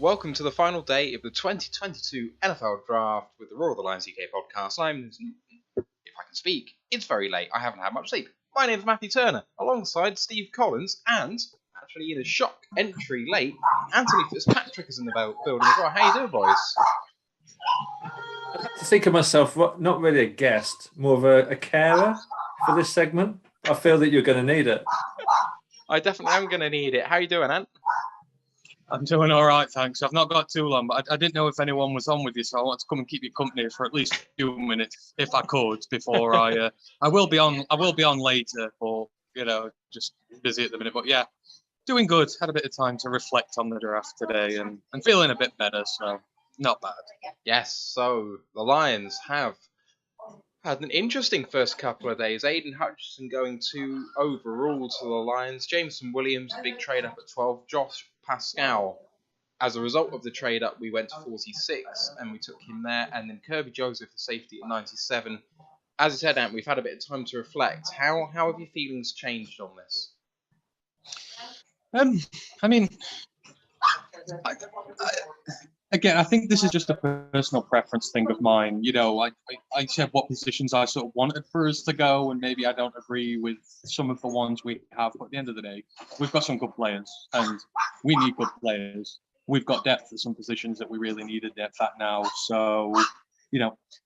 welcome to the final day of the 2022 NFL Draft with the Roar of the Lions UK podcast. If I can speak, it's very late. I haven't had much sleep. My name is Matthew Turner, alongside Steve Collins, and actually in a shock entry late, Anthony Fitzpatrick is in the building as well. How you doing, boys? I like to think of myself not really a guest, more of a carer for this segment. I feel that you're going to need it. I definitely am going to need it. How you doing, Ant? I'm doing all right, thanks. I've not got too long, but I didn't know if anyone was on with you, so I want to come and keep you company for at least a few minutes, if I could, before I will be on. I will be on later, but just busy at the minute. But yeah, doing good. Had a bit of time to reflect on the draft today, and feeling a bit better, so not bad. Yes. So the Lions have had an interesting first couple of days. Aiden Hutchinson going 2 overall to the Lions. Jameson Williams, a big trade up at 12. Josh Pascal. As a result of the trade up, we went to 46 and we took him there. And then Kirby Joseph, the safety, at 97. As I said, Ant, we've had a bit of time to reflect. How have your feelings changed on this? Again, I think this is just a personal preference thing of mine. I said what positions I sort of wanted for us to go, and maybe I don't agree with some of the ones we have. But at the end of the day, we've got some good players, and we need good players. We've got depth at some positions that we really needed depth at now. So,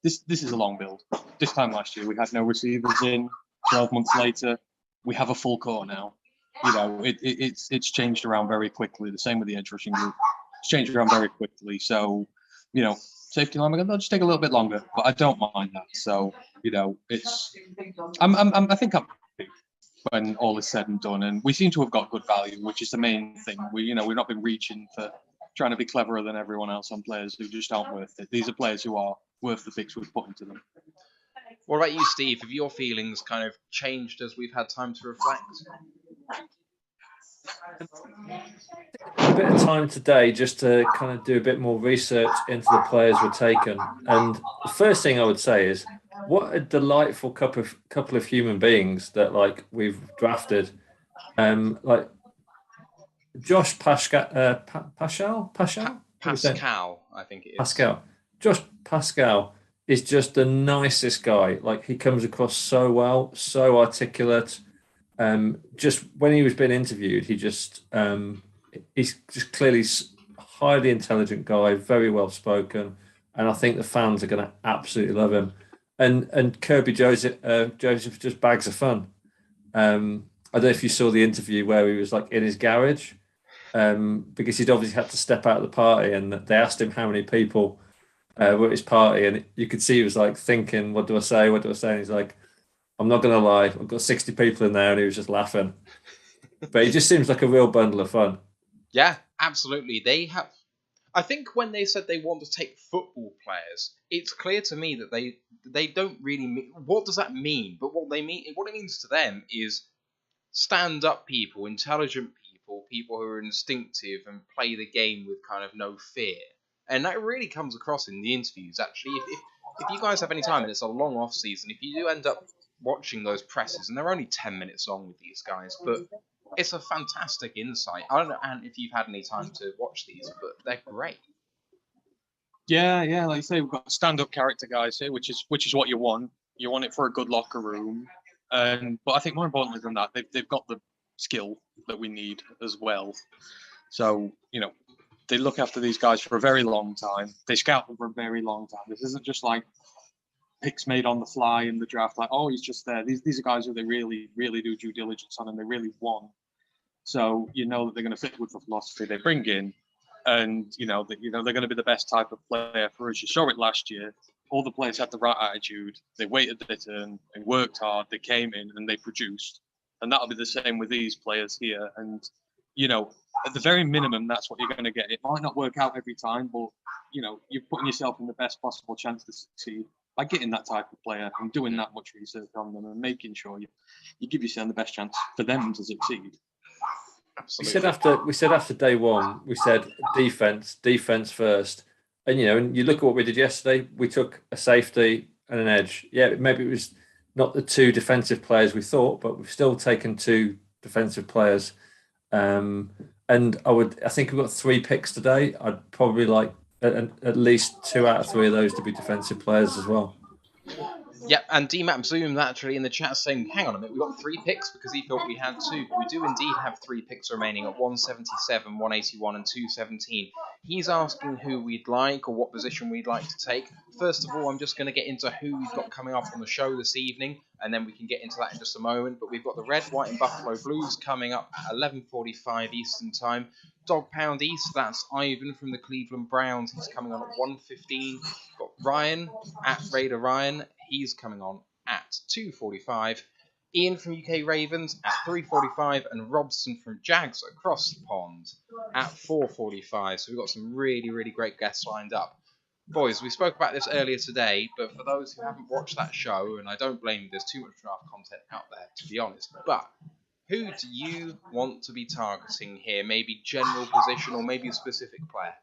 this is a long build. This time last year, we had no receivers in. 12 months later, we have a full core now. It's changed around very quickly. The same with the edge rushing group. It's changed around very quickly. So, safety line, they'll just take a little bit longer, but I don't mind that. So, I think I'm happy when all is said and done. And we seem to have got good value, which is the main thing. We've not been reaching for trying to be cleverer than everyone else on players who just aren't worth it. These are players who are worth the picks we've put into them. What about you, Steve? Have your feelings kind of changed as we've had time to reflect? A bit of time today just to kind of do a bit more research into the players we're taken. And the first thing I would say is, what a delightful couple of human beings that we've drafted. Josh Pascal, I think it is. Pascal. Josh Pascal is just the nicest guy. He comes across so well, so articulate. Just when he was being interviewed, he's just clearly a highly intelligent guy, very well spoken, and I think the fans are going to absolutely love him. And Kirby Joseph just bags of fun. I don't know if you saw the interview where he was in his garage, because he'd obviously had to step out of the party, and they asked him how many people were at his party, and you could see he was thinking, what do I say? And he's like, I'm not going to lie, I've got 60 people in there, and he was just laughing. But he just seems like a real bundle of fun. Yeah, absolutely. I think when they said they want to take football players, it's clear to me that they don't really mean, what does that mean? But what it means to them is stand-up people, intelligent people who are instinctive and play the game with kind of no fear. And that really comes across in the interviews, actually. If you guys have any time, and it's a long off-season, if you do end up watching those presses, and they're only 10 minutes long with these guys, but it's a fantastic insight. I don't know, Ant, if you've had any time to watch these, but they're great. Yeah, like you say, we've got stand-up character guys here, which is what you want. You want it for a good locker room, but I think more importantly than that, they've got the skill that we need as well. So they look after these guys for a very long time. They scout them for a very long time. This isn't just picks made on the fly in the draft, he's just there. These are guys who they really, really do due diligence on, and they really want. So that they're going to fit with the philosophy they bring in, and they're going to be the best type of player for us. You saw it last year. All the players had the right attitude. They waited their turn. They worked hard. They came in and they produced. And that'll be the same with these players here. And at the very minimum, that's what you're going to get. It might not work out every time, but you're putting yourself in the best possible chance to succeed by getting that type of player and doing that much research on them and making sure you give yourself the best chance for them to succeed. Absolutely. We said after day one, we said defense first. And and you look at what we did yesterday. We took a safety and an edge. Yeah, maybe it was not the 2 defensive players we thought, but we've still taken 2 defensive players. And and I think we've got 3 picks today. I'd probably like at least 2 out of 3 of those to be defensive players as well. Yep, and DMAP Zoom actually in the chat saying, hang on a minute, we've got 3 picks because he thought we had 2, but we do indeed have 3 picks remaining at 177, 181 and 217. He's asking who we'd like or what position we'd like to take. First of all, I'm just going to get into who we've got coming up on the show this evening, and then we can get into that in just a moment. But we've got the Red, White and Buffalo Blues coming up at 11:45 Eastern Time. Dog Pound East, that's Ivan from the Cleveland Browns. He's coming on at 1:15. Got Ryan at Raider Ryan. He's coming on at 2:45. Ian from UK Ravens at 3:45, and Robson from Jags across the pond at 4:45. So we've got some really, really great guests lined up. Boys, we spoke about this earlier today, but for those who haven't watched that show, and I don't blame you, there's too much draft content out there, to be honest, but who do you want to be targeting here? Maybe general position or maybe a specific player?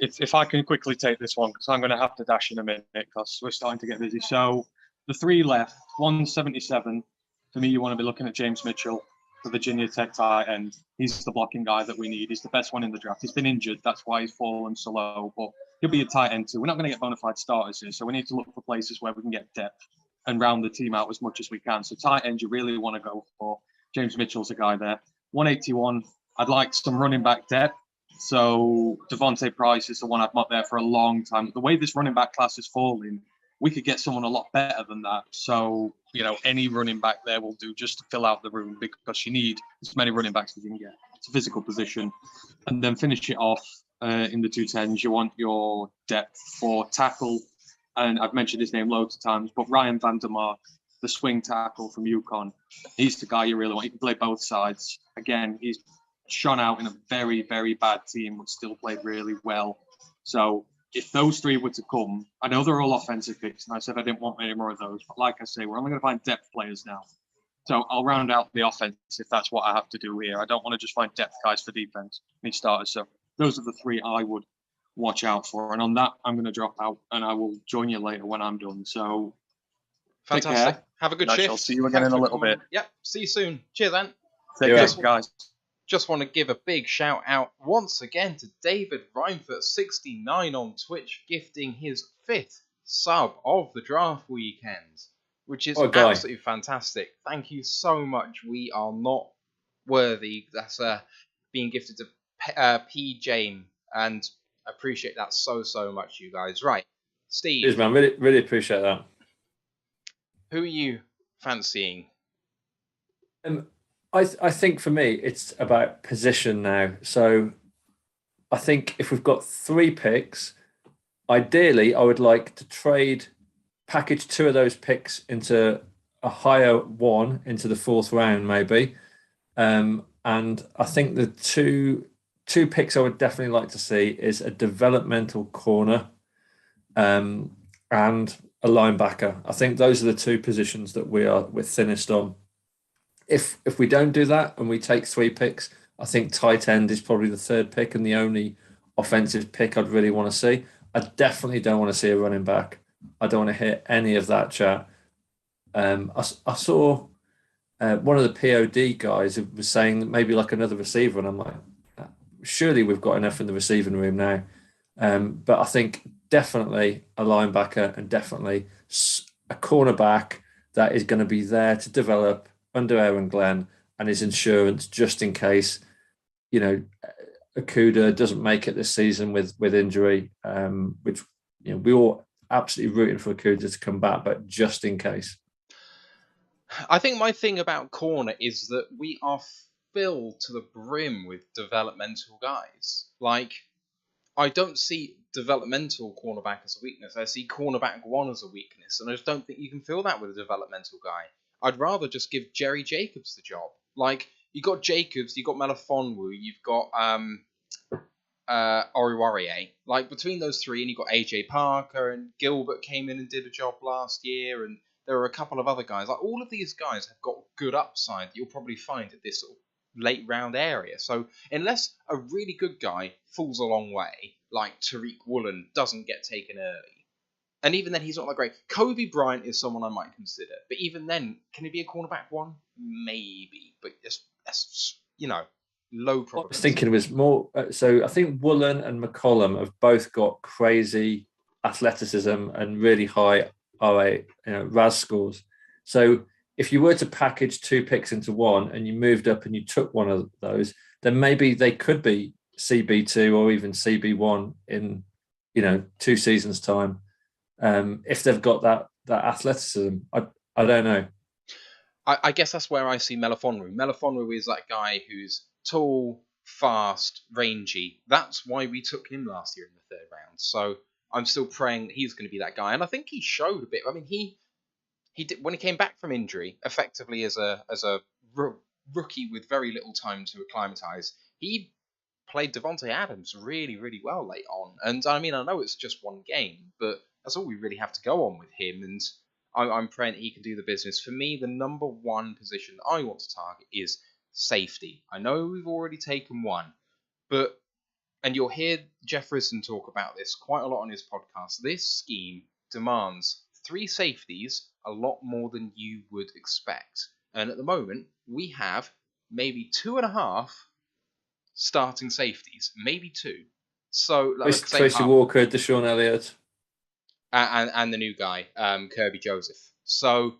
If I can quickly take this one, because I'm going to have to dash in a minute because we're starting to get busy. So the 3 left, 177. For me, you want to be looking at James Mitchell, the Virginia Tech tight end. He's the blocking guy that we need. He's the best one in the draft. He's been injured. That's why he's fallen so low. But he'll be a tight end too. We're not going to get bona fide starters here. So we need to look for places where we can get depth and round the team out as much as we can. So tight end, you really want to go for. James Mitchell's a guy there. 181. I'd like some running back depth. So Devontae Price is the one I've marked there for a long time. The way this running back class is falling, we could get someone a lot better than that. So, any running back there will do just to fill out the room because you need as many running backs as you can get. It's a physical position. And then finish it off in the 210s. You want your depth for tackle. And I've mentioned his name loads of times, but Ryan Vandermark, the swing tackle from UConn, he's the guy you really want. He can play both sides. Again, he's shone out in a very, very bad team, but still played really well. So if those 3 were to come, I know they're all offensive picks, and I said I didn't want any more of those. But like I say, we're only going to find depth players now. So I'll round out the offense if that's what I have to do here. I don't want to just find depth guys for defense, need starters. So those are the 3 I would watch out for. And on that, I'm going to drop out, and I will join you later when I'm done. So fantastic. Have a good shift. I'll see you again in a little bit. Yep. See you soon. Cheers, Ant. Take care, guys. Just want to give a big shout out once again to David Reinfurt69 on Twitch, gifting his 5th sub of the draft weekend, which is absolutely fantastic. Thank you so much. We are not worthy. That's being gifted to P. Jane, and I appreciate that so much, you guys. Right, Steve. Cheers, man. Really, really appreciate that. Who are you fancying? I think for me, it's about position now. So I think if we've got 3 picks, ideally, I would like to package 2 of those picks into a higher one into the 4th round, maybe. And I think the two picks I would definitely like to see is a developmental corner and a linebacker. I think those are the 2 positions that we're thinnest on. If we don't do that and we take 3 picks, I think tight end is probably the 3rd pick and the only offensive pick I'd really want to see. I definitely don't want to see a running back. I don't want to hear any of that chat. I saw one of the POD guys who was saying that maybe like another receiver, and I'm like, surely we've got enough in the receiving room now. But I think definitely a linebacker and definitely a cornerback that is going to be there to develop under Aaron Glenn and his insurance just in case, Okudah doesn't make it this season with injury, which we all absolutely rooting for Okudah to come back, but just in case. I think my thing about corner is that we are filled to the brim with developmental guys. Like, I don't see developmental cornerback as a weakness. I see cornerback 1 as a weakness, and I just don't think you can fill that with a developmental guy. I'd rather just give Jerry Jacobs the job. Like, you got Jacobs, you got Melifonwu, you've got Oruwariye. Like, between those 3, and you got AJ Parker, and Gilbert came in and did a job last year, and there are a couple of other guys. Like, all of these guys have got good upside that you'll probably find at this sort of late round area. So unless a really good guy falls a long way, like Tariq Woolen doesn't get taken early, and even then he's not that great. Kobe Bryant is someone I might consider, but even then, can he be a cornerback 1? Maybe, but that's low What I probability. was thinking was more. So I think Woolen and McCollum have both got crazy athleticism and really high RAS scores. So if you were to package 2 picks into one and you moved up and you took one of those, then maybe they could be CB2 or even CB1 in 2 seasons time. If they've got that athleticism, I don't know. I guess that's where I see Melifonwu. Melifonwu is that guy who's tall, fast, rangy. That's why we took him last year in the 3rd round. So I'm still praying that he's going to be that guy. And I think he showed a bit. I mean, he did when he came back from injury, effectively as a rookie with very little time to acclimatise. He played Devontae Adams really, really well late on. And I mean, I know it's just one game, but that's all we really have to go on with him. And I'm praying that he can do the business. For me, the number one position I want to target is safety. I know we've already taken one, and you'll hear Jefferson talk about this quite a lot on his podcast. This scheme demands 3 safeties, a lot more than you would expect. And at the moment, we have maybe 2.5 starting safeties, maybe 2. So Tracy Walker, Deshaun Elliott. And the new guy, Kirby Joseph. So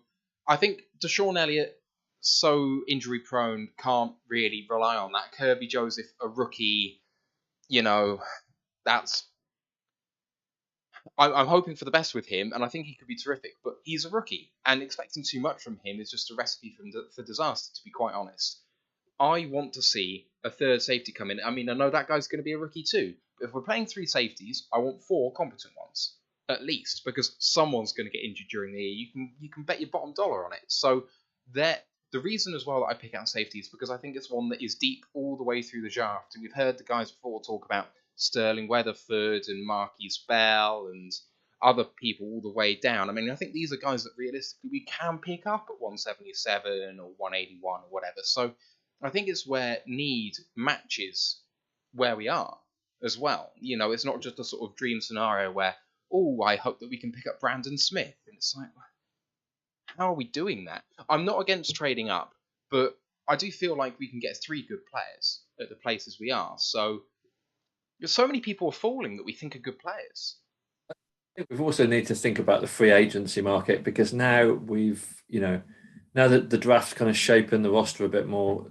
I think Deshaun Elliott, so injury prone, can't really rely on that. Kirby Joseph, a rookie, that's. I'm hoping for the best with him, and I think he could be terrific. But he's a rookie, and expecting too much from him is just a recipe for disaster, to be quite honest. I want to see a 3rd safety come in. I mean, I know that guy's going to be a rookie too. But if we're playing 3 safeties, I want 4 competent ones. At least, because someone's going to get injured during the year. You can bet your bottom dollar on it. So the reason as well that I pick out safety is because I think it's one that is deep all the way through the draft. And we've heard the guys before talk about Sterling Weatherford and Marquise Bell and other people all the way down. I mean, I think these are guys that realistically we can pick up at 177 or 181 or whatever. So I think it's where need matches where we are as well. It's not just a sort of dream scenario where, I hope that we can pick up Brandon Smith. And it's like, how are we doing that? I'm not against trading up, but I do feel like we can get 3 good players at the places we are. So many people are falling that we think are good players. I think we've also need to think about the free agency market, because now now that the draft's kind of shaping the roster a bit more,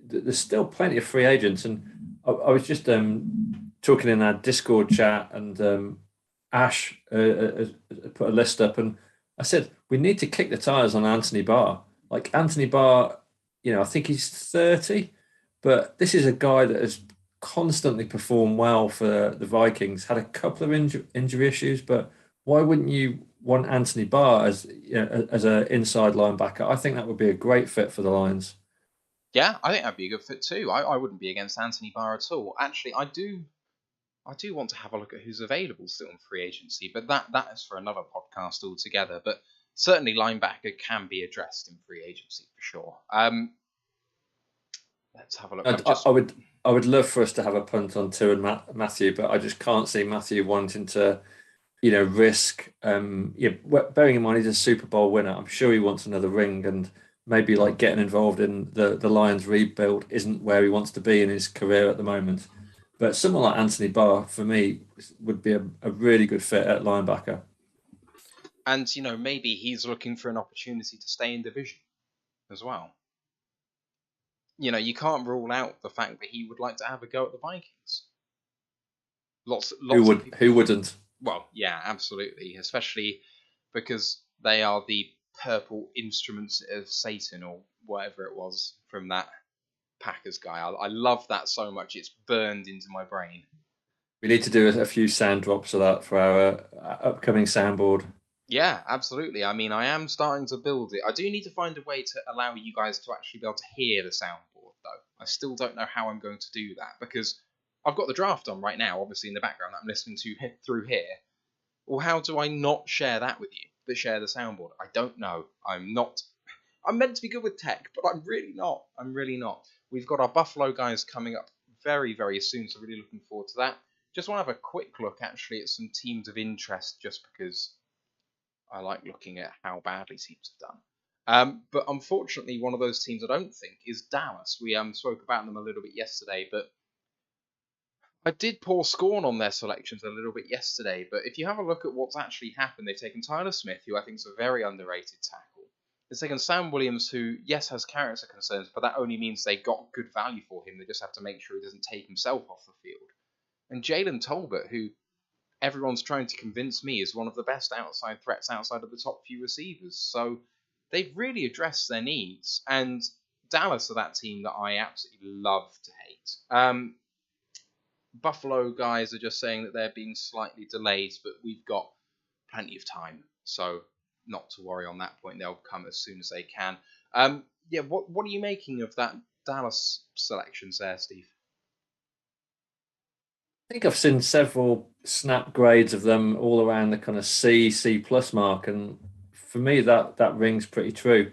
there's still plenty of free agents. And I was just talking in our Discord chat, and Ash put a list up, and I said we need to kick the tires on Anthony Barr. Like Anthony Barr, I think he's 30, but this is a guy that has constantly performed well for the Vikings. Had a couple of injury issues, but why wouldn't you want Anthony Barr as an inside linebacker? I think that would be a great fit for the Lions. Yeah, I think that'd be a good fit too. I wouldn't be against Anthony Barr at all. Actually, I do want to have a look at who's available still in free agency, but that is for another podcast altogether. But certainly linebacker can be addressed in free agency for sure. Let's have a look. I would love for us to have a punt on Tyrann Mathieu, but I just can't see Matthew wanting to, risk. Bearing in mind he's a Super Bowl winner, I'm sure he wants another ring, and maybe like getting involved in the Lions rebuild isn't where he wants to be in his career at the moment. But someone like Anthony Barr, for me, would be a really good fit at linebacker. And, maybe he's looking for an opportunity to stay in division as well. You can't rule out the fact that he would like to have a go at the Vikings. Who wouldn't? Well, yeah, absolutely. Especially because they are the purple instruments of Satan, or whatever it was from that Packers guy. I love that so much. It's burned into my brain. We need to do a few sound drops of that for our upcoming soundboard. Yeah, absolutely. I mean, I am starting to build it. I do need to find a way to allow you guys to actually be able to hear the soundboard, though. I still don't know how I'm going to do that, because I've got the draft on right now, obviously in the background, that I'm listening to through here. Well, how do I not share that with you, but share the soundboard? I don't know. I'm meant to be good with tech, but I'm really not. We've got our Buffalo guys coming up very, very soon, so really looking forward to that. Just want to have a quick look, actually, at some teams of interest, just because I like looking at how badly teams have done. But unfortunately, one of those teams I don't think is Dallas. We spoke about them a little bit yesterday, but I did pour scorn on their selections a little bit yesterday. But if you have a look at what's actually happened, they've taken Tyler Smith, who I think is a very underrated tackle. They've taken Sam Williams, who, yes, has character concerns, but that only means they got good value for him. They just have to make sure he doesn't take himself off the field. And Jalen Tolbert, who everyone's trying to convince me is one of the best outside threats outside of the top few receivers. So they've really addressed their needs. And Dallas are that team that I absolutely love to hate. Buffalo guys are just saying that they're being slightly delayed, but we've got plenty of time. So not to worry on that point. They'll come as soon as they can. What are you making of that Dallas selections there, Steve? I think I've seen several snap grades of them all around the kind of C plus mark, and for me that rings pretty true.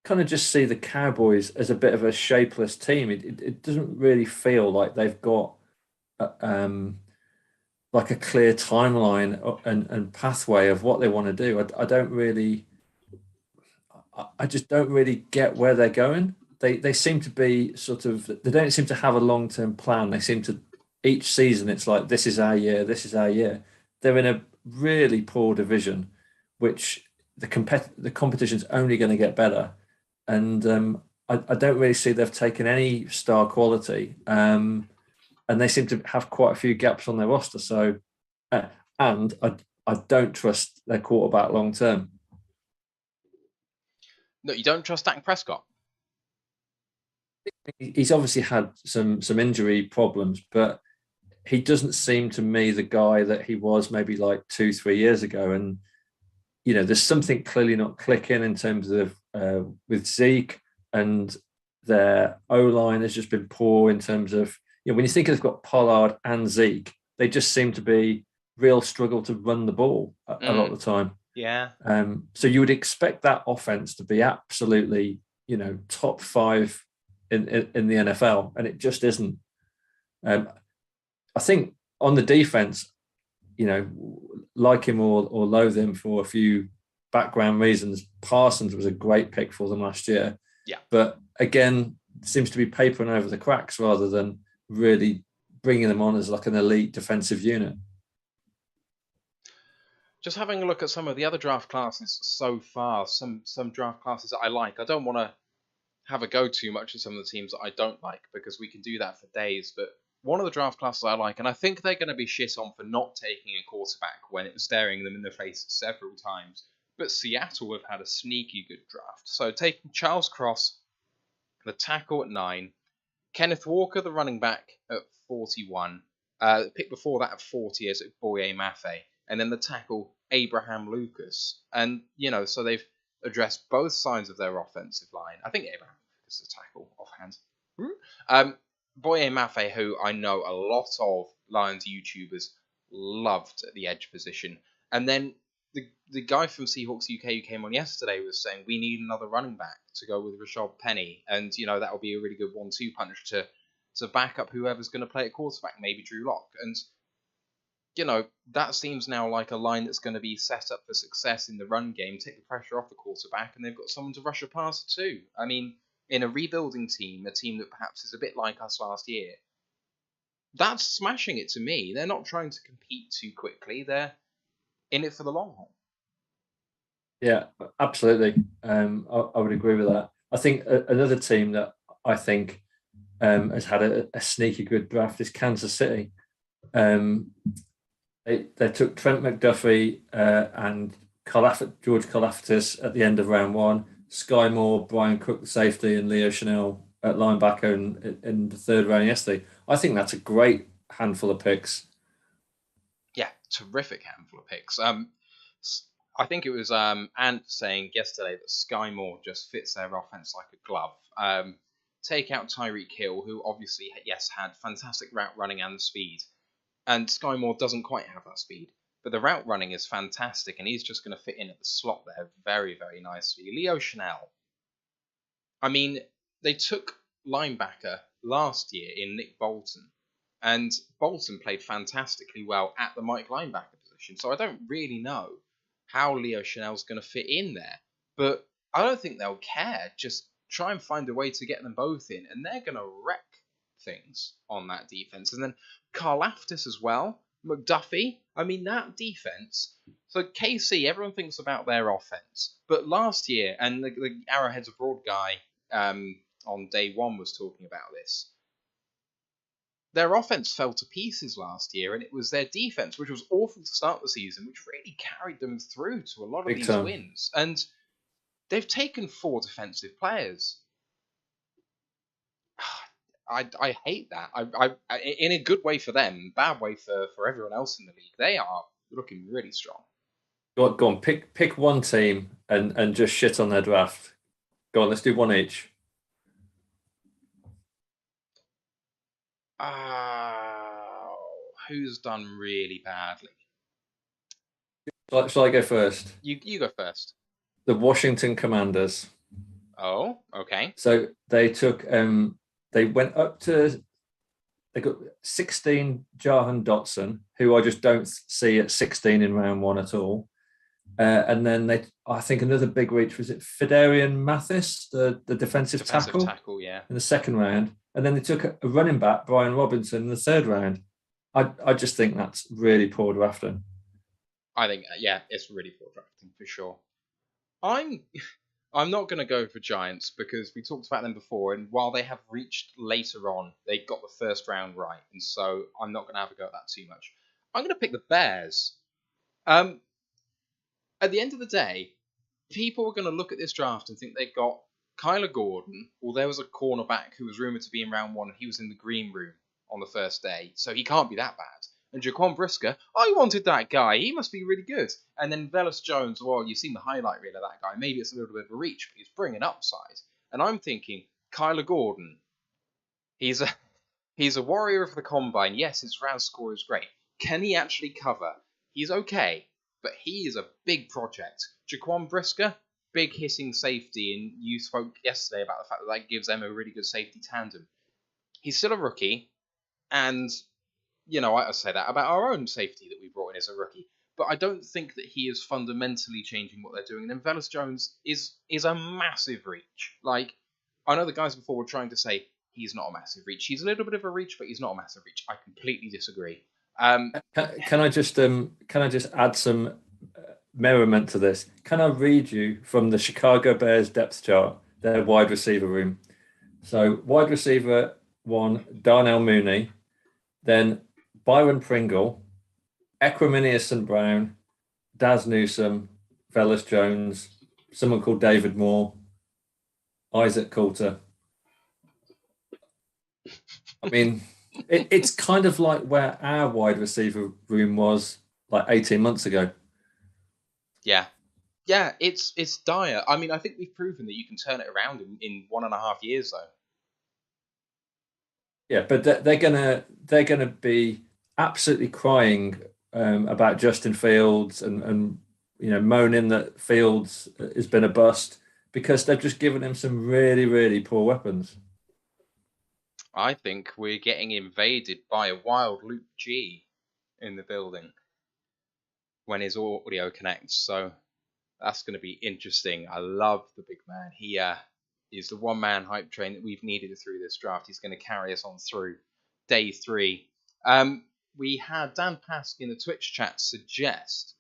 Kind of just see the Cowboys as a bit of a shapeless team. It doesn't really feel like they've got like a clear timeline and pathway of what they want to do. I just don't really get where they're going. They seem to be they don't seem to have a long-term plan. They seem to, each season it's like, this is our year, this is our year. They're in a really poor division, which the competition's only going to get better. And I don't really see they've taken any star quality. And they seem to have quite a few gaps on their roster. So, and I don't trust their quarterback long-term. No, you don't trust Dak Prescott? He's obviously had some injury problems, but he doesn't seem to me the guy that he was maybe like 2-3 years ago. And there's something clearly not clicking in terms of with Zeke, and their O-line has just been poor in terms of, when you think they've got Pollard and Zeke, they just seem to be real struggle to run the ball a lot of the time. Yeah. So you would expect that offense to be absolutely, top 5 in the NFL, and it just isn't. I think on the defense, like him or loathe him for a few background reasons, Parsons was a great pick for them last year. Yeah. But again, seems to be papering over the cracks rather than really bringing them on as like an elite defensive unit. Just having a look at some of the other draft classes so far, some draft classes that I like. I don't want to have a go too much at some of the teams that I don't like, because we can do that for days. But one of the draft classes I like, and I think they're going to be shit on for not taking a quarterback when it was staring them in the face several times. But Seattle have had a sneaky good draft. So taking Charles Cross, the tackle at 9, Kenneth Walker, the running back, at 41. The pick before that at 40 is Boye Mafe. And then the tackle, Abraham Lucas. And, so they've addressed both sides of their offensive line. I think Abraham Lucas is a tackle offhand. Boye Mafe, who I know a lot of Lions YouTubers loved at the edge position. And then the guy from Seahawks UK who came on yesterday was saying we need another running back to go with Rashad Penny. And, that will be a really good 1-2 punch to back up whoever's going to play at quarterback, maybe Drew Lock. And, that seems now like a line that's going to be set up for success in the run game, take the pressure off the quarterback, and they've got someone to rush a passer too. I mean, in a rebuilding team, a team that perhaps is a bit like us last year, that's smashing it to me. They're not trying to compete too quickly. They're in it for the long haul. Yeah, absolutely. I would agree with that. I think another team that I think has had a sneaky good draft is Kansas City. They took Trent McDuffie and George Karlaftis at the end of round 1, Sky Moore, Brian Cook, the safety, and Leo Chanel at linebacker in the 3rd round yesterday. I think that's a great handful of picks. Yeah, terrific handful of picks. I think it was Ant saying yesterday that Sky Moore just fits their offense like a glove. Take out Tyreek Hill, who obviously, yes, had fantastic route running and speed. And Sky Moore doesn't quite have that speed. But the route running is fantastic, and he's just going to fit in at the slot there very, very nicely. Leo Chanel. I mean, they took linebacker last year in Nick Bolton, and Bolton played fantastically well at the Mike linebacker position, so I don't really know how Leo Chanel's going to fit in there. But I don't think they'll care. Just try and find a way to get them both in, and they're going to wreck things on that defense. And then Karlaftis as well, McDuffie. I mean, that defense. So KC, everyone thinks about their offense, but last year, and the Arrowheads Abroad guy on day one was talking about this. Their offense fell to pieces last year, and it was their defense, which was awful to start the season, which really carried them through to a lot of these wins. And they've taken 4 defensive players. I hate that. I in a good way for them, bad way for everyone else in the league. They are looking really strong. Go on, pick one team and just shit on their draft. Go on, let's do one each. Who's done really badly? Shall I go first? You go first. The Washington Commanders. Oh, okay. So they took they went up to, they got 16 Jahan Dotson, who I just don't see at 16 in round 1 at all. And then I think another big reach, was it Fidarian Mathis, the defensive tackle, yeah, in the second round. And then they took a running back, Brian Robinson, in the third round. I just think that's really poor drafting. I think, yeah, it's really poor drafting for sure. I'm not going to go for Giants because we talked about them before, and while they have reached later on, they got the first round right, and so I'm not going to have a go at that too much. I'm going to pick the Bears. At the end of the day, people are going to look at this draft and think they got Kyler Gordon, or there was a cornerback who was rumoured to be in round 1, and he was in the green room on the first day, so he can't be that bad. And Jaquan Brisker, I wanted that guy. He must be really good. And then Velus Jones, well, you've seen the highlight reel of that guy. Maybe it's a little bit of a reach, but he's bringing upside. And I'm thinking, Kyler Gordon, he's a warrior of the combine. Yes, his round score is great. Can he actually cover? He's okay, but he is a big project. Jaquan Brisker, big hitting safety, and you spoke yesterday about the fact that gives them a really good safety tandem. He's still a rookie, and you know, I say that about our own safety that we brought in as a rookie, but I don't think that he is fundamentally changing what they're doing. And then Velus Jones is a massive reach. Like, I know the guys before were trying to say he's not a massive reach. He's a little bit of a reach, but he's not a massive reach. I completely disagree. Can I just add some merriment to this? Can I read you from the Chicago Bears depth chart, their wide receiver room? So wide receiver 1, Darnell Mooney, then Byron Pringle, Equiminius St. Brown, Daz Newsome, Velus Jones, someone called David Moore, Isaac Coulter. I mean, it's kind of like where our wide receiver room was like 18 months ago. Yeah, it's dire. I mean, I think we've proven that you can turn it around in 1.5 years, though. Yeah, but they're gonna be absolutely crying about Justin Fields and you know, moaning that Fields has been a bust because they've just given him some really, really poor weapons. I think we're getting invaded by a wild Luke G in the building when his audio connects, so that's going to be interesting. I love the big man. He is the one-man hype train that we've needed through this draft. He's going to carry us on through day 3. We had Dan Pask in the Twitch chat suggest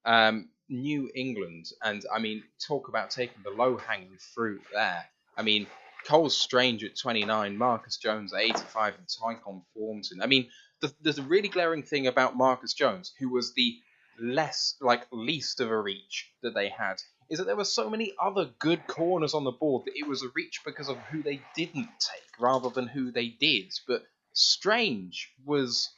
New England, and I mean, talk about taking the low-hanging fruit there. I mean, Cole Strange at 29, Marcus Jones at 85, and Tycon Thornton. I mean, there's a really glaring thing about Marcus Jones, who was the least of a reach that they had, is that there were so many other good corners on the board that it was a reach because of who they didn't take rather than who they did. But Strange was...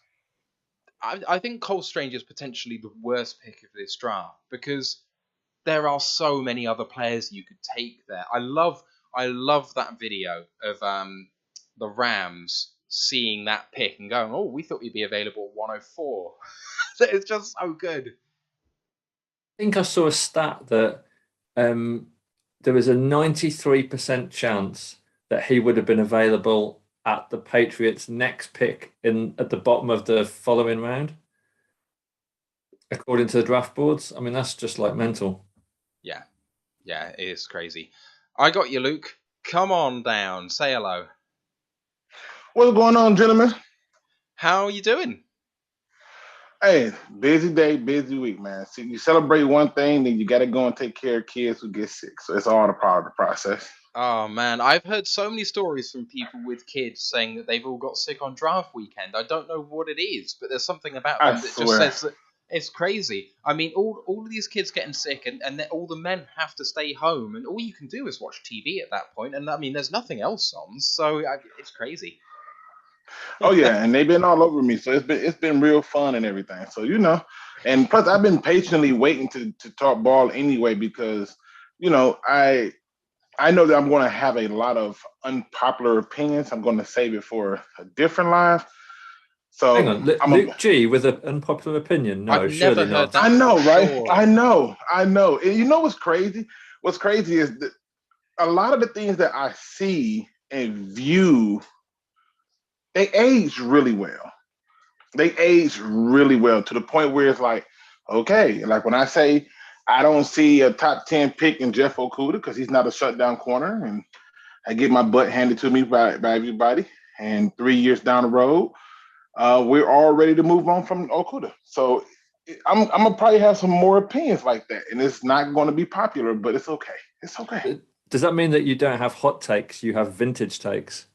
I think Cole Strange is potentially the worst pick of this draft because there are so many other players you could take there. I love that video of the Rams seeing that pick and going, oh, we thought he'd be available at 104. It's just so good. I think I saw a stat that there was a 93% chance that he would have been available at the Patriots' next pick at the bottom of the following round. according to the draft boards. I mean, that's just like mental. Yeah, it is crazy. I got you, Luke. Come on down. Say hello. What's going on, gentlemen? How are you doing? Hey, busy day, busy week, man. See, you celebrate one thing, then you got to go and take care of kids who get sick. So it's all a part of the process. Oh man, I've heard so many stories from people with kids saying that they've all got sick on draft weekend. I don't know what it is, but there's something about I them that just swear. says that it's crazy. I mean, all of these kids getting sick, and then all the men have to stay home, and all you can do is watch TV at that point. And I mean, there's nothing else on, so it's crazy. Oh yeah, and they've been all over me, so it's been real fun and everything. So and plus I've been patiently waiting to talk ball anyway because I know that I'm going to have a lot of unpopular opinions. I'm going to save it for a different live. So Hang on, Luke G with an unpopular opinion? No, I've surely never heard not. that. I know, right? Sure. I know. And you know what's crazy? What's crazy is that a lot of the things that I see and view, they age really well. They age really well to the point where it's like, okay, like when I say I don't see a top 10 pick in Jeff Okudah because he's not a shutdown corner, and I get my butt handed to me by everybody. And 3 years down the road, we're all ready to move on from Okudah. So I'm gonna probably have some more opinions like that, and it's not going to be popular, but it's okay. It's okay. Does that mean that you don't have hot takes? You have vintage takes?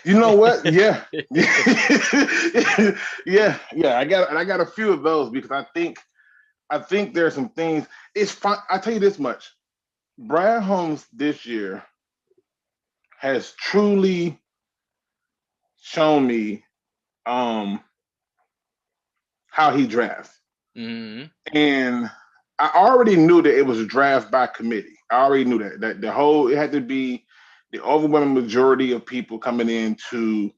You know what? Yeah, yeah. I got a few of those because I think there's some things. It's fine. I tell you this much: Brad Holmes this year has truly shown me how he drafts. Mm-hmm. And I already knew that it was a draft by committee. I already knew that it had to be the overwhelming majority of people coming in to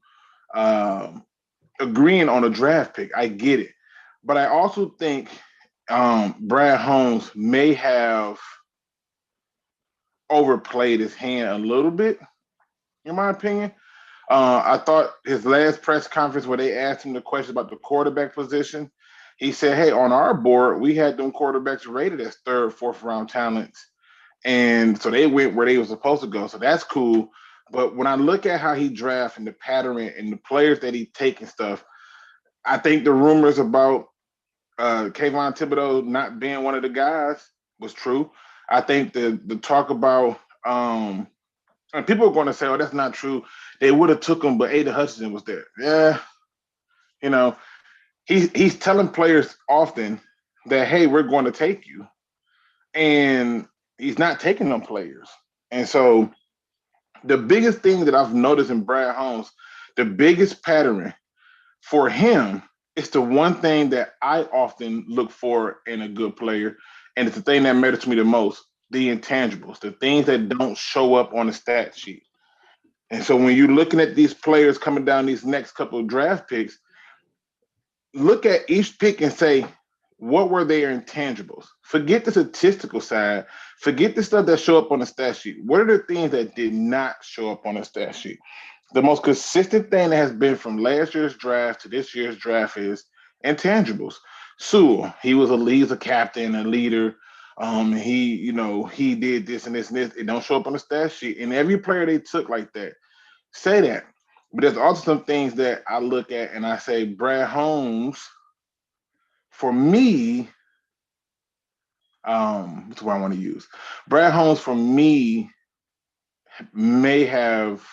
agreeing on a draft pick. I get it, but I also think Brad Holmes may have overplayed his hand a little bit, in my opinion. I thought his last press conference where they asked him the question about the quarterback position, he said, hey, on our board, we had them quarterbacks rated as third, fourth round talents. And so they went where they were supposed to go. So that's cool. But when I look at how he drafts and the pattern and the players that he takes and stuff, I think the rumors about Kayvon Thibodeau not being one of the guys was true. I think the talk about and people are going to say, oh, that's not true. They would have took him, but Aiden Hutchinson was there. Yeah. He's telling players often that, hey, we're going to take you. And he's not taking them players. And so the biggest thing that I've noticed in Brad Holmes, the biggest pattern for him is the one thing that I often look for in a good player. And it's the thing that matters to me the most, the intangibles, the things that don't show up on the stat sheet. And so when you're looking at these players coming down these next couple of draft picks, look at each pick and say, what were their intangibles? Forget the statistical side. Forget the stuff that show up on the stat sheet. What are the things that did not show up on the stat sheet? The most consistent thing that has been from last year's draft to this year's draft is intangibles. Sewell, he's a captain, a leader. He did this and this and this. It don't show up on the stat sheet. And every player they took like that, say that. But there's also some things that I look at and I say, Brad Holmes, for me, what's what I want to use? Brad Holmes, for me, may have.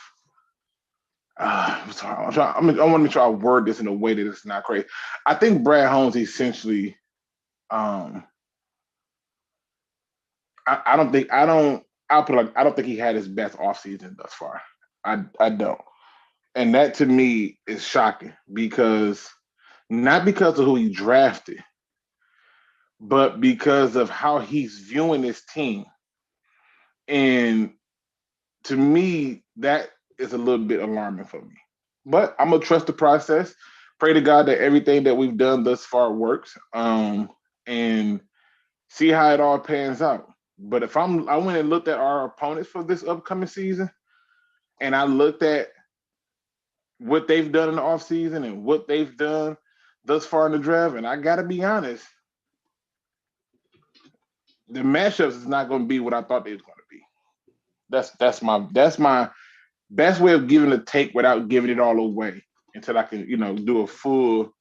I want to make sure I word this in a way that it's not crazy. I think Brad Holmes essentially. I don't think he had his best offseason thus far. I don't. And that to me is shocking because not because of who he drafted, but because of how he's viewing his team. And to me, that is a little bit alarming for me. But I'm going to trust the process. Pray to God that everything that we've done thus far works, and see how it all pans out. But if I went and looked at our opponents for this upcoming season, and I looked at what they've done in the offseason and what they've done thus far in the draft, and I got to be honest, the matchups is not going to be what I thought they was going to be. That's my best way of giving a take without giving it all away until I can, do a full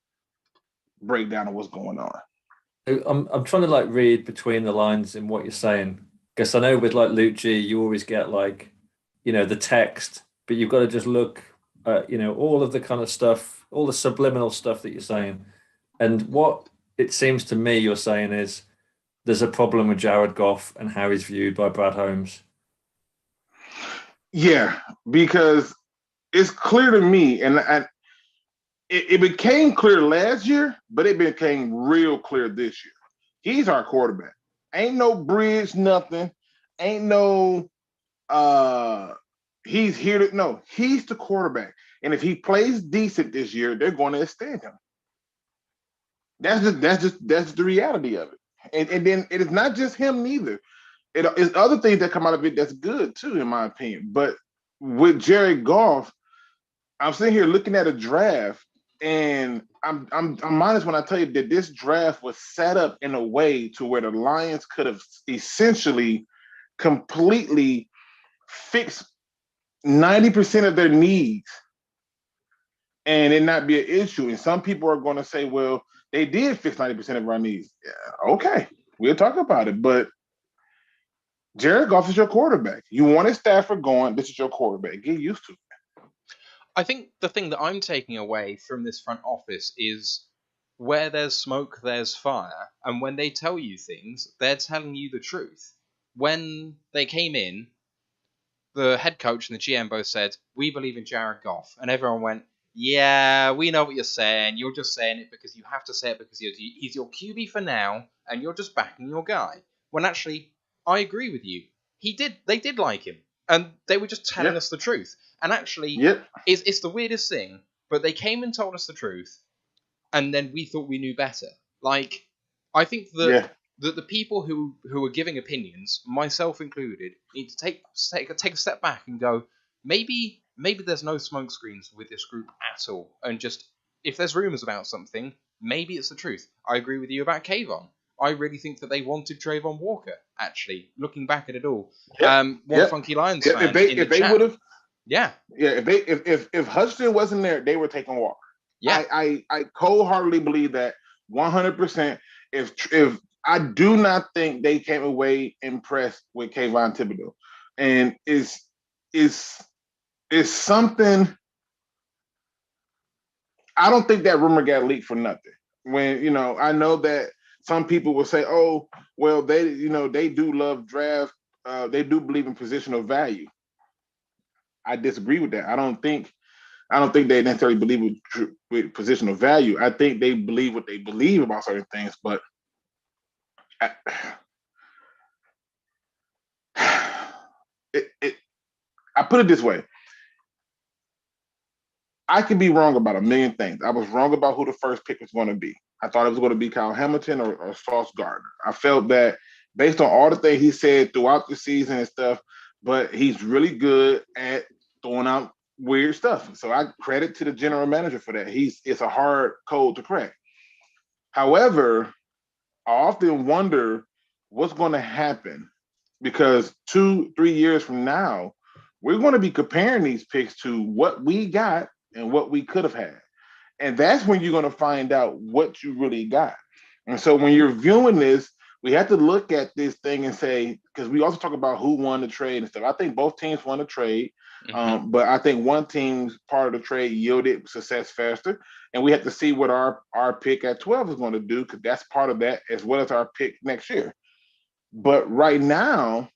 breakdown of what's going on. I'm trying to like read between the lines in what you're saying, because I know with like Lucci, you always get like, the text, but you've got to just look at, all of the kind of stuff, all the subliminal stuff that you're saying. And what it seems to me you're saying is there's a problem with Jared Goff and how he's viewed by Brad Holmes. Yeah, because it's clear to me, and it became clear last year, but it became real clear this year. He's our quarterback. Ain't no bridge, nothing. Ain't no he's here to no, he's the quarterback. And if he plays decent this year, they're going to extend him. That's just the reality of it. And then it is not just him neither. It is other things that come out of it that's good too, in my opinion. But with Jared Goff, I'm sitting here looking at a draft, and I'm honest when I tell you that this draft was set up in a way to where the Lions could have essentially completely fixed 90% of their needs and it not be an issue. And some people are going to say, well, they did fix 90% of our needs. Yeah, okay, we'll talk about it. But Jared Goff is your quarterback. You wanted Stafford going. This is your quarterback. Get used to it. I think the thing that I'm taking away from this front office is where there's smoke, there's fire. And when they tell you things, they're telling you the truth. When they came in, the head coach and the GM both said, we believe in Jared Goff. And everyone went, yeah, we know what you're saying. You're just saying it because you have to say it because he's your QB for now, and you're just backing your guy. When actually, I agree with you. They did like him. And they were just telling us the truth. And actually, it's the weirdest thing, but they came and told us the truth, and then we thought we knew better. Like, I think that the people who are giving opinions, myself included, need to take a step back and go, maybe there's no smoke screens with this group at all. And just, if there's rumours about something, maybe it's the truth. I agree with you about Kayvon. I really think that they wanted Trayvon Walker, actually, looking back at it all. Funky Lions fan if they would have, if Hudson wasn't there, they were taking Walker. Yeah, I wholeheartedly believe that 100%. If I do not think they came away impressed with Kayvon Thibodeau, and is something. I don't think that rumor got leaked for nothing. When I know that. Some people will say, "Oh, well, they do love draft. They do believe in positional value." I disagree with that. I don't think they necessarily believe with positional value. I think they believe what they believe about certain things. But I put it this way: I could be wrong about a million things. I was wrong about who the first pick was going to be. I thought it was going to be Kyle Hamilton or Sauce Gardner. I felt that based on all the things he said throughout the season and stuff, but he's really good at throwing out weird stuff. So I credit to the general manager for that. It's a hard code to crack. However, I often wonder what's going to happen because 2-3 years from now, we're going to be comparing these picks to what we got and what we could have had. And that's when you're going to find out what you really got. And so when you're viewing this, we have to look at this thing and say, because we also talk about who won the trade and stuff. I think both teams won the trade, but I think one team's part of the trade yielded success faster. And we have to see what our pick at 12 is going to do, because that's part of that, as well as our pick next year. But right now,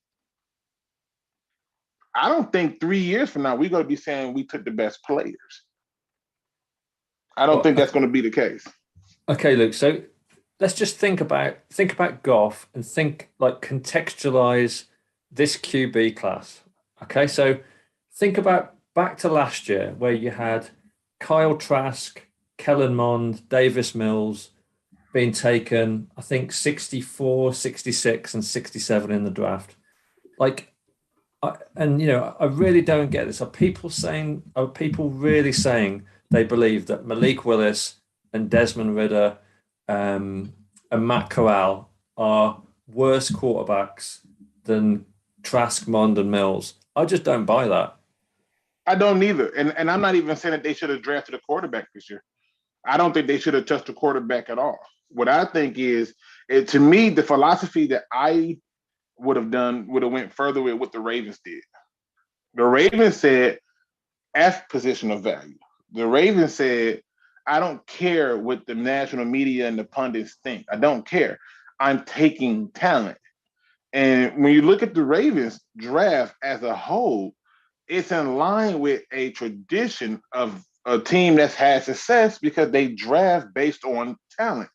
I don't think 3 years from now, we're going to be saying we took the best players. I don't think that's going to be the case. Okay, Luke. So let's just think about Goff and contextualize this QB class. Okay, so think about back to last year where you had Kyle Trask, Kellen Mond, Davis Mills being taken, I think 64, 66, and 67 in the draft. I really don't get this. Are people really saying they believe that Malik Willis and Desmond Ridder and Matt Corral are worse quarterbacks than Trask, Mond, and Mills. I just don't buy that. I don't either. And I'm not even saying that they should have drafted a quarterback this year. I don't think they should have touched a quarterback at all. What I think is, to me, the philosophy that I would have went further with what the Ravens did. The Ravens said, F position of value. The Ravens said, I don't care what the national media and the pundits think. I don't care. I'm taking talent. And when you look at the Ravens draft as a whole, it's in line with a tradition of a team that's had success because they draft based on talent.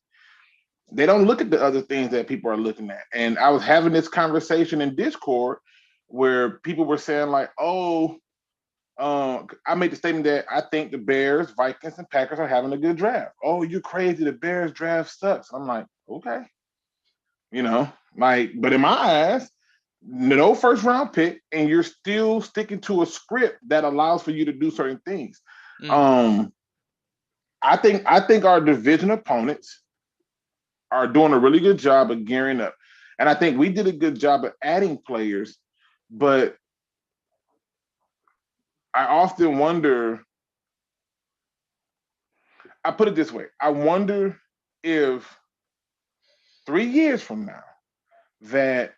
They don't look at the other things that people are looking at. And I was having this conversation in Discord where people were saying like, I made the statement that I think the Bears, Vikings, and Packers are having a good draft. Oh, you're crazy. The Bears draft sucks. I'm like, okay. But in my eyes, no first round pick, and you're still sticking to a script that allows for you to do certain things. I think our division opponents are doing a really good job of gearing up. And I think we did a good job of adding players, but I often wonder, I put it this way, I wonder if 3 years from now that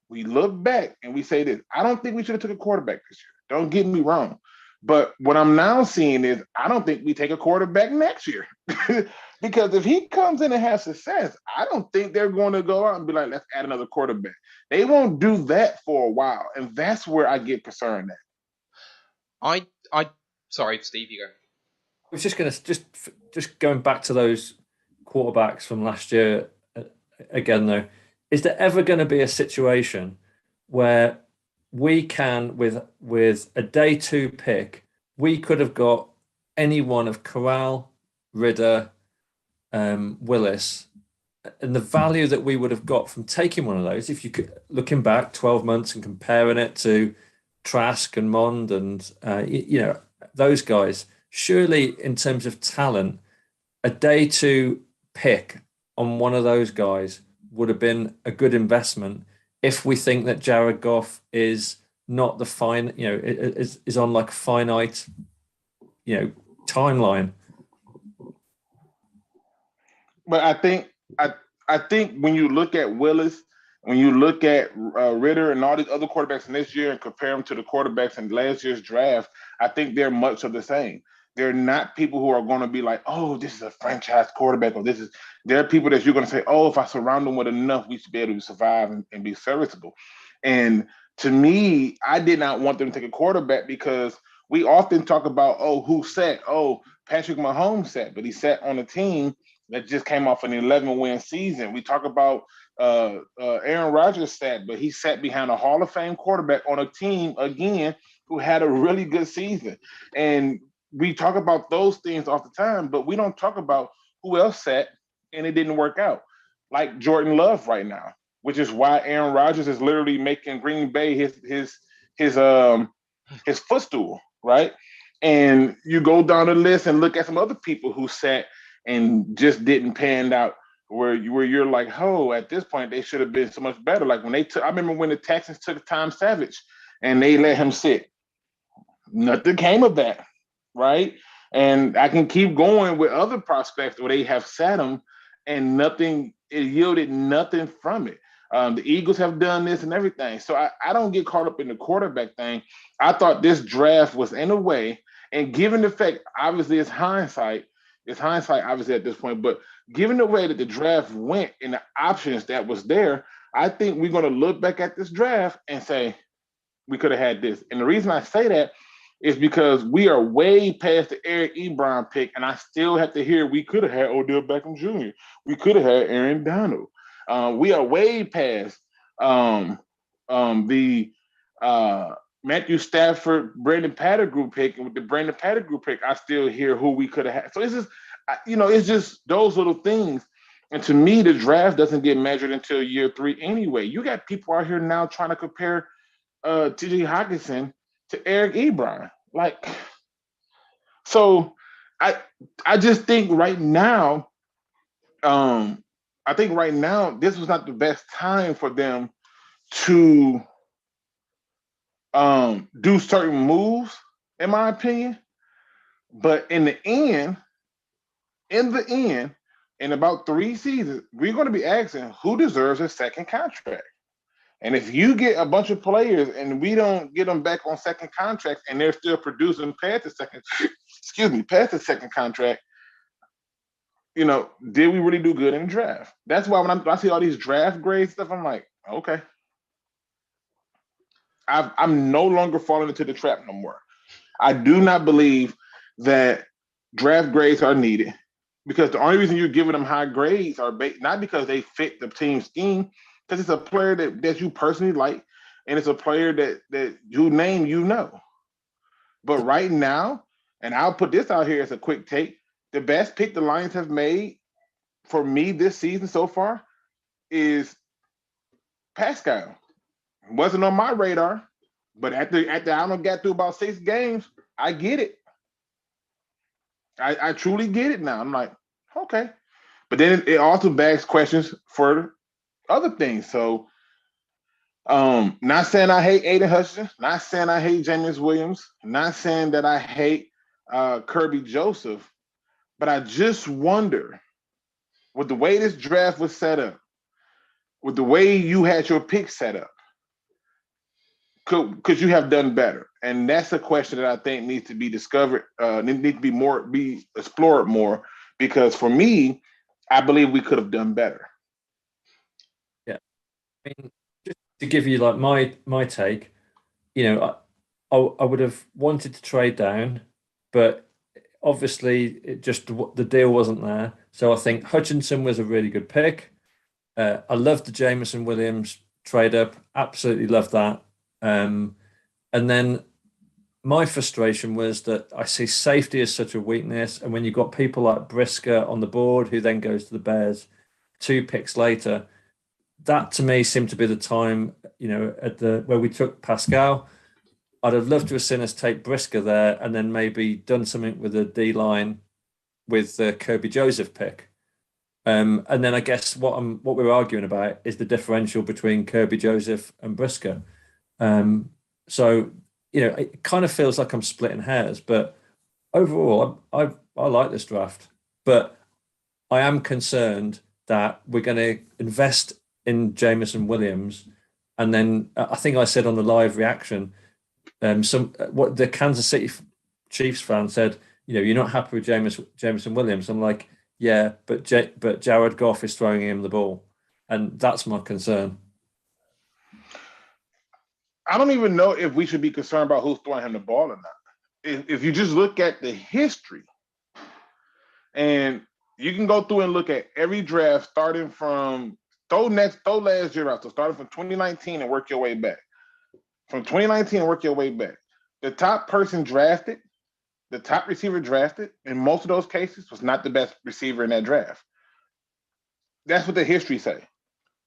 we look back and we say this. I don't think we should have took a quarterback this year. Don't get me wrong. But what I'm now seeing is I don't think we take a quarterback next year. Because if he comes in and has success, I don't think they're going to go out and be like, let's add another quarterback. They won't do that for a while. And that's where I get concerned at. Sorry, Steve, you go. I was just going to just going back to those quarterbacks from last year again, though. Is there ever going to be a situation where we can, with a day 2 pick, we could have got any one of Corral, Ridder, Willis, and the value that we would have got from taking one of those, if you could, looking back 12 months and comparing it to Trask and Mond and those guys, surely in terms of talent, a day 2 pick on one of those guys would have been a good investment if we think that Jared Goff is not the is on like a finite, timeline. But I think when you look at Willis, when you look at Ridder and all these other quarterbacks in this year and compare them to the quarterbacks in last year's draft, I think they're much of the same. They're not people who are going to be like, oh, this is a franchise quarterback, or they're people that you're going to say, oh, if I surround them with enough, we should be able to survive and be serviceable. And to me, I did not want them to take a quarterback because we often talk about, oh, who sat? Oh, Patrick Mahomes sat, but he sat on a team that just came off an 11-win season. We talk about Aaron Rodgers sat, but he sat behind a Hall of Fame quarterback on a team, again, who had a really good season. And we talk about those things all the time, but we don't talk about who else sat and it didn't work out. Like Jordan Love right now, which is why Aaron Rodgers is literally making Green Bay his footstool, right? And you go down the list and look at some other people who sat and just didn't pan out, where you're like, oh, at this point they should have been so much better. Like when I remember when the Texans took Tom Savage and they let him sit. Nothing came of that, right? And I can keep going with other prospects where they have sat him and it yielded nothing from it. The Eagles have done this and everything. So I don't get caught up in the quarterback thing. I thought this draft was in a way, and given the fact, obviously it's hindsight obviously at this point, but given the way that the draft went and the options that was there, I think we're going to look back at this draft and say, we could have had this. And the reason I say that is because we are way past the Eric Ebron pick, and I still have to hear we could have had Odell Beckham Jr. We could have had Aaron Donald. We are way past the Matthew Stafford, Brandon Pettigrew pick, and with the Brandon Pettigrew pick, I still hear who we could have had. So it's just those little things. And to me, the draft doesn't get measured until year 3 anyway. You got people out here now trying to compare T.J. Hockenson to Eric Ebron. So I just think right now, I I think right now this was not the best time for them to do certain moves, in my opinion. But in the end, in about 3 seasons, we're going to be asking who deserves a second contract. And if you get a bunch of players and we don't get them back on second contracts and they're still producing past the second contract, did we really do good in the draft? That's why when I see all these draft grade stuff, I'm like, okay. I'm no longer falling into the trap no more. I do not believe that draft grades are needed, because the only reason you're giving them high grades are not because they fit the team scheme, because it's a player that you personally like, and it's a player that you name. But right now, and I'll put this out here as a quick take, the best pick the Lions have made for me this season so far is Pascal. It wasn't on my radar, but after I don't get through about 6 games, I get it. I truly get it now. I'm like, okay. But then it also begs questions for other things. So, not saying I hate Aiden Hutchinson, not saying I hate Jameis Williams, not saying that I hate Kirby Joseph, but I just wonder, with the way this draft was set up, with the way you had your pick set up, could you have done better? And that's a question that I think needs to be discovered, needs to be explored more, because for me, I believe we could have done better. Yeah. I mean, just to give you like my take, I would have wanted to trade down, but obviously the deal wasn't there. So I think Hutchinson was a really good pick. I loved the Jameson Williams trade up. Absolutely loved that. And then my frustration was that I see safety as such a weakness. And when you've got people like Brisker on the board, who then goes to the Bears 2 picks later, that to me seemed to be the time, where we took Pascal. I'd have loved to have seen us take Brisker there and then maybe done something with the D-line with the Kobe Joseph pick. And then I guess what we're arguing about is the differential between Kobe Joseph and Brisker. So, it kind of feels like I'm splitting hairs, but overall, I like this draft. But I am concerned that we're going to invest in Jameson Williams, and then I think I said on the live reaction, what the Kansas City Chiefs fan said, you're not happy with Jameson Williams. I'm like, yeah, but Jared Goff is throwing him the ball, and that's my concern. I don't even know if we should be concerned about who's throwing him the ball or not. If you just look at the history, and you can go through and look at every draft starting from throw last year out, so starting from 2019 and work your way back. From 2019 and work your way back. The top person drafted, the top receiver drafted, in most of those cases, was not the best receiver in that draft. That's what the history say.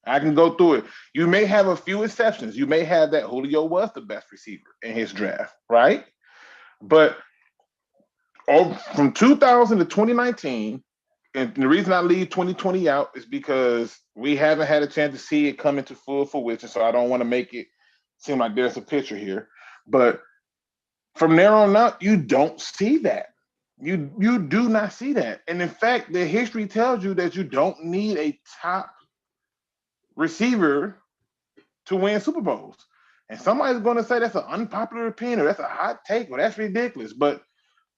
I can go through it. You may have a few exceptions. You may have that Julio was the best receiver in his draft, right? But from 2000 to 2019, and the reason I leave 2020 out is because we haven't had a chance to see it come into full fruition, so I don't want to make it seem like there's a picture here. But from there on out, you don't see that. You do not see that. And in fact, the history tells you that you don't need a top receiver to win Super Bowls. And somebody's going to say that's an unpopular opinion, or that's a hot take, or that's ridiculous. But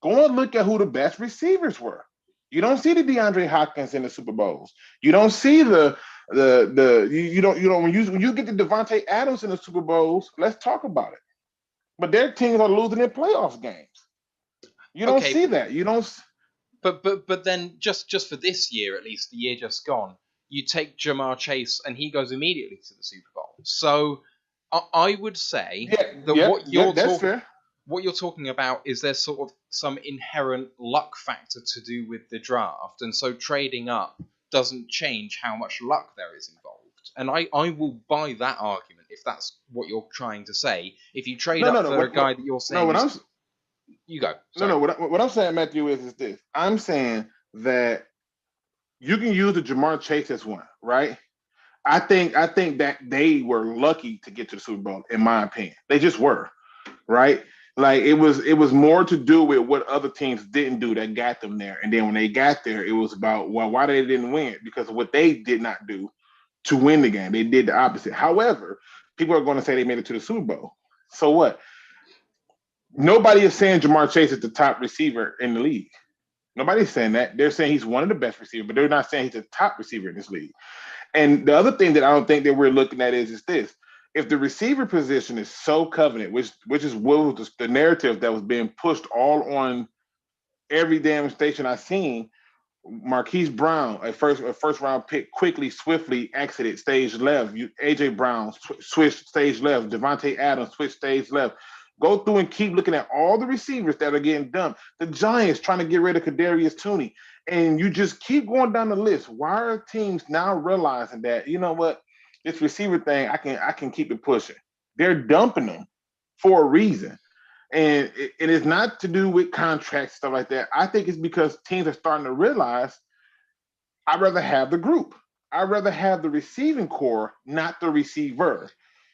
go and look at who the best receivers were. You don't see the DeAndre Hopkins in the Super Bowls. You don't see when you get the Devontae Adams in the Super Bowls, let's talk about it. But their teams are losing their playoff games. You don't see that. You don't. But then just for this year, at least the year just gone, you take Jamar Chase and he goes immediately to the Super Bowl. So I would say what you're talking about is there's sort of some inherent luck factor to do with the draft, and so trading up doesn't change how much luck there is involved. And I will buy that argument if that's what you're trying to say. If you trade a guy that you're saying, you go. Sorry. What I'm saying, Matthew, is this. I'm saying that you can use the Jamar Chase as one, right? I think that they were lucky to get to the Super Bowl, in my opinion. They just were, right? Like it was more to do with what other teams didn't do that got them there. And then when they got there, it was about, well, why they didn't win? Because of what they did not do to win the game. They did the opposite. However, people are going to say they made it to the Super Bowl. So what? Nobody is saying Jamar Chase is the top receiver in the league. Nobody's saying that. They're saying he's one of the best receivers, but they're not saying he's the top receiver in this league. And the other thing that I don't think that we're looking at is this. If the receiver position is so coveted, which is what was the narrative that was being pushed all on every damn station I seen, Marquise Brown, a first round pick, swiftly exited stage left. AJ Brown switched stage left. Devontae Adams switched stage left. Go through and keep looking at all the receivers that are getting dumped. The Giants trying to get rid of Kadarius Toney. And you just keep going down the list. Why are teams now realizing that, you know what, this receiver thing, I can keep it pushing? They're dumping them for a reason. And it is not to do with contracts, stuff like that. I think it's because teams are starting to realize I'd rather have the group. I'd rather have the receiving core, not the receiver.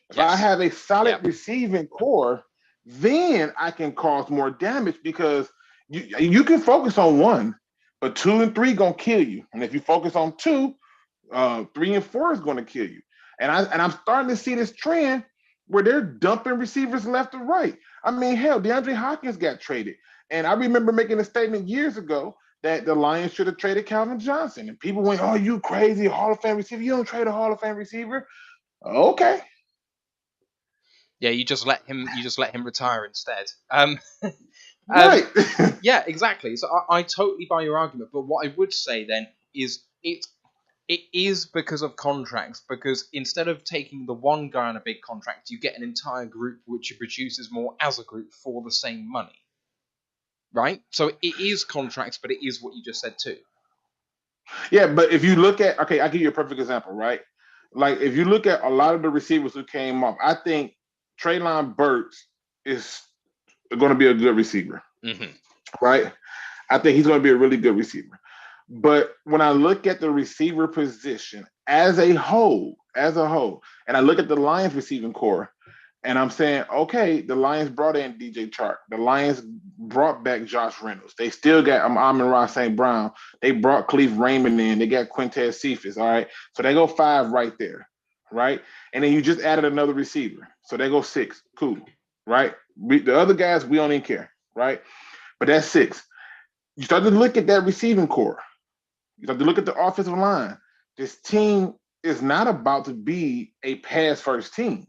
If I have a solid receiving core, then I can cause more damage because you can focus on one, but 2 and 3 gonna kill you. And if you focus on 2, 3 and 4 is gonna kill you. And I'm starting to see this trend where they're dumping receivers left and right. I mean, hell, DeAndre Hopkins got traded. And I remember making a statement years ago that the Lions should have traded Calvin Johnson. And people went, oh, you crazy, Hall of Fame receiver. You don't trade a Hall of Fame receiver. Okay. Yeah, you just let him retire instead. Right. Yeah, exactly. So I totally buy your argument, but what I would say then is it is because of contracts, because instead of taking the one guy on a big contract, you get an entire group which produces more as a group for the same money. Right? So it is contracts, but it is what you just said too. Yeah, but if you look at, okay, I'll give you a perfect example, right? Like if you look at a lot of the receivers who came up, I think Treylon Burks is going to be a good receiver, right? I think he's going to be a really good receiver. But when I look at the receiver position as a whole, and I look at the Lions receiving core, and I'm saying, okay, the Lions brought in DJ Chark. The Lions brought back Josh Reynolds. They still got Amon-Ra St. Brown. They brought Khalif Raymond in. They got Quintez Cephas, all right? So they go 5 right there, right? And then you just added another receiver. So they go 6. Cool, right? The other guys, we don't even care, right? But that's 6. You start to look at that receiving core. You start to look at the offensive line. This team is not about to be a pass-first team.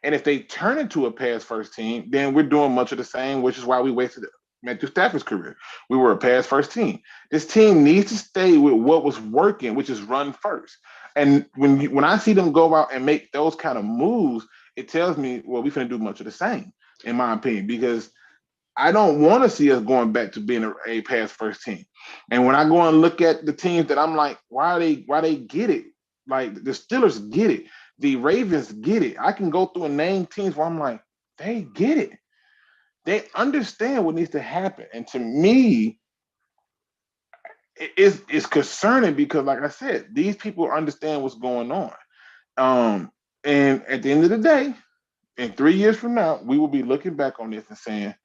And if they turn into a pass-first team, then we're doing much of the same, which is why we wasted Matthew Stafford's career. We were a pass-first team. This team needs to stay with what was working, which is run first. And when I see them go out and make those kind of moves, it tells me, well, we're going to do much of the same, in my opinion, because I don't want to see us going back to being a pass-first team. And when I go and look at the teams that I'm like, why they get it? Like the Steelers get it. The Ravens get it. I can go through and name teams where I'm like, they get it. They understand what needs to happen. And to me, it's concerning because, like I said, these people understand what's going on. And at the end of the day, in 3 years from now, we will be looking back on this and saying,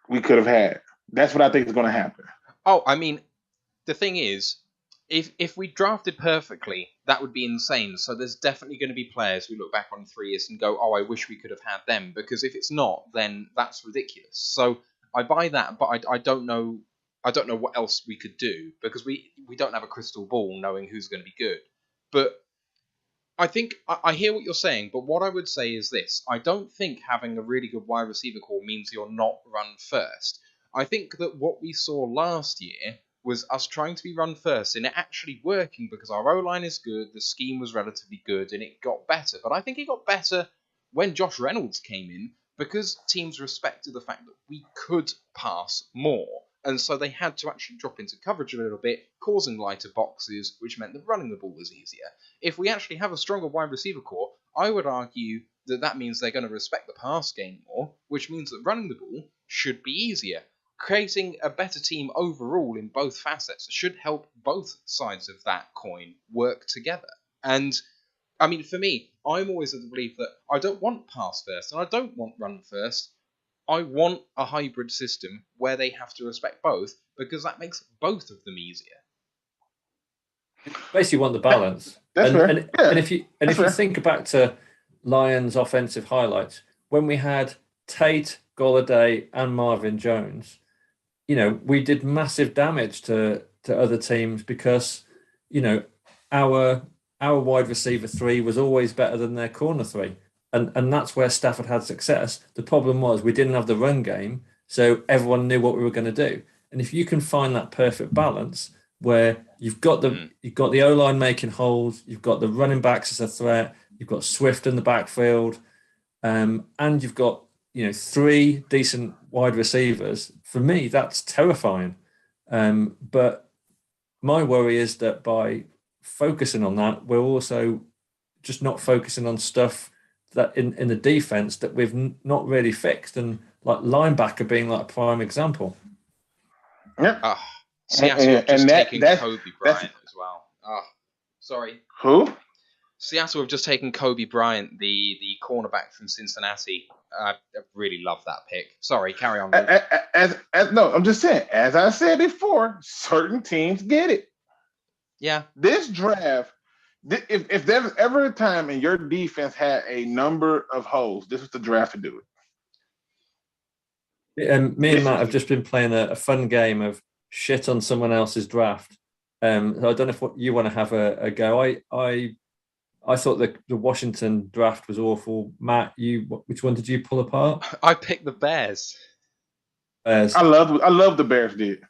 we could have had. That's what I think is going to happen. Oh, I mean, the thing is, if we drafted perfectly, that would be insane. So there's definitely going to be players we look back on in 3 years and go, oh, I wish we could have had them. Because if it's not, then that's ridiculous. So I buy that, but I don't know. I don't know what else we could do because we don't have a crystal ball knowing who's going to be good. But I think I hear what you're saying, but what I would say is this. I don't think having a really good wide receiver core means you're not run first. I think that what we saw last year was us trying to be run first and it actually working because our O-line is good, the scheme was relatively good, and it got better. But I think it got better when Josh Reynolds came in because teams respected the fact that we could pass more. And so they had to actually drop into coverage a little bit, causing lighter boxes, which meant that running the ball was easier. If we actually have a stronger wide receiver core, I would argue that means they're going to respect the pass game more, which means that running the ball should be easier. creating a better team overall in both facets should help both sides of that coin work together. And I mean, for me, I'm always of the belief that I don't want pass first and I don't want run first. I want a hybrid system where they have to respect both, because that makes both of them easier. Basically, want the balance. That's and, fair. and, Yeah, and if you think back to Lions' offensive highlights, when we had Tate, Golladay, and Marvin Jones, we did massive damage to other teams because, our wide receiver 3 was always better than their corner 3. And that's where Stafford had success. The problem was we didn't have the run game, so everyone knew what we were going to do. And if you can find that perfect balance where you've got the O-line making holes, you've got the running backs as a threat, you've got Swift in the backfield, and you've got 3 decent wide receivers. For me, that's terrifying. But my worry is that by focusing on that, we're also just not focusing on stuff that in the defense that we've not really fixed, and like linebacker being like a prime example. Yeah. Seattle have just taken Kobe Bryant as well. Sorry. Who? Seattle have just taken Kobe Bryant, the cornerback from Cincinnati. I really love that pick. Sorry, carry on. No, I'm just saying, as I said before, certain teams get it. Yeah. This draft, if there's ever a time in your defense had a number of holes, this was the draft to do it. Me and Matt have just been playing a fun game of shit on someone else's draft. So I don't know if you want to have a go. I thought the Washington draft was awful. Matt, which one did you pull apart? I picked the Bears. I love the Bears did.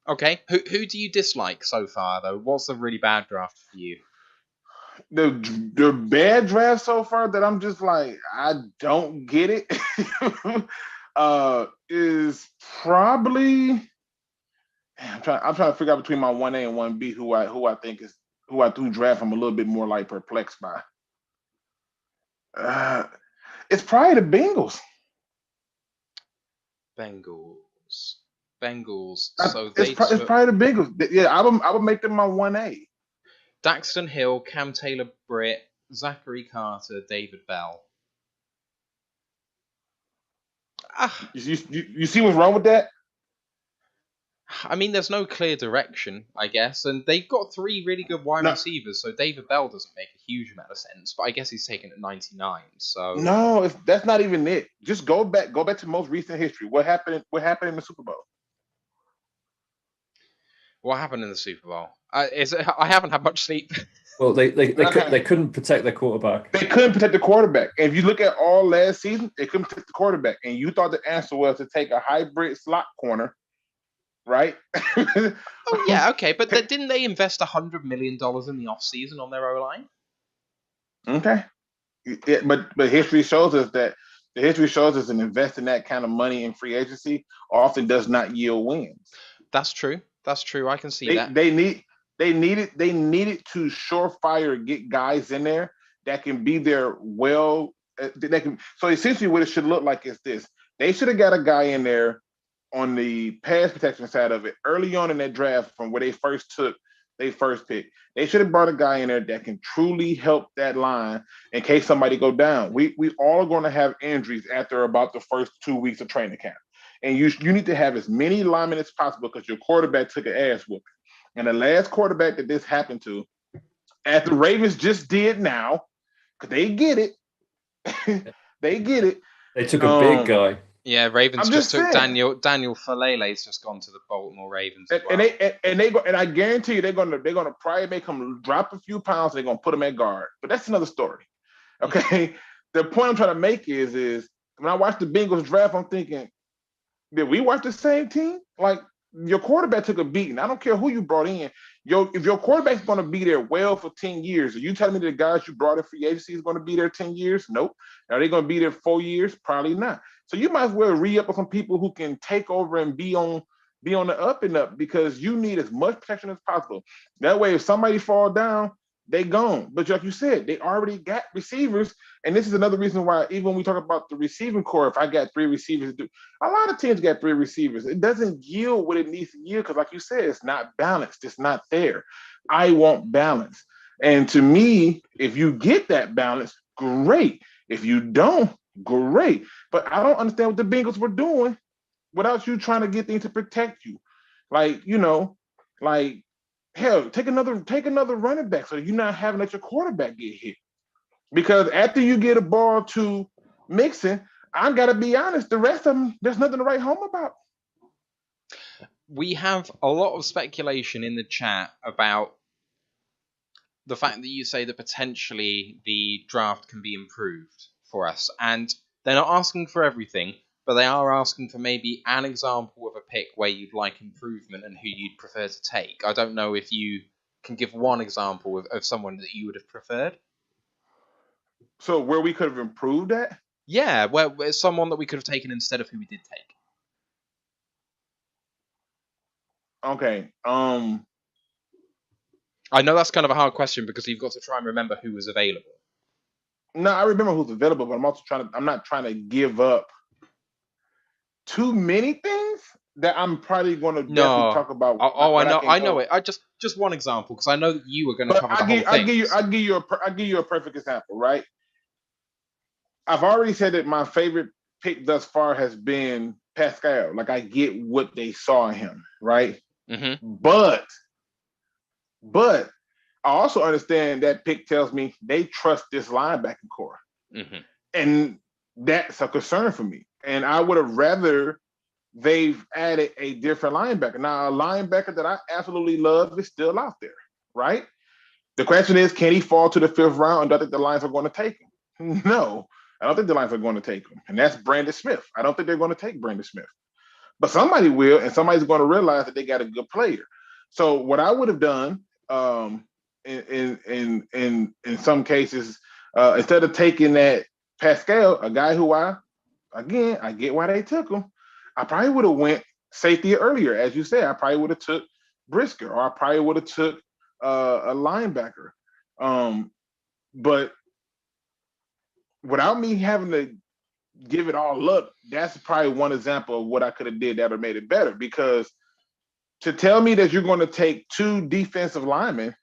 Okay, who do you dislike so far though? What's a really bad draft for you? The bad draft so far that I'm just like, I don't get it. Is probably I'm trying to figure out between my 1A and 1B who I think is who draft I'm a little bit more like perplexed by. It's probably the Bengals. Bengals. So it's probably the Bengals. Yeah, I would make them my 1A. Daxton Hill, Cam Taylor-Britt, Zachary Carter, David Bell. You see what's wrong with that? I mean, there's no clear direction, I guess, and they've got 3 really good wide receivers, so David Bell doesn't make a huge amount of sense, but I guess he's taken at 99, so... No, that's not even it. Just go back to most recent history. What happened in the Super Bowl? What happened in the Super Bowl? I haven't had much sleep. Well, they couldn't protect their quarterback. They couldn't protect the quarterback. And if you look at all last season, they couldn't protect the quarterback. And you thought the answer was to take a hybrid slot corner, right? Oh, yeah, okay. But didn't they invest $100 million in the offseason on their O-line? Okay. Yeah, but history shows us that an investing that kind of money in free agency often does not yield wins. That's true. I can see that. They needed to surefire get guys in there that can be there well. So essentially, what it should look like is this: they should have got a guy in there on the pass protection side of it early on in that draft from where they first took their first pick. They should have brought a guy in there that can truly help that line in case somebody go down. We all are going to have injuries after about the first 2 weeks of training camp. And you need to have as many linemen as possible because your quarterback took an ass whooping. And the last quarterback that this happened to, as the Ravens just did now, because they get it. They get it. They took a big guy. Yeah, Ravens just took Daniel Falele's just gone to the Baltimore Ravens as well. And I guarantee you they're gonna probably make him drop a few pounds. They're gonna put him at guard, but that's another story. Okay, the point I'm trying to make is when I watch the Bengals draft, I'm thinking, did we watch the same team? Like your quarterback took a beating. I don't care who you brought in. If your quarterback's going to be there well for 10 years, are you telling me the guys you brought in free agency is going to be there 10 years? Nope. Are they going to be there 4 years? Probably not. So you might as well re-up with some people who can take over and be on the up and up because you need as much protection as possible. That way, if somebody fall down, they gone. But like you said, they already got receivers. And this is another reason why, even when we talk about the receiving core, if I got 3 receivers, a lot of teams got 3 receivers. It doesn't yield what it needs to yield because, like you said, it's not balanced. It's not there. I want balance. And to me, if you get that balance, great. If you don't, great. But I don't understand what the Bengals were doing without you trying to get things to protect you. Like, hell, take another running back so you're not having let your quarterback get hit. Because after you get a ball to Mixon, I gotta be honest, the rest of them, there's nothing to write home about. We have a lot of speculation in the chat about the fact that you say that potentially the draft can be improved for us. And they're not asking for everything, but they are asking for maybe an example of a pick where you'd like improvement and who you'd prefer to take. I don't know if you can give one example of someone that you would have preferred. So where we could have improved at? Yeah, where someone that we could have taken instead of who we did take. Okay. I know that's kind of a hard question because you've got to try and remember who was available. No, I remember who's available, but I'm not trying to give up too many things that I'm probably going to definitely talk about. I know it. I just one example because I know that you were going to cover the whole thing. I'll give you a perfect example, right? I've already said that my favorite pick thus far has been Pascal. Like, I get what they saw in him, right? Mm-hmm. But I also understand that pick tells me they trust this linebacking core. Mm-hmm. And that's a concern for me. And I would have rather they've added a different linebacker. Now, a linebacker that I absolutely love is still out there, right? The question is, can he fall to the 5th round? And do I think the Lions are going to take him? No, I don't think the Lions are going to take him. And that's Brandon Smith. I don't think they're going to take Brandon Smith. But somebody will, and somebody's going to realize that they got a good player. So what I would have done in some cases, instead of taking that Pascal, a guy who I get why they took him. I probably would have went safety earlier, as you said. I probably would have took Brisker, or I probably would have took a linebacker. But without me having to give it all up, that's probably one example of what I could have did that would have made it better. Because to tell me that you're going to take 2 defensive linemen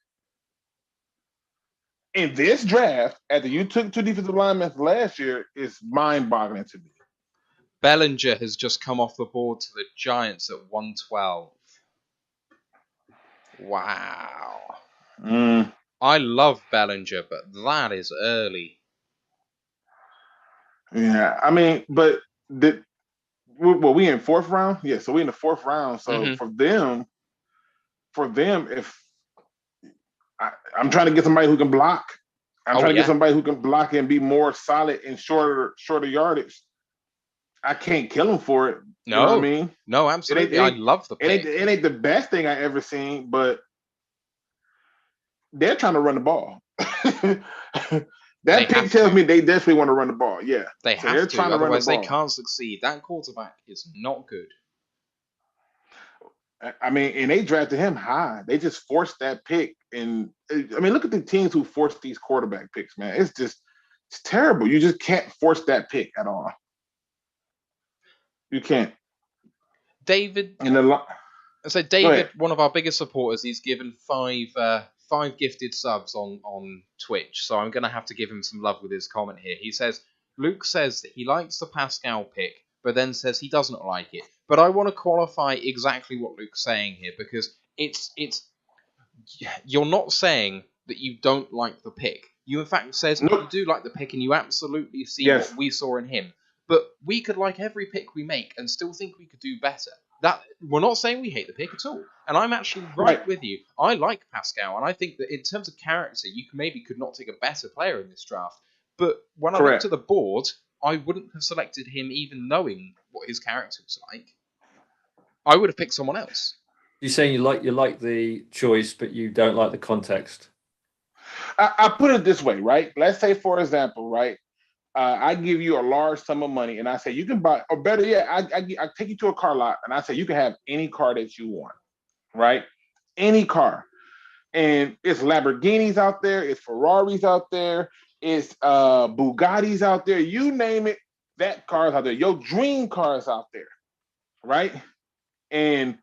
in this draft, after you took 2 defensive linemen last year, is mind-boggling to me. Bellinger has just come off the board to the Giants at 112. Wow. I love Bellinger, but that is early. Yeah, I mean, but we in 4th round? Yeah, so we in the 4th round. So for them, if I'm trying to get somebody who can block, I'm trying to get somebody who can block and be more solid in shorter yardage. I can't kill him for it. You know what I mean? No, absolutely. I love the pick. It ain't the best thing I ever seen, but they're trying to run the ball. That pick tells me they definitely want to run the ball. Yeah. They have to, otherwise they can't succeed. That quarterback is not good. I mean, and they drafted him high. They just forced that pick. And I mean, look at the teams who forced these quarterback picks, man. It's terrible. You just can't force that pick at all. You can't. David, one of our biggest supporters, he's given five gifted subs on Twitch, so I'm going to have to give him some love with his comment here. He says, Luke says that he likes the Pascal pick, but then says he doesn't like it. But I want to qualify exactly what Luke's saying here, because it's you're not saying that you don't like the pick. You, in fact, says you do like the pick, and you absolutely see what we saw in him. But we could like every pick we make and still think we could do better. That we're not saying we hate the pick at all. And I'm actually right with you. I like Pascal, and I think that in terms of character, you could not take a better player in this draft. But when I looked at the board, I wouldn't have selected him even knowing what his character was like. I would have picked someone else. You're saying you like the choice, but you don't like the context. I put it this way, right? Let's say, for example, right? I give you a large sum of money, and I say you can buy, or better yet, I take you to a car lot, and I say you can have any car that you want, right? Any car. And it's Lamborghinis out there, it's Ferraris out there, it's Bugattis out there. You name it, that car's out there. Your dream car is out there, right? And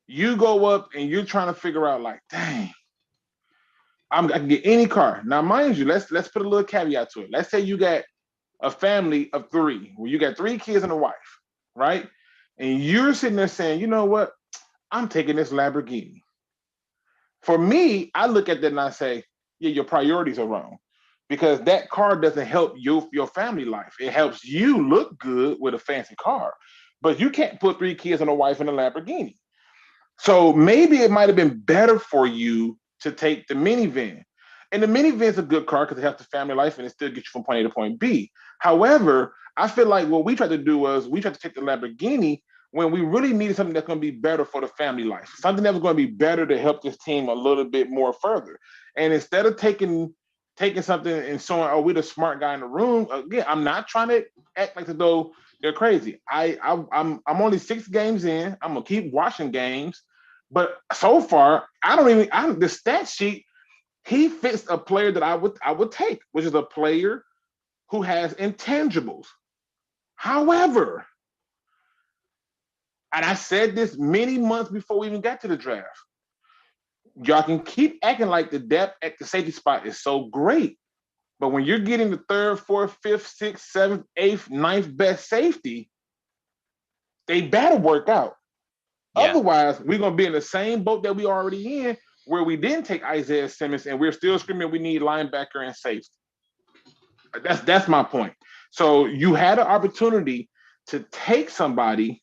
you go up and you're trying to figure out, like, dang, I can get any car. Now, mind you, let's put a little caveat to it. Let's say you got a family of 3, where you got 3 kids and a wife, right? And you're sitting there saying, you know what? I'm taking this Lamborghini. For me, I look at that and I say, yeah, your priorities are wrong, because that car doesn't help your family life. It helps you look good with a fancy car, but you can't put 3 kids and a wife in a Lamborghini. So maybe it might have been better for you to take the minivan. And the minivan is a good car because it helps the family life and it still gets you from point A to point B. However, I feel like what we tried to do was we tried to take the Lamborghini when we really needed something that's going to be better for the family life, something that was going to be better to help this team a little bit more further. And instead of taking something and showing, oh, we're the smart guy in the room, again, I'm not trying to act like as though they're crazy. I'm only 6 games in. I'm gonna keep watching games, but so far, the stat sheet, he fits a player that I would take, which is a player who has intangibles. However, and I said this many months before we even got to the draft, y'all can keep acting like the depth at the safety spot is so great, but when you're getting the 3rd, 4th, 5th, 6th, 7th, 8th, 9th best safety, they better work out. Yeah. Otherwise, we're going to be in the same boat that we already in, where we didn't take Isaiah Simmons and we're still screaming we need linebacker and safety. That's my point. So you had an opportunity to take somebody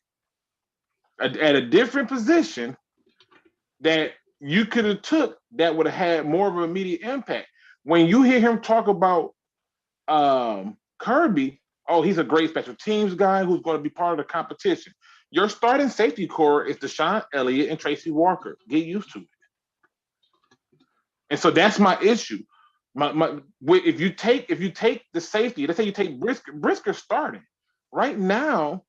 at a different position that you could have took that would have had more of an immediate impact. When you hear him talk about Kirby, oh, he's a great special teams guy who's going to be part of the competition. Your starting safety core is Deshaun Elliott and Tracy Walker. Get used to it. And so that's my issue. If you take the safety, let's say you take Brisker starting right now,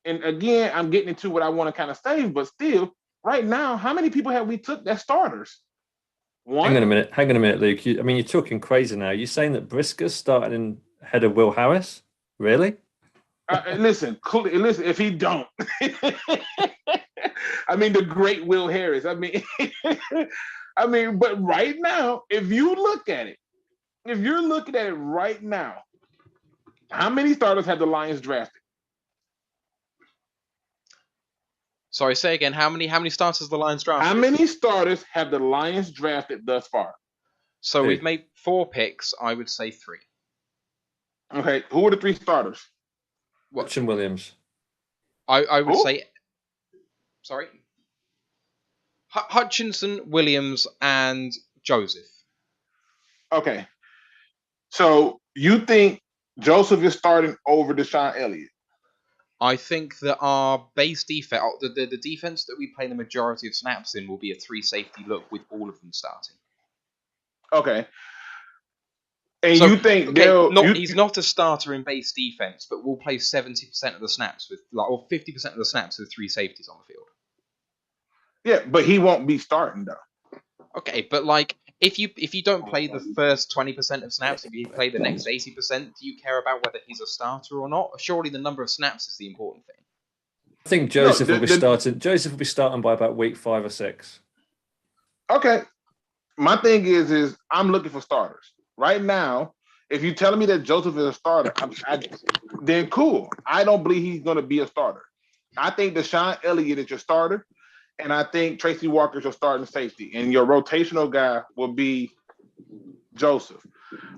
and again, I'm getting into what I want to kind of save, but still, right now, how many people have we took that starters? One. Hang on a minute, Luke. You're talking crazy now. You're saying that Brisker's starting ahead of Will Harris? Really? Listen, if he don't. I mean, the great Will Harris. I mean, but right now, if you're looking at it right now, how many starters have the Lions drafted? Sorry, say again. How many starters the Lions drafted? How many starters have the Lions drafted thus far? So we've made 4 picks. I would say 3. Okay, who are the 3 starters? Hutchinson Williams. I would say. Sorry. Hutchinson, Williams, and Joseph. Okay. So you think Joseph is starting over Deshaun Elliott? I think that our base defense, the defense that we play the majority of snaps in, will be a 3 safety look with all of them starting. Okay. And so, you think he's not a starter in base defense, but we'll play 70% of the snaps or 50% of the snaps with 3 safeties on the field. Yeah, but he won't be starting though. Okay, but if you don't play the first 20% of snaps, if you play the next 80%, do you care about whether he's a starter or not? Surely the number of snaps is the important thing. I think Joseph will be starting. Joseph will be starting by about week 5 or 6. Okay. My thing is I'm looking for starters. Right now, if you're telling me that Joseph is a starter, then cool. I don't believe he's going to be a starter. I think Deshaun Elliott is your starter, and I think Tracy Walker is your starting safety, and your rotational guy will be Joseph.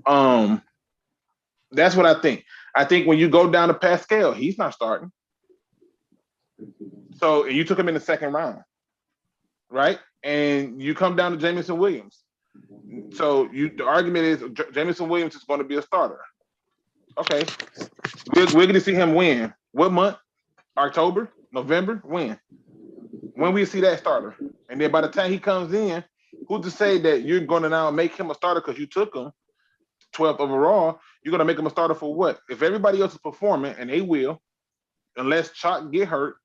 That's what I think. I think when you go down to Pascal, he's not starting. So you took him in the 2nd round, right? And you come down to Jamison Williams. So the argument is Jamison Williams is going to be a starter. Okay. We're going to see him win. What month? October? November? When? When we see that starter? And then by the time he comes in, who's to say that you're going to now make him a starter because you took him 12th overall? You're going to make him a starter for what? If everybody else is performing, and they will, unless Chalk get hurt,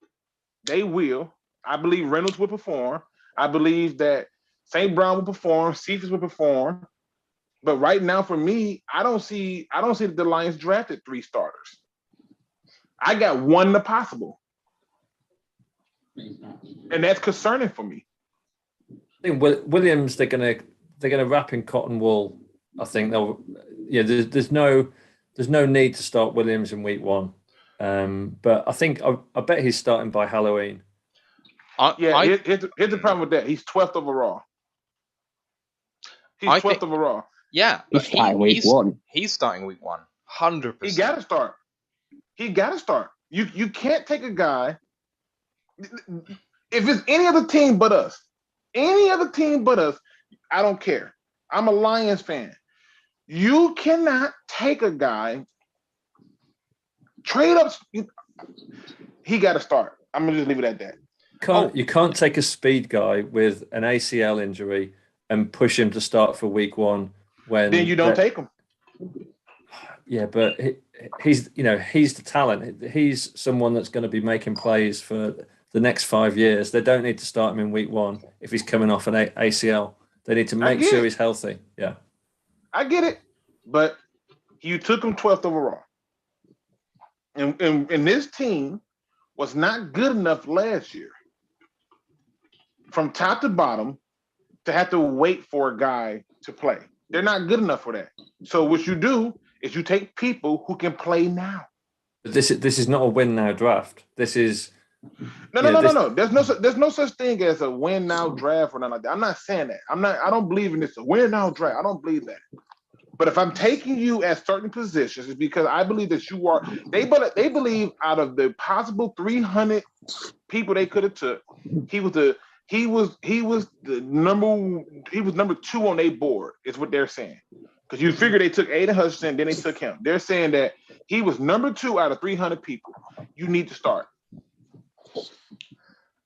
they will. I believe Reynolds will perform. I believe that St. Brown will perform, Cephas will perform. But right now, for me, I don't see that the Lions drafted 3 starters. I got 1 to possible. And that's concerning for me. I think Williams, they're gonna wrap in cotton wool. I think they'll. Yeah, there's no need to start Williams in week 1. But I think I bet he's starting by Halloween. Here's the problem with that. He's 12th overall. He's 12th overall. Yeah, but he's starting week 1. He's starting week 1, 100%. He got to start. You can't take a guy. If it's any other team but us, I don't care. I'm a Lions fan. You cannot take a guy, trade up. He got to start. I'm gonna just leave it at that. You can't take a speed guy with an ACL injury and push him to start for week 1 when then you don't take him. Yeah, but he's the talent. He's someone that's going to be making plays for the next 5 years. They don't need to start him in week 1 if he's coming off an ACL. They need to make sure he's healthy. Yeah, I get it, but you took him 12th overall, and this team was not good enough last year, from top to bottom, to have to wait for a guy to play. They're not good enough for that. So what you do is you take people who can play now. But this is not a win now draft. This is no. There's no such thing as a win now draft or nothing like that. I'm not saying that. I don't believe in this a win now draft. I don't believe that. But if I'm taking you at certain positions, it's because I believe that you are. They believe out of the possible 300 people they could have took, he was number 2 on their board, is what they're saying. Because you figure they took Aiden Hutchinson, then they took him. They're saying that he was number 2 out of 300 people. You need to start.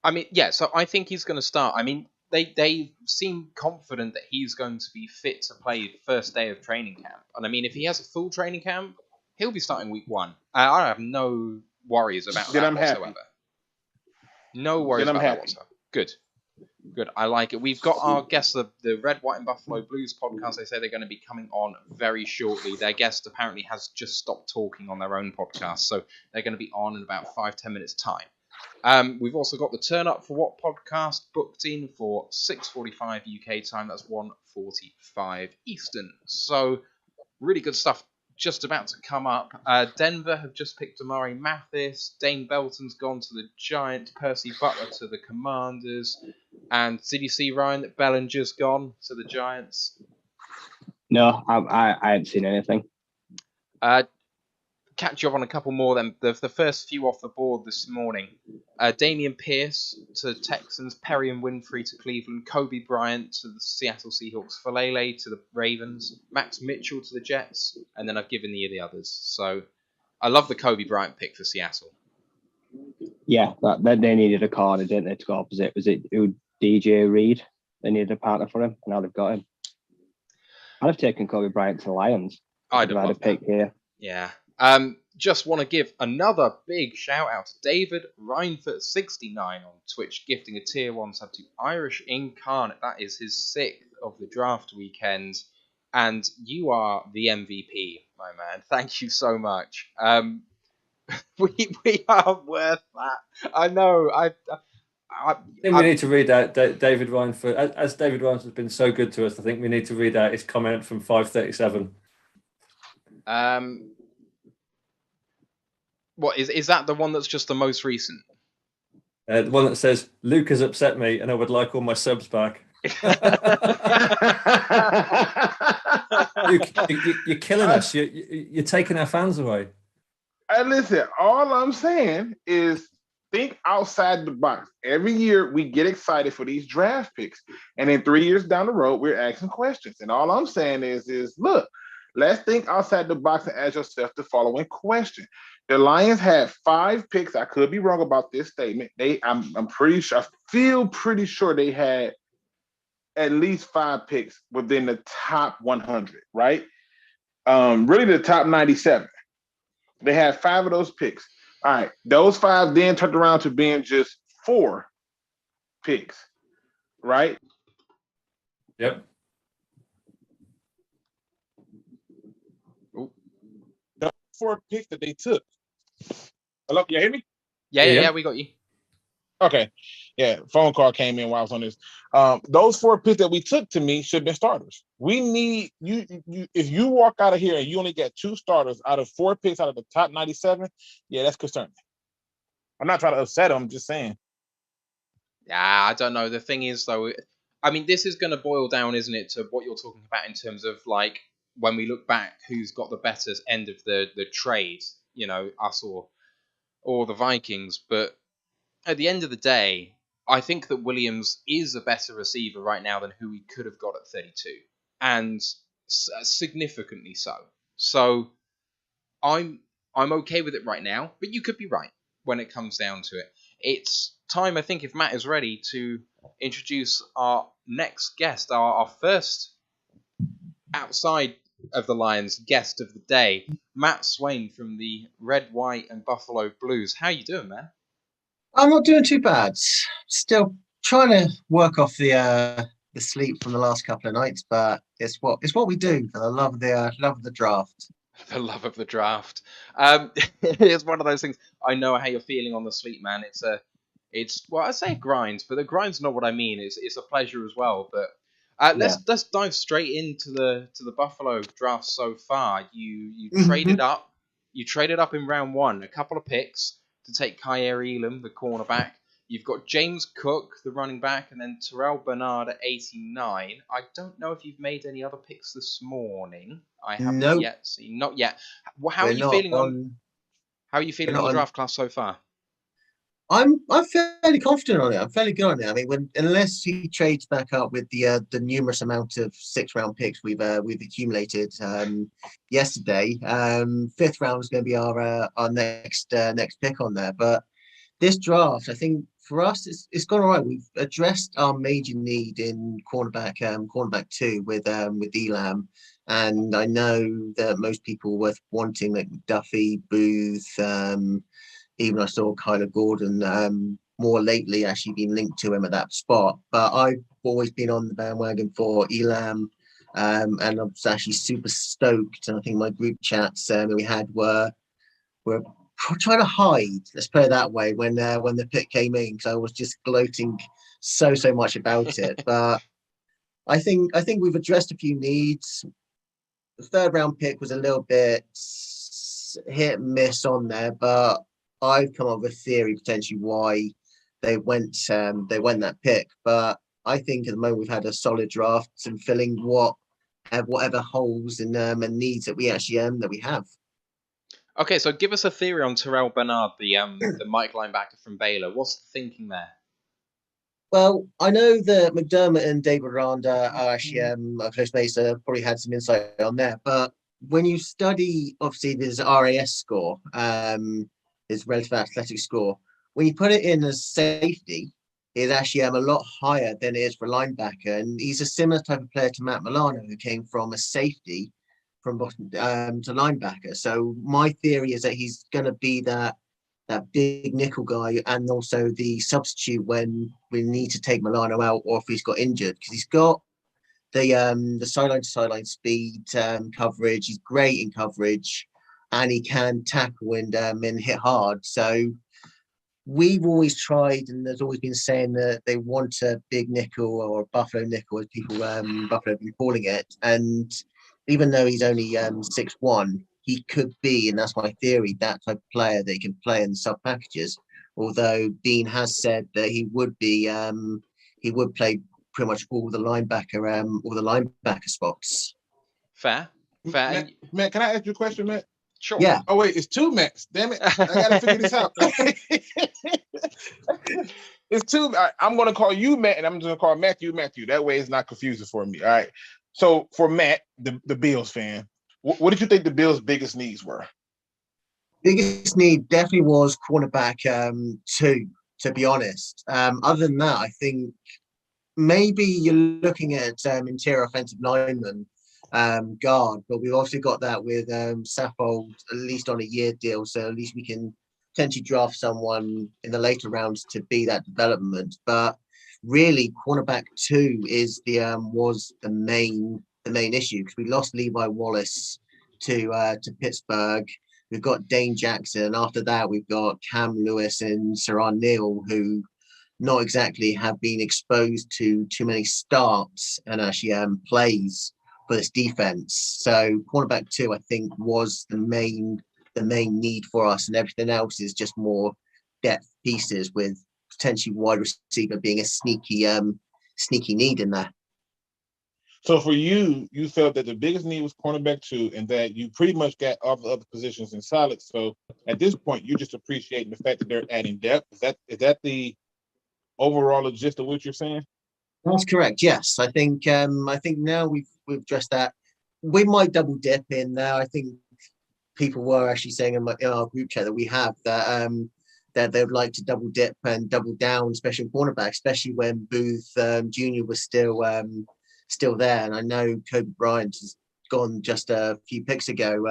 I mean, yeah, so I think he's going to start. I mean, they seem confident that he's going to be fit to play first day of training camp. And I mean, if he has a full training camp, he'll be starting week 1. I have no worries about that whatsoever. Happy. No worries about that whatsoever. Good. I like it. We've got our guests, the Red, White and Buffalo Blues podcast. They say they're going to be coming on very shortly. Their guest apparently has just stopped talking on their own podcast, so they're going to be on in about 5-10 minutes time. We've also got the Turn Up for What podcast booked in for 6:45 UK time. That's 1:45 Eastern. So really good stuff just about to come up. Denver have just picked Amari Mathis. Dane Belton's gone to the Giants. Percy Butler to the Commanders. And did you see, Ryan, that Bellinger's gone to the Giants? No, I haven't seen anything. Catch you up on a couple more then. The first few off the board this morning. Damian Pierce to Texans, Perry and Winfrey to Cleveland, Kobe Bryant to the Seattle Seahawks, Falele to the Ravens, Max Mitchell to the Jets, and then I've given you the others. So I love the Kobe Bryant pick for Seattle. Yeah, they needed a corner, didn't they, to go opposite? Was it DJ Reed? They needed a partner for him, and now they've got him. I'd have taken Kobe Bryant to the Lions. I'd have had a pick here. Yeah. Just want to give another big shout out to David Reinfurt69 on Twitch, gifting a tier 1 sub to Irish Incarnate. That is his 6th of the draft weekend, and you are the MVP, my man. Thank you so much. We are worth that. I know. I think we need to read out David Reinfurt. As David Reinfurt has been so good to us, I think we need to read out his comment from 537. What is that? The one that's just the most recent? The one that says Luke has upset me, and I would like all my subs back. You're killing us. You're taking our fans away. And listen, all I'm saying is think outside the box. Every year we get excited for these draft picks, and then 3 years down the road we're asking questions. And all I'm saying is look, let's think outside the box and ask yourself the following question. The Lions had 5 picks. I could be wrong about this statement. I'm pretty sure. I feel pretty sure they had at least 5 picks within the top 100, right? Really the top 97. They had 5 of those picks. All right, those 5 then turned around to being just 4 picks, right? Yep. The 4 picks that they took. Hello, can you hear me? Yeah. We got you. Okay. Yeah, phone call came in while I was on this. Those 4 picks that we took to me should have been starters. We need you. If you walk out of here and you only get 2 starters out of 4 picks out of the top 97, yeah, that's concerning. I'm not trying to upset them. I'm just saying. Yeah, I don't know. The thing is, though, I mean, this is going to boil down, isn't it, to what you're talking about in terms of like when we look back, who's got the better end of the trade? You know, us or the Vikings. But at the end of the day, I think that Williams is a better receiver right now than who he could have got at 32, and significantly so. So I'm okay with it right now, but you could be right when it comes down to it. It's time, I think, if Matt is ready, to introduce our next guest, our first outside of the Lions guest of the day, Matt Swain from the Red, White, and Buffalo Blues. How you doing, man? I'm not doing too bad. Still trying to work off the sleep from the last couple of nights, but it's what we do for the love of the draft. The love of the draft. It's one of those things. I know how you're feeling on the sleep, man. It's well, I say grind, but the grind's not what I mean. It's a pleasure as well. But let's dive straight into the Buffalo draft so far. You traded up. You traded up in round 1, a couple of picks to take Kyer Elam, the cornerback. You've got James Cook, the running back, and then Terrell Bernard at 89. I don't know if you've made any other picks this morning. I haven't yet seen. Not yet. How are you feeling on the draft class so far? I'm fairly confident on it. I'm fairly good on it. I mean, unless he trades back up with the numerous amount of 6th-round picks we've accumulated yesterday, 5th round is going to be our next pick on there. But this draft, I think for us, it's gone all right. We've addressed our major need in cornerback 2 with Elam, and I know that most people were wanting like Duffy, Booth. Even I saw Kyler Gordon more lately actually been linked to him at that spot. But I've always been on the bandwagon for Elam, and I was actually super stoked. And I think my group chats that we had were trying to hide. Let's put it that way when the pick came in, because I was just gloating so much about it. But I think we've addressed a few needs. The 3rd round pick was a little bit hit and miss on there, but I've come up with a theory potentially why they went that pick. But I think at the moment we've had a solid draft and filling whatever holes and needs that we actually that we have. Okay, so give us a theory on Terrell Bernard, the Mike linebacker from Baylor. What's the thinking there? Well, I know that McDermott and David Aranda are actually close mates. Probably had some insight on there. But when you study, obviously, this RAS score, his relative athletic score, when you put it in as safety, it's actually a lot higher than it is for linebacker. And he's a similar type of player to Matt Milano, who came from a safety from bottom to linebacker. So my theory is that he's going to be that big nickel guy, and also the substitute when we need to take Milano out or if he's got injured, because he's got the sideline to sideline speed, coverage. He's great in coverage, and he can tackle and hit hard. So we've always tried, and there's always been saying that they want a big nickel or a Buffalo nickel, as people Buffalo have been calling it. And even though he's only 6'1", he could be, and that's my theory, that type of player that can play in sub packages. Although Dean has said that he would play pretty much all the linebacker spots. Fair. Matt, can I ask you a question, Matt? Sure. Yeah. Oh wait, it's 2 Matts. Damn it! I gotta figure this out. It's 2. I'm gonna call you Matt, and I'm just gonna call Matthew. That way, it's not confusing for me. All right. So for Matt, the Bills fan, what did you think the Bills' biggest needs were? Biggest need definitely was cornerback 2, to be honest. Other than that, I think maybe you're looking at interior offensive lineman guard, but we've also got that with Saffold at least on a year deal, so at least we can potentially draft someone in the later rounds to be that development. But really cornerback 2 is was the main issue, because we lost Levi Wallace to Pittsburgh. We've got Dane Jackson. After that, we've got Cam Lewis and Saran Neal, who not exactly have been exposed to too many starts and actually plays for this defense. So cornerback 2, I think, was the main need for us, and everything else is just more depth pieces, with potentially wide receiver being a sneaky need in there. So for you, you felt that the biggest need was cornerback 2, and that you pretty much got all the other positions in solid. So at this point, you're just appreciating the fact that they're adding depth. Is that the overall gist of what you're saying? That's correct. Yes, I think now we've addressed that. We might double dip in there. I think people were actually saying in our group chat that we have that they would like to double dip and double down, especially cornerback, especially when Booth Jr. was still there. And I know Kobe Bryant has gone just a few picks ago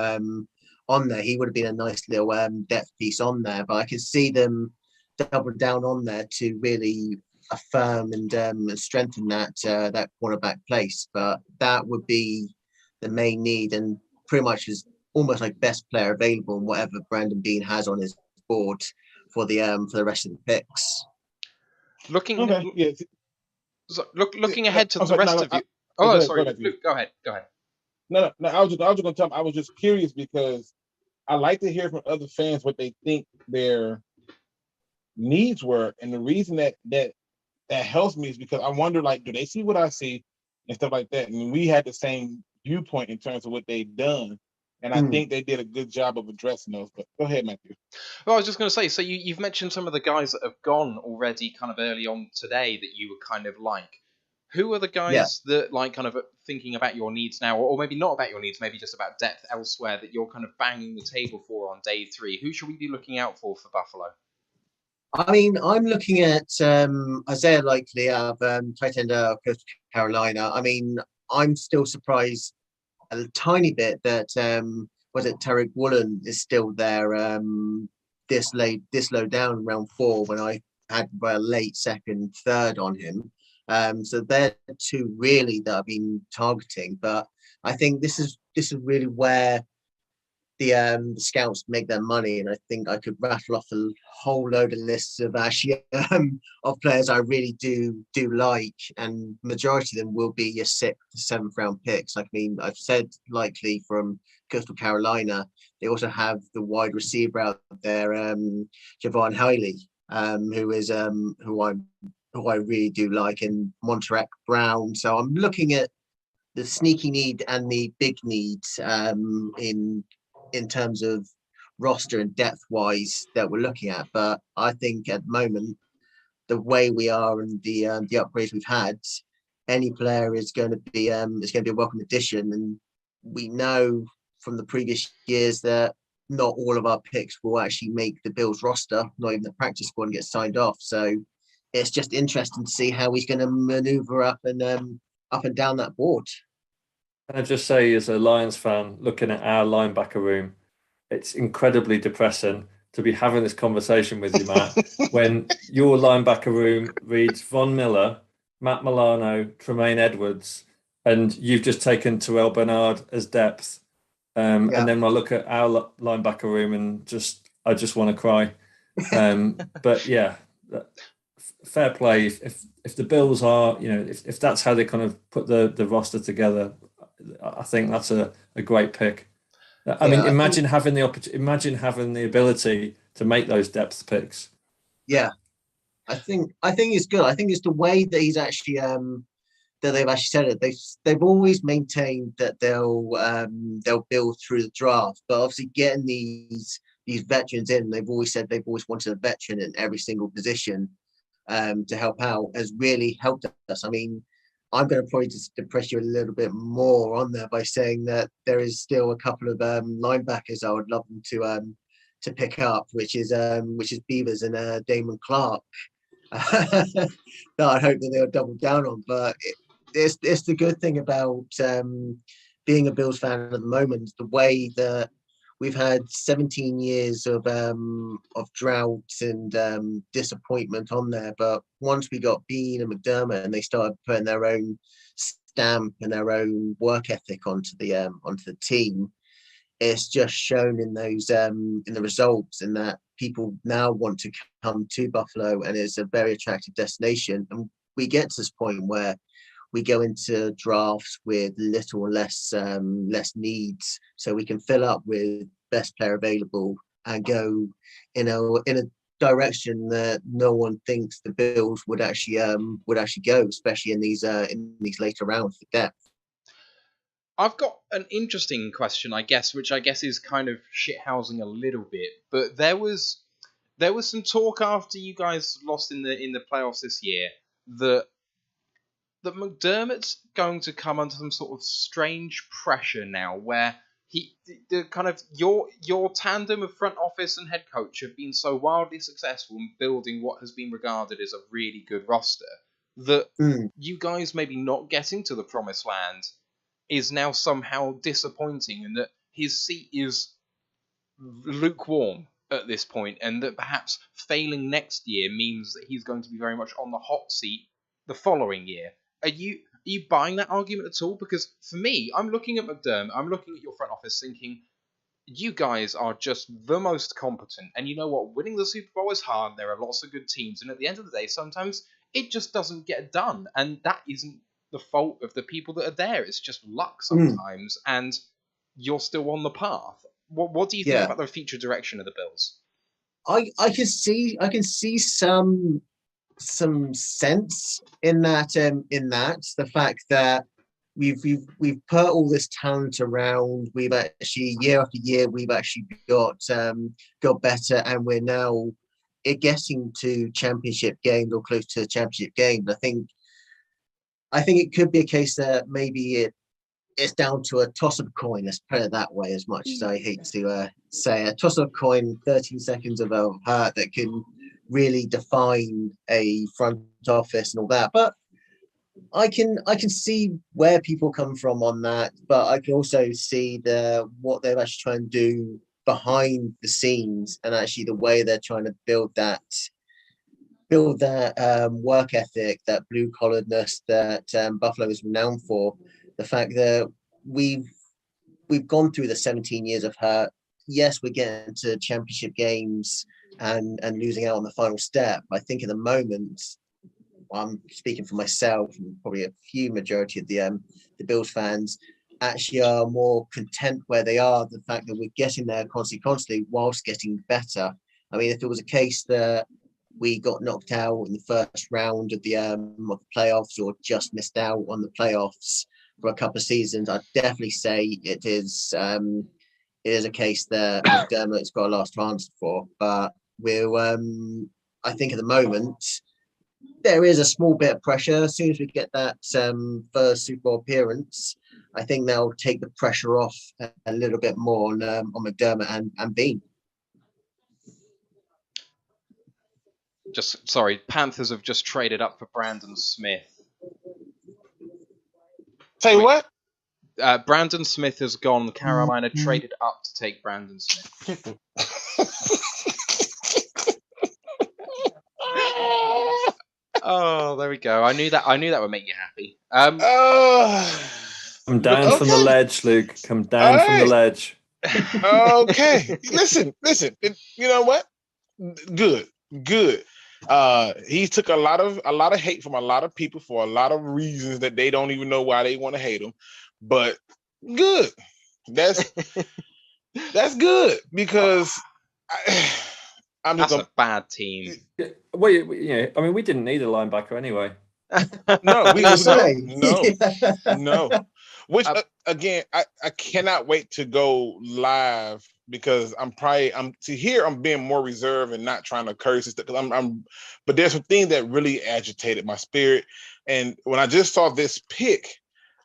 on there. He would have been a nice little depth piece on there, but I can see them double down on there to really affirm and strengthen that cornerback place. But that would be the main need, and pretty much is almost like best player available in whatever Brandon Bean has on his board for the rest of the picks. Looking Yeah. ahead to the rest of you. Oh, sorry, Luke, go ahead. No, I was just going to tell them, I was just curious, because I like to hear from other fans what they think their needs were, and the reason that helps me is because I wonder, like, do they see what I see and stuff like that? And we had the same viewpoint in terms of what they've done, and I think they did a good job of addressing those. But go ahead, Matthew. Well, I was just going to say, so you've mentioned some of the guys that have gone already kind of early on today that you were kind of like. Who are the guys that, like, kind of thinking about your needs now, or maybe not about your needs, maybe just about depth elsewhere, that you're kind of banging the table for on day 3? Who should we be looking out for Buffalo? I mean, I'm looking at Isaiah Likely out of tight end of Coastal Carolina. I mean, I'm still surprised a tiny bit that Tarek Woolen is still there this low down round 4, when I had a late second, third on him. So they're 2 really that I've been targeting. But I think this is really where the scouts make their money, and I think I could rattle off a whole load of lists of actually of players I really do like, and majority of them will be your 6th to 7th round picks. I mean, I've said Likely from Coastal Carolina. They also have the wide receiver out there, Javon Hiley, who I really do like, and Monterey Brown. So I'm looking at the sneaky need and the big needs in terms of roster and depth wise that we're looking at. But I think at the moment, the way we are and the upgrades we've had, any player is going to be a welcome addition. And we know from the previous years that not all of our picks will actually make the Bills roster, not even the practice squad, and get signed off. So it's just interesting to see how he's going to maneuver up and down that board. Can I just say, as a Lions fan, looking at our linebacker room, it's incredibly depressing to be having this conversation with you, Matt, when your linebacker room reads Von Miller, Matt Milano, Tremaine Edwards, and you've just taken Terrell Bernard as depth. And then I look at our linebacker room and I just want to cry. But yeah, fair play. If the Bills are, if that's how they kind of put the roster together, I think that's a great pick. I mean, imagine having the ability to make those depth picks. Yeah, I think it's good. I think it's the way that he's actually that they've actually said it. They've always maintained that they'll build through the draft, but obviously getting these veterans in, they've always said they've always wanted a veteran in every single position to help out, has really helped us. I mean, I'm going to probably just depress you a little bit more on there by saying that there is still a couple of linebackers I would love them to pick up, which is Beavers and Damon Clark. That I hope that they'll double down on. But it's the good thing about being a Bills fan at the moment, the way that we've had 17 years of drought and disappointment on there. But once we got Bean and McDermott, and they started putting their own stamp and their own work ethic onto the team, it's just shown in those in the results, and that people now want to come to Buffalo, and it's a very attractive destination. And we get to this point where we go into drafts with little less needs, so we can fill up with best player available and go in a direction that no one thinks the Bills would actually go, especially in these later rounds for depth. I've got an interesting question, I guess, which I guess is kind of shithousing a little bit. But there was some talk after you guys lost in the playoffs this year that McDermott's going to come under some sort of strange pressure now, where the kind of your tandem of front office and head coach have been so wildly successful in building what has been regarded as a really good roster that you guys maybe not getting to the promised land is now somehow disappointing, and that his seat is lukewarm at this point, and that perhaps failing next year means that he's going to be very much on the hot seat the following year. Are you buying that argument at all? Because for me, I'm looking at McDermott, I'm looking at your front office thinking, you guys are just the most competent. And you know what? Winning the Super Bowl is hard. There are lots of good teams. And at the end of the day, sometimes it just doesn't get done. And that isn't the fault of the people that are there. It's just luck sometimes. And you're still on the path. What do you think about the future direction of the Bills? I can see some sense in that. The fact that we've put all this talent around. We've actually year after year we've actually got better, and we're now getting to championship games or close to championship games. I think it could be a case that maybe it's down to a toss of a coin. Let's put it that way. As much as I hate to say, a toss of a coin, 13 seconds of a hurt that can really define a front office and all that. But I can see where people come from on that, but I can also see what they're actually trying to do behind the scenes, and actually the way they're trying to build that work ethic, that blue collaredness that Buffalo is renowned for. The fact that we've gone through the 17 years of hurt. Yes, we're getting to championship games and losing out on the final step. I think at the moment, I'm speaking for myself and probably a few majority of the Bills fans actually are more content where they are. The fact that we're getting there constantly whilst getting better. I mean, if it was a case that we got knocked out in the first round of the playoffs or just missed out on the playoffs for a couple of seasons, I'd definitely say it is a case that McDermott's got a last chance for. But I think at the moment there is a small bit of pressure. As soon as we get that first Super Bowl appearance, I think they'll take the pressure off a little bit more on McDermott and Bean. Panthers have just traded up for Brandon Smith. Say what? Brandon Smith has gone. Carolina traded up to take Brandon Smith. Oh, there we go. I knew that would make you happy. Come down from the ledge, Luke. Come down from the ledge. Okay. Listen. You know what? Good. He took a lot of hate from a lot of people for a lot of reasons that they don't even know why they want to hate him. But good. That's good, because that's a bad team. Well, I mean, we didn't need a linebacker anyway. No. Which again, I cannot wait to go live, because I'm being more reserved and not trying to curse, because but there's some things that really agitated my spirit. And when I just saw this pick,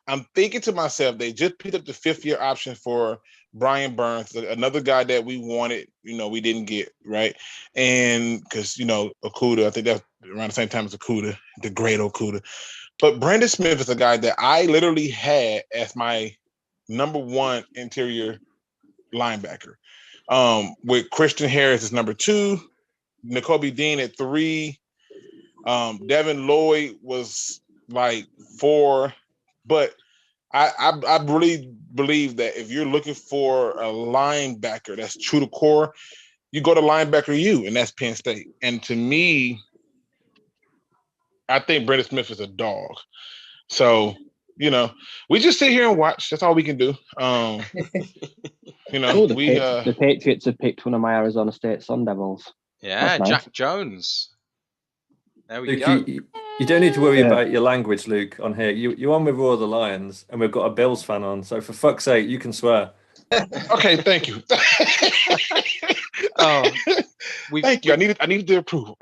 I'm thinking to myself, they just picked up the 5th-year option for Brian Burns, another guy that we wanted, we didn't get, right? And because, Okudah, I think that's around the same time as Okudah, the great Okudah. But Brandon Smith is a guy that I literally had as my number one interior linebacker. With Christian Harris as number 2, N'Kobe Dean at 3. Devin Lloyd was like 4, but I really believe that if you're looking for a linebacker that's true to core, you go to linebacker U, and that's Penn State. And to me, I think Brandon Smith is a dog. So, we just sit here and watch. That's all we can do. The Patriots have picked one of my Arizona State Sun Devils. Yeah, nice. Jack Jones. There we Luke, go. you don't need to worry about your language, Luke, on here. You're on with Roar the Lions, and we've got a Bills fan on. So for fuck's sake, you can swear. Okay, thank you. Thank you. I needed the approval.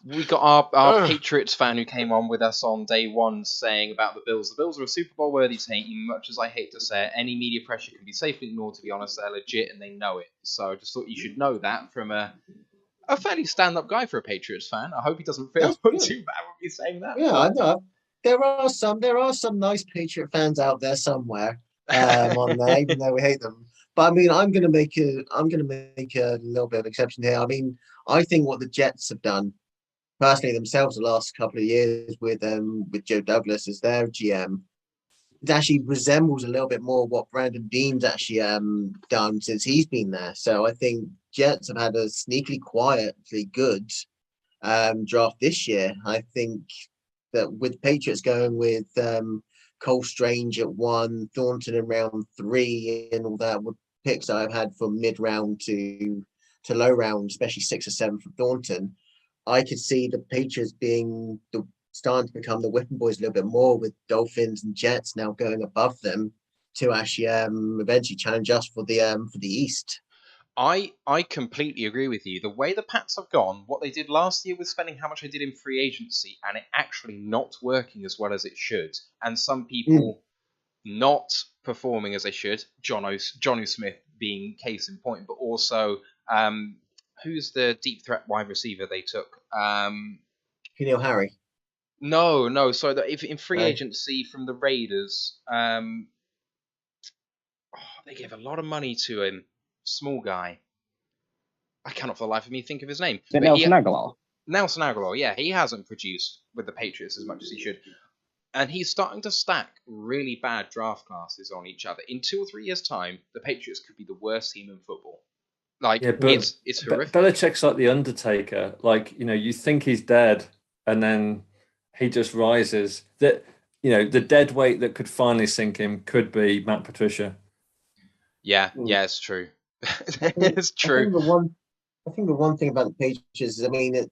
We got our Patriots fan who came on with us on day 1 saying about the Bills. The Bills are a Super Bowl worthy team. Much as I hate to say it, any media pressure can be safely ignored. To be honest, they're legit and they know it. So I just thought you should know that from a fairly stand-up guy for a Patriots fan. I hope he doesn't feel too bad with me saying that. Yeah, I know. There are some nice Patriot fans out there somewhere on there, even though we hate them. But I mean, I'm gonna make a little bit of exception here. I mean, I think what the Jets have done personally themselves the last couple of years with Joe Douglas as their GM, it actually resembles a little bit more what Brandon Beane's actually done since he's been there. So I think Jets have had a sneakily quietly good draft this year. I think that with Patriots going with Cole Strange at 1, Thornton in round 3, and all that with picks I've had from mid-round to low round, especially 6 or 7 from Thornton, I could see the Patriots being starting to become the whipping boys a little bit more, with Dolphins and Jets now going above them to actually eventually challenge us for the East. I completely agree with you. The way the Pats have gone, what they did last year with spending how much they did in free agency, and it actually not working as well as it should, and some people not performing as they should. Jonnu Smith being case in point, but also who's the deep threat wide receiver they took? N'Keal Harry. No. So that if in free agency from the Raiders, they gave a lot of money to him. Small guy. I cannot for the life of me think of his name. Is it Nelson Aguilar? Nelson Aguilar, yeah. He hasn't produced with the Patriots as much as he should. And he's starting to stack really bad draft classes on each other. In 2 or 3 years' time, the Patriots could be the worst team in football. It's horrific. Belichick's like the Undertaker. You think he's dead, and then he just rises. The dead weight that could finally sink him could be Matt Patricia. Yeah, it's true. It's true. I think the one thing about the Patriots is, I mean, it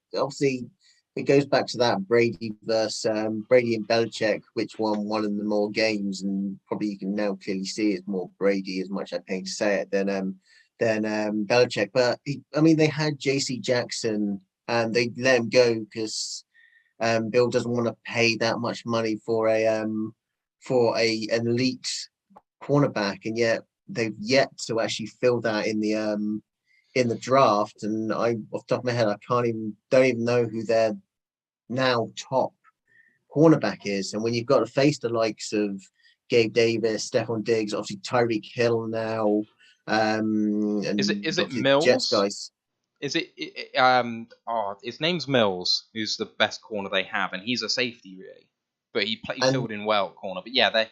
goes back to that Brady versus Brady and Belichick, which won of the more games, and probably you can now clearly see it's more Brady, as much I pain to say it, than Belichick. But they had J.C. Jackson, and they let him go because Bill doesn't want to pay that much money for an elite cornerback, and yet they've yet to actually fill that in the draft. And off the top of my head, I don't even know who their now top cornerback is. And when you've got to face the likes of Gabe Davis, Stephon Diggs, obviously Tyreek Hill now, and is it Mills? Jets guys. Is it his name's Mills, who's the best corner they have, and he's a safety really, but he filled in well at corner. But yeah,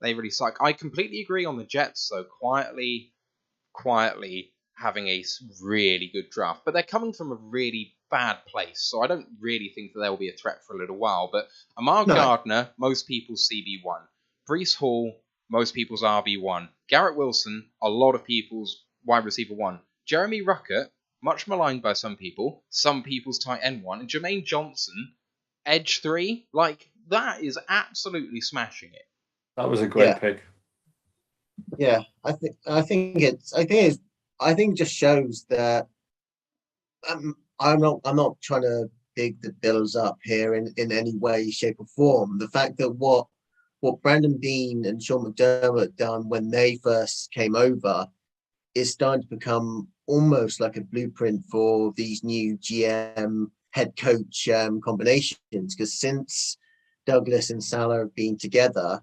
they really suck. I completely agree on the Jets, so quietly having a really good draft, but they're coming from a really bad place, so I don't really think that they'll be a threat for a little while. But Amar Gardner, most people's CB1. Breece Hall, most people's RB1. Garrett Wilson, a lot of people's wide receiver 1. Jeremy Ruckert, much maligned by some people's tight end 1. And Jermaine Johnson, edge 3. That is absolutely smashing it. That was a great pick. Yeah, I think it just shows that I'm not trying to big the Bills up here in any way, shape, or form. The fact that what Brandon Beane and Sean McDermott done when they first came over is starting to become almost like a blueprint for these new GM head coach combinations. Because since Douglas and Salah have been together,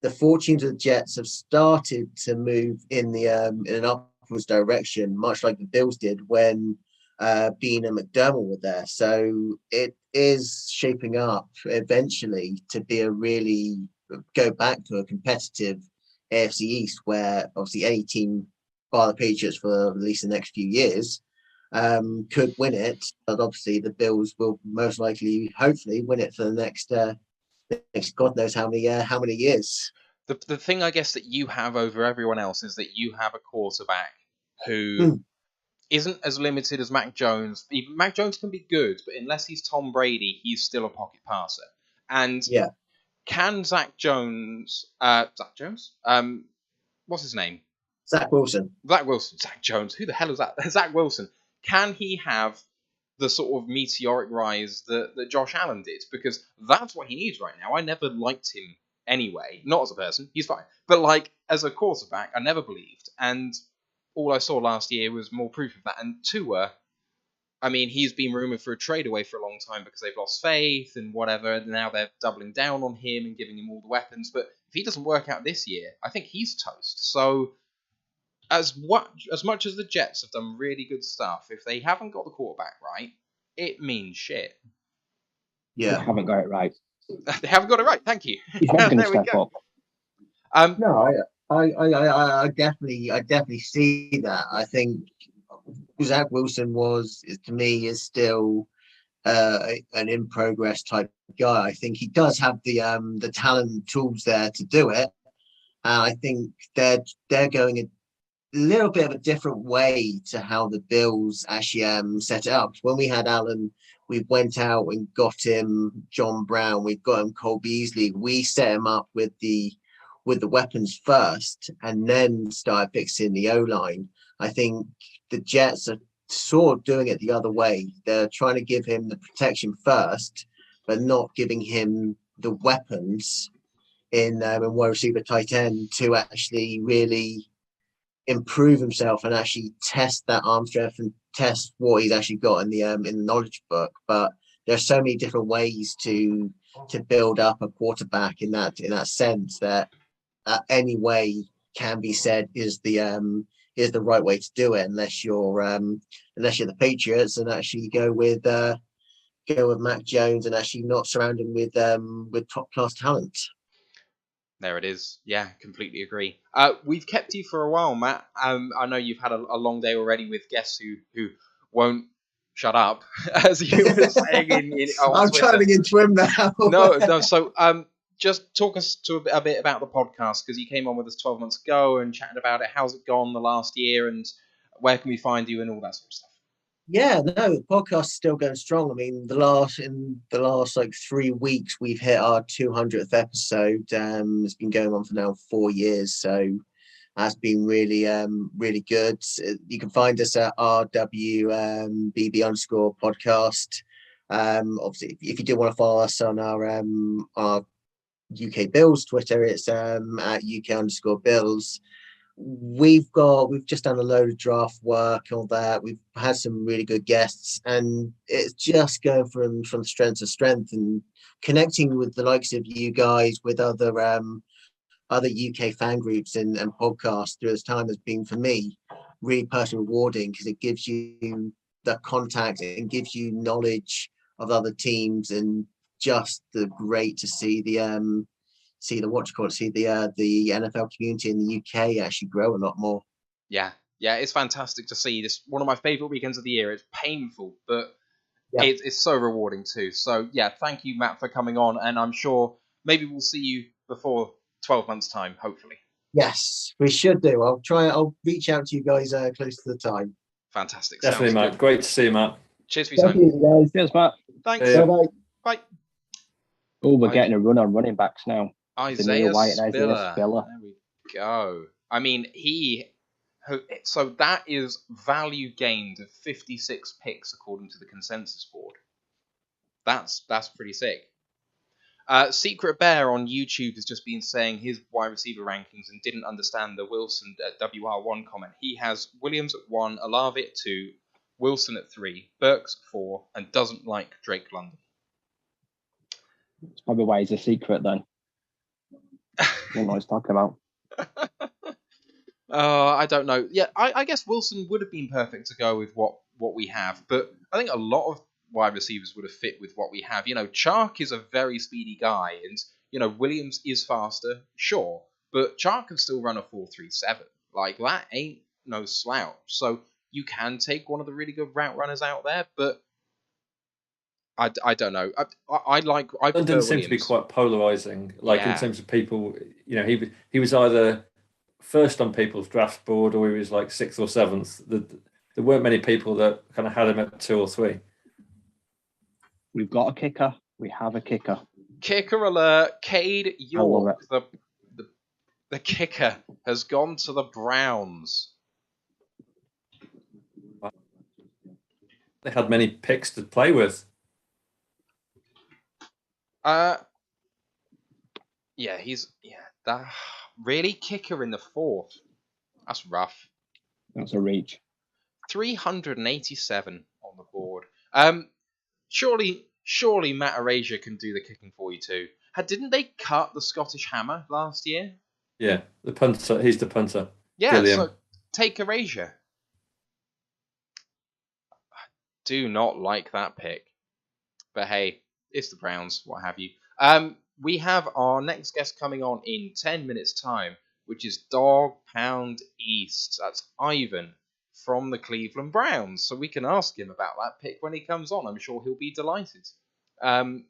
the fortunes of the Jets have started to move in an upwards direction, much like the Bills did when Bean and McDermott were there. So it is shaping up eventually to be a really go back to a competitive AFC East, where obviously any team, bar the Patriots for at least the next few years, could win it. But obviously the Bills will most likely, hopefully, win it for the next God knows how many years. The thing I guess that you have over everyone else is that you have a quarterback who isn't as limited as Mac Jones. Even Mac Jones can be good, but unless he's Tom Brady, he's still a pocket passer. And Yeah, can Zach Jones, what's his name? Zach Wilson. Zach Jones. Who the hell is that? Zach Wilson. Can he have the sort of meteoric rise that Josh Allen did? Because that's what he needs right now. I never liked him anyway. Not as a person. He's fine. But, like, as a quarterback, I never believed. And all I saw last year was more proof of that. And Tua, I mean, he's been rumoured for a trade away for a long time because they've lost faith and whatever. And now they're doubling down on him and giving him all the weapons. But if he doesn't work out this year, I think he's toast. So as much as the Jets have done really good stuff, if they haven't got the quarterback right, it means shit. Yeah, they haven't got it right. They haven't got it right. Thank you. He's not going to step up. No, I definitely see that. I think Zach Wilson to me is still an in progress type guy. I think he does have the talent and tools there to do it. I think they're going a little bit of a different way to how the Bills actually set it up. When we had Allen, we went out and got him John Brown, we got him Cole Beasley. We set him up with the weapons first and then started fixing the O-line. I think the Jets are sort of doing it the other way. They're trying to give him the protection first, but not giving him the weapons in wide receiver tight end to actually really improve himself and actually test that arm strength and test what he's actually got in the knowledge book. But there's so many different ways to build up a quarterback in that sense that any way can be said is the right way to do it, unless you're the Patriots and actually go with Mac Jones and actually not surround him with top class talent. There it is. Yeah, completely agree. We've kept you for a while, Matt. I know you've had a long day already with guests who won't shut up, as you were saying I'm Twitter. turning into him now. No. So, just talk us to a bit about the podcast, because you came on with us 12 months ago and chatted about it. How's it gone the last year, and where can we find you and all that sort of stuff? Yeah, no, the podcast is still going strong. I mean, in the last like 3 weeks, we've hit our 200th episode. It's been going on for now 4 years, so that's been really good. You can find us at RWBB_podcast. Obviously, if you do want to follow us on our UK Bills Twitter, it's at UK_Bills. We've just done a load of draft work, all that. We've had some really good guests, and it's just going from strength to strength and connecting with the likes of you guys, with other UK fan groups and podcasts through this time has been, for me, really personally rewarding, because it gives you the contact and gives you knowledge of other teams, and just the great to see the NFL community in the UK actually grow a lot more. Yeah, it's fantastic to see. This one of my favourite weekends of the year. It's painful, but Yeah. it's so rewarding too. So yeah, thank you, Matt, for coming on, and I'm sure maybe we'll see you before 12 months' time, hopefully. Yes, we should do. I'll reach out to you guys close to the time. Fantastic. Definitely, Sounds Matt. good. Great to see you, Matt. Cheers for your time. you, guys. Cheers, Matt. Thanks. Yeah. Bye-bye. Bye. Oh, we're getting a run on running backs now. Isaiah White and Isaiah Spiller. Spiller. There we go. I mean, so that is value gained of 56 picks according to the consensus board. That's pretty sick. Secret Bear on YouTube has just been saying his wide receiver rankings and didn't understand the Wilson WR1 comment. He has Williams at 1, Olave at 2, Wilson at 3, Burks at 4, and doesn't like Drake London. That's probably why he's a secret then. don't know what he's talking about. I don't know. Yeah, I guess Wilson would have been perfect to go with what we have, but I think a lot of wide receivers would have fit with what we have. You know, Chark is a very speedy guy, and you know Williams is faster, sure, but Chark can still run a 4.37. Like that ain't no slouch. So you can take one of the really good route runners out there, but I don't know. I prefer London seemed to be Williams. quite polarizing. Like in Yeah. terms of people, you know, he was either first on people's draft board or he was like 6th or 7th. There weren't many people that kind of had him at 2 or 3. We've got a kicker. We have a kicker. Kicker alert! Cade I love York, the kicker, has gone to the Browns. They had many picks to play with. That really kicker in the 4th. That's rough. That's a reach. 387 on the board. Surely Matt Araiza can do the kicking for you too. Didn't they cut the Scottish Hammer last year? Yeah, the punter. He's the punter. Yeah, Gilliam. so take Araiza. I do not like that pick. But hey, it's the Browns, what have you. We have our next guest coming on in 10 minutes' time, which is Dog Pound East. That's Ivan from the Cleveland Browns. So we can ask him about that pick when he comes on. I'm sure he'll be delighted. Can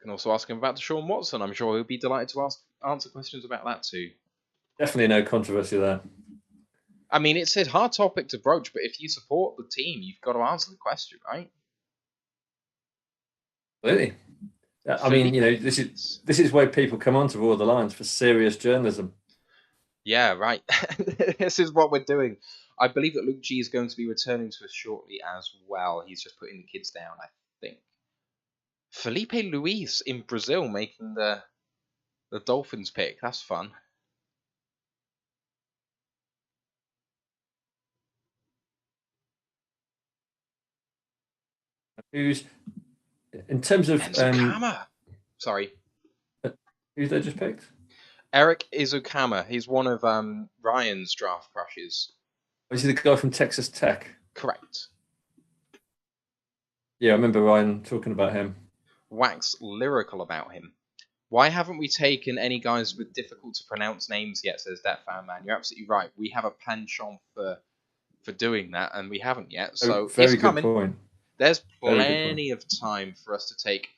also ask him about Deshaun Watson. I'm sure he'll be delighted to answer questions about that too. Definitely no controversy there. I mean, it's a hard topic to broach, but if you support the team, you've got to answer the question, right? Really? I mean, you know, this is where people come onto All the Lines for serious journalism. Yeah, right. This is what we're doing. I believe that Luke G is going to be returning to us shortly as well. He's just putting the kids down, I think. Felipe Luis in Brazil making the Dolphins pick. That's fun. Who's in terms of sorry, who's they just picked? Eric Izukama. He's one of Ryan's draft crushes. Is he the guy from Texas Tech? Correct. Yeah, I remember Ryan talking about him. Wax lyrical about him. Why haven't we taken any guys with difficult to pronounce names yet, says that fan man. You're absolutely right. We have a penchant for doing that, and we haven't yet. So very it's coming. Good point. There's plenty of time for us to take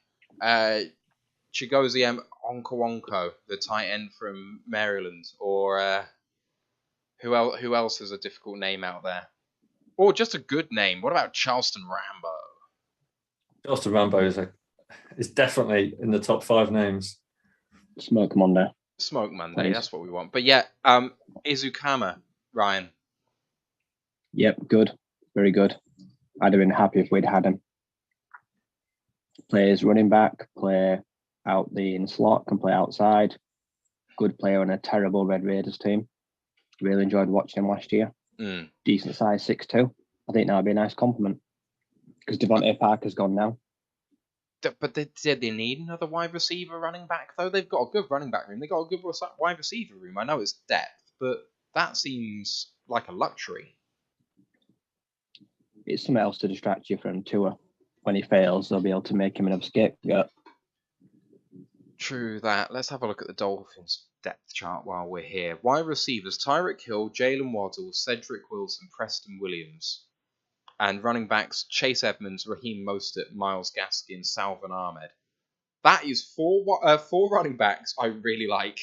Chigoziem Onkowonko, the tight end from Maryland, or who else has a difficult name out there? Or just a good name. What about Charleston Rambo? Charleston Rambo is definitely in the top 5 names. Smoke Monday. Smoke Monday, that's what we want. But yeah, Izukama, Ryan. Yep, good. Very good. I'd have been happy if we'd had him. Plays running back, play out the in slot, can play outside. Good player on a terrible Red Raiders team. Really enjoyed watching him last year. Decent size, 6'2". I think that would be a nice compliment. Because Devontae Parker's gone now. But they need another wide receiver running back, though. They've got a good running back room. They've got a good wide receiver room. I know it's depth, but that seems like a luxury. It's something else to distract you from Tua. When he fails, they'll be able to make him an scapegoat. True that. Let's have a look at the Dolphins depth chart while we're here. Wide receivers, Tyreek Hill, Jalen Waddle, Cedric Wilson, Preston Williams. And running backs, Chase Edmonds, Raheem Mostert, Myles Gaskin, Salvin Ahmed. That is four running backs I really like.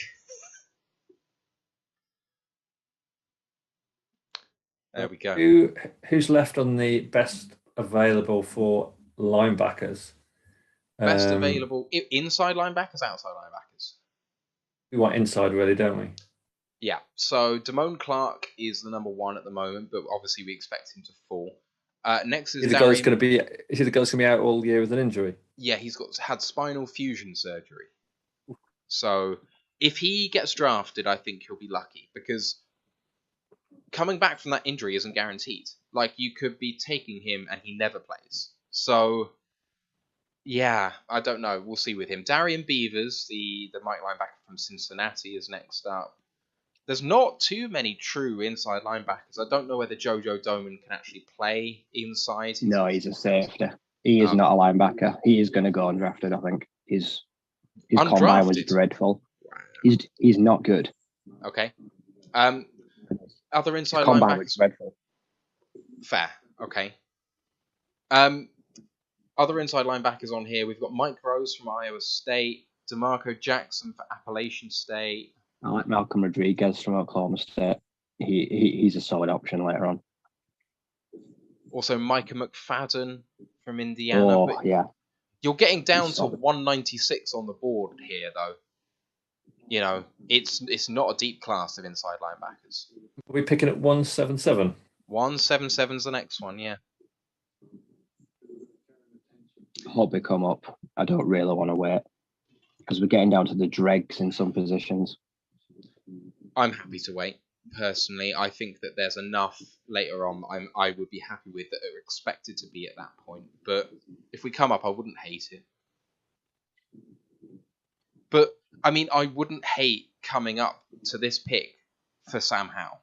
There we go. Who's left on the best available for linebackers? Best available inside linebackers, outside linebackers. We want inside, really, don't we? Yeah. So Damone Clark is the number 1 at the moment, but obviously we expect him to fall. Next is the guy that's going to be. Is he the guy that's going to be out all year with an injury? Yeah, he's had spinal fusion surgery. So if he gets drafted, I think he'll be lucky because coming back from that injury isn't guaranteed. Like you could be taking him and he never plays. So Yeah, I don't know. We'll see with him. Darian Beavers, the Mike linebacker from Cincinnati, is next up. There's not too many true inside linebackers. I don't know whether Jojo Doman can actually play inside. No, he's a safety. He is not a linebacker. He is going to go undrafted, I think. His combine was dreadful. Wow. He's not good. Okay. Other inside his combine linebackers was dreadful. Fair. Okay. Other inside linebackers on here, we've got Mike Rose from Iowa State, DeMarco Jackson for Appalachian State. I like Malcolm Rodriguez from Oklahoma State. He's a solid option later on. Also, Micah McFadden from Indiana. Oh, yeah. You're getting down to 196 on the board here, though. You know, it's not a deep class of inside linebackers. Are we picking at 177? 177's the next one, yeah. Hope they come up. I don't really want to wait because we're getting down to the dregs in some positions. I'm happy to wait. Personally, I think that there's enough later on I would be happy with that are expected to be at that point. But if we come up, I wouldn't hate it. But, I mean, I wouldn't hate coming up to this pick for Sam Howell.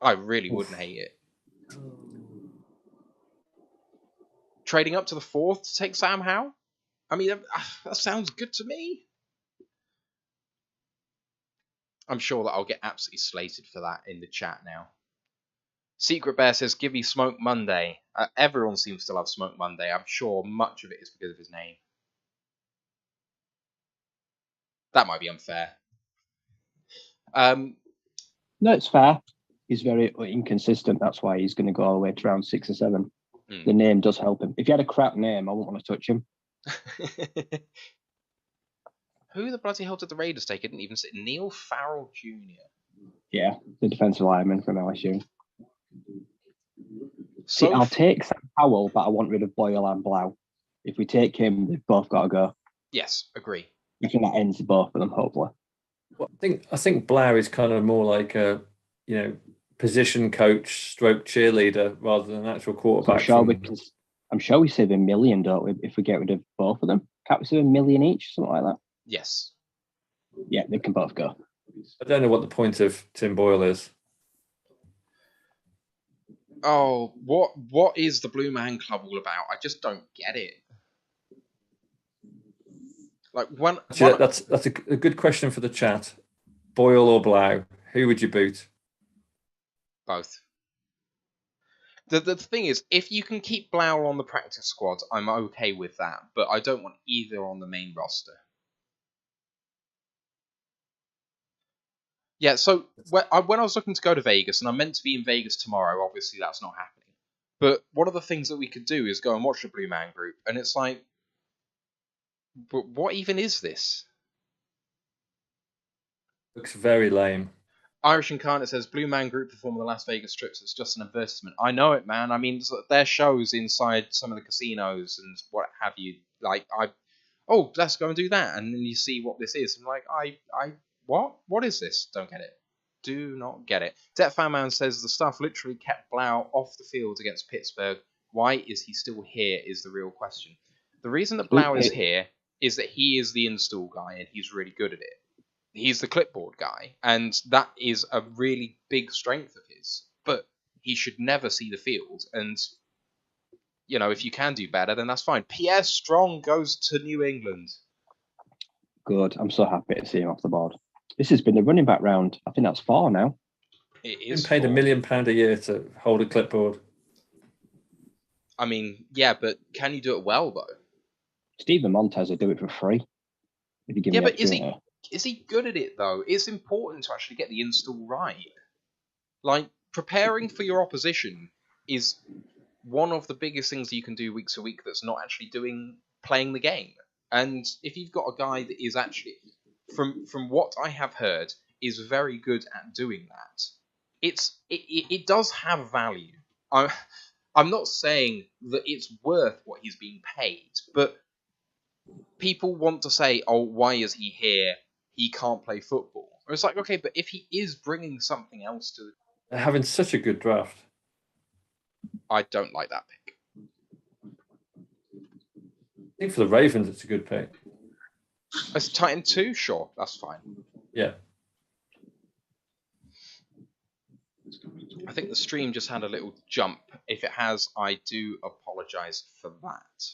I really wouldn't hate it. Trading up to the 4th to take Sam Howell? I mean, that sounds good to me. I'm sure that I'll get absolutely slated for that in the chat now. Secret Bear says, give me Smoke Monday. Everyone seems to love Smoke Monday. I'm sure much of it is because of his name. That might be unfair. No, it's fair. He's very inconsistent. That's why he's going to go all the way to round 6 or 7. The name does help him. If he had a crap name, I wouldn't want to touch him. Who the bloody hell did the Raiders take? I didn't even say. Neil Farrell Jr. Yeah, the defensive lineman from LSU. So See, I'll take Sam Howell, but I want rid of Boyle and Blau. If we take him, they've both got to go. Yes, agree. I think that ends both of them, hopefully. Well, I think Blau is kind of more like a, position coach stroke cheerleader rather than an actual quarterback. I'm sure we save $1 million, don't we, if we get rid of both of them? Can't we save $1 million each, something like that? Yes. Yeah, they can both go. I don't know what the point of Tim Boyle is. Oh, what is the Blue Man Club all about? I just don't get it. Like that's a good question for the chat. Boyle or Blau? Who would you boot? Both. The thing is, if you can keep Blau on the practice squad, I'm okay with that. But I don't want either on the main roster. Yeah, so when I was looking to go to Vegas, and I'm meant to be in Vegas tomorrow, obviously that's not happening. But one of the things that we could do is go and watch the Blue Man Group, and it's like, but what even is this? Looks very lame. Irish Incarnate says, Blue Man Group perform the Las Vegas strips. It's just an advertisement. I know it, man. I mean, their shows inside some of the casinos and what have you. Like, let's go and do that. And then you see what this is. I'm like, what? What is this? Don't get it. Do not get it. Det Fan Man says, the stuff literally kept Blau off the field against Pittsburgh. Why is he still here is the real question. The reason that Blau is here is that he is the install guy and he's really good at it. He's the clipboard guy, and that is a really big strength of his. But he should never see the field, and, if you can do better, then that's fine. Pierre Strong goes to New England. Good. I'm so happy to see him off the board. This has been the running back round. I think that's 4 now. It is. Been paid £1 million a year to hold a clipboard. I mean, yeah, but can you do it well, though? Stephen Montez will do it for free. If you give but is he good at it, though? It's important to actually get the install right. Like, preparing for your opposition is one of the biggest things you can do week to week that's not actually playing the game. And if you've got a guy that is actually, from what I have heard, is very good at doing that, it does have value. I'm not saying that it's worth what he's being paid, but people want to say, oh, why is he here? He can't play football. Or it's like, okay, but if he is bringing something else to... They're having such a good draft. I don't like that pick. think for the Ravens, it's a good pick. It's tight end 2, sure, that's fine. Yeah. I think the stream just had a little jump. If it has, I do apologise for that.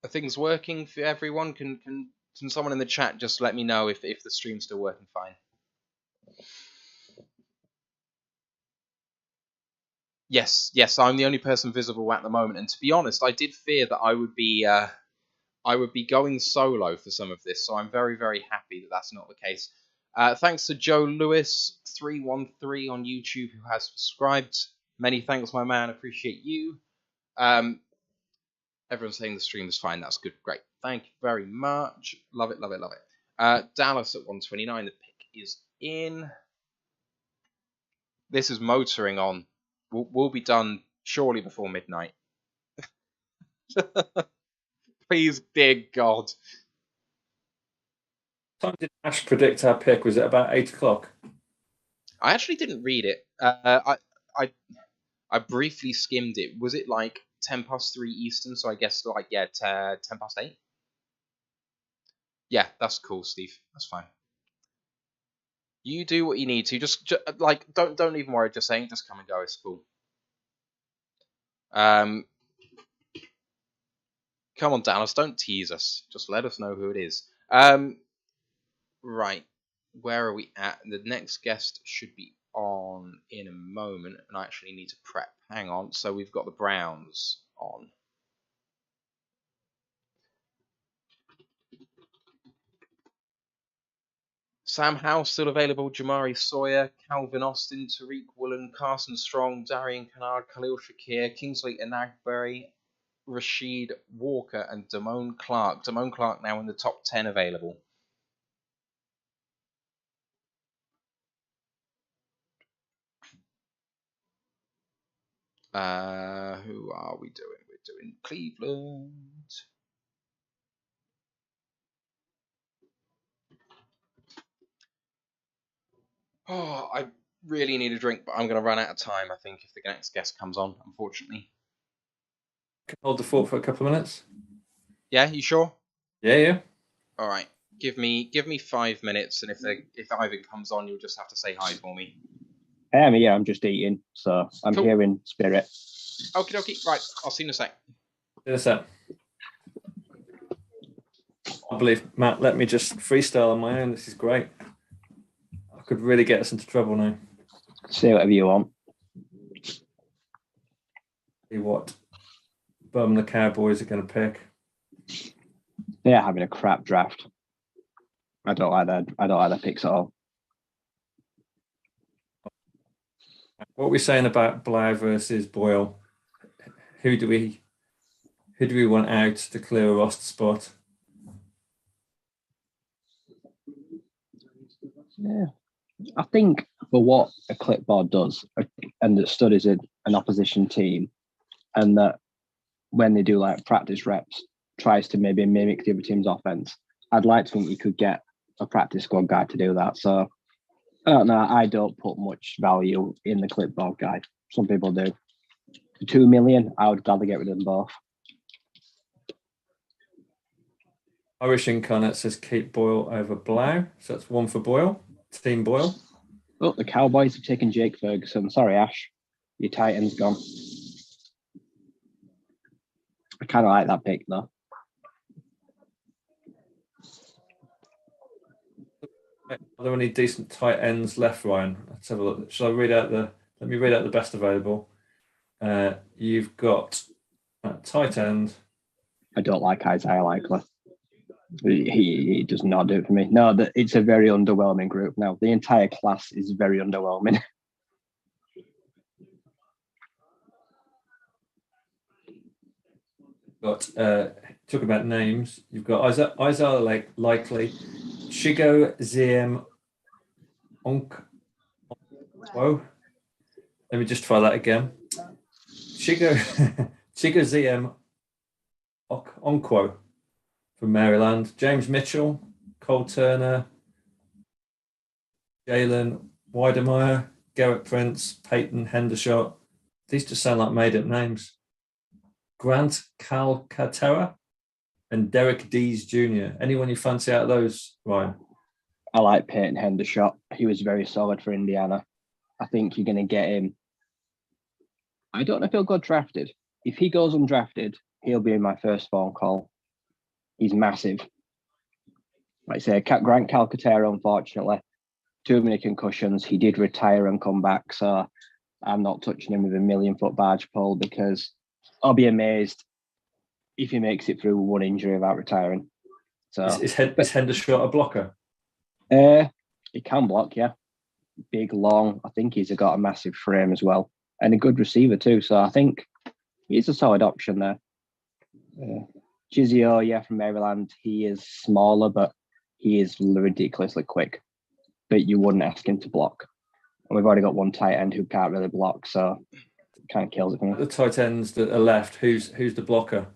Are things working for everyone? Can someone in the chat just let me know if the stream's still working fine? Yes, I'm the only person visible at the moment, and to be honest, I did fear that I would be going solo for some of this, so I'm very, very happy that that's not the case. Thanks to Joe Lewis 313 on YouTube who has subscribed. Many thanks, my man. Appreciate you. Everyone's saying the stream is fine. That's good. Great. Thank you very much. Love it, love it, love it. Dallas at 129. The pick is in. This is motoring on. We'll be done surely before midnight. Please, dear God. What time did Ash predict our pick? Was it about 8 o'clock? I actually didn't read it. I briefly skimmed it. Was it like 10 past 3 Eastern? So I guess 10 past 8. Yeah, that's cool, Steve. That's fine. You do what you need to. Just don't even worry. Just saying, just come and go. It's cool. Come on, Dallas. Don't tease us. Just let us know who it is. Right. Where are we at? The next guest should be on in a moment, and I actually need to prep. Hang on. So we've got the Browns on. Sam House still available, Jamari Sawyer, Calvin Austin, Tariq Woolen, Carson Strong, Darian Kennard, Khalil Shakir, Kingsley Enagbury, Rashid Walker, and Damone Clark. Damone Clark now in the top 10 available. Who are we doing? We're doing Cleveland. Oh, I really need a drink, but I'm going to run out of time, I think, if the next guest comes on, unfortunately. Can hold the fort for a couple of minutes. Yeah, you sure? Yeah. All right. Give me 5 minutes, and if Ivan comes on, you'll just have to say hi for me. Yeah, I'm just eating, so I'm Cool. here in spirit. Okie dokie. Right, I'll see you in a sec. In a sec. I believe, Matt, let me just freestyle on my own. This is great. I could really get us into trouble now. Say whatever you want. See what bum the Cowboys are going to pick. They're having a crap draft. I don't like their picks at all. What are we saying about Blau versus Boyle? Who do we want out to clear a roster spot? Yeah, I think for what a clipboard does, and that studies an opposition team, and that when they do like practice reps, tries to maybe mimic the other team's offense. I'd like to think you could get a practice squad guy to do that. So I don't know. I don't put much value in the clipboard guy. Some people do. For $2 million, I would gladly get rid of them both. Irish Incarnate says keep Boyle over Blau. So that's one for Boyle. Team Boyle. Oh, the Cowboys have taken Jake Ferguson. Sorry, Ash. Your tight end's gone. I kind of like that pick, though. Are there any decent tight ends left, Ryan? Let's have a look. Let me read out the best available. You've got tight end. I don't like Isaiah Likely. He does not do it for me. No, it's a very underwhelming group now. The entire class is very underwhelming. Got talk about names. You've got Isaiah Likely, Shigo Ziem Whoa. Let me just try that again. Shigo Ziem Onkwo from Maryland. James Mitchell, Cole Turner, Jalen Weidemeyer, Garrett Prince, Peyton Hendershot. These just sound like made-up names. Grant Calcaterra and Derek Dees Jr. Anyone you fancy out of those, Ryan? I like Peyton Hendershot. He was very solid for Indiana. I think you're going to get him. I don't know if he'll go drafted. If he goes undrafted, he'll be in my first phone call. He's massive. Like I say, Grant Calcaterra, unfortunately, too many concussions. He did retire and come back, so I'm not touching him with a 1,000,000-foot barge pole because I'll be amazed if he makes it through one injury without retiring. So is Hendershot a blocker? He can block, yeah. Big, long. I think he's got a massive frame as well, and a good receiver too. So I think he's a solid option there. Chizio, yeah, from Maryland. He is smaller, but he is ridiculously quick. But you wouldn't ask him to block. And we've already got one tight end who can't really block, so it kind of kills it for me. The tight ends that are left, who's the blocker?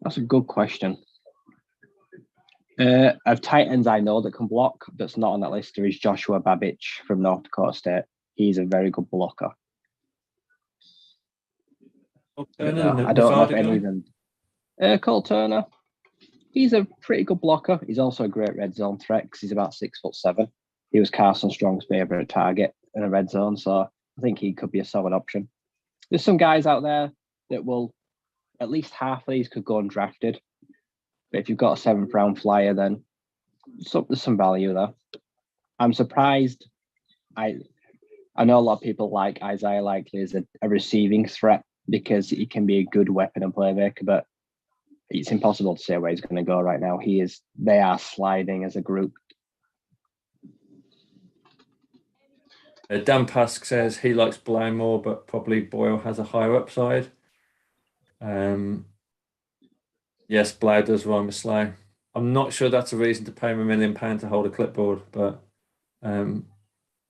That's a good question. Of tight ends I know that can block, that's not on that list, there is Joshua Babich from North Dakota State. He's a very good blocker. I don't know if any of them. Cole Turner, he's a pretty good blocker. He's also a great red zone threat because he's about 6'7". He was Carson Strong's favourite target in a red zone, so I think he could be a solid option. There's some guys out there that will, at least half of these could go undrafted. But if you've got a 7th round flyer, then there's some value there. I'm surprised. I know a lot of people like Isaiah Likely as a receiving threat because he can be a good weapon and playmaker, but it's impossible to say where he's going to go right now. They are sliding as a group. Dan Pask says he likes Blau more, but probably Boyle has a higher upside. Yes, Blau does rhyme with Slough. I'm not sure that's a reason to pay him £1 million to hold a clipboard, but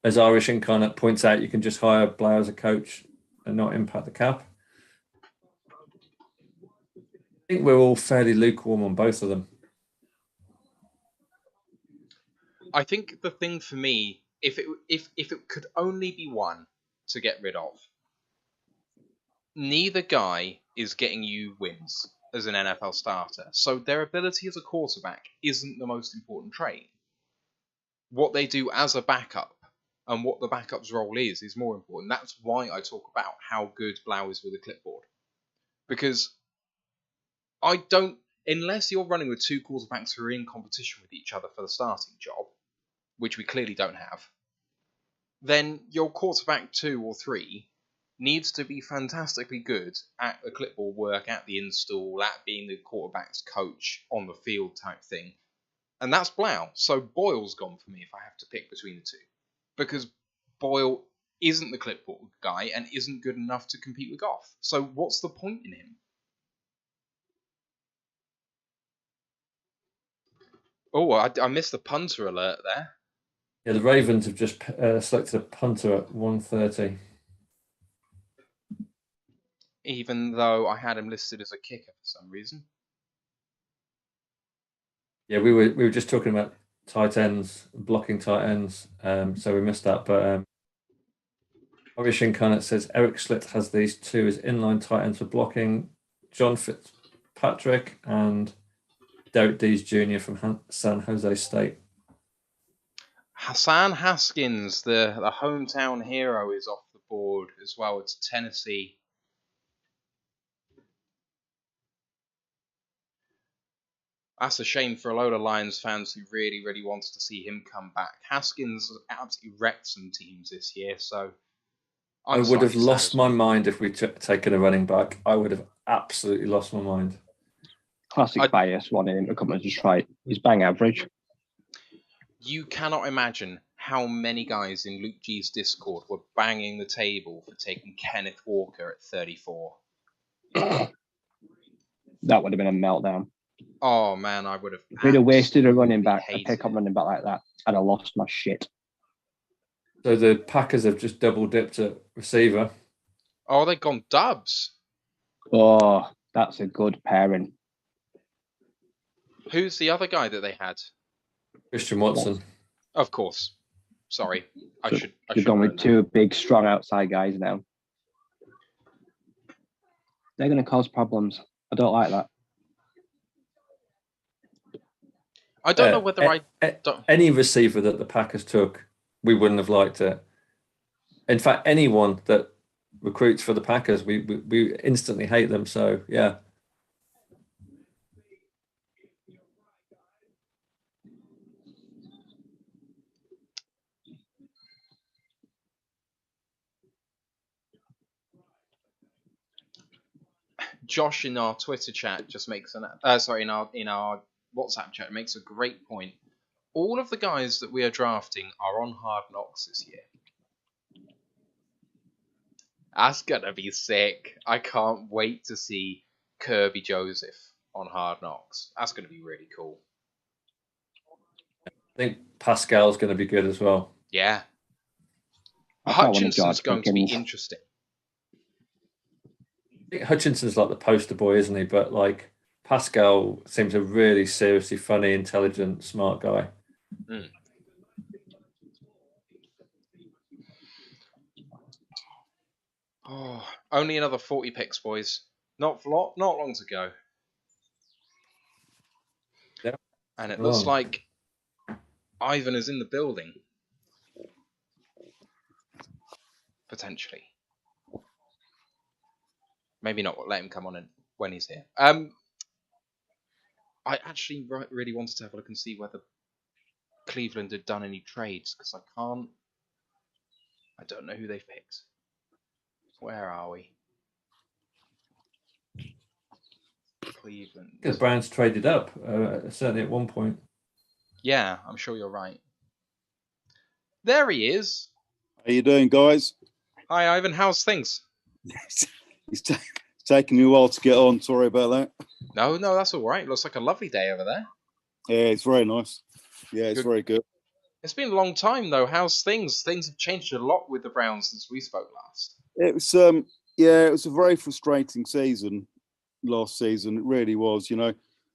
as Irish Incarnate points out, you can just hire Blau as a coach and not impact the cap. I think we're all fairly lukewarm on both of them. I think the thing for me, if it could only be one to get rid of, neither guy is getting you wins as an NFL starter, so their ability as a quarterback isn't the most important trait. What they do as a backup and what the backup's role is more important. That's why I talk about how good Blau is with a clipboard. Because unless you're running with two quarterbacks who are in competition with each other for the starting job, which we clearly don't have, then your quarterback 2 or 3 needs to be fantastically good at the clipboard work, at the install, at being the quarterback's coach on the field type thing. And that's Blau. So Boyle's gone for me if I have to pick between the two. Because Boyle isn't the clipboard guy and isn't good enough to compete with Goff. So what's the point in him? Oh, I missed the punter alert there. Yeah, the Ravens have just selected a punter at 1:30. Even though I had him listed as a kicker for some reason. Yeah, we were just talking about tight ends, blocking tight ends, so we missed that. But Irish Incarnate says Eric Schlitt has these two as inline tight ends for blocking: John Fitzpatrick and Derek Dees Jr. from San Jose State. Hassan Haskins, the hometown hero, is off the board as well. It's Tennessee. That's a shame for a load of Lions fans who really, really wanted to see him come back. Haskins absolutely wrecked some teams this year, so I would have lost my mind if we'd taken a running back. I would have absolutely lost my mind. Classic bias wanting him to come and just fight. He's bang average. You cannot imagine how many guys in Luke G's Discord were banging the table for taking Kenneth Walker at 34. That would have been a meltdown. Oh man, I would have. If we'd have wasted a running back, a pick-up running back like that, I'd have lost my shit. So the Packers have just double dipped at receiver. Oh, they've gone dubs. Oh, that's a good pairing. Who's the other guy that they had? Christian Watson. Of course. Sorry, I should. They've gone with two big, strong outside guys now. They're going to cause problems. I don't like that. I don't know whether any receiver that the Packers took, we wouldn't have liked it. In fact, anyone that recruits for the Packers, we instantly hate them. So yeah. Josh in our Twitter chat just makes in our WhatsApp chat makes a great point. All of the guys that we are drafting are on Hard Knocks this year. That's gonna be sick. I can't wait to see Kirby Joseph on Hard Knocks. That's gonna be really cool. I think Pascal's going to be good as well. Yeah. Hutchinson's going to be interesting. I think Hutchinson's like the poster boy, isn't he? But like Pascal seems a really seriously funny, intelligent, smart guy. Mm. Oh, only another 40 picks, boys. Not long to go. Yeah. And it looks like Ivan is in the building. Potentially. Maybe not. Let him come on in when he's here. I actually really wanted to have a look and see whether Cleveland had done any trades, because I don't know who they've picked. Where are we? Cleveland. The Browns traded up, certainly at one point. Yeah, I'm sure you're right. There he is. How you doing, guys? Hi, Ivan. How's things? It's taking me a while to get on. Sorry about that. No, that's all right. Looks like a lovely day over there. Yeah, it's very nice. Yeah, it's very good. It's been a long time, though. How's things? Things have changed a lot with the Browns since we spoke last. It was, it was a very frustrating season last season. It really was,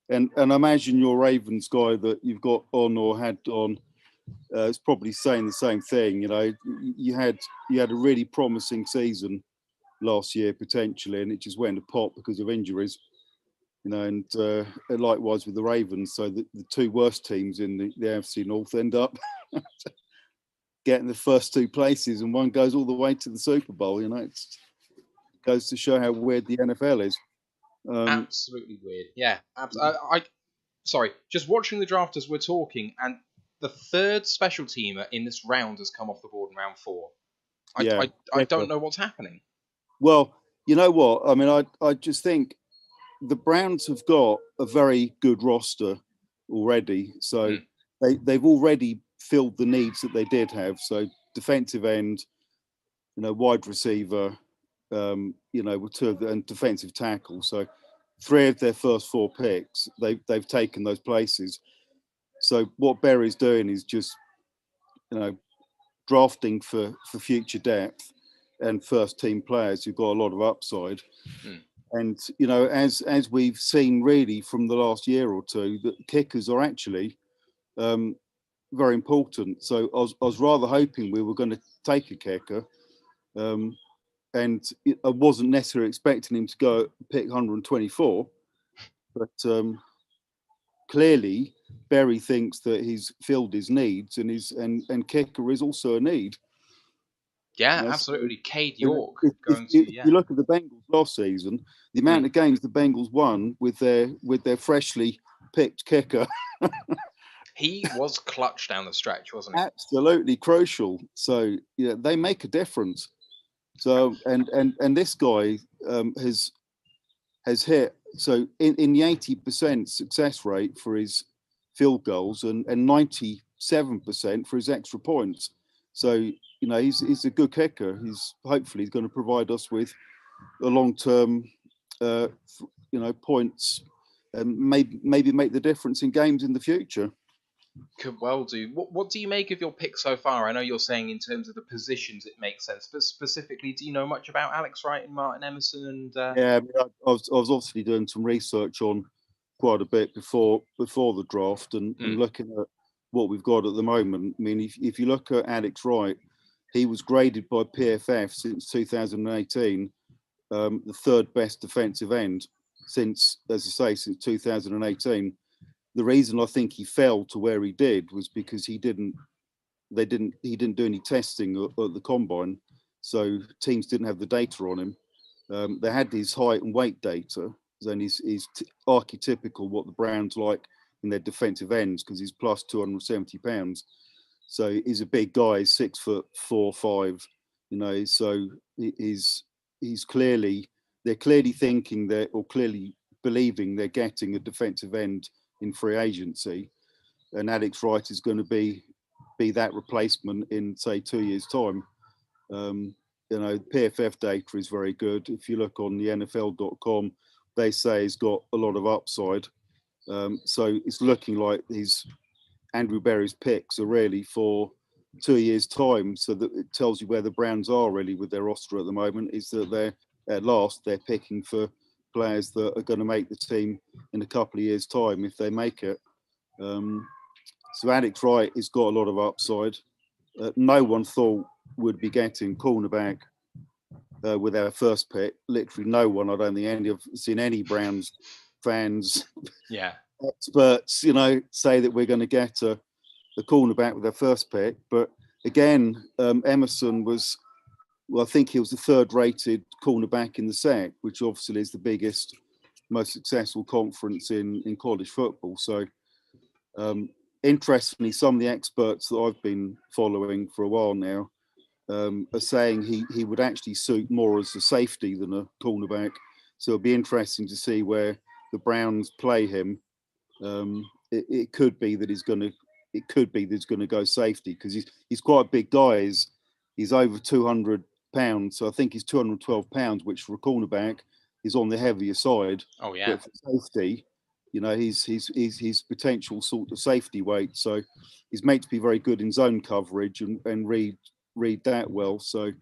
And I imagine your Ravens guy that you've got on or had on is probably saying the same thing. You had a really promising season last year potentially, and it just went to pot because of injuries. And likewise with the Ravens. So the two worst teams in the AFC North end up getting the first two places, and one goes all the way to the Super Bowl. It goes to show how weird the NFL is. Absolutely weird. Yeah. Sorry, just watching the draft as we're talking, and the third special teamer in this round has come off the board in round 4. I don't know what's happening. Well, you know what? I mean, I just think the Browns have got a very good roster already. So they've already filled the needs that they did have. So defensive end, wide receiver, with two of them, and defensive tackle. So 3 of their first 4 picks, they've taken those places. So what Berry's doing is just, drafting for future depth and first team players who've got a lot of upside. And, as we've seen really from the last year or two, that kickers are actually very important. So I was rather hoping we were going to take a kicker. And I wasn't necessarily expecting him to go pick 124. But clearly, Berry thinks that he's filled his needs, and kicker is also a need. Yeah, absolutely. Cade York. If you look at the Bengals last season, the amount of games the Bengals won with their freshly picked kicker. He was clutch down the stretch, wasn't he? Absolutely crucial. So they make a difference. So and this guy has hit so in the 80% success rate for his field goals and 97% for his extra points. So he's a good kicker. Hopefully he's going to provide us with a long-term points and maybe make the difference in games in the future. Could well do. What do you make of your pick so far? I know you're saying in terms of the positions it makes sense, but specifically, do you know much about Alex Wright and Martin Emerson? And Yeah, I was obviously doing some research on quite a bit before the draft, and looking at what we've got at the moment. I mean, if you look at Alex Wright, he was graded by PFF since 2018, the third best defensive end since 2018. The reason I think he fell to where he did was because he didn't do any testing at the combine, so teams didn't have the data on him. They had his height and weight data, and he's archetypical what the Browns like in their defensive ends, because he's plus 270 pounds. So he's a big guy, he's 6'4", 5", you know, so they're clearly thinking that, or clearly believing they're getting a defensive end in free agency, and Alex Wright is going to be that replacement in, say, 2 years' time. You know, PFF data is very good. If you look on the NFL.com, they say he's got a lot of upside. So it's looking like Andrew Berry's picks are really for 2 years' time. So that it tells you where the Browns are really with their roster at the moment, is that they're picking for players that are going to make the team in a couple of years' time if they make it. So Alex Wright has got a lot of upside. No one thought would be getting cornerback with our first pick. Literally no one. I don't think I've seen any Browns fans, experts, you know, say that we're going to get a cornerback with our first pick. But again, Emerson was, well, I think he was the third-rated cornerback in the SEC, which obviously is the biggest, most successful conference in college football. So, interestingly, some of the experts that I've been following for a while now are saying he would actually suit more as a safety than a cornerback. So it'll be interesting to see where the Browns play him. It could be that he's going to go safety, because he's quite a big guy. He's over 200 pounds, so I think he's 212 pounds, which for a cornerback is on the heavier side. Oh yeah. But for safety, you know, he's potential sort of safety weight. So he's made to be very good in zone coverage and read that well. So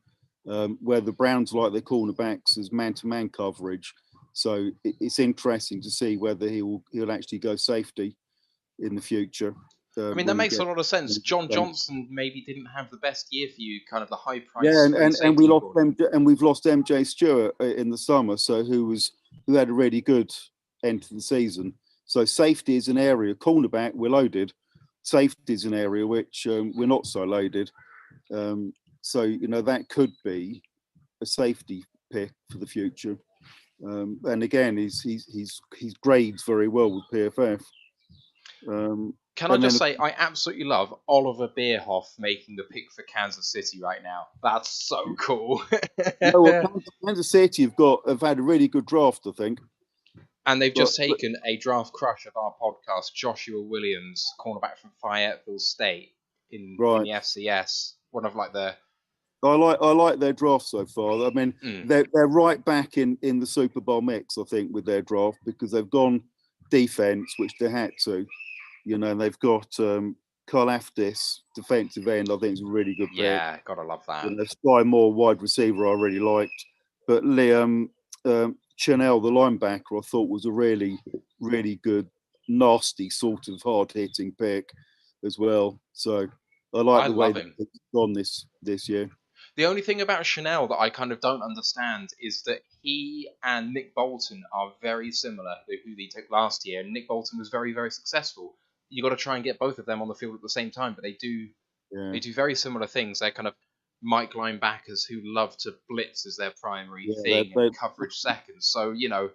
where the Browns like their cornerbacks as man-to-man coverage. So it's interesting to see whether he'll actually go safety in the future. I mean, that makes a lot of sense. John Johnson maybe didn't have the best year for you, kind of the high price. Yeah, and we lost we've lost MJ Stewart in the summer, so who had a really good end to the season. So safety is an area. Cornerback, we're loaded. Safety is an area which we're not so loaded. So you know, that could be a safety pick for the future. And again, he's grades very well with PFF. Can I just say, I absolutely love Oliver Bierhoff making the pick for Kansas City right now. That's so cool. Kansas City have had a really good draft, I think. And they've just taken a draft crush of our podcast, Joshua Williams, cornerback from Fayetteville State in the FCS. One of like the... I like their draft so far. I mean, they're right back in the Super Bowl mix, I think, with their draft, because they've gone defense, which they had to. You know, and they've got Karlaftis, defensive end, I think is a really good pick. Yeah, gotta love that. And there's Sky Moore, wide receiver, I really liked. But Liam Chanel, the linebacker, I thought was a really, really good, nasty, sort of hard-hitting pick as well. So I like the way that it's gone this year. The only thing about Chanel that I kind of don't understand is that he and Nick Bolton are very similar to who they took last year. And Nick Bolton was very, very successful. You got to try and get both of them on the field at the same time, but they do very similar things. They're kind of Mike linebackers who love to blitz as their primary thing and coverage second. So, you know,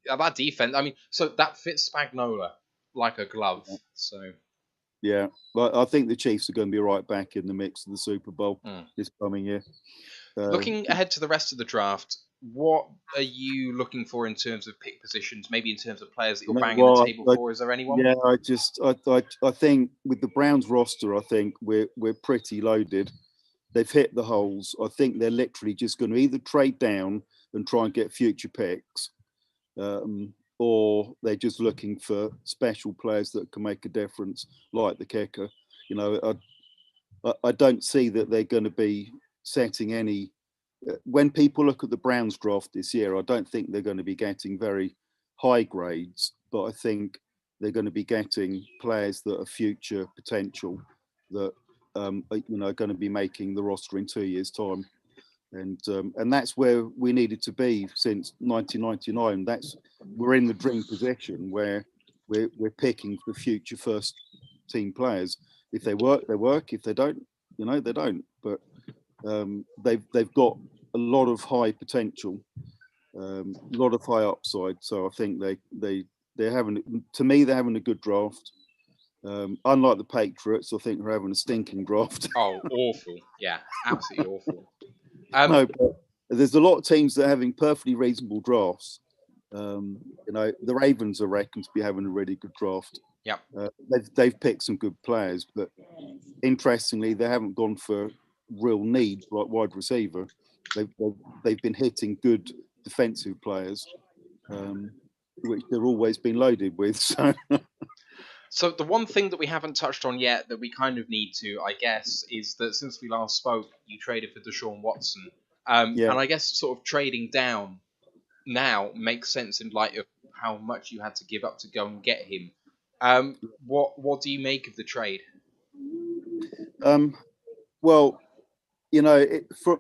that defense, I mean, so that fits Spagnuolo like a glove. So... Yeah, but I think the Chiefs are going to be right back in the mix of the Super Bowl this coming year. Looking ahead to the rest of the draft, what are you looking for in terms of pick positions? Maybe in terms of players that you're banging the table for. Is there anyone? Yeah, I think with the Browns roster, I think we're pretty loaded. They've hit the holes. I think they're literally just going to either trade down and try and get future picks, or they're just looking for special players that can make a difference, like the kicker. You know, I don't see that they're going to be setting any. When people look at the Browns draft this year, I don't think they're going to be getting very high grades, but I think they're going to be getting players that are future potential that are, going to be making the roster in 2 years' time. And that's where we needed to be since 1999. We're in the dream position where we're picking for future first team players. If they work, they work. If they don't, they don't. But they've got a lot of high potential, a lot of high upside. So I think they're having a good draft. Unlike the Patriots, I think they're having a stinking draft. Oh, awful! Yeah, absolutely awful. No, but there's a lot of teams that are having perfectly reasonable drafts. The Ravens are reckoned to be having a really good draft. Yeah, they've picked some good players, but interestingly, they haven't gone for real need like wide receiver. They've been hitting good defensive players, which they've always been loaded with. So the one thing that we haven't touched on yet that we kind of need to, I guess, is that since we last spoke, you traded for Deshaun Watson. And I guess sort of trading down now makes sense in light of how much you had to give up to go and get him. What do you make of the trade? Well,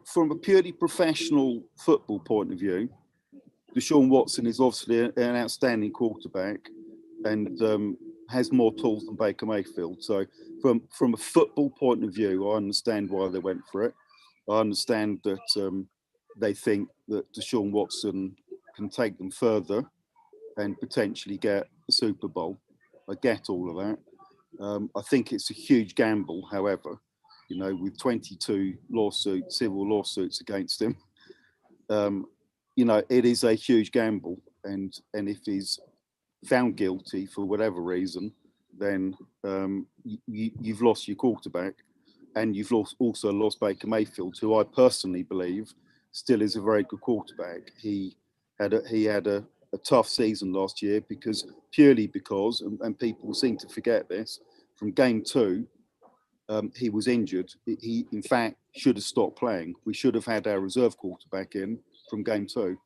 from a purely professional football point of view, Deshaun Watson is obviously an outstanding quarterback and has more tools than Baker Mayfield. So from a football point of view, I understand why they went for it. I understand that they think that Deshaun Watson can take them further and potentially get a Super Bowl. I get all of that. I think it's a huge gamble, however, with 22 civil lawsuits against him. It is a huge gamble. And if he's found guilty for whatever reason, then you've lost your quarterback, and you've also lost Baker Mayfield, who I personally believe still is a very good quarterback. He had a tough season last year because and people seem to forget this, from game 2 he was injured. He in fact should have stopped playing. We should have had our reserve quarterback in from game 2.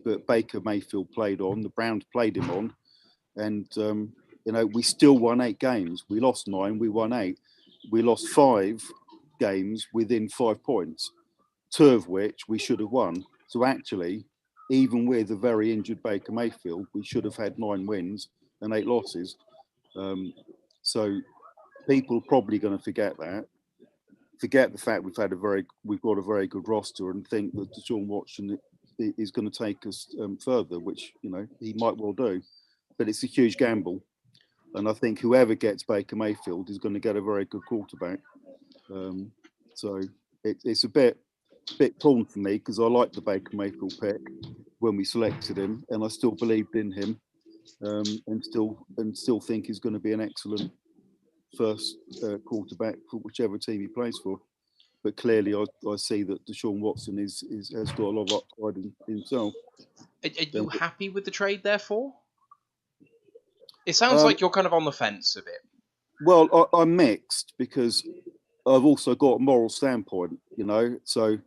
But Baker Mayfield played on, the Browns played him on, and we still won 8 games. We lost 9, we won 8. We lost 5 games within 5 points, 2 of which we should have won. So actually, even with a very injured Baker Mayfield, we should have had 9 wins and 8 losses. So people are probably going to forget the fact we've got a very good roster, and think that Deshaun Watson is going to take us further, which he might well do. But it's a huge gamble, and I think whoever gets Baker Mayfield is going to get a very good quarterback. So it's a bit torn for me, because I like the Baker Mayfield pick when we selected him, and I still believed in him, and still think he's going to be an excellent first quarterback for whichever team he plays for. But clearly, I see that Deshaun Watson has got a lot of upside in himself. Are you happy with the trade, therefore? It sounds like you're kind of on the fence a bit. Well, I'm mixed, because I've also got a moral standpoint, So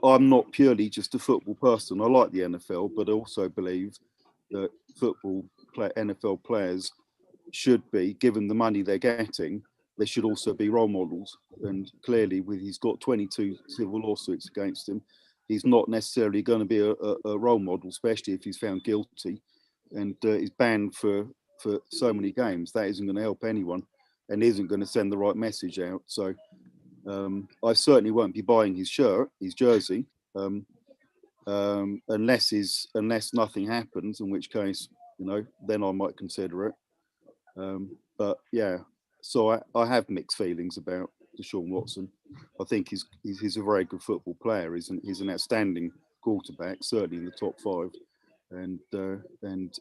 I'm not purely just a football person. I like the NFL, but I also believe that NFL players should be, given the money they're getting, they should also be role models. And clearly, he's got 22 civil lawsuits against him, he's not necessarily going to be a role model, especially if he's found guilty and is banned for so many games. That isn't going to help anyone and isn't going to send the right message out. So I certainly won't be buying his jersey, unless nothing happens, in which case, then I might consider it. But yeah, so I have mixed feelings about Deshaun Watson. I think he's a very good football player. He's an outstanding quarterback, certainly in the top 5. And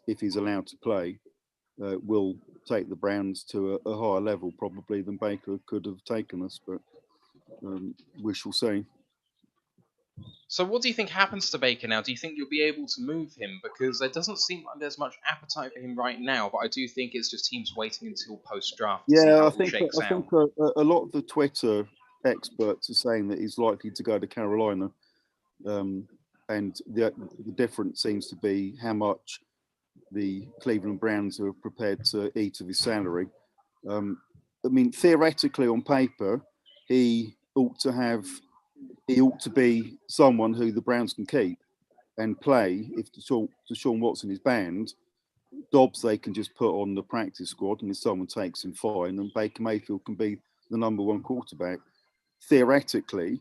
if he's allowed to play, will take the Browns to a higher level probably than Baker could have taken us. But we shall see. So what do you think happens to Baker now? Do you think you'll be able to move him? Because there doesn't seem like there's much appetite for him right now, but I do think it's just teams waiting until post-draft to see how it shakes out. I think a lot of the Twitter experts are saying that he's likely to go to Carolina. and the difference seems to be how much the Cleveland Browns are prepared to eat of his salary. I mean, theoretically, on paper, he ought to be someone who the Browns can keep and play. If Deshaun Watson is banned, Dobbs they can just put on the practice squad, and if someone takes him, fine, and Baker Mayfield can be the number one quarterback. Theoretically,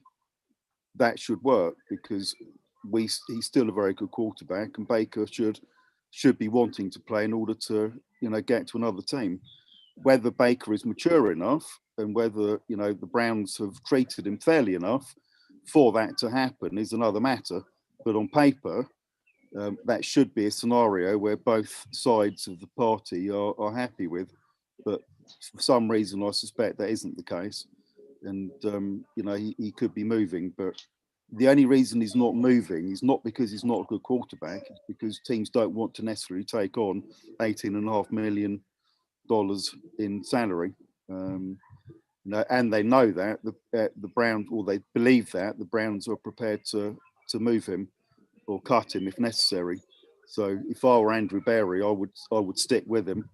that should work because he's still a very good quarterback, and Baker should be wanting to play in order to get to another team. Whether Baker is mature enough and whether the Browns have treated him fairly enough for that to happen is another matter. But on paper, that should be a scenario where both sides of the party are happy with. But for some reason, I suspect that isn't the case. And, he could be moving. But the only reason he's not moving is not because he's not a good quarterback. It's because teams don't want to necessarily take on $18.5 million in salary. And they know that the Browns, or they believe that the Browns are prepared to move him or cut him if necessary. So if I were Andrew Berry, I would stick with him,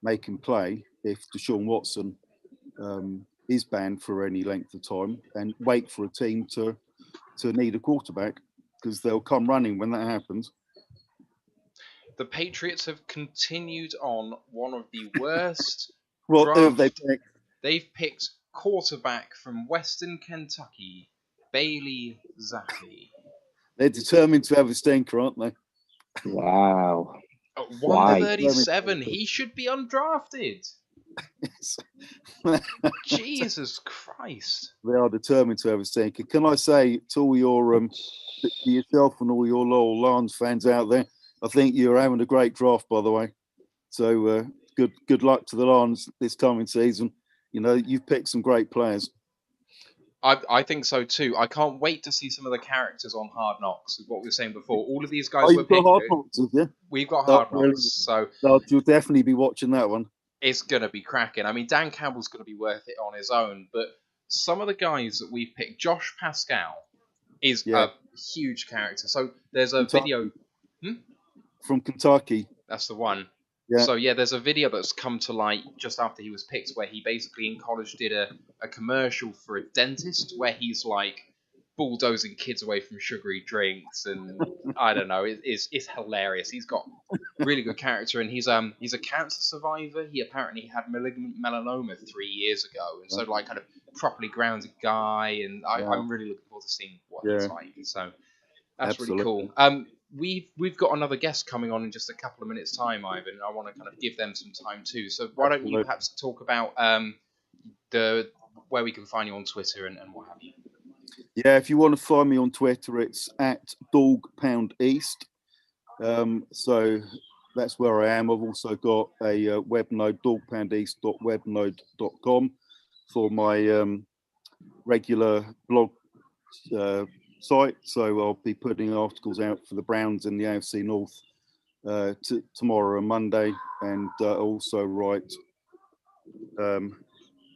make him play if Deshaun Watson is banned for any length of time, and wait for a team to need a quarterback, because they'll come running when that happens. The Patriots have continued on one of the worst What drafts. have they picked? They've picked quarterback from Western Kentucky, Bailey Zappi. They're determined to have a stinker, aren't they? Wow. At Why? 137, he should be undrafted. Jesus Christ. They are determined to have a stinker. Can I say to all your to yourself and all your loyal Lions fans out there, I think you're having a great draft, by the way. So good luck to the Lions this coming season. You've picked some great players. I think so too. I can't wait to see some of the characters on Hard Knocks. What we were saying before, all of these guys were you've got Hard picked. Knocks, have you? We've got Hard Knocks, so you'll definitely be watching that one. It's gonna be cracking. I mean, Dan Campbell's gonna be worth it on his own, but some of the guys that we've picked, Josh Pascal is a huge character. So there's a video from Kentucky. That's the one. Yeah. So there's a video that's come to light just after he was picked, where he basically in college did a commercial for a dentist where he's like bulldozing kids away from sugary drinks, and I don't know, it's hilarious. He's got really good character, and he's a cancer survivor. He apparently had malignant melanoma 3 years ago, and so like kind of properly grounded guy, and I'm really looking forward to seeing what he's like. So that's really cool. We've got another guest coming on in just a couple of minutes' time, Ivan. I want to kind of give them some time too. So why don't you perhaps talk about where we can find you on Twitter and what have you? Yeah, if you want to find me on Twitter, it's at DogPoundEast. So that's where I am. I've also got a web node, dogpoundeast.webnode.com, for my regular blog site. So I'll be putting articles out for the Browns in the AFC North tomorrow and Monday, and also write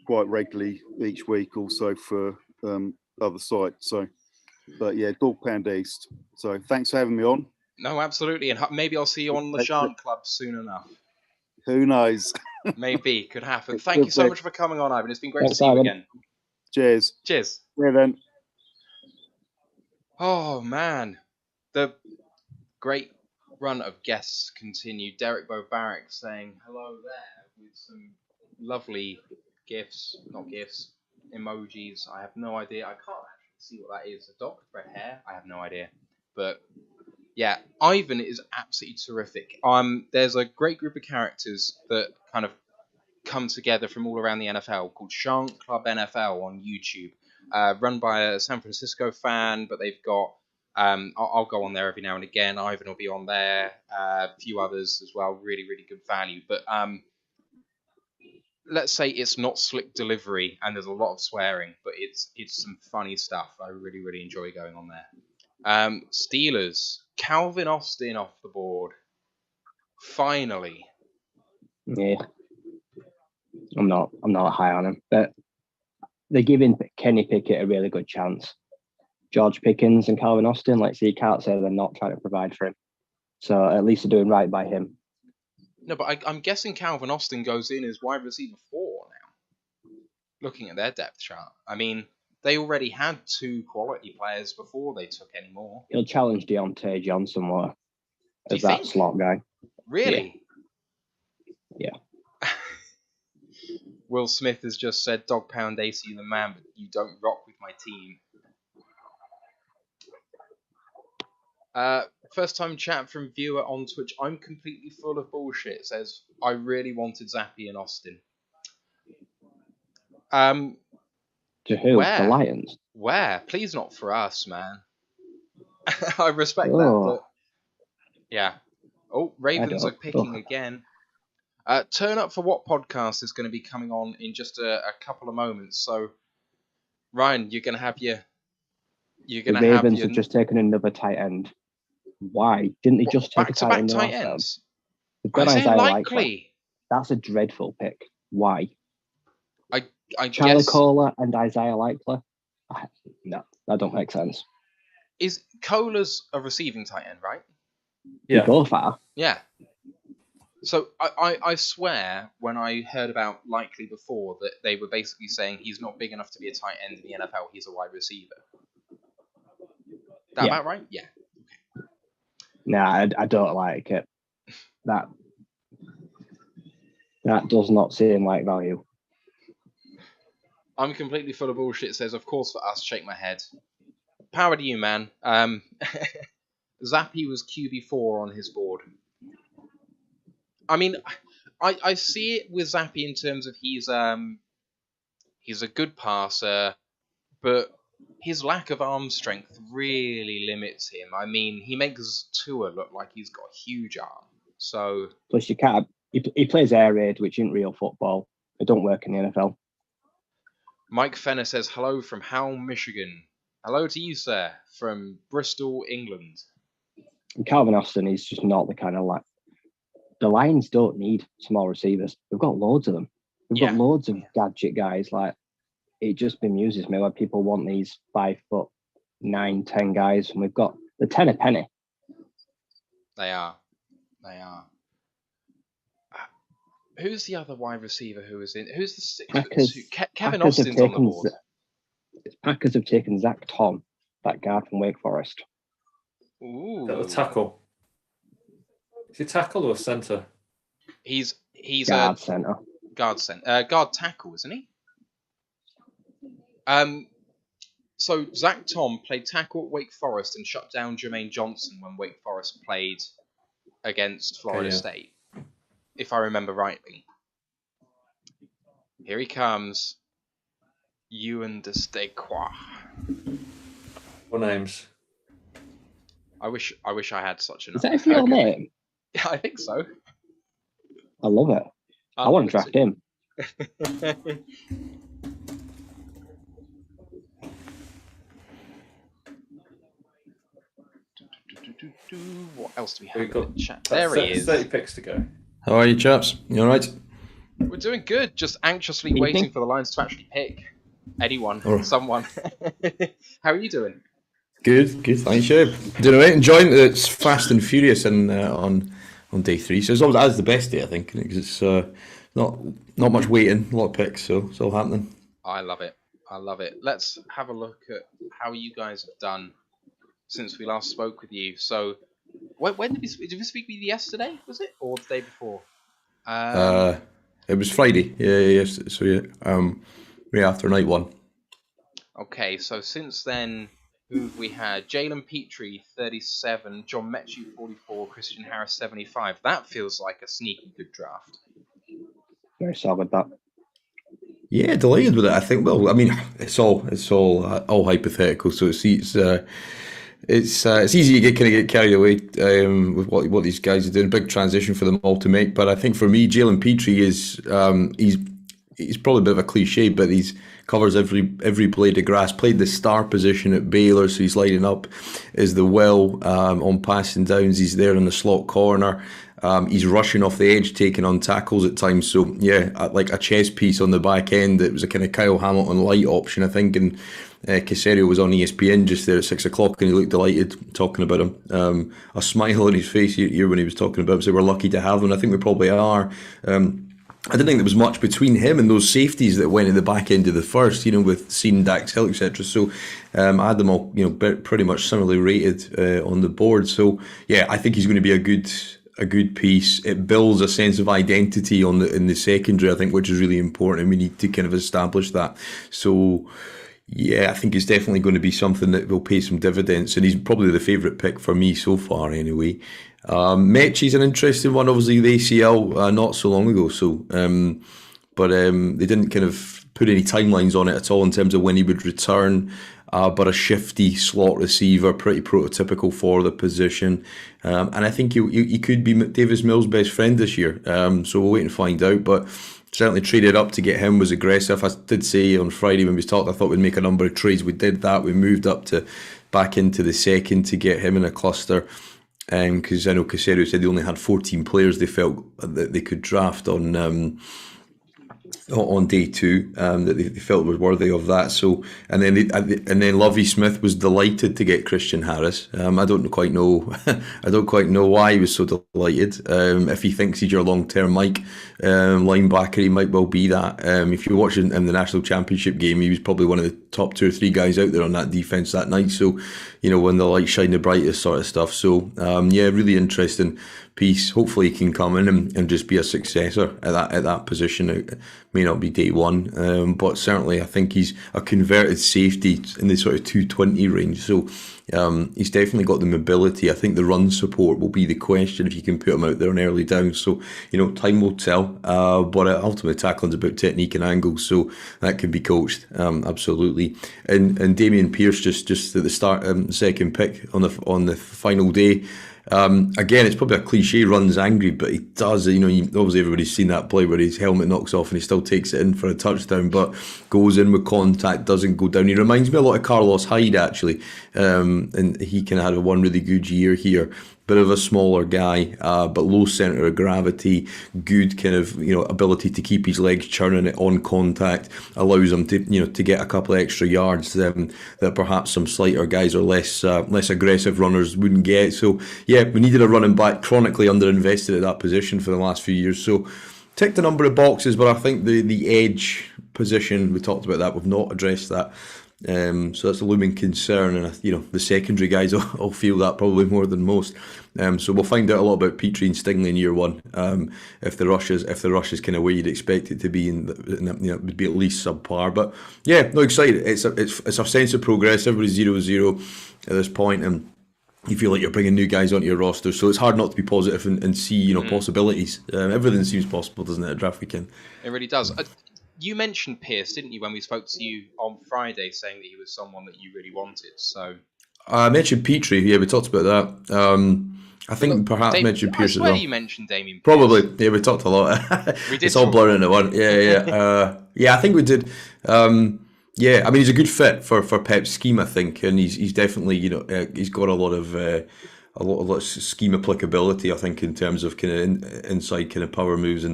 quite regularly each week also for other sites. So, but yeah, Dog Pound East. So thanks for having me on. No, absolutely, and maybe I'll see you on the Shark Club soon enough. Who knows? Maybe, could happen. Thank you so much for coming on, Ivan. It's been great to see you again. Cheers. Cheers. Yeah, then. Oh man, the great run of guests continued. Derek Bobaric saying hello there with some lovely emojis. I have no idea. I can't actually see what that is. A dog, red hair. I have no idea. But yeah, Ivan is absolutely terrific. There's a great group of characters that kind of come together from all around the NFL called Shark Club NFL on YouTube. Run by a San Francisco fan, but they've got, I'll go on there every now and again. Ivan will be on there, a few others as well. Really, really good value. But let's say it's not slick delivery and there's a lot of swearing, but it's some funny stuff. I really, really enjoy going on there. Steelers, Calvin Austin off the board. Finally. Yeah. I'm not high on him, but they're giving Kenny Pickett a really good chance. George Pickens and Calvin Austin. Like, so you can't say they're not trying to provide for him. So at least they're doing right by him. No, but I'm guessing Calvin Austin goes in as wide receiver 4 now. Looking at their depth chart, I mean, they already had 2 quality players before they took any more. He'll challenge Deontay Johnson more as you that think? slot guy. Really? Yeah. Will Smith has just said, "Dog pound AC the man, but you don't rock with my team." First time chat from viewer on Twitch. I'm completely full of bullshit. Says, I really wanted Zappy and Austin. To who? Where? The Lions? Where? Please not for us, man. I respect that, but yeah. Oh, Ravens are picking again. Turn up for what podcast is going to be coming on in just a couple of moments. So, Ryan, you're going to have your. You're going to have Ravens your. have just taken another tight end. Why didn't they just take a tight end? Back-to-back tight ends. They've got Isaiah Isaiah Likely. That's a dreadful pick. Why? Charlie guess. Cola and Isaiah Likely. No, that don't make sense. Is Cola's a receiving tight end, right? Yeah. They both are. Yeah. So I swear when I heard about Likely before that they were basically saying he's not big enough to be a tight end in the NFL, he's a wide receiver. That about right? Yeah. Okay. Nah, I don't like it. That does not seem like value. I'm completely full of bullshit. Says, of course for us, shake my head. Power to you, man. Zappy was QB4 on his board. I mean, I see it with Zappy in terms of he's a good passer, but his lack of arm strength really limits him. I mean, he makes Tua look like he's got a huge arm. So plus you can't. He plays air raid, which isn't real football. It don't work in the NFL. Mike Fenner says hello from Howell, Michigan. Hello to you, sir, from Bristol, England. And Calvin Austin is just not the kind of like. The Lions don't need small receivers. We've got loads of them. We've got loads of gadget guys. Like, it just bemuses me when people want these 5'9", 10 guys, and we've got the 10 a penny. They are. Who's the other wide receiver who is in? Who's the 6'2"? Kevin Austin's on the board. Packers have taken Zach Tom, that guard from Wake Forest. Ooh. The tackle. Is he tackle or centre? He's guard centre. Guard tackle, isn't he? So Zach Tom played tackle at Wake Forest and shut down Jermaine Johnson when Wake Forest played against Florida State, if I remember rightly. Here he comes. Ewan Destequois. What names? I wish I had such a name. Is that his real name? Yeah, I think so. I love it. I want to draft him. What else do we have? We've got chat? There he is. 30 picks to go. How are you, chaps? You all right? We're doing good. Just anxiously waiting for the Lions to actually pick anyone, someone. How are you doing? Good. Thanks, yeah. Doing all right. Enjoying it. It's fast and furious on day 3. So it's always that's the best day, I think, because it's not much waiting, a lot of picks, so it's all happening. I love it. Let's have a look at how you guys have done since we last spoke with you. So, when did we speak with you yesterday? Was it, or the day before? It was Friday. Yeah. So right after night 1. Okay, so since then, who have we had? Jalen Petrie, 37, John Metchie, 44, Christian Harris, 75. That feels like a sneaky good draft. Very solid, that. Yeah, delighted with it. I think. Well, I mean, it's all hypothetical, so it's easy to get carried away with what these guys are doing. Big transition for them all to make. But I think for me, Jalen Petrie is he's probably a bit of a cliche, but he's covers every blade of grass. Played the star position at Baylor, so he's lighting up as the well on passing downs. He's there in the slot corner. He's rushing off the edge, taking on tackles at times. So yeah, like a chess piece on the back end. It was a kind of Kyle Hamilton light option, I think, and Caserio was on ESPN just there at 6 o'clock, and he looked delighted talking about him. A smile on his face here when he was talking about him. So we're lucky to have him. I think we probably are. I didn't think there was much between him and those safeties that went in the back end of the first, with Sean, Dax Hill, etc. So I had them all, pretty much similarly rated on the board. So yeah, I think he's going to be a good piece. It builds a sense of identity in the secondary, I think, which is really important, and we need to kind of establish that. So yeah, I think it's definitely going to be something that will pay some dividends, and he's probably the favourite pick for me so far anyway. Mechie's an interesting one, obviously the ACL not so long ago, but they didn't kind of put any timelines on it at all in terms of when he would return, but a shifty slot receiver, pretty prototypical for the position, and I think he could be Davis Mills' best friend this year, so we'll wait and find out, but certainly traded up to get him was aggressive. I did say on Friday when we talked, I thought we'd make a number of trades. We did that. We moved up to back into the second to get him in a cluster, because I know Caserio said they only had 14 players they felt that they could draft on day two, that they felt was worthy of that. So and then Lovie Smith was delighted to get Christian Harris. I don't quite know why he was so delighted. If he thinks he's your long-term linebacker, he might well be that. If you're watching in the national championship game, he was probably one of the top 2 or 3 guys out there on that defense that night. So when the light shine the brightest sort of stuff. So yeah, really interesting piece. Hopefully he can come in and just be a successor at that position. It may not be day one, but certainly I think he's a converted safety in the sort of 220 range. So he's definitely got the mobility. I think the run support will be the question if you can put him out there on early downs. So time will tell, but ultimately tackling's about technique and angles, so that can be coached, absolutely. And Damian Pierce just at the start, second pick on the final day. Again, it's probably a cliche, runs angry, but he does, obviously everybody's seen that play where his helmet knocks off and he still takes it in for a touchdown, but goes in with contact, doesn't go down. He reminds me a lot of Carlos Hyde, actually, and he kind of had one really good year here. Bit of a smaller guy, but low centre of gravity, good kind of ability to keep his legs churning it on contact, allows him to to get a couple of extra yards that perhaps some slighter guys or less aggressive runners wouldn't get. So yeah, we needed a running back, chronically underinvested at that position for the last few years. So ticked a number of boxes, but I think the edge position, we talked about that, we've not addressed that. So that's a looming concern, and the secondary guys will feel that probably more than most. So we'll find out a lot about Petrie and Stingley in year one. If the rush is kind of where you'd expect it to be, it would be at least subpar. But yeah, no, excited. It's a sense of progress. Everybody's 0-0 at this point, and you feel like you're bringing new guys onto your roster. So it's hard not to be positive and see possibilities. Everything seems possible, doesn't it, at draft weekend? It really does. You mentioned Pierce, didn't you, when we spoke to you on Friday, saying that he was someone that you really wanted? So I mentioned Petrie. Yeah, we talked about that. I think perhaps mentioned Pierce as well. I swear you mentioned Damien Pierce. Probably. Yeah, we talked a lot. We did. It's all blurring into one. Yeah. Yeah, I think we did. Yeah, I mean, he's a good fit for Pep's scheme, I think, and he's definitely he's got a lot of scheme applicability, I think, in terms of kind of inside kind of power moves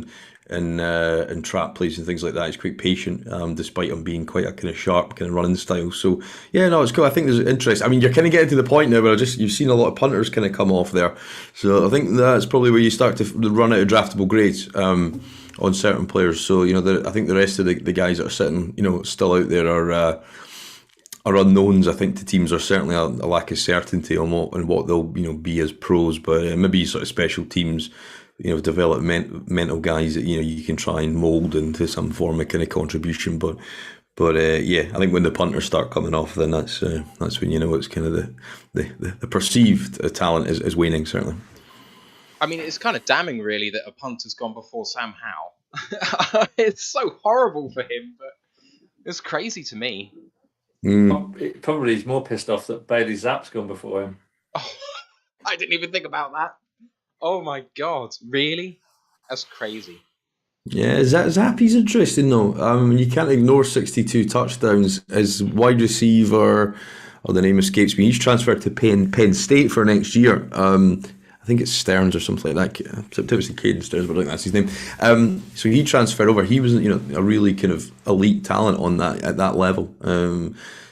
and trap plays and things like that. He's quite patient, despite him being quite a kind of sharp kind of running style. So yeah, no, it's cool. I think there's interest. I mean, you're kind of getting to the point now where you've seen a lot of punters kind of come off there. So I think that's probably where you start to run out of draftable grades on certain players. So I think the rest of the guys that are sitting still out there are unknowns. I think the teams are certainly a lack of certainty on what they'll be as pros, but maybe sort of special teams, developmental guys that you can try and mould into some form of kind of contribution. But yeah, I think when the punters start coming off, then that's when it's kind of the perceived talent is waning, certainly. I mean, it's kind of damning, really, that a punter's gone before Sam Howell. It's so horrible for him, but it's crazy to me. Probably he's more pissed off that Bailey Zapp's gone before him. Oh, I didn't even think about that. Oh my God, really? That's crazy. Yeah, Zappy's interesting though. You can't ignore 62 touchdowns as wide receiver. The name escapes me. He's transferred to Penn State for next year. I think it's Stearns or something like that. Typically Caden Stearns, but I think that's his name. So he transferred over. He was, a really kind of elite talent on that at that level.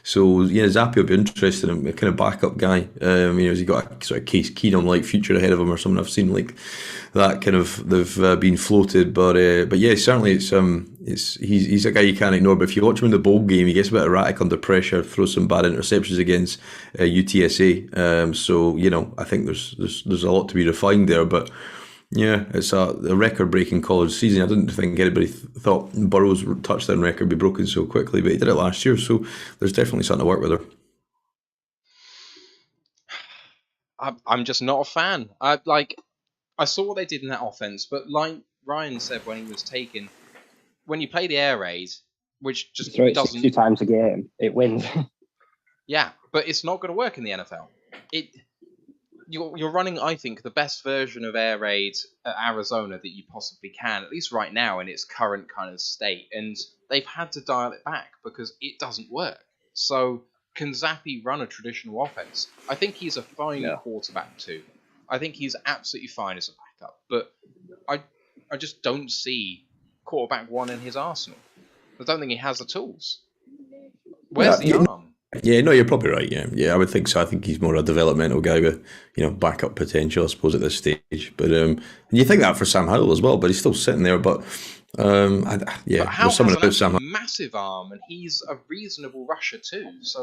So yeah, Zappi will be interested in a kind of backup guy. Has he got a sort of Case Keenum like future ahead of him or something? I've seen like that kind of they've been floated, but yeah, certainly he's a guy you can't ignore. But if you watch him in the bowl game, he gets a bit erratic under pressure, throws some bad interceptions against UTSA. So I think there's a lot to be refined there, but. Yeah, it's a record-breaking college season. I didn't think anybody thought Burrow's touchdown record would be broken so quickly, but he did it last year, so there's definitely something to work with there. I'm just not a fan. I saw what they did in that offense, but like Ryan said when he was taken, when you play the air raid, which just throw it doesn't 60 times a game, it wins. Yeah, but it's not going to work in the NFL. You're running, I think, the best version of air raid at Arizona that you possibly can, at least right now in its current kind of state. And they've had to dial it back because it doesn't work. So can Zappi run a traditional offense? I think he's a fine quarterback too. I think he's absolutely fine as a backup. But I just don't see quarterback one in his arsenal. I don't think he has the tools. Where's the arm? Yeah, no, you're probably right. Yeah, I would think so. I think he's more a developmental guy with, backup potential, I suppose, at this stage. But and you think that for Sam Howell as well, but he's still sitting there. But but Howell has a massive arm, and he's a reasonable rusher too. So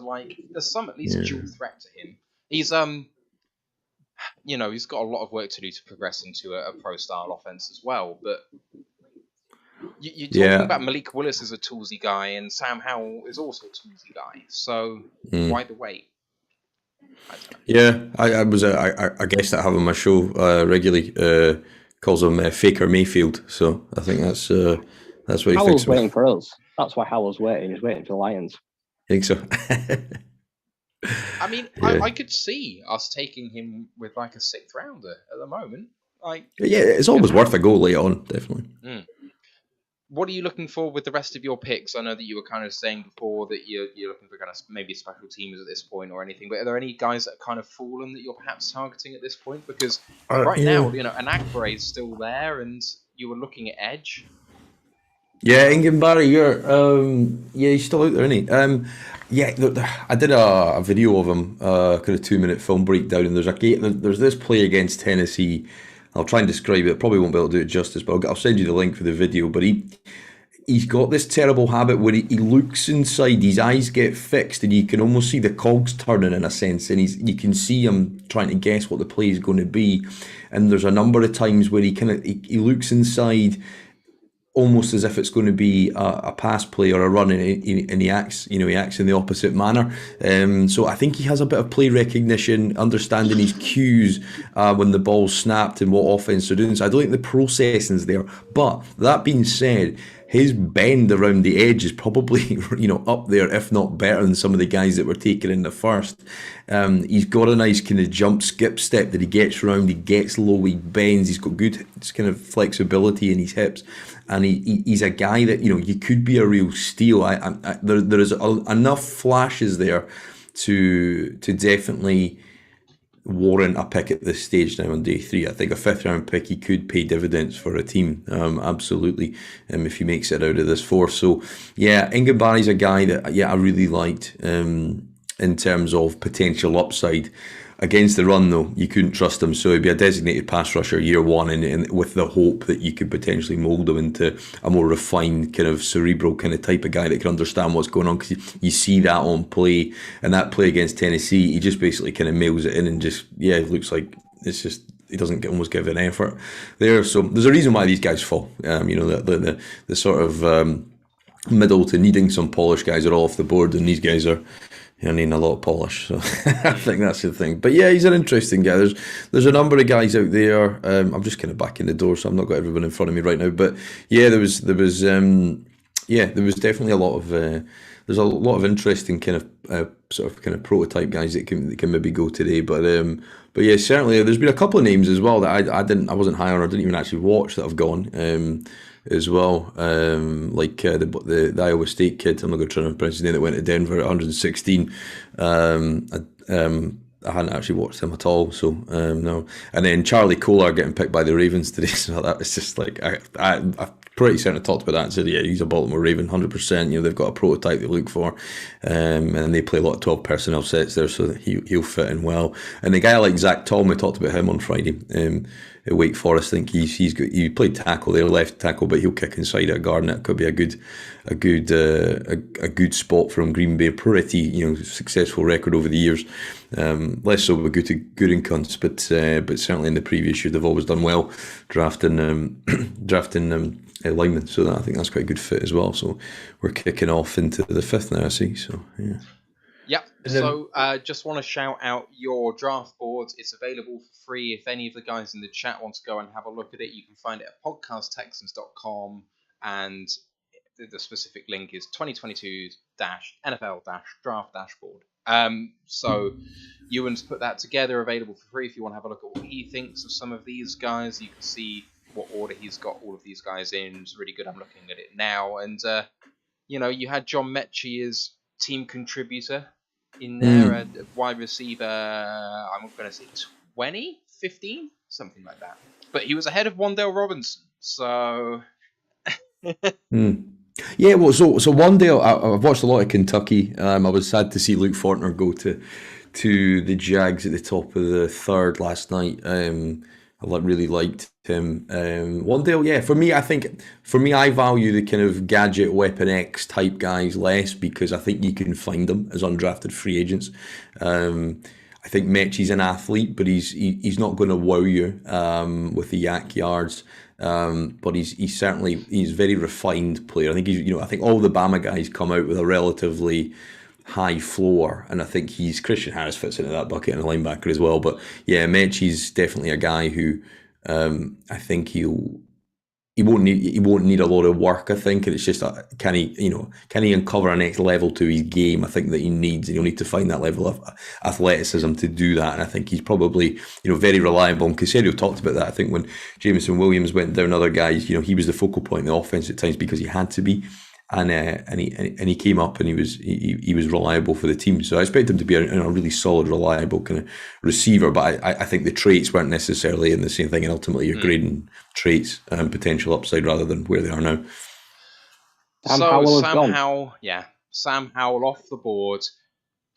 there's some at least dual threat to him. He's he's got a lot of work to do to progress into a pro style offense as well. But you're talking about Malik Willis as a toolsy guy, and Sam Howell is also a toolsy guy. So why the wait? I was a guest that I have on my show regularly calls him Faker Mayfield. So I think that's what he Howell's waiting for us. That's why Howell's waiting. He's waiting for the Lions. I think so. I mean, I could see us taking him with a 6th rounder at the moment. It's always worth a go late on, definitely. What are you looking for with the rest of your picks? I know that you were kind of saying before that you're looking for kind of maybe special teams at this point or anything, but are there any guys that have kind of fallen that you're perhaps targeting at this point? Because now, Anagbare is still there, and you were looking at edge. Yeah, Ingenbarry, he's still out there, isn't he? I did a video of him, kind of 2-minute film breakdown, and there's this play against Tennessee. I'll try and describe it. Probably won't be able to do it justice, but I'll send you the link for the video. But he's got this terrible habit where he looks inside, his eyes get fixed, and you can almost see the cogs turning in a sense, and you can see him trying to guess what the play is going to be. And there's a number of times where he looks inside, almost as if it's going to be a pass play or a run, and he acts in the opposite manner. So I think he has a bit of play recognition, understanding his cues when the ball's snapped and what offense they're doing. So I don't think the processing's there. But that being said, his bend around the edge is probably up there, if not better than some of the guys that were taken in the first. He's got a nice kind of jump skip step that he gets around, he gets low, he bends, he's got good kind of flexibility in his hips, and he's a guy that you could be a real steal. There is enough flashes there to definitely warrant a pick at this stage now on day 3. I think a 5th round pick, he could pay dividends for a team, absolutely, if he makes it out of this 4th. So yeah, Ingenbarry's a guy that I really liked in terms of potential upside. Against the run, though, you couldn't trust him, so he'd be a designated pass rusher year 1, and with the hope that you could potentially mould him into a more refined, kind of cerebral kind of type of guy that can understand what's going on, because you see that on play, and that play against Tennessee, he just basically kind of mails it in and just, it looks like it's just, he doesn't almost give an effort there. So there's a reason why these guys fall. The sort of middle to needing some polish guys are all off the board, and these guys are needing a lot of polish. So I think that's the thing. But yeah, he's an interesting guy. There's a number of guys out there. I'm just kind of backing the door, so I've not got everyone in front of me right now. But yeah, there was definitely a lot of there's a lot of interesting kind of prototype guys that can maybe go today. But yeah, certainly there's been a couple of names as well that I wasn't high on or didn't even actually watch that have gone. As well, like the Iowa State kid, I'm not going to try and pronounce his name, that went to Denver at 116. I hadn't actually watched him at all, so no. And then Charlie Kolar getting picked by the Ravens today, so that was just like I pretty certain I talked about that and said, yeah, he's a Baltimore Raven, 100%. They've got a prototype they look for, and they play a lot of 12 personnel sets there, so that he'll fit in well. And the guy like Zach Tom, we talked about him on Friday. At Wake Forest, I think he played tackle there, left tackle, but he'll kick inside at guard, and it could be a good spot from Green Bay. Pretty successful record over the years, less so with Gutekunst, but certainly in the previous year they've always done well drafting linemen. So I think that's quite a good fit as well. So we're kicking off into the 5th now, I see. So yeah. Yep. So just want to shout out your draft boards. It's available for free. If any of the guys in the chat want to go and have a look at it, you can find it at podcasttexans.com, and the specific link is 2022-NFL-draft dashboard. So Ewan's put that together, available for free if you want to have a look at what he thinks of some of these guys. You can see what order he's got all of these guys in. It's really good. I'm looking at it now. And, you had John Mechie as team contributor in there, a wide receiver, I'm going to say 20, 15, something like that. But he was ahead of Wan'Dale Robinson, so... Yeah, well, so Wan'Dale, I've watched a lot of Kentucky. I was sad to see Luke Fortner go to the Jags at the top of the 3rd last night. I really liked him. Wan'Dale, yeah, for me, I value the kind of gadget Weapon X type guys less, because I think you can find them as undrafted free agents. I think Mechie's an athlete, but he's not going to wow you with the yak yards. But he's a very refined player. I think I think all the Bama guys come out with a relatively high floor, and I think Christian Harris fits into that bucket, and a linebacker as well. But yeah, Mechie's definitely a guy who I think he won't need a lot of work. I think, and it's just can he uncover a next level to his game? I think that he needs, and he'll need to find that level of athleticism to do that. And I think he's probably very reliable. And Caserio talked about that. I think when Jameson Williams went down other guys, he was the focal point in the offense at times because he had to be. And he came up and he was reliable for the team. So I expect him to be a really solid, reliable kind of receiver. But I think the traits weren't necessarily in the same thing. And ultimately, you're grading traits and potential upside rather than where they are now. Sam Howell off the board,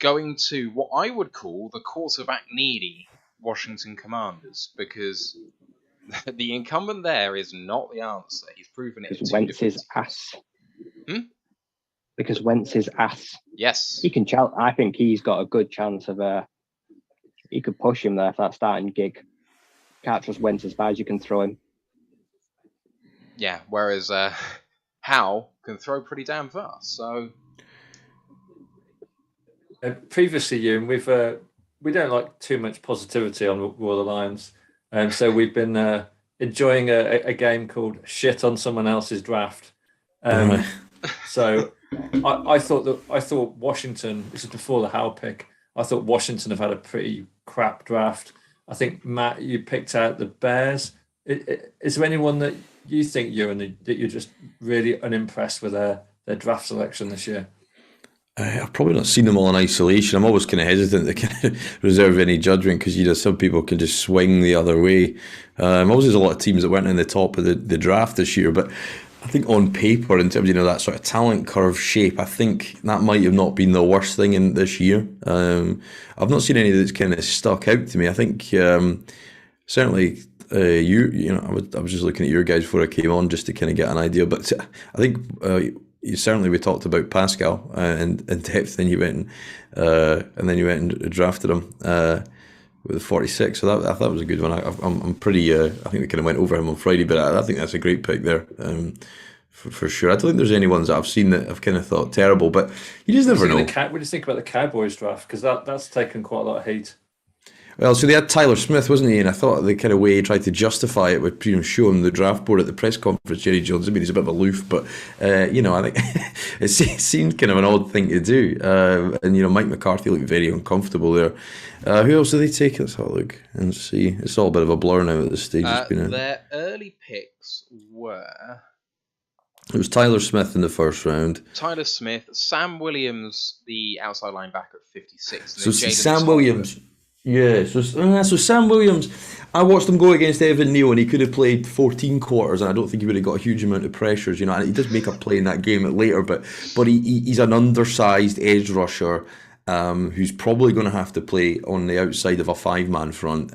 going to what I would call the quarterback needy Washington Commanders, because the incumbent there is not the answer. He's proven it. Because Wentz is ass. Because Wentz is ass. Yes. He can I think he's got a good chance of he could push him there for that starting gig. Can't trust Wentz as bad as you can throw him. Yeah, whereas Howe can throw pretty damn fast. So previously, Ewan, we don't like too much positivity on Roar the Lions, and so we've been enjoying a game called Shit on Someone Else's Draft. So I thought Washington, this is before the Howe pick, I thought Washington have had a pretty crap draft. I think, Matt, you picked out the Bears. Is there anyone that you think, Ewan, that you're just really unimpressed with their draft selection this year? I've probably not seen them all in isolation. I'm always kind of hesitant to kind of reserve any judgment because some people can just swing the other way. Obviously, there's a lot of teams that weren't in the top of the draft this year, but I think on paper, in terms of that sort of talent curve shape, I think that might have not been the worst thing in this year. I've not seen any that's kind of stuck out to me. I think certainly I was just looking at your guys before I came on just to kind of get an idea. But I think certainly we talked about Pascal and depth, and you went and drafted him with 46. So I thought it was a good one. I'm pretty. I think we kind of went over him on Friday, but I think that's a great pick there. For sure. I don't think there's any ones that I've seen that I've kind of thought terrible, but you just never know. What do you think about the Cowboys draft? Because that's taken quite a lot of heat. Well, so they had Tyler Smith, wasn't he? And I thought the kind of way he tried to justify it with showing the draft board at the press conference, Jerry Jones. I mean, he's a bit of aloof, but I think it seemed kind of an odd thing to do. And Mike McCarthy looked very uncomfortable there. Who else did they take? Let's have a look and see. It's all a bit of a blur now at this stage. Their early picks were... It was Tyler Smith in the first round. Tyler Smith, Sam Williams, the outside linebacker at 56. So Sam Williams... Yeah, so Sam Williams, I watched him go against Evan Neal, and he could have played 14 quarters, and I don't think he would have got a huge amount of pressures. You know, and he does make a play in that game later, but he's an undersized edge rusher who's probably going to have to play on the outside of a 5-man front.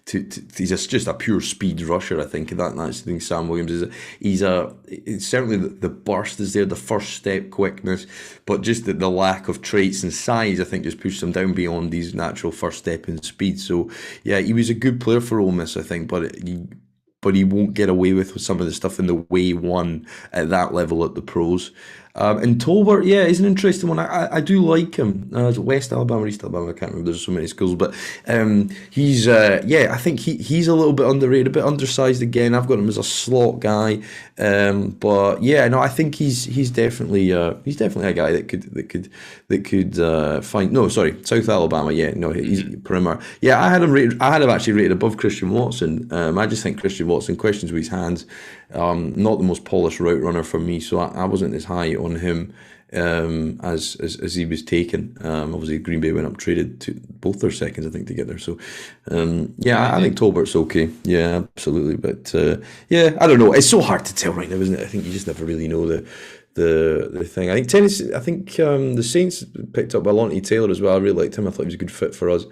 He's just a pure speed rusher, I think. That's the thing. Sam Williams is. It's certainly the burst is there, the first step quickness, but just the lack of traits and size, I think, just pushed him down beyond his natural first step in speed. So yeah, he was a good player for Ole Miss, I think, but he won't get away with some of the stuff in the way one at that level at the pros. And Tolbert, yeah, he's an interesting one. I do like him. West Alabama or East Alabama, I can't remember. There's so many schools, but he's I think he's a little bit underrated, a bit undersized again. I've got him as a slot guy, but yeah, no, I think he's definitely a guy that could find. No, sorry, South Alabama. Yeah, no, he's perimeter. Yeah, I had him actually rated above Christian Watson. I just think Christian Watson, questions with his hands. Not the most polished route runner for me, so I wasn't as high on him as he was taken. Obviously, Green Bay went up, traded to both their seconds, I think, together. So, I think Tolbert's okay. Yeah, absolutely. But I don't know. It's so hard to tell right now, isn't it? I think you just never really know the thing. I think Tennessee. I think the Saints picked up Alontae Taylor as well. I really liked him. I thought he was a good fit for us.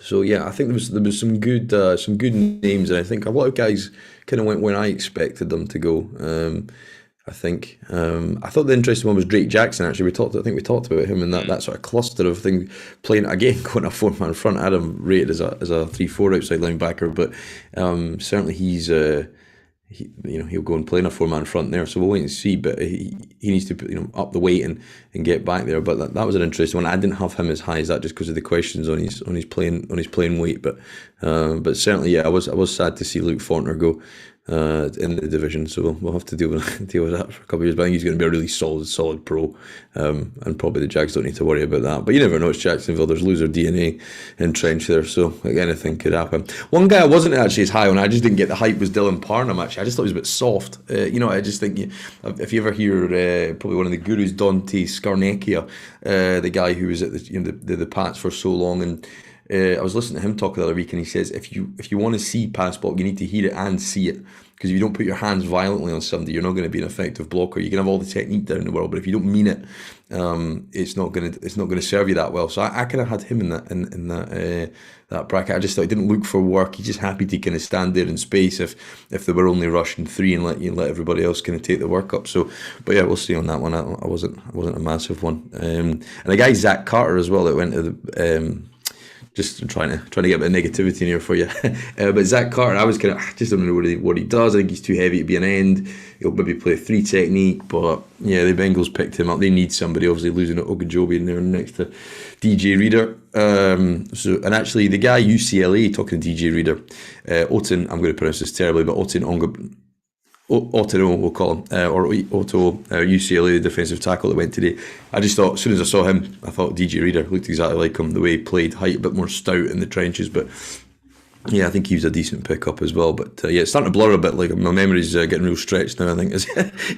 So yeah, I think there was some good names, and I think a lot of guys kind of went when I expected them to go. I think I thought the interesting one was Drake Jackson. Actually, we talked about him and that sort of cluster of things, playing again, going a 4-man front. I had him rated as a 3-4 outside linebacker, but certainly he'll go and play in a 4-man front there. So we'll wait and see. But he needs to up the weight and get back there. But that was an interesting one. I didn't have him as high as that just because of the questions on his playing weight. But certainly, yeah, I was sad to see Luke Fortner go in the division. So we'll have to deal with that for a couple of years. But I think he's going to be a really solid pro. And probably the Jags don't need to worry about that. But you never know. It's Jacksonville. There's loser DNA entrenched there. So anything could happen. One guy I wasn't actually as high on, I just didn't get the hype, was Dylan Parham. Actually, I just thought he was a bit soft. I just think if you ever hear probably one of the gurus, Dante Scarnecchia, the guy who was at the Pats for so long, and I was listening to him talk the other week, and he says if you want to see pass block, you need to hear it and see it. Because if you don't put your hands violently on somebody, you're not going to be an effective blocker. You can have all the technique down in the world, but if you don't mean it, it's not going to serve you that well. So I kind of had him in that bracket. I just thought he didn't look for work. He's just happy to kind of stand there in space if they were only rushing 3 and let everybody else kind of take the work up. So, but yeah, we'll see on that one. I wasn't a massive one. And the guy Zach Carter as well that went to the. Just trying to get a bit of negativity in here for you. But Zach Carter, I was kind of just don't know what he does. I think he's too heavy to be an end. He'll maybe play 3 technique, but yeah, the Bengals picked him up. They need somebody, obviously losing Ogunjobi in there next to DJ Reader. And actually the guy UCLA, talking to DJ Reader, Oten, I'm going to pronounce this terribly, but Otto, we'll call him, or Otto, UCLA, the defensive tackle that went today. I just thought, as soon as I saw him, I thought DJ Reader looked exactly like him, the way he played, height, a bit more stout in the trenches, but yeah, I think he was a decent pickup as well. But yeah, it's starting to blur a bit. Like my memory's getting real stretched now, I think,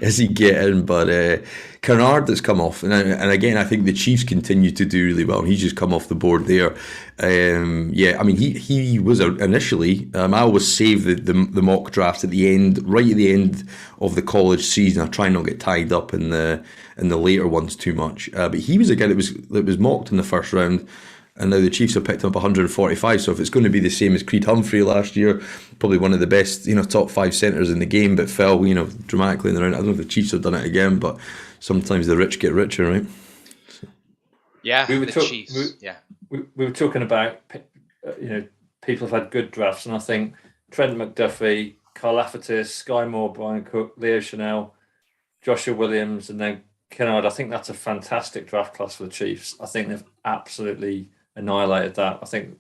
as he get in. But Kennard that's come off, and again, I think the Chiefs continue to do really well. He's just come off the board there. Yeah, I mean, he was initially. I always save the mock drafts at the end, right at the end of the college season. I try not to get tied up in the later ones too much. But he was a guy that was mocked in the first round. And now the Chiefs have picked up 145. So if it's going to be the same as Creed Humphrey last year, probably one of the best, top 5 centres in the game, but fell, dramatically in the round. I don't know if the Chiefs have done it again, but sometimes the rich get richer, right? So. Yeah, Chiefs. We were talking about, people have had good drafts, and I think Trent McDuffie, Carl Lafferty, Sky Moore, Brian Cook, Leo Chanel, Joshua Williams, and then Kennard. I think that's a fantastic draft class for the Chiefs. I think they've absolutely annihilated that. I think,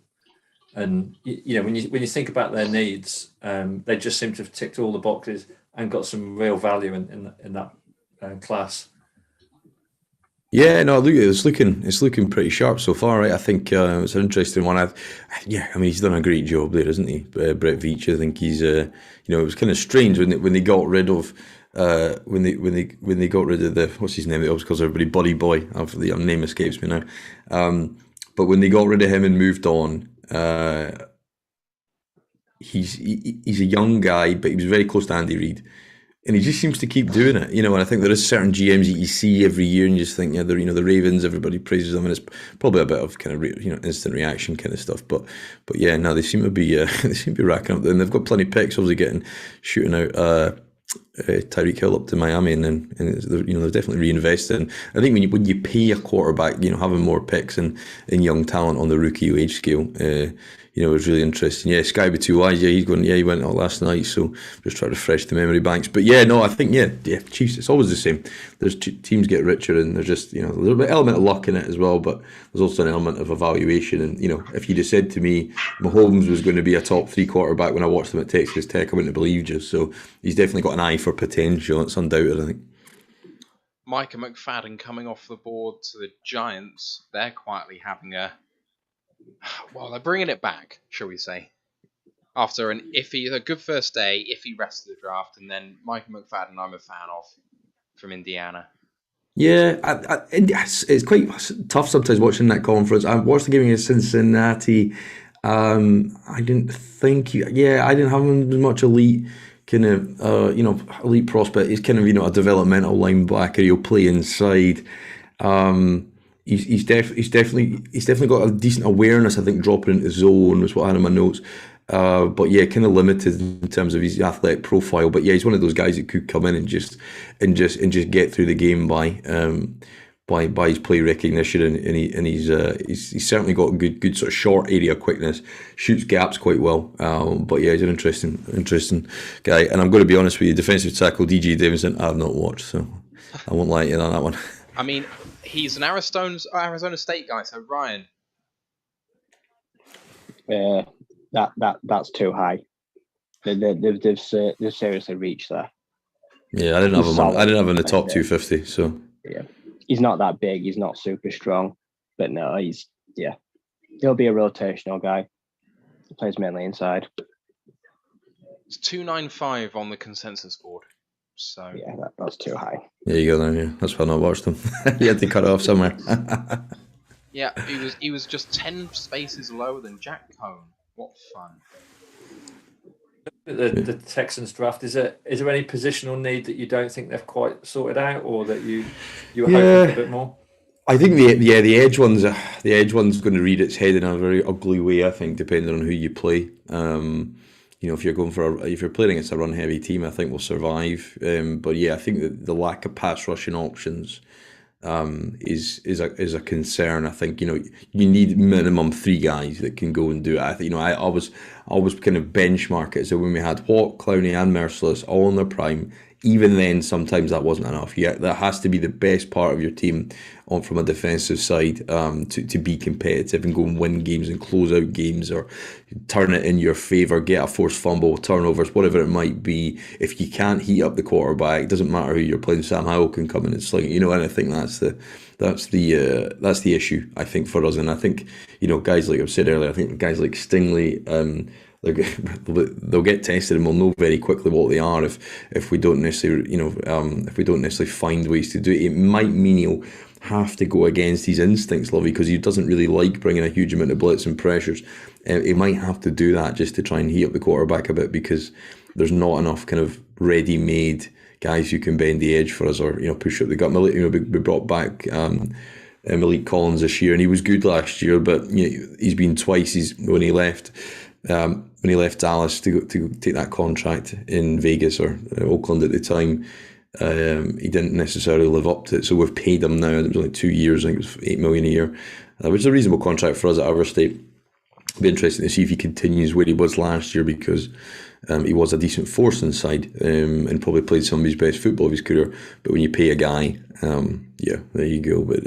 and when you think about their needs, they just seem to have ticked all the boxes and got some real value in that class. Yeah, no, look, it's looking pretty sharp so far, right? I think it's an interesting one. He's done a great job there, hasn't he, Brett Veach? I think he's, it was kind of strange when they got rid of. When they got rid of the, what's his name? It always calls everybody Buddy Boy. The name escapes me now. But when they got rid of him and moved on, he's a young guy, but he was very close to Andy Reid. And he just seems to keep doing it, and I think there is certain GMs that you see every year, and you just think, they're, the Ravens, everybody praises them, and it's probably a bit of kind of instant reaction kind of stuff. But yeah, no, they seem to be racking up, and they've got plenty of picks, obviously shooting out Tyreek Hill up to Miami, and then they're definitely reinvesting. I think when you pay a quarterback, having more picks and young talent on the rookie wage scale. It was really interesting. Yeah, Sky be too wise. Yeah, he went out last night. So just try to refresh the memory banks. But yeah, no, I think Chiefs. It's always the same. There's teams get richer, and there's just a little bit element of luck in it as well. But there's also an element of evaluation. And if you'd have said to me Mahomes was going to be a top 3 quarterback when I watched him at Texas Tech, I wouldn't have believed you. So he's definitely got an eye for potential. It's undoubted, I think. Micah McFadden coming off the board to the Giants. They're quietly having they're bringing it back, shall we say, after a good first day, iffy rest of the draft, and then Micah McFadden I'm a fan of from Indiana. Yeah, it's quite tough sometimes watching that conference. I watched the game against Cincinnati. I didn't have him as much elite kind of elite prospect. He's kind of a developmental linebacker. He'll play inside. He's definitely got a decent awareness. I think dropping into zone was what I had in my notes. But yeah, kind of limited in terms of his athletic profile. But yeah, he's one of those guys that could come in and just get through the game by his play recognition, and he's certainly got good sort of short area quickness, shoots gaps quite well. But yeah, he's an interesting guy. And I'm going to be honest with you, defensive tackle DJ Davidson, I've not watched, so I won't lie to you on that one. I mean, he's an Arizona State guy, so Ryan. That's too high. They've seriously reached there. Yeah, I didn't have him in the top 250. So yeah, he's not that big. He's not super strong, but no, he'll be a rotational guy. He plays mainly inside. It's 295 on the consensus board. So yeah, that's too high. There you go then. Yeah, that's why I not watched him. He had to cut it off somewhere. Yeah, he was just 10 spaces lower than Jack Cohn. What fun! The Texans draft, is there any positional need that you don't think they've quite sorted out, or that you were hoping a bit more? I think the edge one's going to read its head in a very ugly way. I think, depending on who you play. If you're playing against a run heavy team, I think we'll survive. But yeah, I think that the lack of pass rushing options is a concern. I think you need minimum 3 guys that can go and do it. I think I always kind of benchmark it. So when we had Watt, Clowney, and Merciless all in their prime, even then sometimes that wasn't enough. Yeah, that has to be the best part of your team from a defensive side to be competitive and go and win games and close out games, or turn it in your favour, get a forced fumble, turnovers, whatever it might be. If you can't heat up the quarterback, it doesn't matter who you're playing. Sam Howell can come in and sling it, and I think that's the issue, I think, for us. And I think guys like I've said earlier, I think guys like Stingley, they'll get tested, and we'll know very quickly what they are if we don't necessarily find ways to do it. It might mean he'll have to go against his instincts, Lovey, because he doesn't really like bringing a huge amount of blitz and pressures. He might have to do that just to try and heat up the quarterback a bit, because there's not enough kind of ready-made guys who can bend the edge for us, or push up the gut. We brought back Malik Collins this year, and he was good last year, but he's been twice. When he left Dallas to go take that contract in Vegas or Oakland at the time, he didn't necessarily live up to it. So we've paid him now. It was only 2 years. I think it was $8 million a year, which is a reasonable contract for us at our state. It'll be interesting to see if he continues where he was last year, because he was a decent force inside and probably played some of his best football of his career. But when you pay a guy, there you go. But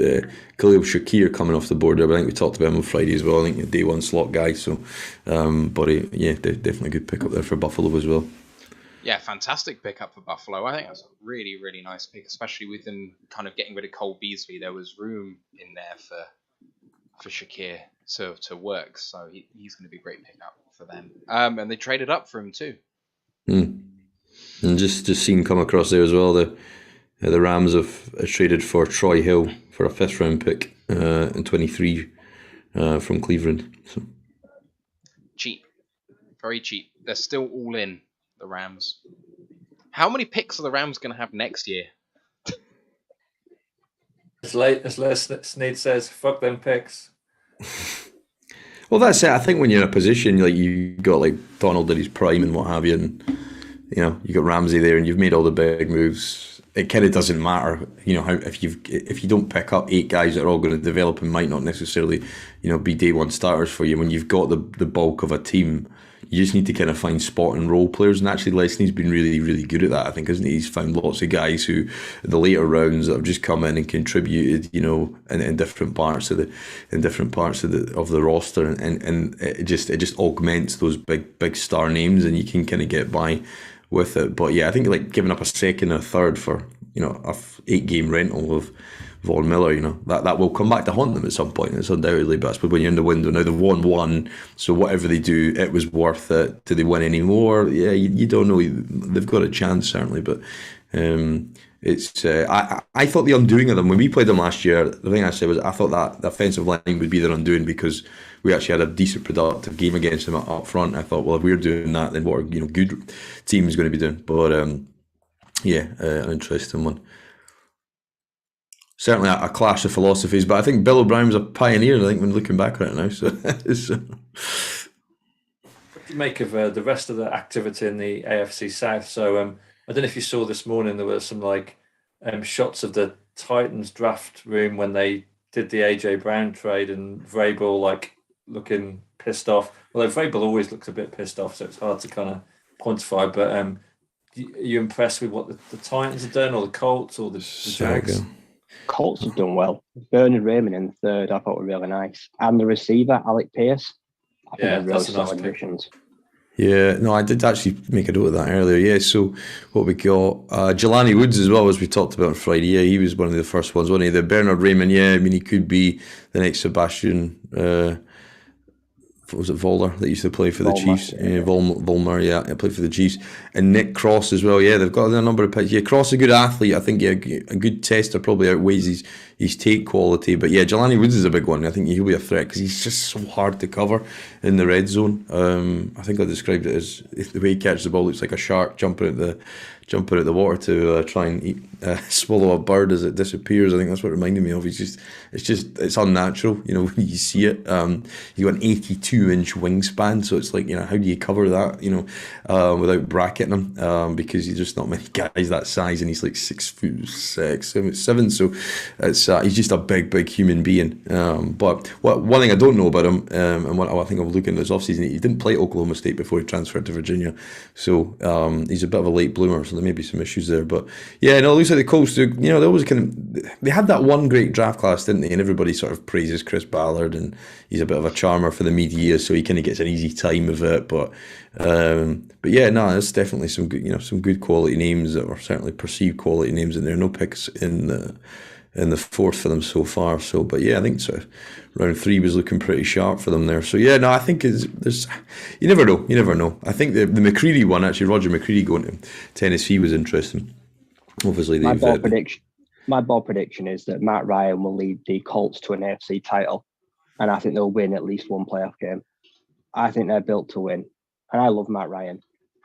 Khalil Shakir coming off the board there. I think we talked about him on Friday as well. I think a day 1 slot guy. So, definitely a good pick up there for Buffalo as well. Yeah, fantastic pickup for Buffalo. I think that's a really, really nice pick, especially with them kind of getting rid of Cole Beasley. There was room in there for Shakir to work, so he's going to be a great pickup for them. And they traded up for him too. And just seen come across there as well. The Rams have traded for Troy Hill for a 5th round pick in 23 from Cleveland. So. Cheap. Very cheap. They're still all in, the Rams. How many picks are the Rams going to have next year? As Les Snead says, fuck them picks. Well, that's it. I think when you're in a position like you got like Donald at his prime and what have you, and you got Ramsey there, and you've made all the big moves. It kind of doesn't matter, how if you don't pick up 8 guys that are all going to develop and might not necessarily, be day one starters for you. When you've got the bulk of a team, you just need to kind of find spot and role players. And actually, Leslie's been really, really good at that, I think, isn't he? He's found lots of guys who, in the later rounds, that have just come in and contributed, in different parts of the roster, and it just augments those big star names, and you can kind of get by with it. But yeah, I think like giving up a second or a third for a 8-game rental of Von Miller, that will come back to haunt them at some point. It's undoubtedly, but I suppose when you're in the window now, they've won one, so whatever they do, it was worth it. Do they win any more? Yeah, you don't know. They've got a chance certainly, but it's. I thought the undoing of them when we played them last year. The thing I said was I thought that the offensive line would be their undoing because we actually had a decent productive game against them up front. I thought, well, if we're doing that, then what are good teams going to be doing? But an interesting one. Certainly a clash of philosophies, but I think Bill O'Brien was a pioneer, I think, when looking back on it now. So, what do you make of the rest of the activity in the AFC South? So I don't know if you saw this morning, there were some shots of the Titans draft room when they did the AJ Brown trade, and Vrabel looking pissed off. Although Vrabel always looks a bit pissed off, so it's hard to kind of quantify. But are you impressed with what the Titans have done, or the Colts, or the Jags? Colts have done well. Bernard Raymond in third, I thought were really nice. And the receiver, Alec Pierce. I think they're really solid additions. Yeah, no, I did actually make a note of that earlier. Yeah, so what we got, Jelani Woods as well, as we talked about on Friday. Yeah, he was one of the first ones, wasn't he? The Bernard Raymond, yeah, I mean, he could be the next Sebastian, what was it, Voller, that used to play for the Chiefs? Yeah. Volmer, yeah, played for the Chiefs. And Nick Cross as well, yeah, they've got a number of picks. Yeah, Cross, a good athlete. I think, yeah, a good tester probably outweighs his take quality. But yeah, Jelani Woods is a big one. I think he'll be a threat because he's just so hard to cover in the red zone. I think I described it as the way he catches the ball looks like a shark jumping at the water to try and swallow a bird as it disappears. I think that's what it reminded me of. It's unnatural, when you see it. You got an 82-inch wingspan, so it's like, how do you cover that, without bracketing him? Because there's just not many guys that size, and he's like 6'6", 7". So it's he's just a big human being. But one thing I don't know about him, and what I think I'm looking at this offseason, he didn't play at Oklahoma State before he transferred to Virginia, so he's a bit of a late bloomer. So there may be some issues there, but yeah, no, it looks like the Colts do. They always they had that one great draft class, didn't they? And everybody sort of praises Chris Ballard, and he's a bit of a charmer for the media, so he kind of gets an easy time of it. But yeah, no, there's definitely some good, some good quality names, that were certainly perceived quality names in there. No picks in the fourth for them so far. So, but yeah, I think sort of round 3 was looking pretty sharp for them there. So yeah, no, I think there's you never know. I think the McCreary one, actually, Roger McCreary going to Tennessee was interesting. Obviously, my bold prediction is that Matt Ryan will lead the Colts to an AFC title, and I think they'll win at least one playoff game. I think they're built to win, and I love Matt Ryan.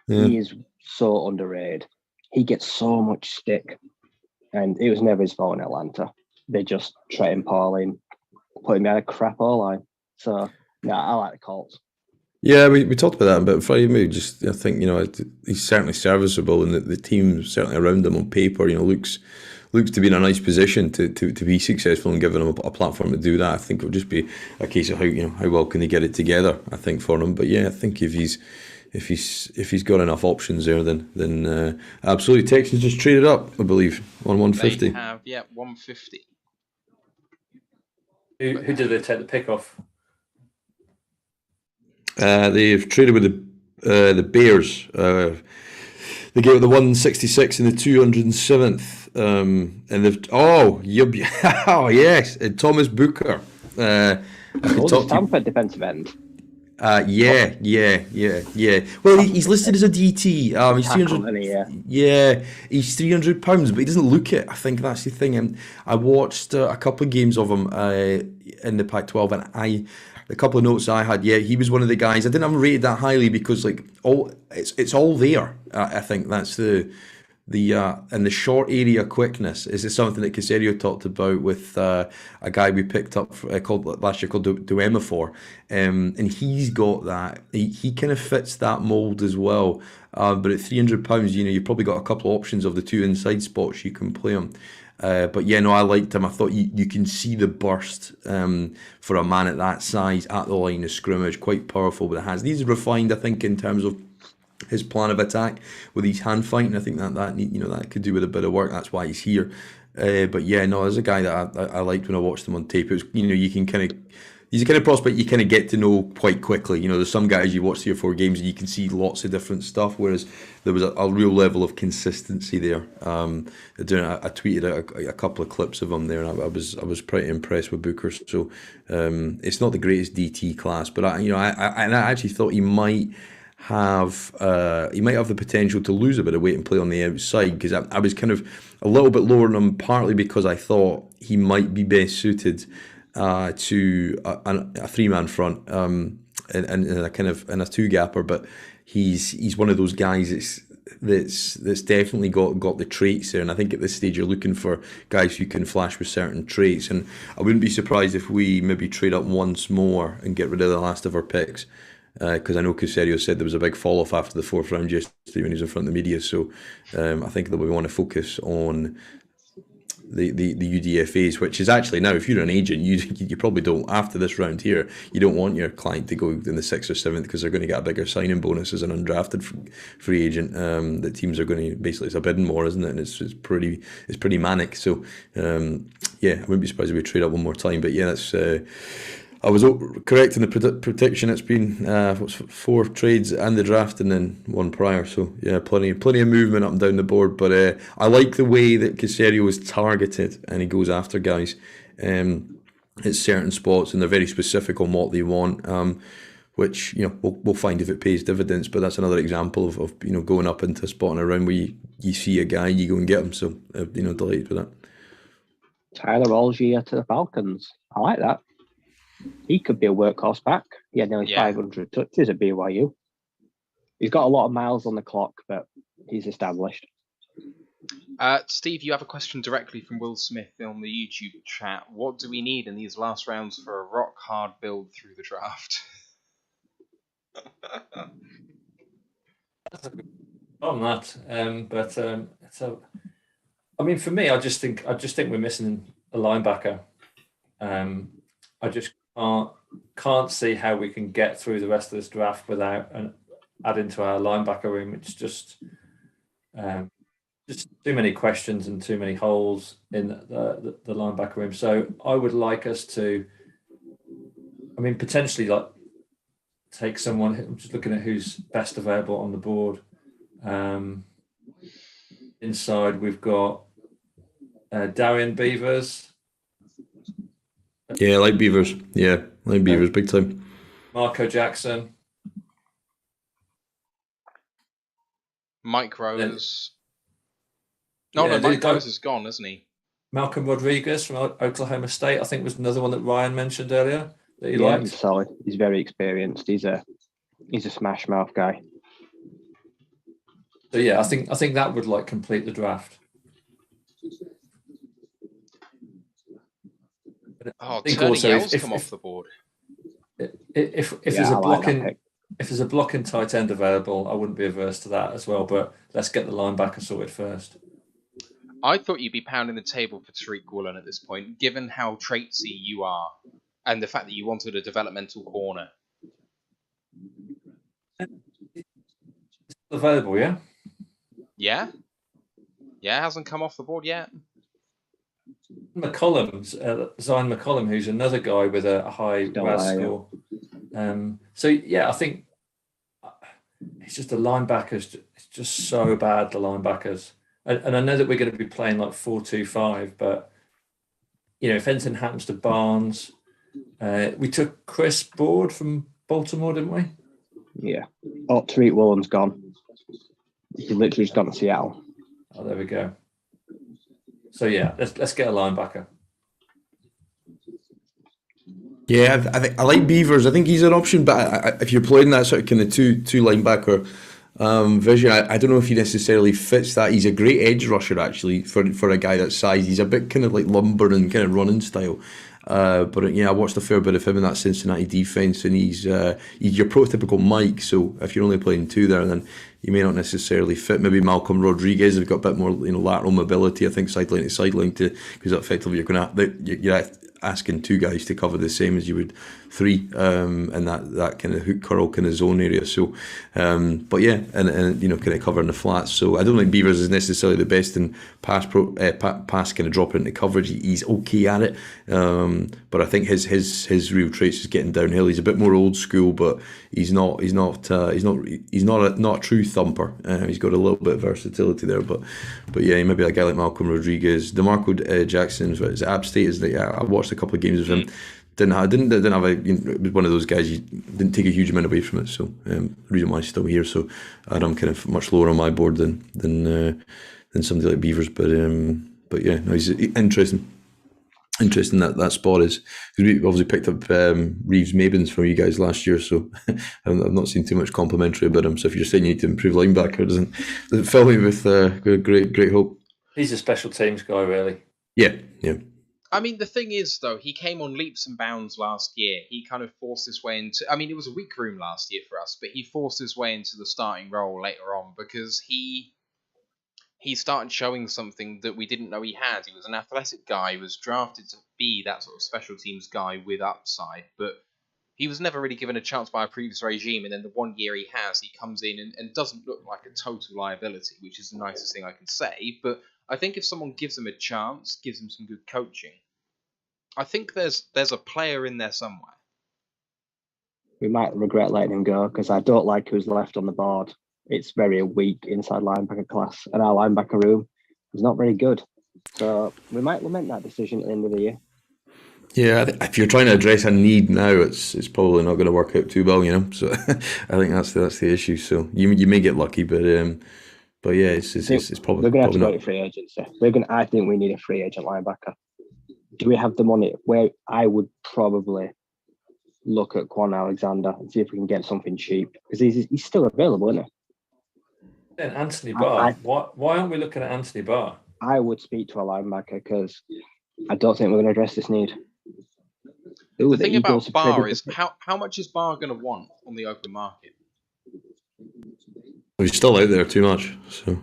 Yeah. He is so underrated. He gets so much stick. And it was never his fault in Atlanta. They just treat him poorly and put him behind a crap O-line. So, yeah, I like the Colts. Yeah, we talked about that a bit Friday. Maybe just, I think, he's certainly serviceable, and the team certainly around him on paper, looks to be in a nice position to be successful, and giving him a platform to do that. I think it'll just be a case of how well can they get it together, I think, for him. But yeah, I think if he's got enough options there, then absolutely. Texans just traded up, I believe, on 150. They have, 150. Who did they take the pick off? They've traded with the Bears. They gave it the 166 and the 207th, and they've yes, and Thomas Booker. Stanford defensive end. Yeah. Well, he's listed as a DT. He's 300. Yeah, he's 300 pounds, but he doesn't look it. I think that's the thing. And I watched a couple of games of him in the Pac-12, and a couple of notes I had. Yeah, he was one of the guys. I didn't have him rated that highly because like it's all there. I think that's and the short area quickness is something that Caserio talked about with a guy we picked up called last year called Duemafor, and he's got that. He kind of fits that mold as well. But at £300, you've probably got a couple of options of the two inside spots you can play him. But yeah, no, I liked him. I thought you can see the burst for a man at that size at the line of scrimmage, quite powerful with the hands. These are refined, I think, in terms of his plan of attack with his hand fighting. I think that could do with a bit of work. That's why he's here. But yeah, no, there's a guy that I liked when I watched him on tape. It was, you can kind of. He's a kind of prospect you kind of get to know quite quickly. There's some guys you watch 3 or 4 games and you can see lots of different stuff, whereas there was a real level of consistency there. I tweeted a couple of clips of him there, and I was pretty impressed with Booker. So it's not the greatest DT class, but I actually thought he might have the potential to lose a bit of weight and play on the outside, because I was kind of a little bit lower on him, partly because I thought he might be best suited to a 3-man front and a kind of and a 2-gapper, but he's one of those guys that's definitely got the traits there, and I think at this stage you're looking for guys who can flash with certain traits, and I wouldn't be surprised if we maybe trade up once more and get rid of the last of our picks, because I know Caserio said there was a big fall off after the 4th round yesterday when he was in front of the media, so I think that we want to focus on the UDFAs, which is actually now, if you're an agent, you probably don't, after this round here, you don't want your client to go in the 6th or 7th, because they're going to get a bigger signing bonus as an undrafted free agent. That teams are going to, basically it's a bidding war, isn't it? And it's pretty manic. So yeah, I wouldn't be surprised if we trade up one more time. But yeah, that's I was correct in the prediction. It's been 4 trades and the draft, and then 1 prior. So yeah, plenty of movement up and down the board. But I like the way that Caserio is targeted, and he goes after guys at certain spots, and they're very specific on what they want. Which we'll find if it pays dividends. But that's another example of going up into a spot in a round where you see a guy, you go and get him. So delighted with that. Tyler Algier to the Falcons. I like that. He could be a workhorse back. He had nearly 500 touches at BYU. He's got a lot of miles on the clock, but he's established. Steve, you have a question directly from Will Smith on the YouTube chat. What do we need in these last rounds for a rock-hard build through the draft? On that, I mean, for me, I just think we're missing a linebacker. I just can't see how we can get through the rest of this draft without adding to our linebacker room. It's just too many questions and too many holes in the linebacker room. So I would like us to, potentially take someone. I'm just looking at who's best available on the board. Inside we've got Darian Beavers. Yeah, I like Beavers. Yeah, I like Beavers big time. Marco Jackson. Mike Rose. Mike Rose is gone, isn't he? Malcolm Rodriguez from Oklahoma State, I think, was another one that Ryan mentioned earlier that he liked. He's solid. He's very experienced. He's a smash mouth guy. So yeah, I think that would complete the draft. I think also if come off the board. If there's a blocking tight end available, I wouldn't be averse to that as well. But let's get the linebacker sorted first. I thought you'd be pounding the table for Tariq Woolen at this point, given how traitsy you are, and the fact that you wanted a developmental corner. Available, yeah. Yeah, hasn't come off the board yet. Zion McCollum, who's another guy with a high RAS score. So yeah, I think it's just the linebackers. It's just so bad, the linebackers. And I know that we're going to be playing 4-2-5, but if anything happens to Barnes, we took Chris Board from Baltimore, didn't we? Yeah. Oh, Tariq Woolen's gone. He literally just gone to Seattle. Oh, there we go. So yeah, let's get a linebacker. Yeah, I like Beavers. I think he's an option, but if you're playing that sort of kind of two linebacker vision, I don't know if he necessarily fits that. He's a great edge rusher actually for a guy that size. He's a bit kind of like lumbering kind of running style. But yeah, I watched a fair bit of him in that Cincinnati defense, and he's your prototypical Mike. So if you're only playing two there, then you may not necessarily fit. Maybe Malcolm Rodriguez have got a bit more lateral mobility. I think sideline to sideline because effectively you're asking two guys to cover the same as you would three in that kind of hook curl kind of zone area. So, but yeah, and kind of covering the flats. So I don't think Beavers is necessarily the best in pass kind of dropping into coverage. He's okay at it, but I think his real traits is getting downhill. He's a bit more old school, but he's not a true thumper. He's got a little bit of versatility there, but yeah, maybe a guy like Malcolm Rodriguez, DeMarco Jackson. Is it App State? I watched a couple of games with him. Didn't have it was one of those guys. You didn't take a huge amount away from it. So the reason why he's still here. So I had him kind of much lower on my board than somebody like Beavers. But yeah, no, he's interesting. Interesting that spot is because we obviously picked up Reeves Mabins from you guys last year, so I've not seen too much complimentary about him. So if you're saying you need to improve linebacker, doesn't fill me with great hope. He's a special teams guy, really. Yeah. I mean, the thing is, though, he came on leaps and bounds last year. He kind of forced his way into... I mean, it was a weak room last year for us, but he forced his way into the starting role later on because he started showing something that we didn't know he had. He was an athletic guy. He was drafted to be that sort of special teams guy with upside, but he was never really given a chance by a previous regime, and then the 1 year he has, he comes in and doesn't look like a total liability, which is the nicest thing I can say, but I think if someone gives him a chance, gives him some good coaching, I think there's a player in there somewhere. We might regret letting him go because I don't like who's left on the board. It's very weak inside linebacker class, and our linebacker room is not very good. So we might lament that decision at the end of the year. Yeah, if you're trying to address a need now, it's probably not going to work out too well, So I think that's the issue. So you may get lucky, but yeah, it's probably we're going to have to go to free agency. I think we need a free agent linebacker. Do we have the money? Where I would probably look at Quan Alexander and see if we can get something cheap because he's still available, isn't he? And Anthony Barr. Why aren't we looking at Anthony Barr? I would speak to a linebacker because I don't think we're going to address this need. The thing about Barr is how much is Barr going to want on the open market? He's still out there too much. So.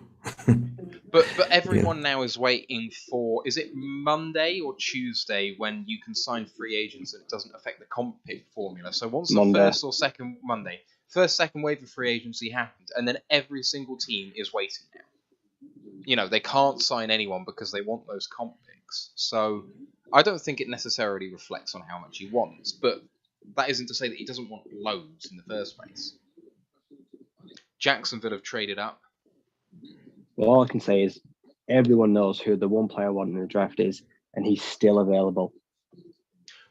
But everyone now is waiting for, is it Monday or Tuesday when you can sign free agents and it doesn't affect the comp pick formula? So once the first, second wave of free agency happened, and then every single team is waiting now. They can't sign anyone because they want those comp picks. So I don't think it necessarily reflects on how much he wants, but that isn't to say that he doesn't want loads in the first place. Jacksonville have traded up. Well, all I can say is everyone knows who the one player I want in the draft is, and he's still available.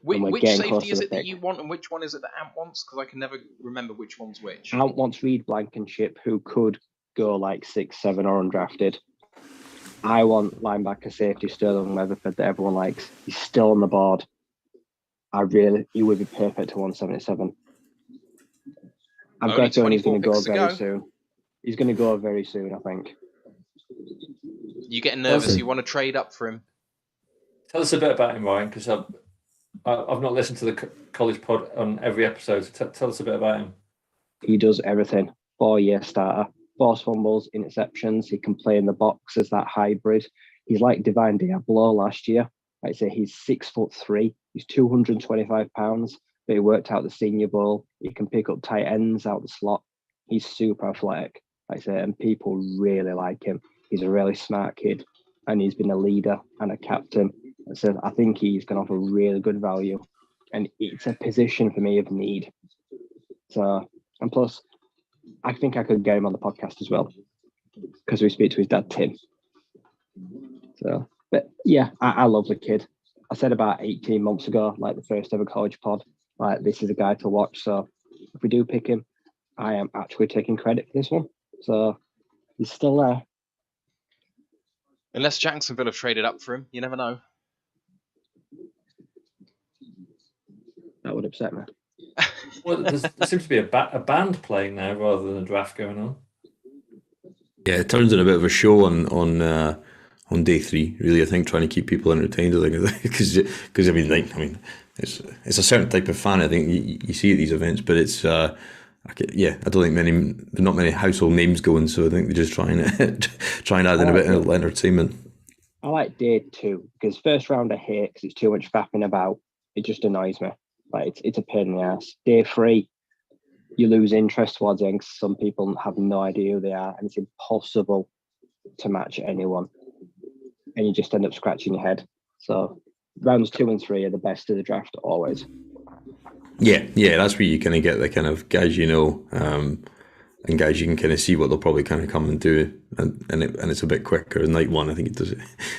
Which safety is it that you want, and which one is it that Ant wants? Because I can never remember which one's which. Ant wants Reed Blankenship, who could go like 6, 7 or undrafted. I want linebacker safety Sterling Weatherford that everyone likes. He's still on the board. He would be perfect to 177. I'm guessing he's going to go very soon. He's going to go very soon, I think. You getting nervous? You want to trade up for him? Tell us a bit about him, Ryan, because I've not listened to the college pod on every episode. So tell us a bit about him. He does everything. 4-year starter, forced fumbles, interceptions. He can play in the box as that hybrid. He's like Divine Diablo last year. Like I say, he's 6'3". He's 225 pounds, but he worked out the Senior Bowl. He can pick up tight ends out the slot. He's super athletic, like I say, and people really like him. He's a really smart kid, and he's been a leader and a captain. So I think he's going to offer really good value, and it's a position for me of need. So, and plus, I think I could get him on the podcast as well because we speak to his dad, Tim. So, but yeah, I love the kid. I said about 18 months ago, like the first ever college pod, like this is a guy to watch. So if we do pick him, I am actually taking credit for this one. So he's still there. Unless Jacksonville have traded up for him, you never know. That would upset me. Well, there seems to be a band playing now rather than a draft going on. Yeah, it turns in a bit of a show on day 3. Really, I think trying to keep people entertained. I think because it's a certain type of fan. I think you see at these events, but it's I don't think not many household names going. So I think they're just trying to add in a bit of entertainment. I like day 2 because first round I hate because it's too much faffing about. It just annoys me. Like it's a pain in the ass. Day 3, you lose interest towards it. Some people have no idea who they are, and it's impossible to match anyone. And you just end up scratching your head. So rounds 2 and 3 are the best of the draft always. Yeah, that's where you kind of get the kind of guys and guys you can kind of see what they'll probably kind of come and do, and it's a bit quicker. Night 1, I think it does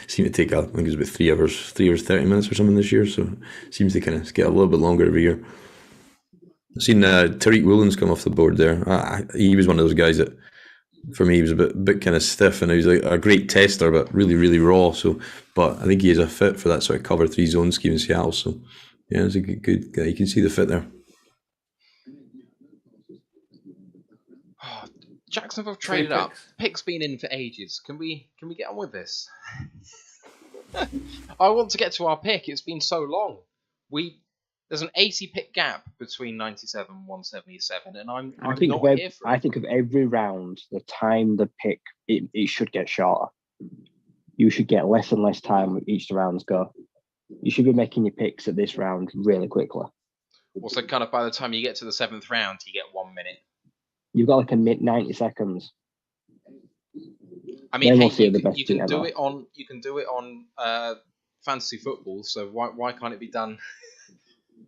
seem to take I think it's about 3 hours 30 minutes or something this year, so it seems to kind of get a little bit longer every year. I've seen Tariq Woolen's come off the board there. He was one of those guys that, for me, he was a bit kind of stiff, and he was like a great tester, but really, really raw. So, but I think he is a fit for that sort of cover 3 zone scheme in Seattle. So, yeah, it's a good guy. You can see the fit there. Oh, Jacksonville traded up. Pick's been in for ages. Can we get on with this? I want to get to our pick. It's been so long. There's an 80 pick gap between 97 and 177, and I'm not here for it. I think of every round, the time the pick, it should get shorter. You should get less and less time with each rounds go. You should be making your picks at this round really quickly. Also, kind of by the time you get to the 7th round, you get 1 minute. You've got like a 90 seconds. I mean, hey, you can do it on fantasy football. So why can't it be done?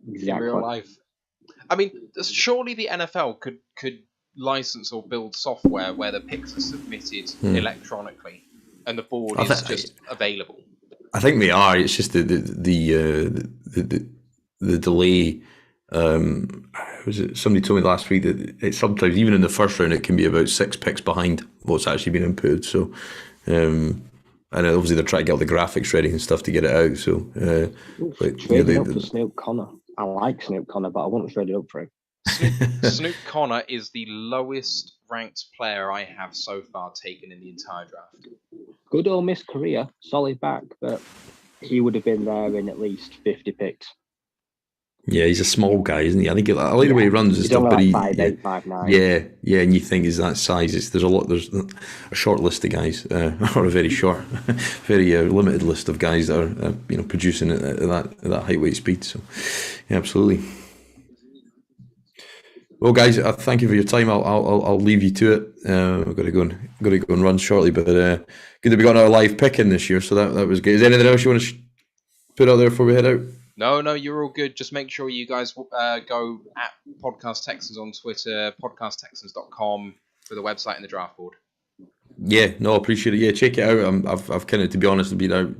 Exactly. In real life? I mean, surely the NFL could license or build software where the picks are submitted electronically and the board is just available. I think they are. It's just the delay. Somebody told me last week that it's sometimes even in the first round it can be about 6 picks behind what's actually been inputted. So, and obviously they're trying to get all the graphics ready and stuff to get it out. So, trading up for Snoop Connor. I like Snoop Connor, but I wouldn't trade it up for him. Snoop Connor is the lowest ranked player I have so far taken in the entire draft. Good Ole Miss career, solid back, but he would have been there in at least 50 picks. Yeah, he's a small guy, isn't he? I think I like the way he runs and stuff. But like 5'8", 5'9". Yeah, and you think is that size? There's a short list of guys, or a very short, very limited list of guys that are producing at that height, weight, speed. So, yeah, absolutely. Well, guys, thank you for your time. I'll leave you to it. I've got to go and run shortly, but good that we got our live pick in this year. So that was good. Is there anything else you want to put out there before we head out? No, you're all good. Just make sure you guys go at Podcast Texans on Twitter, podcasttexans.com for the website and the draft board. Yeah, no, I appreciate it. Yeah, check it out. I've kind of, to be honest, been out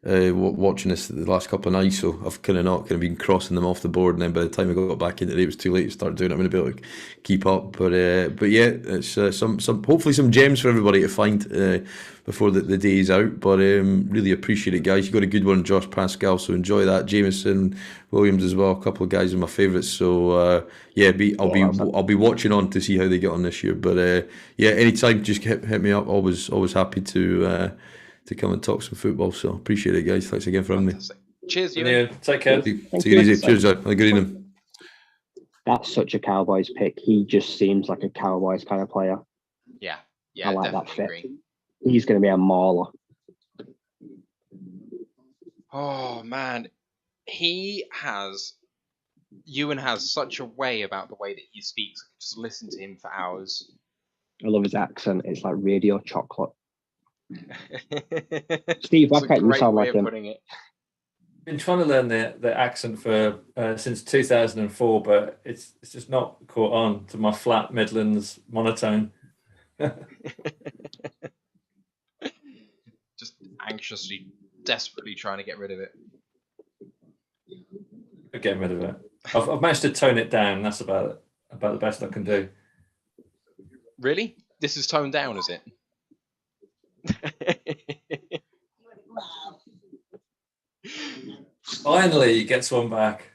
watching this the last couple of nights, so I've kind of been crossing them off the board, and then by the time I got back in today, it was too late to start doing it. I'm going to be able to keep up, but yeah, it's some hopefully some gems for everybody to find before the day is out. But really appreciate it, guys. You got a good one, Josh Pascal, so enjoy that. Jameson Williams as well, a couple of guys are my favourites. So I'll be watching on to see how they get on this year. But yeah, anytime, just hit me up. Always happy to come and talk some football. So appreciate it, guys. Thanks again for having me. Cheers, you. Yeah, take care. Take it easy. Cheers, have a good evening. That's such a Cowboys pick. He just seems like a Cowboys kind of player. Yeah, I like that fit. Agree. He's going to be a mauler. Oh man, Ewan has such a way about the way that he speaks. I could just listen to him for hours. I love his accent. It's like radio chocolate. Steve, why can't you sound like him? I've been trying to learn the accent for since 2004, but it's just not caught on to my flat Midlands monotone. Just anxiously, desperately trying to get rid of it. Getting rid of it. I've managed to tone it down. That's about the best I can do. Really? This is toned down, is it? Finally, he gets one back.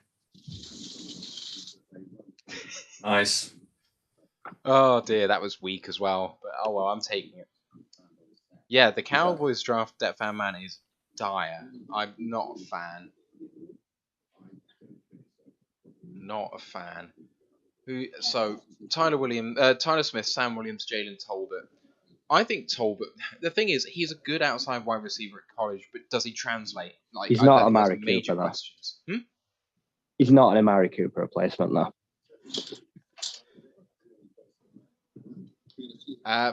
Nice. Oh dear, that was weak as well. But oh well, I'm taking it. Yeah, the Cowboys draft depth and man is dire. I'm not a fan. Not a fan. So Tyler Smith, Sam Williams, Jalen Tolbert. I think Tolbert. The thing is, he's a good outside wide receiver at college, but does he translate? Like, He's I not a think Mari that's major Cooper, though. questions. He's not an Amari Cooper replacement, though.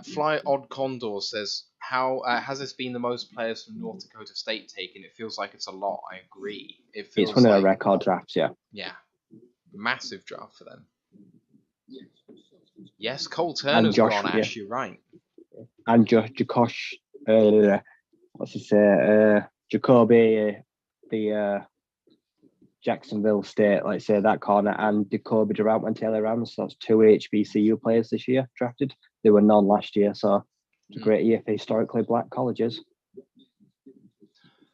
Fly Odd Condor says, "How has this been the most players from North Dakota State taken? It feels like it's a lot." I agree. It feels It's one of like the record drafts, yeah. yeah, massive draft for them. Yes, Cole Turner's gone. Ash, you're right. And Jacosh, what's he say? Jacoby, the Jacksonville State, like say that corner, and Jacoby Durant went to LA Rams. So that's 2 HBCU players this year drafted. There were none last year, so it's a great year for historically black colleges.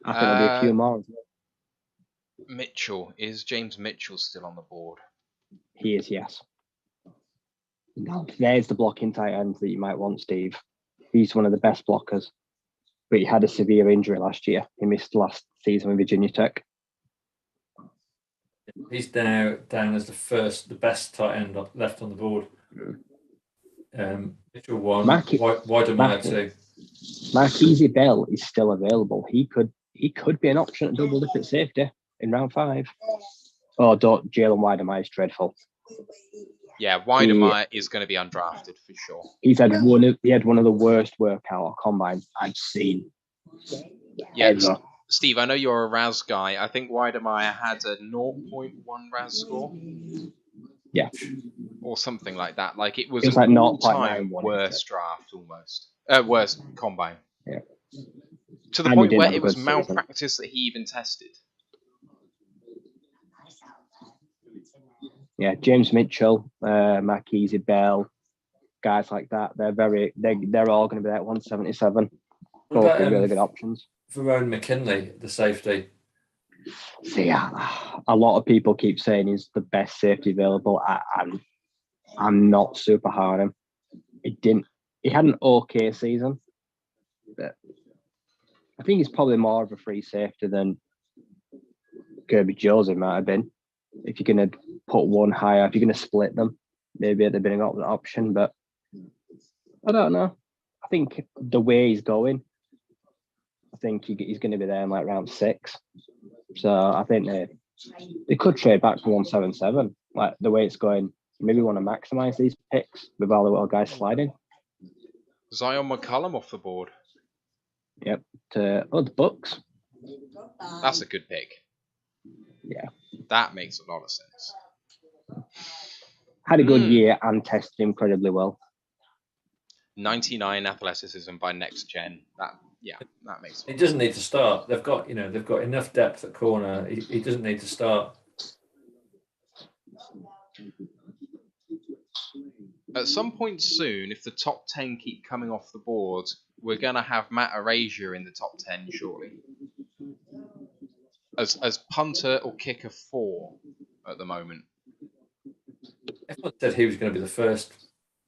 I think there'll be a few more. Is James Mitchell still on the board? He is, yes. Now, there's the blocking tight end that you might want, Steve. He's one of the best blockers, but he had a severe injury last year. He missed last season with Virginia Tech. He's now down as the best tight end left on the board. Mitchell 1, Weidemeyer 2. Marquise Bell is still available. He could be an option at double dip at safety in round 5. Oh, Jalen Weidemeyer is dreadful. Yeah, Weidemeyer is going to be undrafted for sure. He had one of the worst workout combines I've seen. Yeah, Steve, I know you're a RAS guy. I think Weidemeyer had a 0.1 RAS score. Yeah. Or something like that. Like it was like an all-time 0.91, worst draft almost. Worst combine. Yeah. To the point where it was malpractice that he even tested. Yeah, James Mitchell, Marquise Bell, guys like that. They're all going to be at 177. Both really good options. Verone McKinley, the safety. See, a lot of people keep saying he's the best safety available. I'm not super hard on him. He had an okay season, but I think he's probably more of a free safety than Kirby Joseph might have been. If you're going to put one higher, if you're going to split them, maybe they've been an option, but I don't know. I think the way he's going, I think he's going to be there in like round 6. So I think they could trade back to 177. Like the way it's going, maybe want to maximize these picks with all the little guys sliding. Zion McCollum off the board. Yep. The Bucks. That's a good pick. Yeah. That makes a lot of sense. Had a good year and tested incredibly well. 99 athleticism by next gen. That makes sense. He doesn't need to start. They've got enough depth at corner. He doesn't need to start. At some point soon, if the top 10 keep coming off the board, we're going to have Matt Araiza in the top 10 shortly. As punter or kicker 4 at the moment. Everyone said he was going to be the first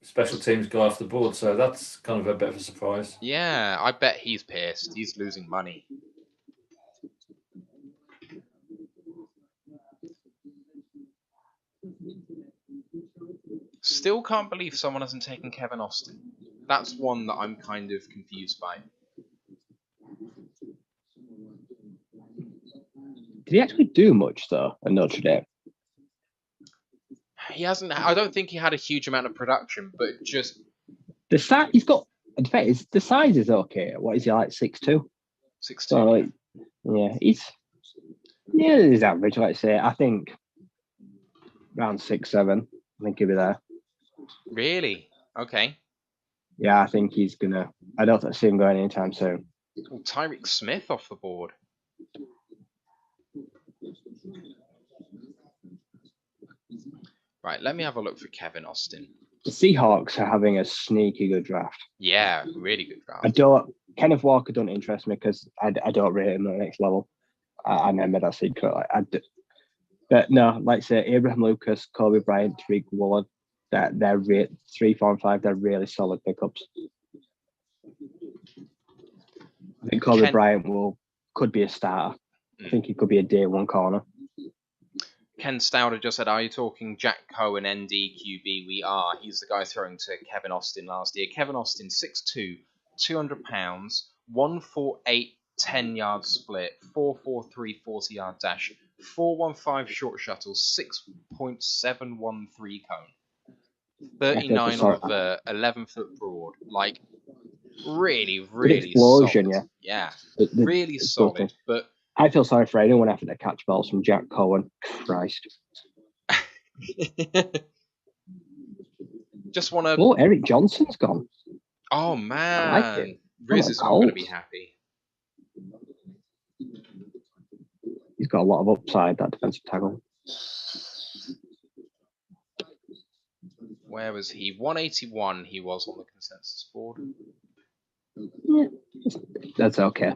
special teams guy off the board, so that's kind of a bit of a surprise. Yeah, I bet he's pissed. He's losing money. Still can't believe someone hasn't taken Kevin Austin. That's one that I'm kind of confused by. Did he actually do much though at Notre Dame? He hasn't. I don't think he had a huge amount of production, but just the size he's got. In fact, the size is okay. What is he like? 6'2"? 6'2". So, like, he's average. Like I say, I think around 6'7". I think he'll be there. Really? Okay. Yeah, I think he's gonna. I don't see him going anytime soon. Well, Tyreek Smith off the board. Right, let me have a look for Kevin Austin. The Seahawks are having a sneaky good draft. Yeah, really good draft. Kenneth Walker don't interest me because I don't rate him at the next level. I never that secret. But no, like say Abraham Lucas, Kobe Bryant, Tariq Woolen, They're 3, 4, and 5. They're really solid pickups. I think Kobe Bryant could be a starter. I think he could be a day one corner. Ken Stouder just said, "Are you talking Jack Cohen, ND, QB?" We are. He's the guy throwing to Kevin Austin last year. Kevin Austin, 6'2", 200 pounds, 148 10-yard split, 4.43 40-yard dash, 4.15 short shuttle, 6.713 cone, 39 on the 11-foot broad. Like, really, really explosion, solid. Yeah, really solid. But I feel sorry for anyone having to catch balls from Jack Cohen. Christ. Just want to. Oh, Eric Johnson's gone. Oh man, I like it. Riz is not going to be happy. He's got a lot of upside, that defensive tackle. Where was he? 181 he was on the consensus board. Yeah, that's okay.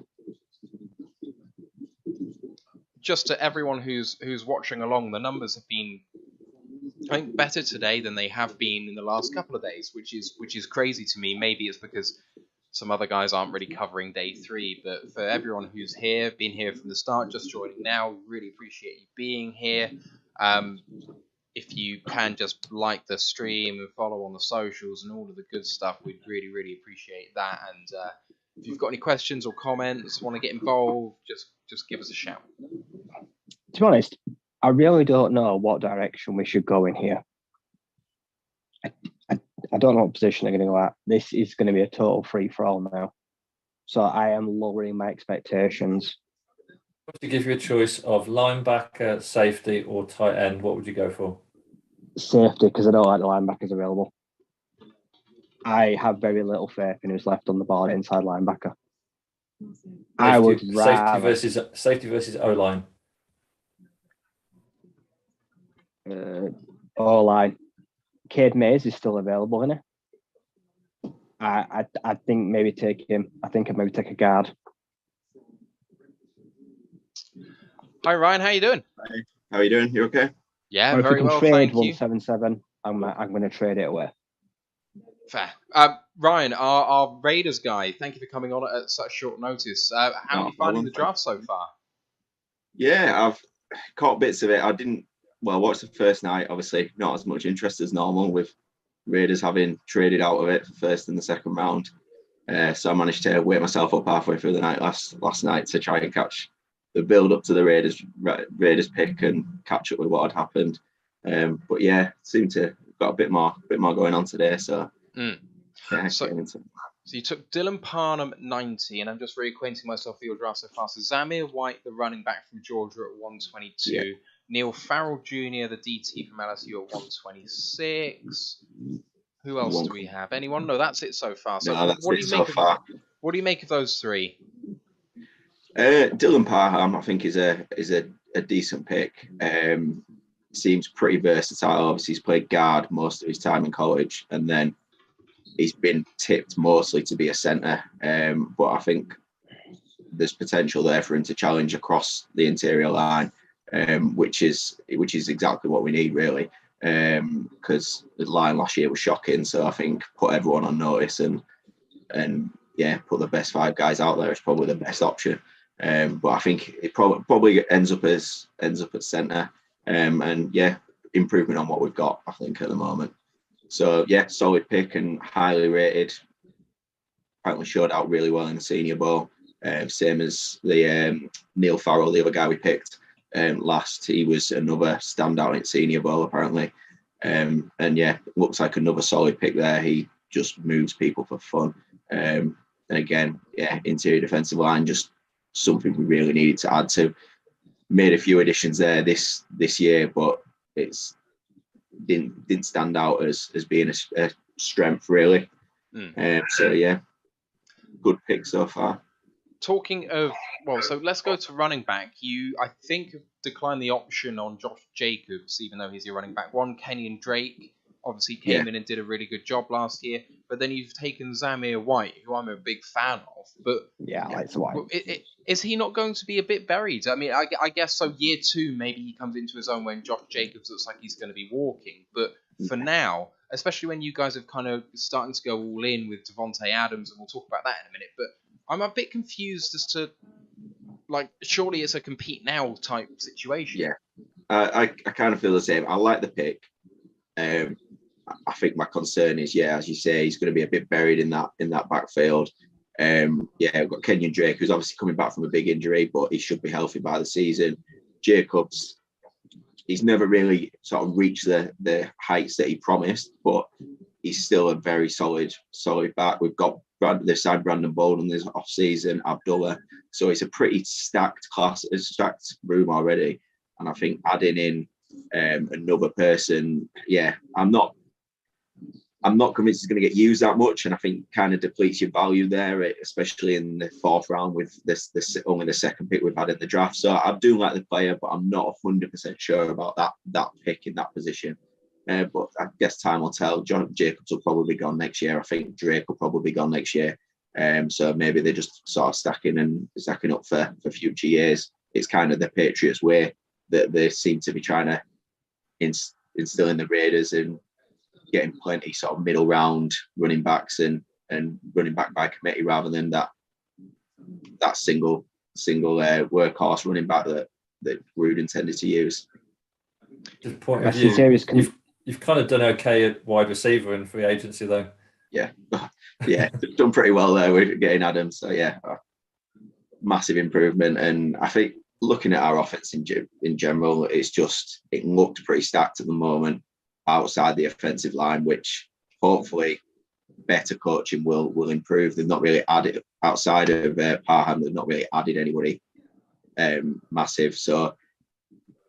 Just to everyone who's watching along, the numbers have been, I think, better today than they have been in the last couple of days, which is crazy to me. Maybe it's because some other guys aren't really covering day 3, but for everyone who's here, been here from the start, just joining now, really appreciate you being here. If you can just like the stream and follow on the socials and all of the good stuff, we'd really, really appreciate that. And if you've got any questions or comments, want to get involved, just give us a shout. To be honest, I really don't know what direction we should go in here. I don't know what position they're going to go at. This is going to be a total free-for-all now. So I am lowering my expectations. To give you a choice of linebacker, safety, or tight end, what would you go for? Safety, because I don't like the linebackers available. I have very little faith in who's left on the board inside linebacker. I would rather safety versus O-line. O-line. Cade Mays is still available, isn't he? I think maybe take him. I think I'd maybe take a guard. Hi Ryan, how you doing? Hi. How are you doing? You okay? Yeah, or very if we can well, trade thank 177, I'm going to trade it away. Fair. Ryan, our Raiders guy, thank you for coming on at such short notice. How are you finding the draft so far? Yeah, I've caught bits of it. I didn't watch the first night. Obviously, not as much interest as normal with Raiders having traded out of it for first and the second round. So I managed to wake myself up halfway through the night last night to try and catch the build up to the Raiders pick and catch up with what had happened. But yeah, seemed to have got a bit more going on today. So yeah. So you took Dylan Parham at 90, and I'm just reacquainting myself with your draft so far. So Zamir White, the running back from Georgia, at 122. Yeah. Neil Farrell Jr., the DT from LSU, at 126. Who else do we have? Anyone? No, that's it so far. So no, that's it so far. What do you make of those three? Dylan Parham, I think, is a decent pick. Seems pretty versatile. Obviously, he's played guard most of his time in college, and then he's been tipped mostly to be a centre. But I think there's potential there for him to challenge across the interior line, which is exactly what we need, really. Because the line last year was shocking. So I think put everyone on notice and put the best 5 guys out there is probably the best option. But I think it probably ends up at centre. And yeah, improvement on what we've got, I think, at the moment. So yeah, solid pick and highly rated. Apparently showed out really well in the Senior Bowl. Same as the Neil Farrell, the other guy we picked last. He was another standout in Senior Bowl, apparently. And yeah, looks like another solid pick there. He just moves people for fun. And again, yeah, interior defensive line, just something we really needed to add to. Made a few additions there this year, but it's didn't stand out as being a strength, really. So yeah, good pick so far. Talking of, so let's go to running back. You, I think, declined the option on Josh Jacobs, even though he's your running back. Kenyon Drake obviously came in and did a really good job last year, but then you've taken Zamir White, who I'm a big fan of. But yeah, I like White. Is he not going to be a bit buried? I mean, I guess so. Year 2, maybe he comes into his own when Josh Jacobs looks like he's going to be walking. But for now, especially when you guys have kind of starting to go all in with Devontae Adams, and we'll talk about that in a minute. But I'm a bit confused as to, like, surely it's a compete now type situation. Yeah, I kind of feel the same. I like the pick. I think my concern is, as you say, he's going to be a bit buried in that backfield. We've got Kenyon Drake, who's obviously coming back from a big injury, but he should be healthy by the season. Jacobs, he's never really sort of reached the heights that he promised, but he's still a very solid back. We've got they've signed Brandon Bolden this off season, Abdullah, so it's a pretty stacked room already. And I think adding in another person, I'm not convinced he's going to get used that much, and I think kind of depletes your value there, especially in the 4th round with this only the second pick we've had in the draft. So I do like the player, but I'm not 100% sure about that pick in that position. But I guess time will tell. John Jacobs will probably be gone next year. I think Drake will probably be gone next year. So maybe they're just sort of stacking up for future years. It's kind of the Patriots way that they seem to be trying to instill in the Raiders, and getting plenty sort of middle round running backs and running back by committee rather than that single workhorse running back that Gruden tended to use. Just point of view, you've kind of done okay at wide receiver in free agency though. Yeah, done pretty well there with getting Adams. So massive improvement, and I think looking at our offense in general, it looked pretty stacked at the moment outside the offensive line, which hopefully better coaching will improve. They've not really added outside of Parham. They've not really added anybody massive. So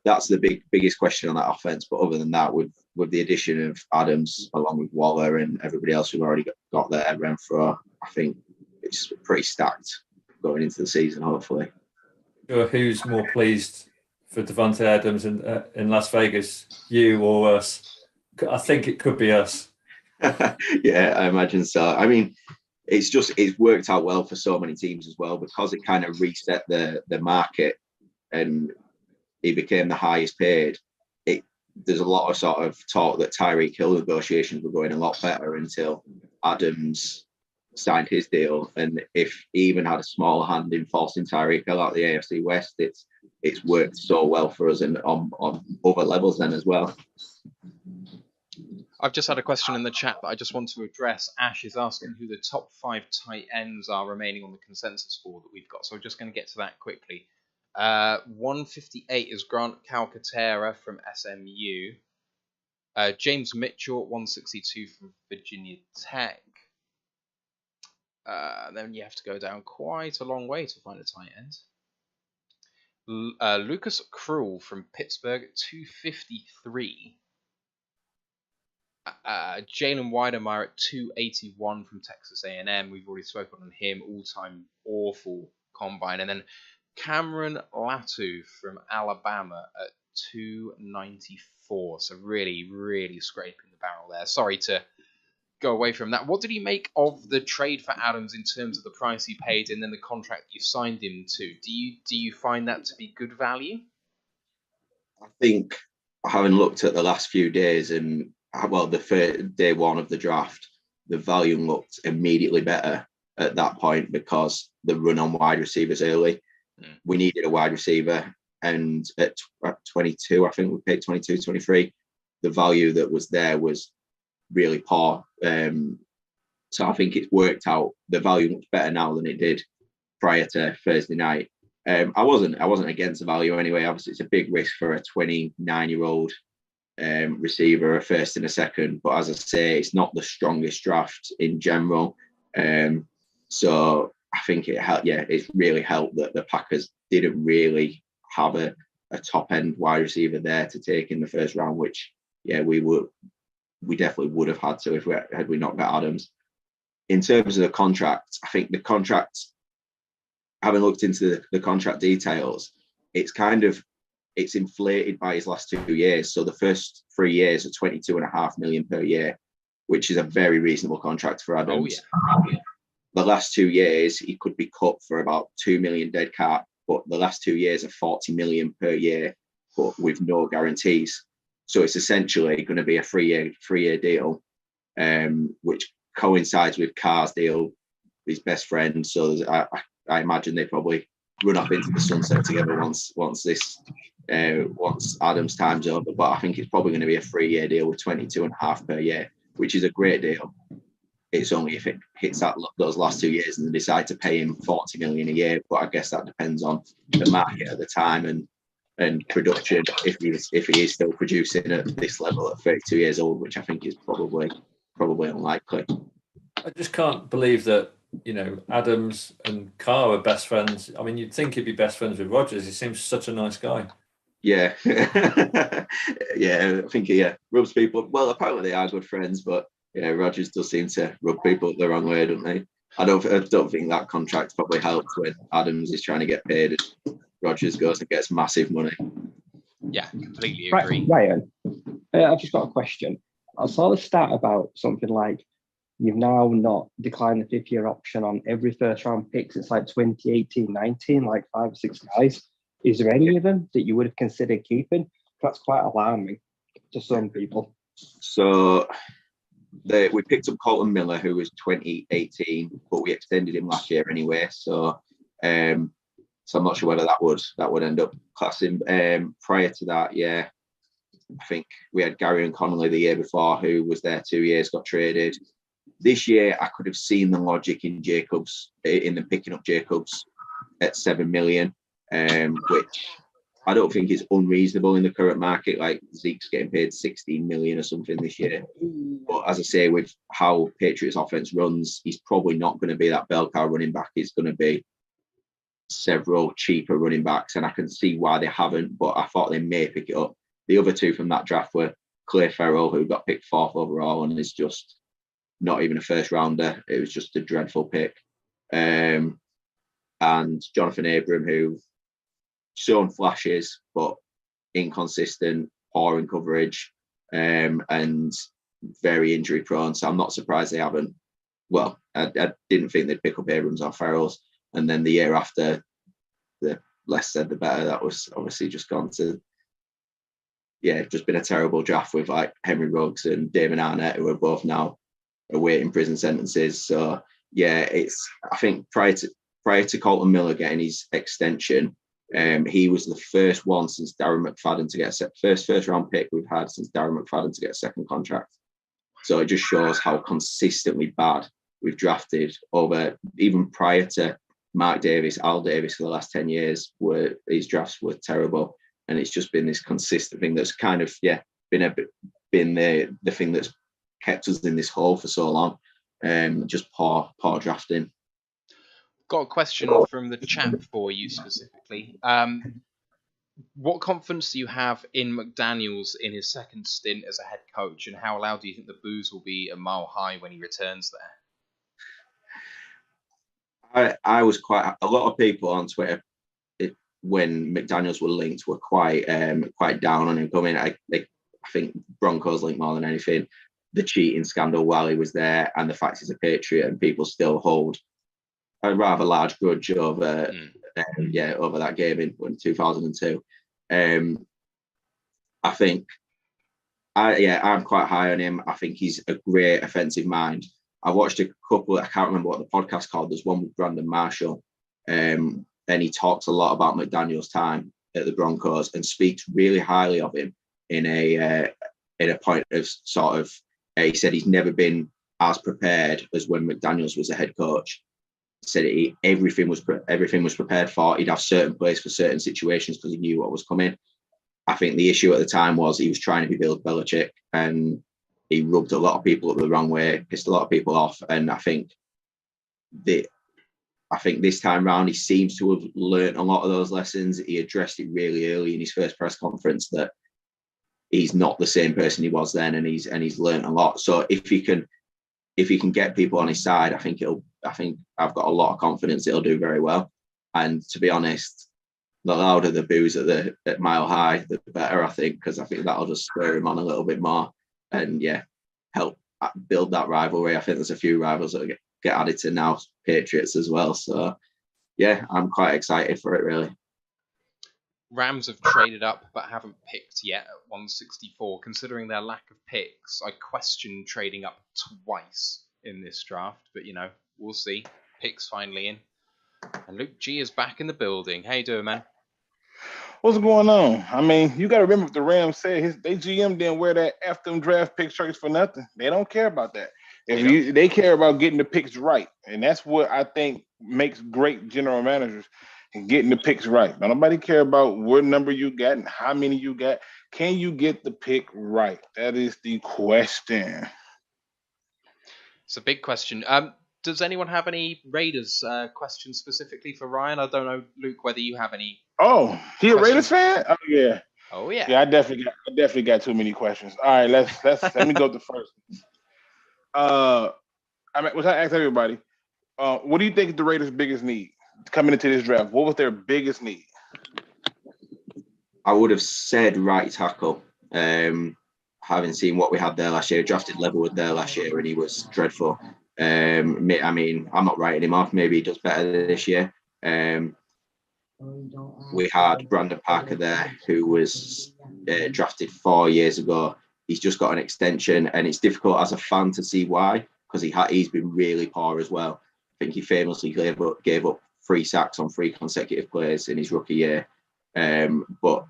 that's the biggest question on that offense. But other than that, with the addition of Adams along with Waller and everybody else we've already got there, Renfro, I think it's pretty stacked going into the season. Hopefully. Sure. Who's more pleased for Devontae Adams in Las Vegas, you or us? I think it could be us. Yeah, I imagine so. I mean, it's worked out well for so many teams as well, because it kind of reset the market and he became the highest paid. There's a lot of sort of talk that Tyreek Hill negotiations were going a lot better until Adams signed his deal. And if he even had a small hand in forcing Tyreek Hill out of the AFC West, it's worked so well for us and on other levels then as well. I've just had a question in the chat that I just want to address. Ash is asking who the top 5 tight ends are remaining on the consensus board that we've got. So we're just going to get to that quickly. 158 is Grant Calcaterra from SMU. James Mitchell at 162 from Virginia Tech. Then you have to go down quite a long way to find a tight end. Lucas Krull from Pittsburgh at 253. Jalen Weidemeyer at 281 from Texas A&M. We've already spoken on him. All-time awful combine. And then Cameron Latu from Alabama at 294. So really, really scraping the barrel there. Sorry to go away from that. What did he make of the trade for Adams in terms of the price he paid and then the contract you signed him to? Do you find that to be good value? I think, having looked at the last few days and the first day one of the draft, the value looked immediately better at that point because the run on wide receivers early. We needed a wide receiver, and at 22, I think we paid 22, 23. The value that was there was really poor. So I think it's worked out. The value looks better now than it did prior to Thursday night. I wasn't against the value anyway. Obviously, it's a big risk for a 29-year-old receiver, a first and a second. But as I say, it's not the strongest draft in general. So I think it's really helped that the Packers didn't really have a top end wide receiver there to take in the first round, which we definitely would have had to had we not got Adams. In terms of the contract, I think the contract, having looked into the contract details, it's inflated by his last 2 years. So the first 3 years are $22.5 million per year, which is a very reasonable contract for Adams. Oh, yeah. The last 2 years, he could be cut for about $2 million dead cap, but the last 2 years are $40 million per year, but with no guarantees. So it's essentially going to be a three-year deal which coincides with Carr's deal, his best friend. So I imagine they probably run up into the sunset together once Adams' time's over. But I think it's probably going to be a 3-year deal with 22.5 per year, which is a great deal. It's only if it hits those last 2 years and they decide to pay him 40 million a year. But I guess that depends on the market at the time and production. If he is still producing at this level at 32 years old, which I think is probably unlikely. I just can't believe that, Adams and Carr are best friends. I mean, you'd think he'd be best friends with Rodgers. He seems such a nice guy. Yeah. Yeah, I think he rubs people. Well, apparently they are good friends, but yeah, Rodgers does seem to rub people the wrong way, don't they? I don't think that contract probably helped when Adams is trying to get paid and Rodgers goes and gets massive money. Yeah, completely agree. Ryan, I've just got a question. I saw the stat about something like you've now not declined the 5th-year option on every first-round pick since like 2018-19, like 5 or 6 guys. Is there any of them that you would have considered keeping? That's quite alarming to some people. So we picked up Colton Miller, who was 2018, but we extended him last year anyway. So I'm not sure whether that would end up classing. Prior to that, yeah, I think we had Gary and Connolly the year before, who was there 2 years, got traded. This year, I could have seen the logic in them picking up Jacobs at 7 million, which I don't think is unreasonable in the current market. Like Zeke's getting paid 16 million or something this year. But as I say, with how Patriots offense runs, he's probably not going to be that bell cow running back. It's going to be several cheaper running backs, and I can see why they haven't, but I thought they may pick it up. The other two from that draft were Clay Ferrell, who got picked 4th overall and is just not even a first rounder. It was just a dreadful pick. And Jonathan Abram, who shown flashes, but inconsistent, poor in coverage, and very injury prone. So I'm not surprised they haven't. Well, I didn't think they'd pick up Abrams or Ferrell's. And then the year after, the less said, the better. That was obviously just gone to, just been a terrible draft with like Henry Ruggs and Damon Arnett, who are both now awaiting prison sentences. So yeah, I think prior to Colton Miller getting his extension, he was the first one since Darren McFadden to get first round pick we've had since Darren McFadden to get a second contract. So it just shows how consistently bad we've drafted over, even prior to Mark Davis, Al Davis for the last 10 years, where his drafts were terrible. And it's just been this consistent thing that's kind of, been the thing that's kept us in this hole for so long. Just poor drafting. Got a question from the chat for you specifically. What confidence do you have in McDaniels in his second stint as a head coach, and how loud do you think the boos will be a mile high when he returns there? I was a lot of people on Twitter when McDaniels were linked were quite down on him coming. I think Broncos linked more than anything. The cheating scandal while he was there, and the fact he's a Patriot, and people still hold a rather large grudge over that game in 2002. I think I'm quite high on him. I think he's a great offensive mind. I watched a couple, I can't remember what the podcast called. There's one with Brandon Marshall, and he talks a lot about McDaniel's time at the Broncos and speaks really highly of him in a point of sort of, he said he's never been as prepared as when McDaniels was a head coach. He said everything was prepared for. He'd have certain plays for certain situations because he knew what was coming. I think the issue at the time was he was trying to be Bill Belichick, and he rubbed a lot of people up the wrong way, pissed a lot of people off. And I think this time round, he seems to have learned a lot of those lessons. He addressed it really early in his first press conference that he's not the same person he was then, and he's learned a lot. So if he can get people on his side, I think I've got a lot of confidence it'll do very well. And to be honest, the louder the boos at Mile High, the better, I think, because I think that'll just spur him on a little bit more and help build that rivalry. I think there's a few rivals that get added to now, Patriots as well. So I'm quite excited for it, really. Rams have traded up but haven't picked yet. 164. Considering their lack of picks, I question trading up twice in this draft. But, we'll see. Picks finally in. And Luke G is back in the building. How you doing, man? What's going on? I mean, you got to remember what the Rams said. They GM didn't wear that F them draft pick shirts for nothing. They don't care about that. They care about getting the picks right. And that's what I think makes great general managers, getting the picks right. Now, nobody care about what number you got and how many you got. Can you get the pick right? That is the question. It's a big question. Does anyone have any Raiders questions specifically for Ryan? I don't know, Luke, whether you have any. Oh, he a Raiders fan? Oh yeah. Oh yeah. Yeah, I definitely got too many questions. All right, let me go to the first. Which I asked everybody. What do you think is the Raiders' biggest need coming into this draft? What was their biggest need? I would have said right tackle. Having seen what we had there last year, drafted Leatherwood there last year, and he was dreadful. I mean, I'm not writing him off. Maybe he does better this year. We had Brandon Parker there, who was drafted 4 years ago. He's just got an extension, and it's difficult as a fan to see why, because he's been really poor as well. I think he famously gave up 3 sacks on 3 consecutive plays in his rookie year. But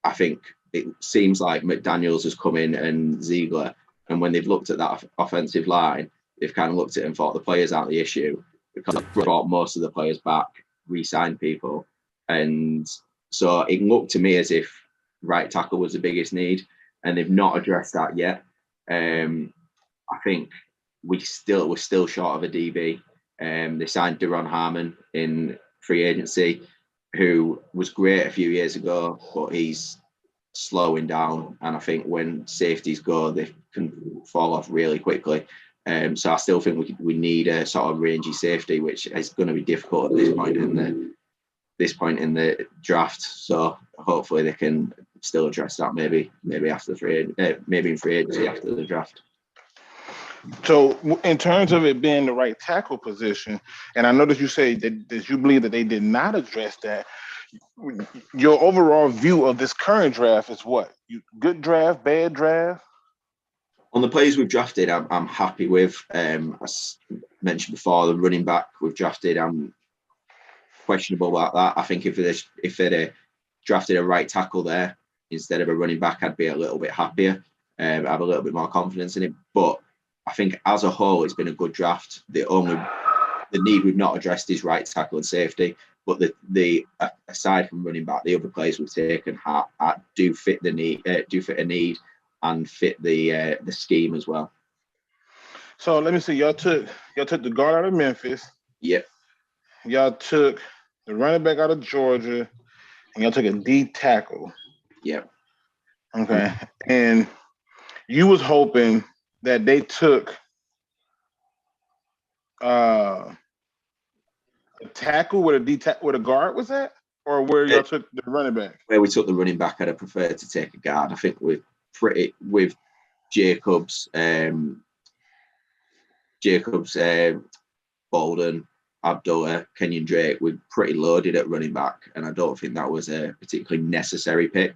I think it seems like McDaniels has come in and Ziegler, and when they've looked at that offensive line, they've kind of looked at it and thought the players aren't the issue, because they've brought most of the players back, re-signed people. And so it looked to me as if right tackle was the biggest need, and they've not addressed that yet. I think we're still short of a DB. They signed Deron Harmon in free agency, who was great a few years ago, but he's slowing down. And I think when safeties go, they can fall off really quickly. So I still think we need a sort of rangy safety, which is going to be difficult at this point in the draft. So hopefully they can still address that maybe after maybe in free agency after the draft. So in terms of it being the right tackle position, and I noticed you say that you believe that they did not address that, your overall view of this current draft is what? Good draft, bad draft? On the players we've drafted, I'm happy with. As mentioned before, the running back we've drafted, I'm questionable about that. I think if they'd drafted a right tackle there instead of a running back, I'd be a little bit happier. Have a little bit more confidence in it. But I think as a whole, it's been a good draft. The need we've not addressed is right tackle and safety. But the aside from running back, the other players we've taken do fit the need, do fit a need, and fit the scheme as well. So let me see. Y'all took the guard out of Memphis. Yep. Y'all took the running back out of Georgia, and y'all took a D tackle. Yep. Okay. And you was hoping that they took a tackle with a guard, was that? Or where y'all took the running back? Where we took the running back, I'd have preferred to take a guard. I think with Jacobs, Bolden, Abdullah, Kenyon Drake, we're pretty loaded at running back, and I don't think that was a particularly necessary pick.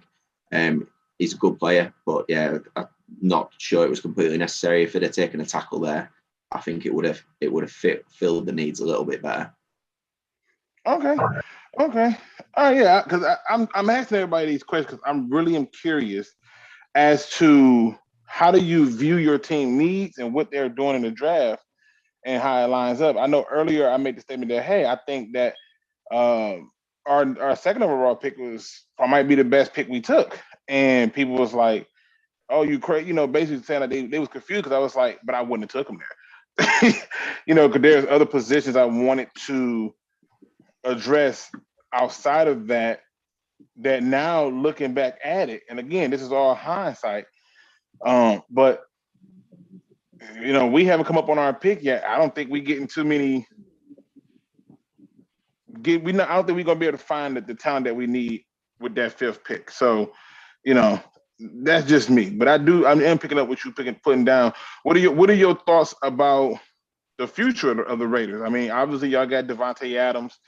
He's a good player, but yeah, I'm not sure it was completely necessary. If it had taken a tackle there, I think it would have filled the needs a little bit better. Okay. Oh yeah, because I'm asking everybody these questions because I'm really curious as to how do you view your team needs and what they're doing in the draft and how it lines up. I know earlier I made the statement that, hey, I think that our second overall pick might be the best pick we took. And people was like, oh, you crazy, basically saying that they was confused because I was like, but I wouldn't have took them there. Because there's other positions I wanted to address outside of that now looking back at it, and again, this is all hindsight, but we haven't come up on our pick yet. I don't think we getting too many. I don't think we're gonna be able to find the talent that we need with that 5th pick. So, that's just me. But I am picking up what you putting down. What are your thoughts about the future of the Raiders? I mean, obviously y'all got Devontae Adams.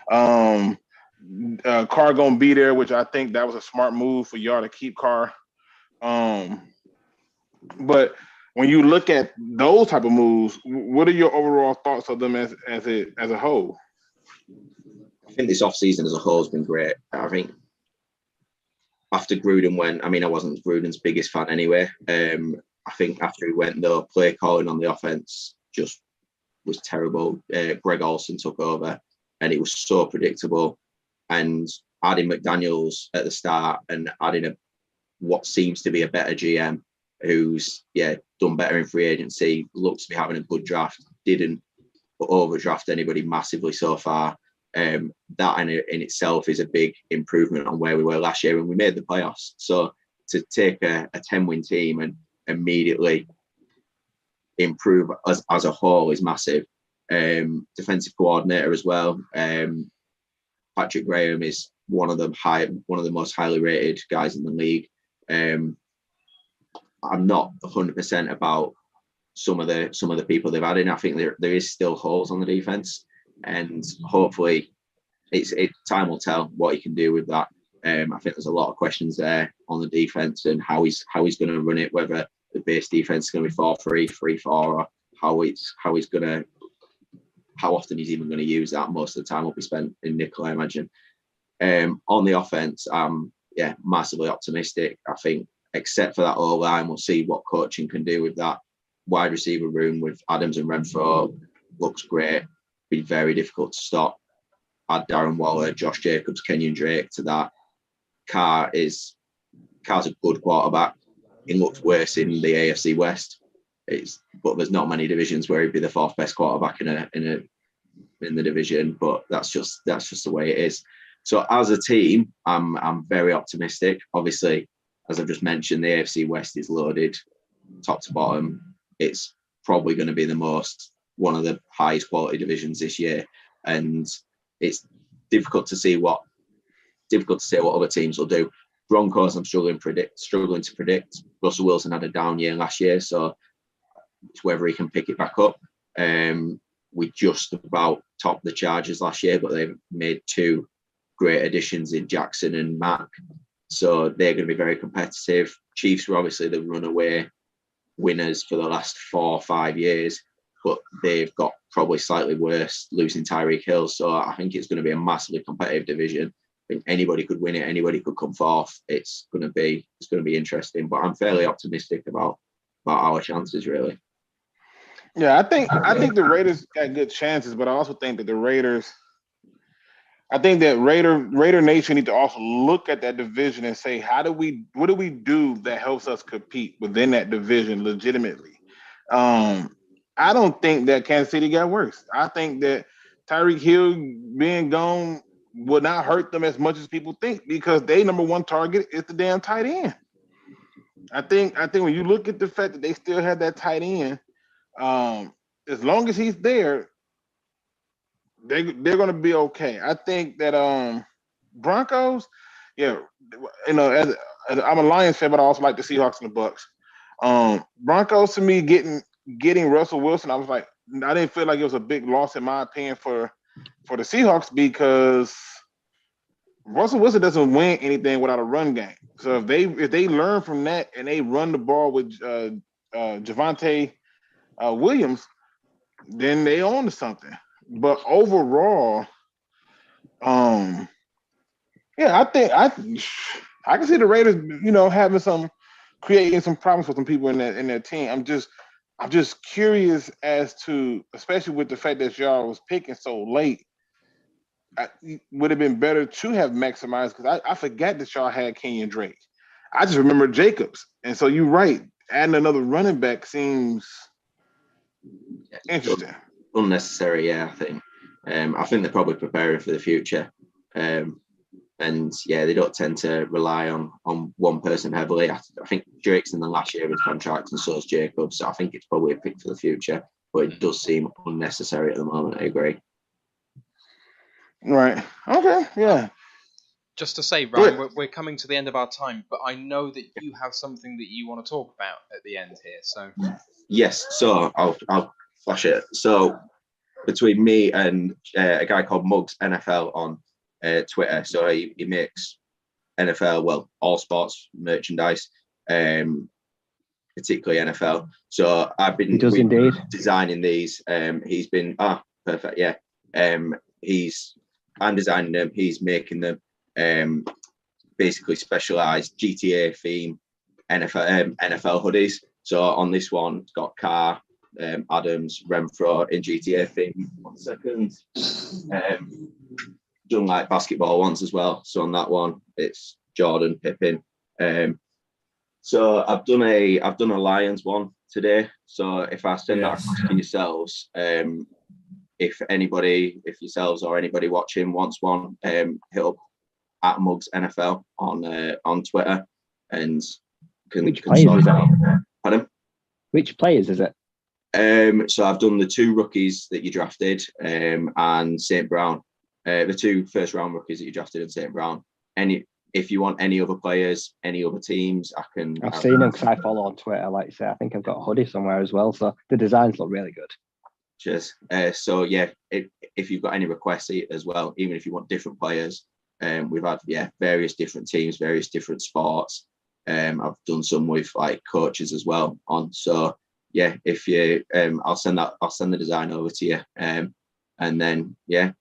Carr gonna be there, which I think that was a smart move for y'all to keep Carr. But when you look at those type of moves, what are your overall thoughts of them as a whole? I think this offseason as a whole has been great. I think after Gruden went, I mean, I wasn't Gruden's biggest fan anyway. I think after he went, though, play calling on the offense just was terrible. Greg Olson took over, and it was so predictable. And adding McDaniels at the start and adding what seems to be a better GM who's done better in free agency, looks to be having a good draft, didn't overdraft anybody massively so far. That in itself is a big improvement on where we were last year when we made the playoffs. So to take a 10-win team and immediately improve as a whole is massive. Defensive coordinator as well. Patrick Graham is one of the most highly rated guys in the league. I'm not 100% about some of the people they've added. I think there is still holes on the defense, and hopefully time will tell what he can do with that. I think there's a lot of questions there on the defense and how he's going to run it, whether the base defense is going to be 4-3, 3-4, or how often he's even going to use that. Most of the time will be spent in nickel, I imagine. On the offense, massively optimistic. I think, except for that O-line, we'll see what coaching can do with that. Wide receiver room with Adams and Renfro looks great. Be very difficult to stop. Add Darren Waller, Josh Jacobs, Kenyon Drake to that. Carr's a good quarterback. He looks worse in the AFC West. But there's not many divisions where he'd be the fourth best quarterback in the division. But that's just the way it is. So as a team, I'm very optimistic. Obviously, as I've just mentioned, the AFC West is loaded, top to bottom. It's probably going to be one of the highest quality divisions this year, and it's difficult to see what other teams will do. Broncos, I'm struggling to predict. Russell Wilson had a down year last year, so it's whether he can pick it back up. We just about topped the Chargers last year, but they've made two great additions in Jackson and Mack, so they're going to be very competitive. Chiefs were obviously the runaway winners for the last 4 or 5 years, but they've got probably slightly worse, losing Tyreek Hill. So I think it's going to be a massively competitive division. I think anybody could win it. Anybody could come forth. It's going to be interesting. But I'm fairly optimistic about our chances, really. Yeah, I think the Raiders got good chances, but I also think that Raider Nation need to also look at that division and say, what do we do that helps us compete within that division legitimately? I don't think that Kansas City got worse. I think that Tyreek Hill being gone will not hurt them as much as people think, because their number one target is the damn tight end. I think when you look at the fact that they still have that tight end, as long as he's there, they're going to be okay. I think that Broncos, as I'm a Lions fan, but I also like the Seahawks and the Bucks. Broncos, to me, getting Russell Wilson, I was like, I didn't feel like it was a big loss in my opinion for the Seahawks, because Russell Wilson doesn't win anything without a run game. So if they learn from that and they run the ball with Javonte Williams, then they own to something. But overall, I think I can see the Raiders, creating some problems for some people in their team. I'm just curious as to, especially with the fact that y'all was picking so late, would have been better to have maximized, because I forgot that y'all had Kenyon Drake. I just remember Jacobs. And so you're right. Adding another running back seems interesting. Unnecessary, I think. I think they're probably preparing for the future. They don't tend to rely on one person heavily. I think Drake's in the last year of his contract, and so is Jacobs. So I think it's probably a pick for the future, but it does seem unnecessary at the moment. I agree. Right. Okay. Yeah. Just to say, Ryan, we're coming to the end of our time, but I know that you have something that you want to talk about at the end here. So yes. So I'll flash it. So between me and a guy called Muggs NFL on Twitter, so he makes NFL, all sports merchandise. particularly NFL. So I've been designing these. He's been perfect. Yeah. I'm designing them. He's making them. Basically specialized GTA theme NFL hoodies. So on this one, it's got Carr, Adams, Renfro in GTA theme. 1 second. Done like basketball ones as well. So on that one, it's Jordan, Pippen. So I've done a Lions one today. So if I send that across to yourselves, if yourselves or anybody watching wants one, hit up at Mugs NFL on Twitter and Which players is it? Pardon? Which players is it? So I've done the 2 rookies that you drafted, and St. Brown, the 2 first round rookies that you drafted and St. Brown. If you want any other players, any other teams, I've seen them because I follow on Twitter. Like I say, I think I've got a hoodie somewhere as well. So the designs look really good. Cheers. So yeah, if you've got any requests as well, even if you want different players, we've had various different teams, various different sports. I've done some with like coaches as well on. So yeah, if you I'll send the design over to you, and then hit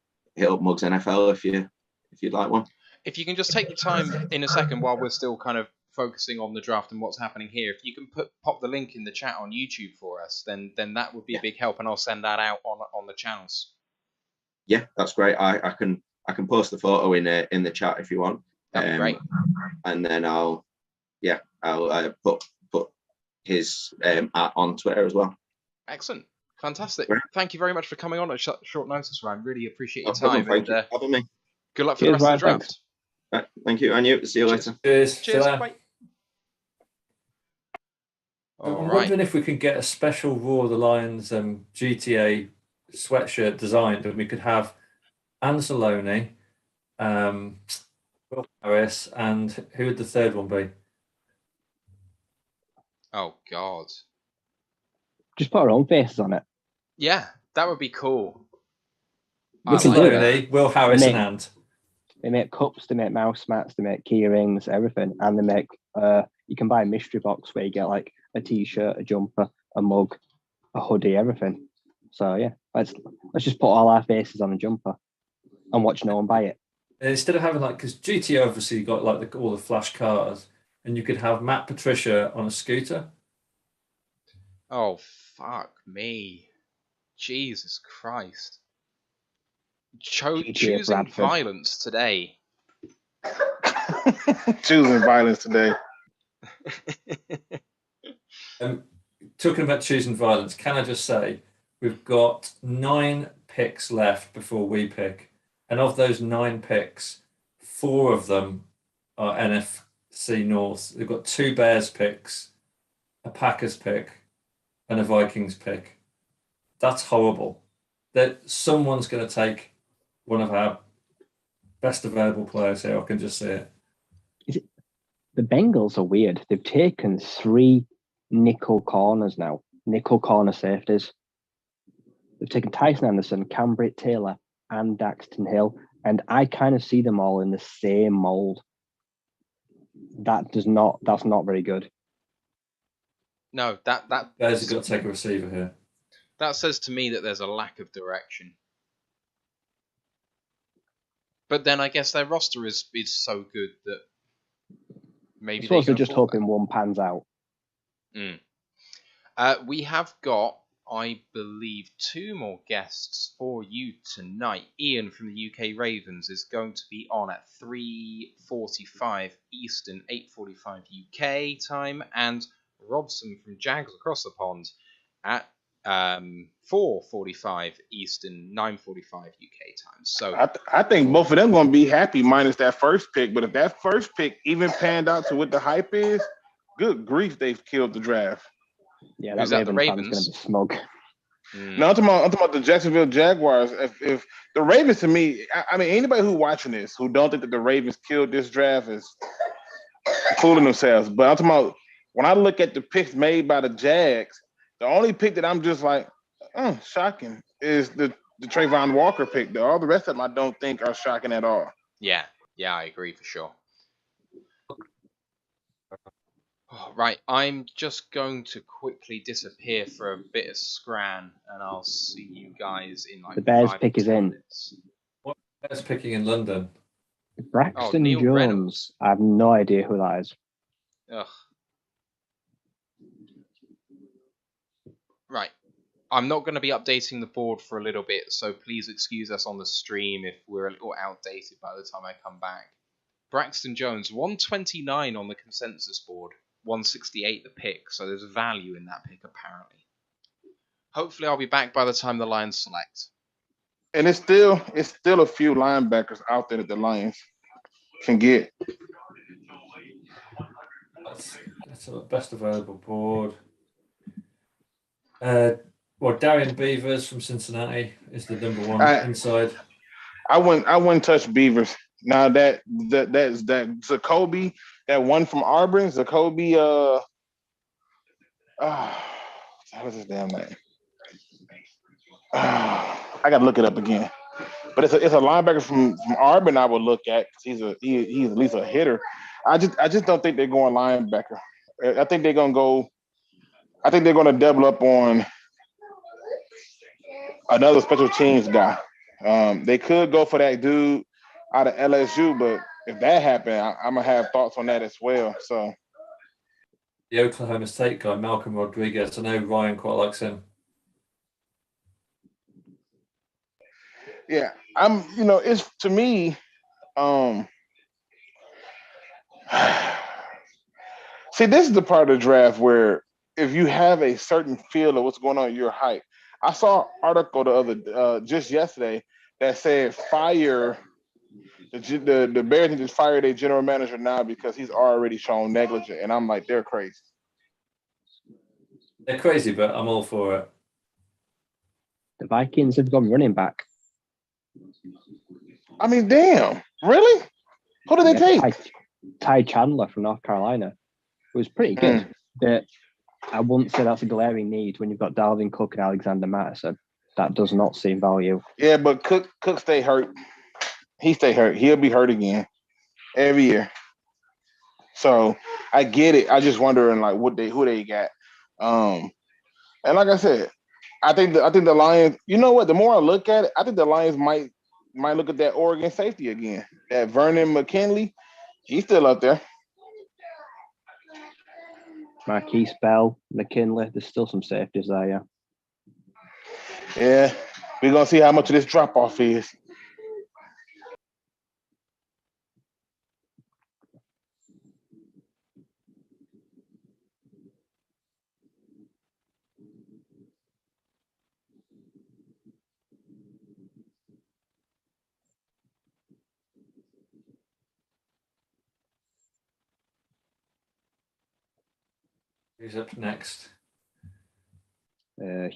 up Mugs NFL if you'd like one. If you can just take your time in a second while we're still kind of focusing on the draft and what's happening here, if you can pop the link in the chat on YouTube for us, then that would be a big help, and I'll send that out on the channels. Yeah, that's great. I can post the photo in the chat if you want. That'd be great. And then I'll put his on Twitter as well. Excellent, fantastic. Great. Thank you very much for coming on at short notice, Ryan. Really appreciate your time. Thank you for having me. Good luck for the rest of the draft. Thanks. Right, thank you, and you. See you later. Cheers. Bye. I'm wondering if we can get a special Raw of the Lions GTA sweatshirt designed, and we could have Anzalone, Will Harris, and who would the third one be? Oh God! Just put our own faces on it. Yeah, that would be cool. Anzalone, Will Harris, and Ant. They make cups, they make mouse mats, they make key rings, everything, and they make. You can buy a mystery box where you get like a t-shirt, a jumper, a mug, a hoodie, everything. So yeah, let's just put all our faces on a jumper and watch no one buy it. And instead of having because GTA obviously got like all the flash cars, and you could have Matt Patricia on a scooter. Oh fuck me, Jesus Christ! Choosing violence today. Choosing violence today. Talking about choosing violence, can I just say we've got 9 picks left before we pick, and of those 9 picks, 4 of them are NFC North. They've got 2 Bears picks, a Packers pick, and a Vikings pick. That's horrible. That someone's going to take one of our best available players here. I can just see it. The Bengals are weird. They've taken 3 nickel corners now, nickel corner safeties. They've taken Tyson Anderson, Cam Britt-Taylor, and Daxton Hill, and I kind of see them all in the same mold. That's not very good. No, that Bears got to take a receiver here. That says to me that there's a lack of direction. But then I guess their roster is so good that maybe they're just hoping one pans out. We have got, I believe, 2 more guests for you tonight. Ian from the UK Ravens is going to be on at 3:45 Eastern, 8:45 UK time, and Robson from Jags across the pond at 4:45 Eastern, 9:45 UK time. So I think both of them going to be happy minus that first pick. But if that first pick even panned out to what the hype is, good grief, they've killed the draft. Yeah, that Ravens going to be smug. No, I'm talking about the Jacksonville Jaguars. If the Ravens, to me, I mean, anybody who's watching this who don't think that the Ravens killed this draft is fooling themselves. But I'm talking about when I look at the picks made by the Jags, the only pick that I'm just like, shocking is the Trayvon Walker pick. All the rest of them I don't think are shocking at all. Yeah, I agree for sure. Oh, right, I'm just going to quickly disappear for a bit of scran, and I'll see you guys in like The Bears 5 pick or is 10 in. minutes. What Bears picking in London? Braxton Neil Jones. Reynolds. I have no idea who that is. Ugh. Right. I'm not going to be updating the board for a little bit, so please excuse us on the stream if we're a little outdated by the time I come back. Braxton Jones, 129 on the consensus board, 168 the pick, so there's value in that pick apparently. Hopefully I'll be back by the time the Lions select. And it's still a few linebackers out there that the Lions can get. That's a best available board. Darian Beavers from Cincinnati is the number one inside. I wouldn't touch Beavers. Now that's Zacoby, that one from Auburn, Zacoby. What's his damn name? I gotta look it up again. But it's a linebacker from Auburn I would look at because he's at least a hitter. I just don't think they're going linebacker. I think they're gonna double up on another special teams guy. They could go for that dude out of LSU, but if that happened, I'm gonna have thoughts on that as well. So the Oklahoma State guy, Malcolm Rodriguez. I know Ryan quite likes him. Yeah, it's to me. See, this is the part of the draft where if you have a certain feel of what's going on, you're hype. I saw an article just yesterday that said fire the Bears need to fire their general manager now because he's already shown negligent, and I'm like, they're crazy. They're crazy, but I'm all for it. The Vikings have gone running back. I mean, damn, really? Who did they take? Ty Chandler from North Carolina. It was pretty good, but I wouldn't say that's a glaring need when you've got Dalvin Cook and Alexander Mattison. That does not seem value. Yeah, but Cook stay hurt. He stay hurt. He'll be hurt again every year. So I get it. I just wondering like who they got. And like I said, I think the Lions. You know what? The more I look at it, I think the Lions might look at that Oregon safety again. That Vernon McKinley, he's still up there. Marquise Bell, McKinley. There's still some safeties there, yeah. Yeah, we're gonna see how much of this drop off is. Who's up next?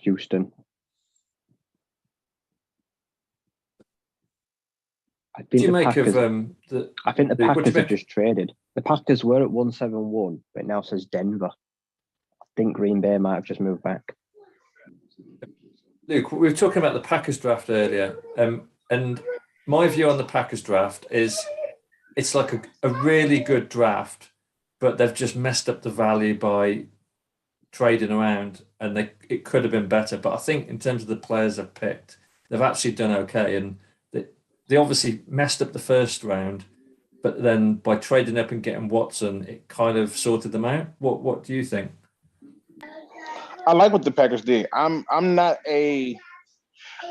Houston. I think the Packers have just traded. The Packers were at 171, but it now says Denver. I think Green Bay might have just moved back. Luke, we were talking about the Packers draft earlier, and my view on the Packers draft is it's like a really good draft, but they've just messed up the value by trading around, and it could have been better. But I think in terms of the players they've picked, they've actually done okay, and they obviously messed up the first round, but then by trading up and getting Watson, it kind of sorted them out. What do you think? I like what the Packers did. I'm not a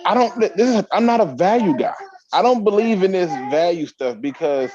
value guy. I don't believe in this value stuff because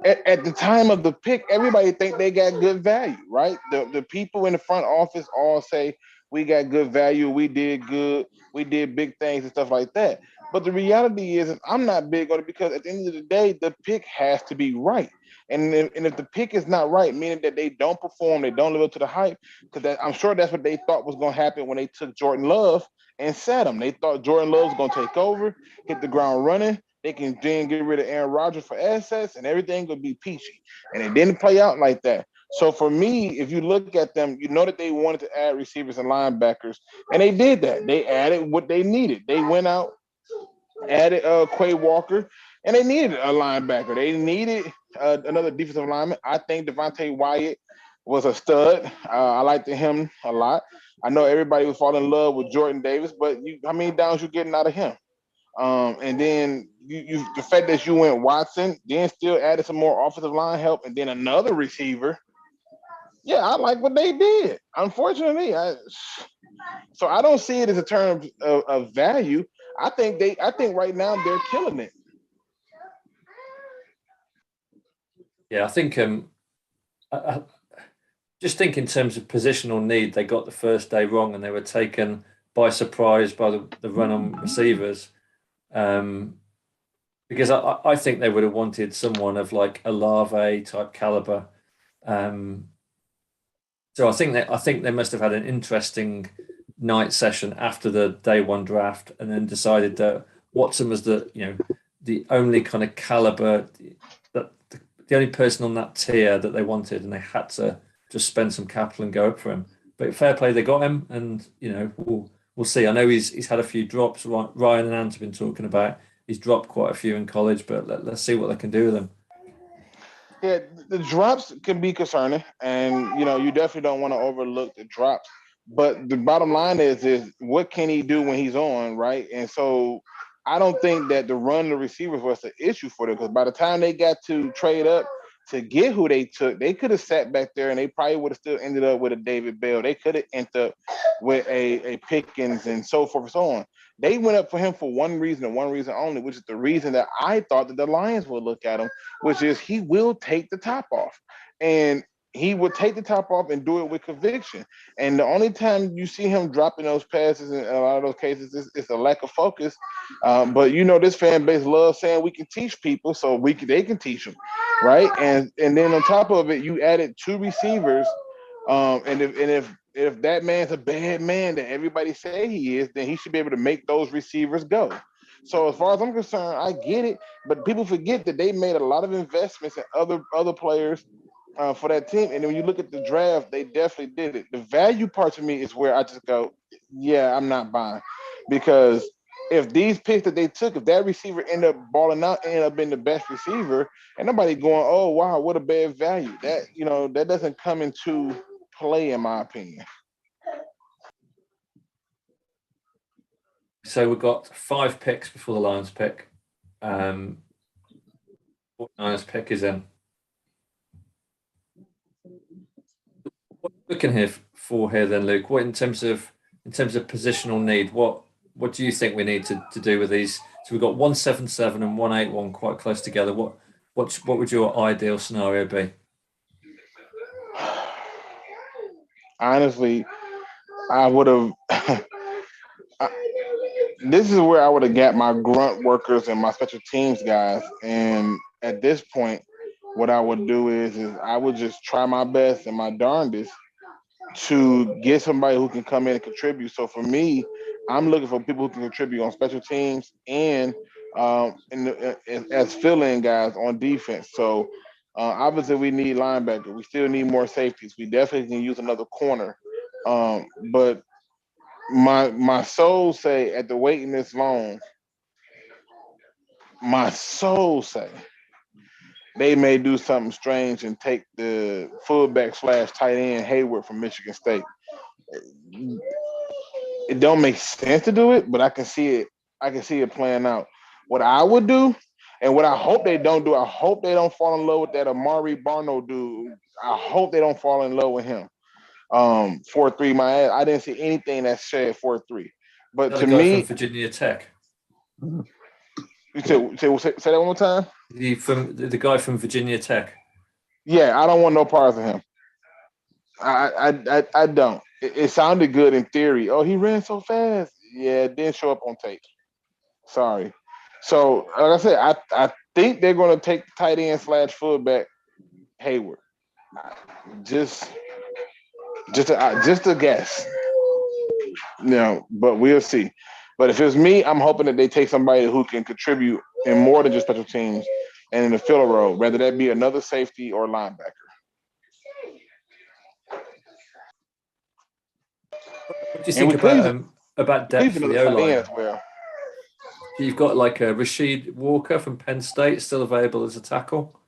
at the time of the pick, everybody think they got good value, right? The people in the front office all say we got good value, we did good, we did big things and stuff like that. But the reality is I'm not big on it because at the end of the day, the pick has to be right. And if the pick is not right, meaning that they don't perform, they don't live up to the hype, because I'm sure that's what they thought was going to happen when they took Jordan Love and sat him. They thought Jordan Love was going to take over, hit the ground running. They can then get rid of Aaron Rodgers for assets and everything would be peachy. And it didn't play out like that. So for me, if you look at them, you know that they wanted to add receivers and linebackers, and they did that. They added what they needed. They went out, added Quay Walker, and they needed a linebacker. They needed another defensive lineman. I think Devontae Wyatt was a stud. I liked him a lot. I know everybody was falling in love with Jordan Davis, but how many downs you getting out of him? And then the fact that you went Watson, then still added some more offensive line help, and then another receiver. Yeah, I like what they did. Unfortunately, so I don't see it as a term of value. I think right now they're killing it. Yeah, I think I just think in terms of positional need, they got the first day wrong and they were taken by surprise by the run on receivers. Because I think they would have wanted someone of like a Olave type caliber. So I think they must have had an interesting night session after the day one draft, and then decided that Watson was the only kind of caliber, that the only person on that tier that they wanted, and they had to just spend some capital and go up for him. But fair play, they got him, and we'll see. I know he's had a few drops. Ryan and Ant have been talking about he's dropped quite a few in college, but let's see what they can do with him. Yeah, the drops can be concerning, and you definitely don't want to overlook the drops. But the bottom line is what can he do when he's on, right? And so I don't think that the run the receivers was the issue for them, because by the time they got to trade up to get who they took, they could have sat back there and they probably would have still ended up with a David Bell. They could have ended up with a Pickens and so forth and so on. They went up for him for one reason and one reason only, which is the reason that I thought that the Lions would look at him, which is he will take the top off. And he would take the top off and do it with conviction. And the only time you see him dropping those passes in a lot of those cases is a lack of focus. But this fan base loves saying we can teach people, so they can teach them, right? And then on top of it, you added two receivers. And if that man's a bad man that everybody say he is, then he should be able to make those receivers go. So as far as I'm concerned, I get it, but people forget that they made a lot of investments in other players for that team. And when you look at the draft, they definitely did it. The value part to me is where I just go, yeah, I'm not buying. Because if these picks that they took, if that receiver end up balling out, end up being the best receiver, and nobody going, oh, wow, what a bad value. That doesn't come into play, in my opinion. So we've got 5 picks before the Lions pick. What Lions pick is in? What are we looking here then, Luke? What in terms of positional need? What do you think we need to do with these? So we've got 177 and 181 quite close together. What would your ideal scenario be? Honestly, I would have. This is where I would have got my grunt workers and my special teams guys. And at this point, what I would do is I would just try my best and my darndest to get somebody who can come in and contribute. So for me, I'm looking for people who can contribute on special teams and as fill-in guys on defense. So obviously we need linebacker. We still need more safeties. We definitely can use another corner. But my soul say at the waiting this long, my soul say they may do something strange and take the fullback / tight end Hayward from Michigan State. It don't make sense to do it, but I can see it. I can see it playing out. What I would do, and what I hope they don't do, I hope they don't fall in love with that Amari Barno dude. I hope they don't fall in love with him. 4-3, my ass. I didn't see anything that said 4-3. But Another to guy me, from Virginia Tech. You say that one more time. The guy from Virginia Tech. Yeah, I don't want no parts of him. I don't. It sounded good in theory. Oh, he ran so fast. Yeah, it didn't show up on tape. Sorry. So, like I said, I think they're going to take tight end / fullback Hayward. Just a guess. But we'll see. But if it was me, I'm hoping that they take somebody who can contribute in more than just special teams and in the filler role, whether that be another safety or linebacker. What do you think about depth for the O-line? As well. You've got like a Rasheed Walker from Penn State still available as a tackle.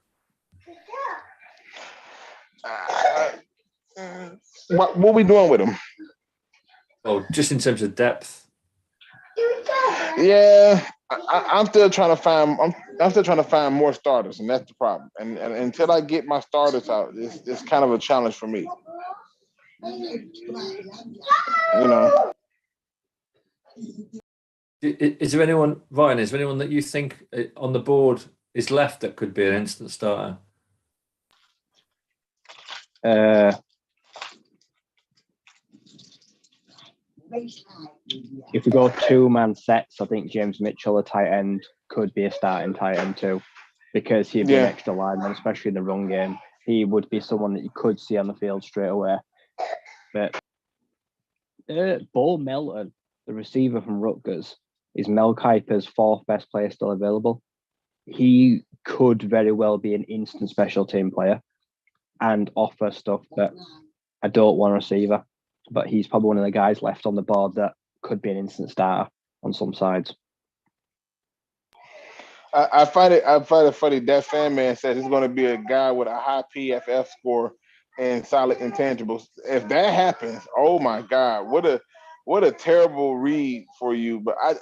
what we doing with him? Oh, just in terms of depth. Yeah, I'm still trying to find. I'm still trying to find more starters, and that's the problem. And until I get my starters out, it's kind of a challenge for me. You know. Is there anyone, Ryan? Is there anyone that you think on the board is left that could be an instant starter? If we go 2-man sets, I think James Mitchell, a tight end, could be a starting tight end too, because he'd be an extra lineman, especially in the run game. He would be someone that you could see on the field straight away. But Bo Melton, the receiver from Rutgers, is Mel Kiper's 4th best player still available. He could very well be an instant special team player and offer stuff that I don't want a receiver. But he's probably one of the guys left on the board that could be an instant starter on some sides. I find it funny that fan man says he's going to be a guy with a high PFF score and solid intangibles. If that happens, oh my God, what a terrible read for you. But I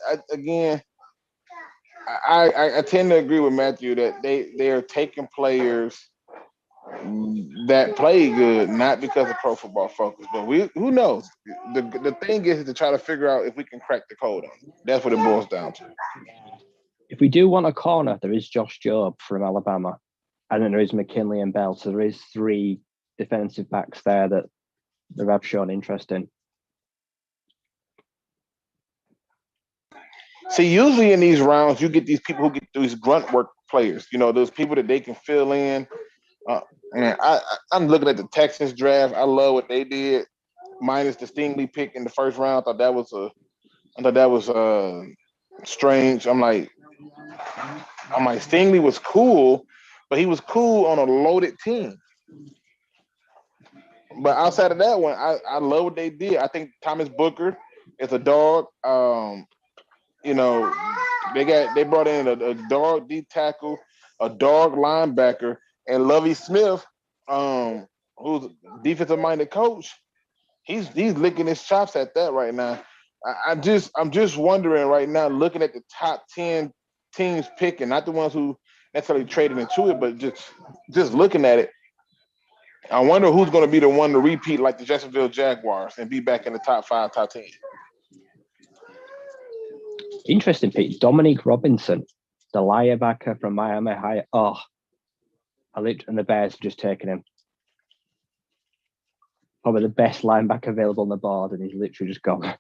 tend to agree with Matthew that they are taking players that play good, not because of Pro Football Focus. But who knows? The thing is to try to figure out if we can crack the code on it. That's what it boils down to. If we do want a corner, there is Josh Jobe from Alabama, and then there is McKinley and Bell. So there is 3 defensive backs there that they have shown interest in. See, usually in these rounds, you get these people who get these grunt work players. You know, those people that they can fill in. And I'm looking at the Texans draft. I love what they did, minus the Stingley pick in the first round. I thought that was strange. I'm like, Stingley was cool, but he was cool on a loaded team. But outside of that one, I love what they did. I think Thomas Booker is a dog. You know, they brought in a dog D tackle, a dog linebacker, and Lovie Smith, who's a defensive-minded coach. He's licking his chops at that right now. I'm just wondering right now, looking at the top 10 teams picking, not the ones who necessarily traded into it, but just looking at it, I wonder who's going to be the one to repeat like the Jacksonville Jaguars and be back in the top 5, top 10. Interesting pick, Dominique Robinson, the linebacker from Miami High. Oh, and the Bears have just taken him. Probably the best linebacker available on the board, and he's literally just gone.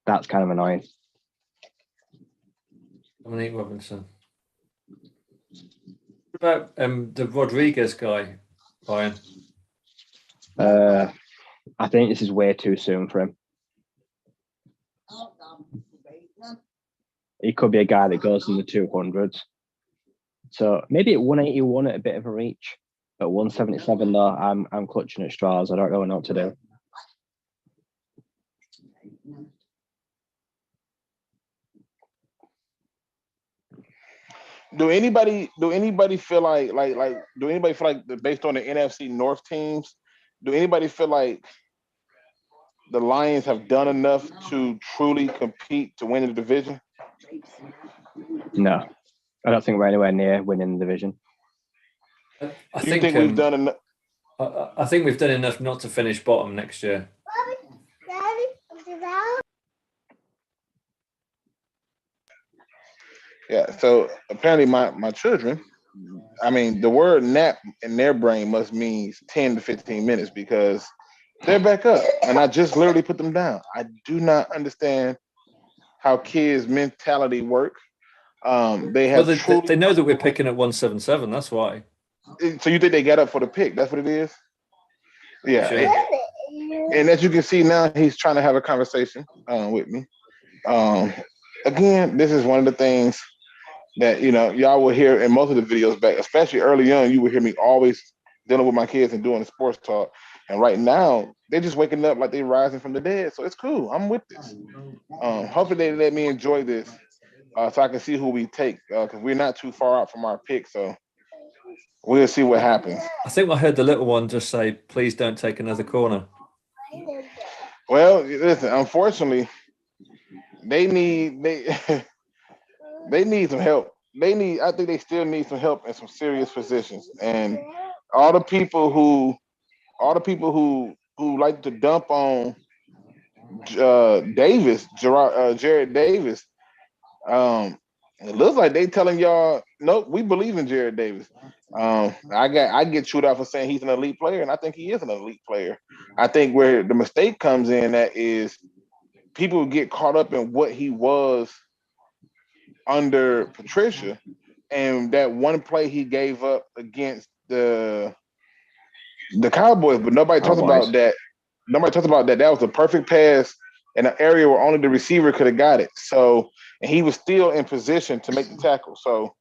That's kind of annoying. Dominique Robinson. What about the Rodriguez guy, Ryan? I think this is way too soon for him. He could be a guy that goes in the 200s. So maybe at 181 at a bit of a reach. At 177 though, I'm clutching at straws. I don't really know what to do. Do anybody feel like based on the NFC North teams, do anybody feel like the Lions have done enough to truly compete to win the division? No, I don't think we're anywhere near winning the division. I think we've done enough? I think we've done enough not to finish bottom next year. Yeah, so apparently my children, I mean, the word nap in their brain must mean 10 to 15 minutes because they're back up. And I just literally put them down. I do not understand how kids' mentality work. They have they know that we're picking at 177. That's why. So you think they got up for the pick? That's what it is? Yeah. Sure. And as you can see now, he's trying to have a conversation with me. Again, this is one of the things that, you know, y'all will hear in most of the videos back, especially early on, you will hear me always dealing with my kids and doing the sports talk. And right now, they're just waking up like they're rising from the dead. So it's cool. I'm with this. Hopefully they let me enjoy this so I can see who we take because we're not too far out from our pick. So we'll see what happens. I think I heard the little one just say, "Please don't take another corner." Well, listen, unfortunately, they need they need some help. I think they still need some help in some serious positions. And all the people who like to dump on Jared Davis, it looks like they telling y'all, nope, we believe in Jared Davis. I get chewed out for saying he's an elite player, and I think he is an elite player. I think where the mistake comes in that is people get caught up in what he was under Patricia, and that one play he gave up against the Cowboys, but nobody talks about that. Nobody talks about that. That was a perfect pass in an area where only the receiver could have got it. So, and he was still in position to make the tackle. So,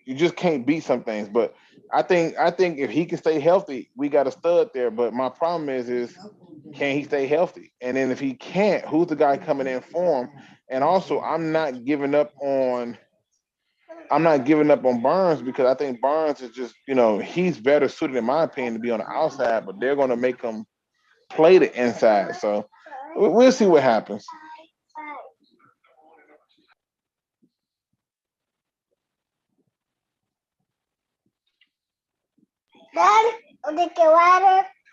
you just can't beat some things. But I think if he can stay healthy, we got a stud there. But my problem is can he stay healthy? And then if he can't, who's the guy coming in for him? And also, I'm not giving up on Burns because I think Burns is just, he's better suited, in my opinion, to be on the outside, but they're going to make him play the inside. So we'll see what happens. Dad,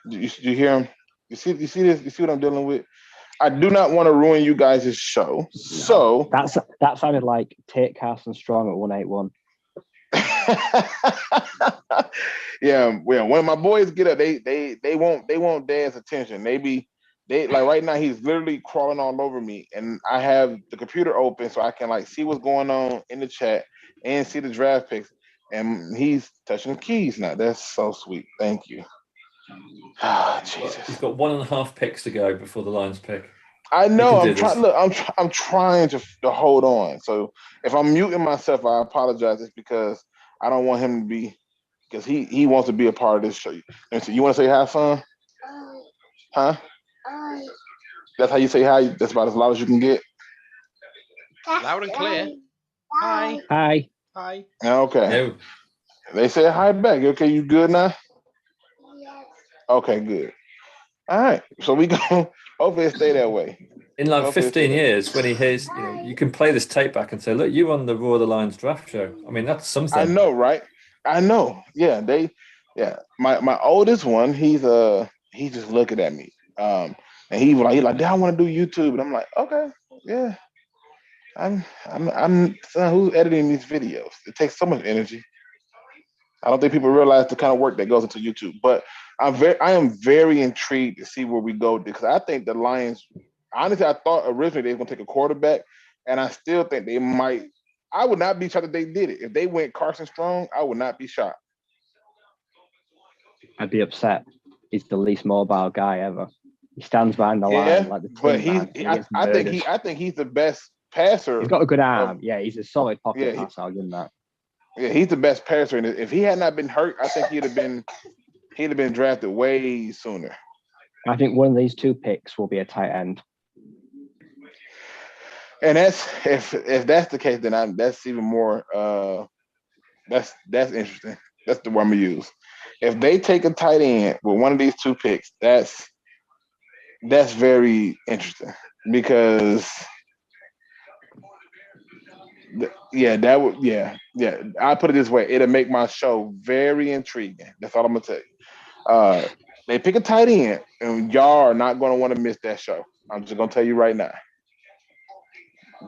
You hear him? You see this? You see what I'm dealing with? I do not want to ruin you guys' show. So that sounded like take Carson Strong at 181. Yeah, well, when my boys get up, they want Dad's attention. They like right now he's literally crawling all over me, and I have the computer open so I can like see what's going on in the chat and see the draft picks. And he's touching the keys now. That's so sweet. Thank you. Oh, Jesus. He's got 1.5 picks to go before the Lions pick. I know. I'm trying. Look, I'm trying to hold on. So if I'm muting myself, I apologize. It's because I don't want him to be, because he wants to be a part of this show. And so you want to say hi, son? Huh? That's how you say hi. That's about as loud as you can get. Loud and clear. Hi. Hi. Hi. Okay. No. They said hi back. Okay, you good now? Okay, good. All right. So we go. Hopefully it stay that way. In like 15 years, when he hears, you can play this tape back and say, look, you won the Raw the Lions draft show. I mean, that's something. I know, right? I know. Yeah, my oldest one, he's just looking at me. And he's like, Dad, I want to do YouTube. And I'm like, okay, yeah. I'm son, who's editing these videos? It takes so much energy. I don't think people realize the kind of work that goes into YouTube. But I am very intrigued to see where we go, because I think the Lions, honestly, I thought originally they were going to take a quarterback, and I still think they might. I would not be shocked if they did it. If they went Carson Strong, I would not be shocked. I'd be upset. He's the least mobile guy ever. He stands behind the line like the but I think he's the best passer. He's got a good arm. He's a solid pocket passer. I'll give him that. Yeah, he's the best passer. And if he had not been hurt, I think he'd have been drafted way sooner. I think one of these two picks will be a tight end. And that's if that's the case, then that's even more. That's interesting. That's the word I'm gonna use. If they take a tight end with one of these two picks, that's very interesting, because I put it this way, it'll make my show very intriguing. That's all I'm gonna tell you. They pick a tight end, and y'all are not gonna want to miss that show. I'm just gonna tell you right now.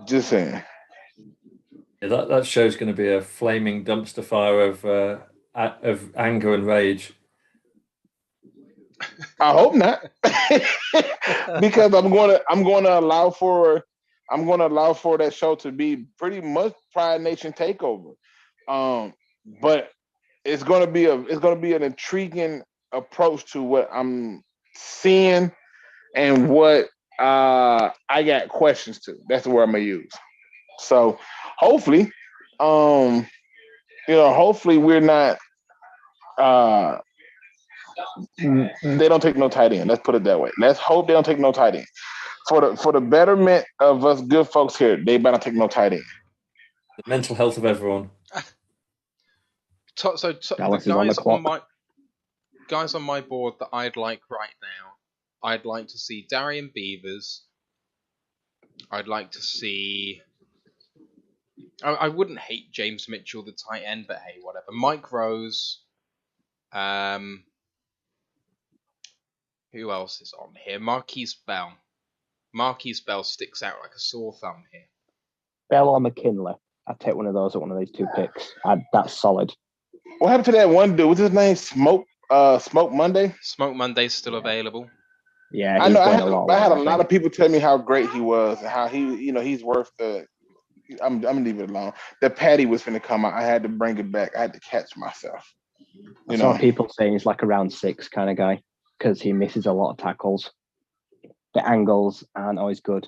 Just saying. Yeah, that show's going to be a flaming dumpster fire of anger and rage. I hope not, because I'm going to allow for that show to be pretty much Pride Nation takeover. But it's going to be an intriguing approach to what I'm seeing and what I got questions to. That's the word I'm gonna use. So hopefully, hopefully we're not. They don't take no tight end. Let's put it that way. Let's hope they don't take no tight end. For the betterment of us good folks here, they better not take no tight end. The mental health of everyone. Dallas the is on the guys on clock. my board that I'd like right now, I'd like to see Darian Beavers. I'd like to see. I wouldn't hate James Mitchell, the tight end, but hey, whatever. Mike Rose. Who else is on here? Marquise Bell. Marquise Bell sticks out like a sore thumb here. Bell or McKinley. I'd take one of those at one of these two picks. That's solid. What happened to that one dude? What's his name? Smoke Monday? Smoke Monday's still available. Yeah, I know. I had a I lot of people tell me how great he was and how he's worth the. I'm gonna leave it alone. The Patty was gonna come out. I had to bring it back. I had to catch myself. I saw people saying he's like a round 6 kind of guy because he misses a lot of tackles. The angles aren't always good.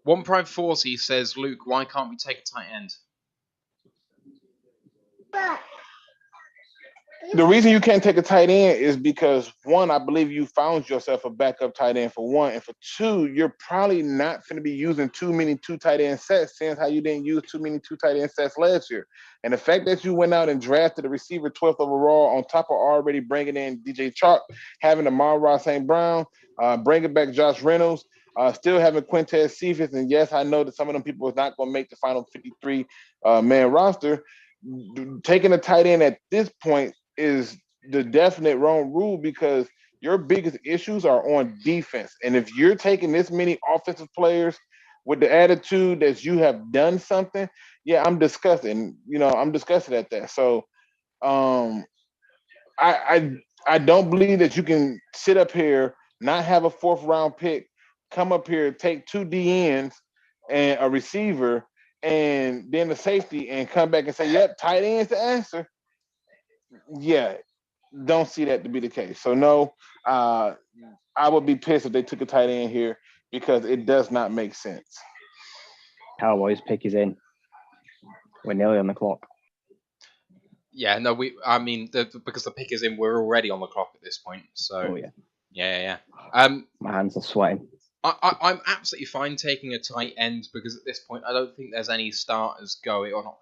One Prime 40 says, Luke, why can't we take a tight end? The reason you can't take a tight end is because, one, I believe you found yourself a backup tight end for one, and for two, you're probably not going to be using too many 2 tight end sets, since how you didn't use too many 2 tight end sets last year. And the fact that you went out and drafted a receiver 12th overall on top of already bringing in DJ Chark, having Amon-Ra St. Brown, bringing back Josh Reynolds, still having Quintez Cephas, and yes, I know that some of them people is not going to make the final 53-man roster. Taking a tight end at this point is the definite wrong rule, because your biggest issues are on defense. And if you're taking this many offensive players with the attitude that you have done something, yeah, I'm disgusted. I'm disgusted at that. So I don't believe that you can sit up here, not have a 4th round pick, come up here, take 2 DNs and a receiver and then the safety, and come back and say, yep, tight end's the answer. Yeah, don't see that to be the case. So no, I would be pissed if they took a tight end here, because it does not make sense. Cowboys pick is in. We're nearly on the clock. Yeah, no, because the pick is in, we're already on the clock at this point. So yeah. My hands are sweating. I'm absolutely fine taking a tight end, because at this point I don't think there's any starters going on.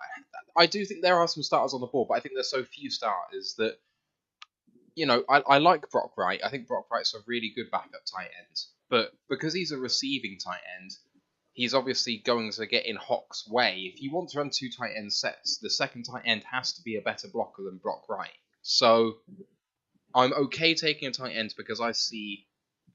I do think there are some starters on the board, but I think there's so few starters that, I like Brock Wright. I think Brock Wright's a really good backup tight end. But because he's a receiving tight end, he's obviously going to get in Hawk's way. If you want to run 2 tight end sets, the second tight end has to be a better blocker than Brock Wright. So I'm okay taking a tight end because I see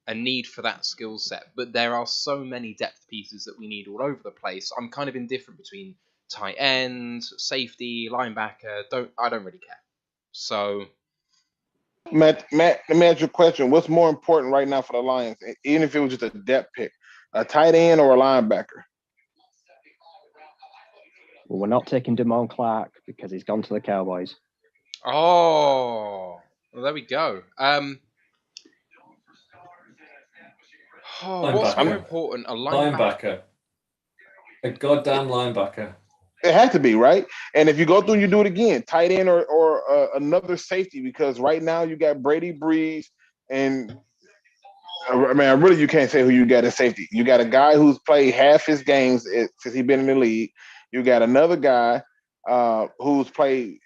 a need for that skill set. But there are so many depth pieces that we need all over the place. I'm kind of indifferent between tight end, safety, linebacker. I don't really care. So, Matt, let me ask you a question. What's more important right now for the Lions, even if it was just a depth pick, a tight end or a linebacker? Well, we're not taking Damone Clark because he's gone to the Cowboys. Oh, well, there we go. What's more important, a linebacker? A goddamn linebacker. It has to be, right? And if you go through and you do it again, tight end or another safety, because right now you got Brady Breeze, and really you can't say who you got at safety. You got a guy who's played half his games since he's been in the league. You got another guy who's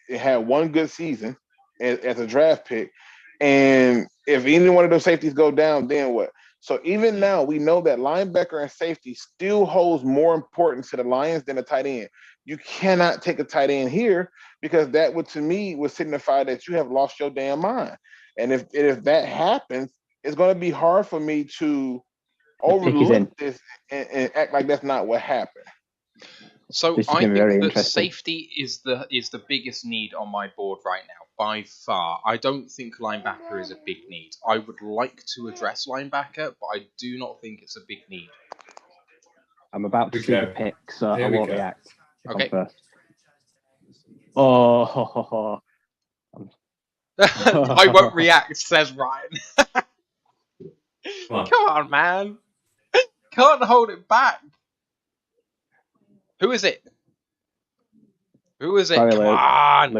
had one good season as a draft pick. And if any one of those safeties go down, then what? So even now, we know that linebacker and safety still holds more importance to the Lions than a tight end. You cannot take a tight end here, because that would, to me, would signify that you have lost your damn mind. And if that happens, it's going to be hard for me to overlook this and act like that's not what happened. So I think that safety is the biggest need on my board right now, by far. I don't think linebacker is a big need. I would like to address linebacker, but I do not think it's a big need. I'm about to see the pick, so I won't react. Okay. Oh. I won't react, says Ryan. Come on, man. Can't hold it back. Who is it? Sorry, Come Luke. on.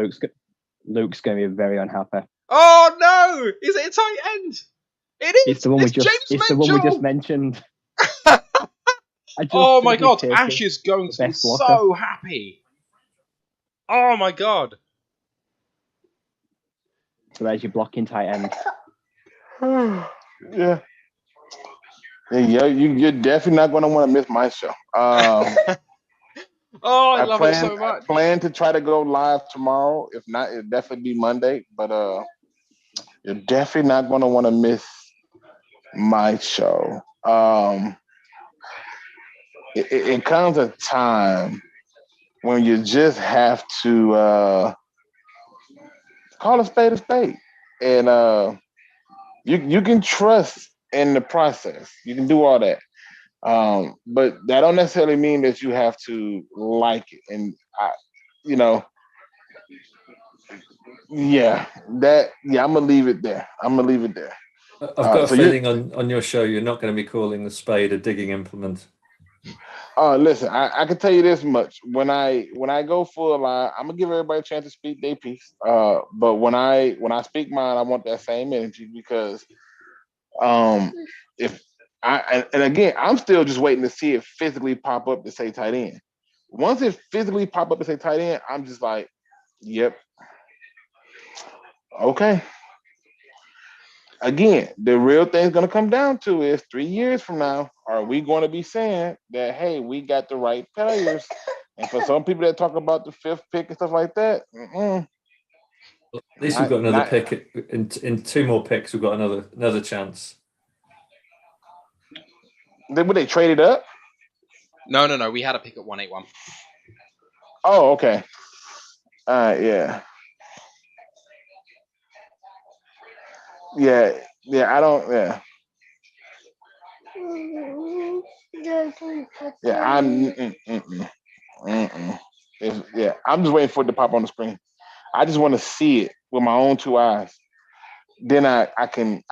Luke's going to be very unhappy. Oh, no. Is it a tight end? It is. It's the one we just mentioned. Oh, my God. Ash is going to be so happy. Oh my god. So there's your blocking tight end. Yeah. Yeah, you're definitely not going to want to miss my show. Oh, I love it so much. I plan to try to go live tomorrow. If not, it'll definitely be Monday. But you're definitely not going to want to miss my show. It comes a time when you just have to call a spade, and you can trust in the process. You can do all that. But that don't necessarily mean that you have to like it. And I'm gonna leave it there. I've got a feeling on your show you're not going to be calling the spade a digging implement. Listen, I can tell you this much. When I go full line, I'm gonna give everybody a chance to speak their piece. But when I speak mine, I want that same energy because if and again, I'm still just waiting to see it physically pop up to say tight end. Once it physically pop up to say tight end, I'm just like, yep, okay. Again, the real thing's going to come down to is 3 years from now, are we going to be saying that, hey, we got the right players? And for some people that talk about the 5th pick and stuff like that, at least we've got another pick. In 2 more picks, we've got another chance. Would they trade it up? No. We had a pick at 181. Oh, okay. Yeah. Yeah, I don't. Yeah, I'm just waiting for it to pop on the screen. I just want to see it with my own 2 eyes. Then I can,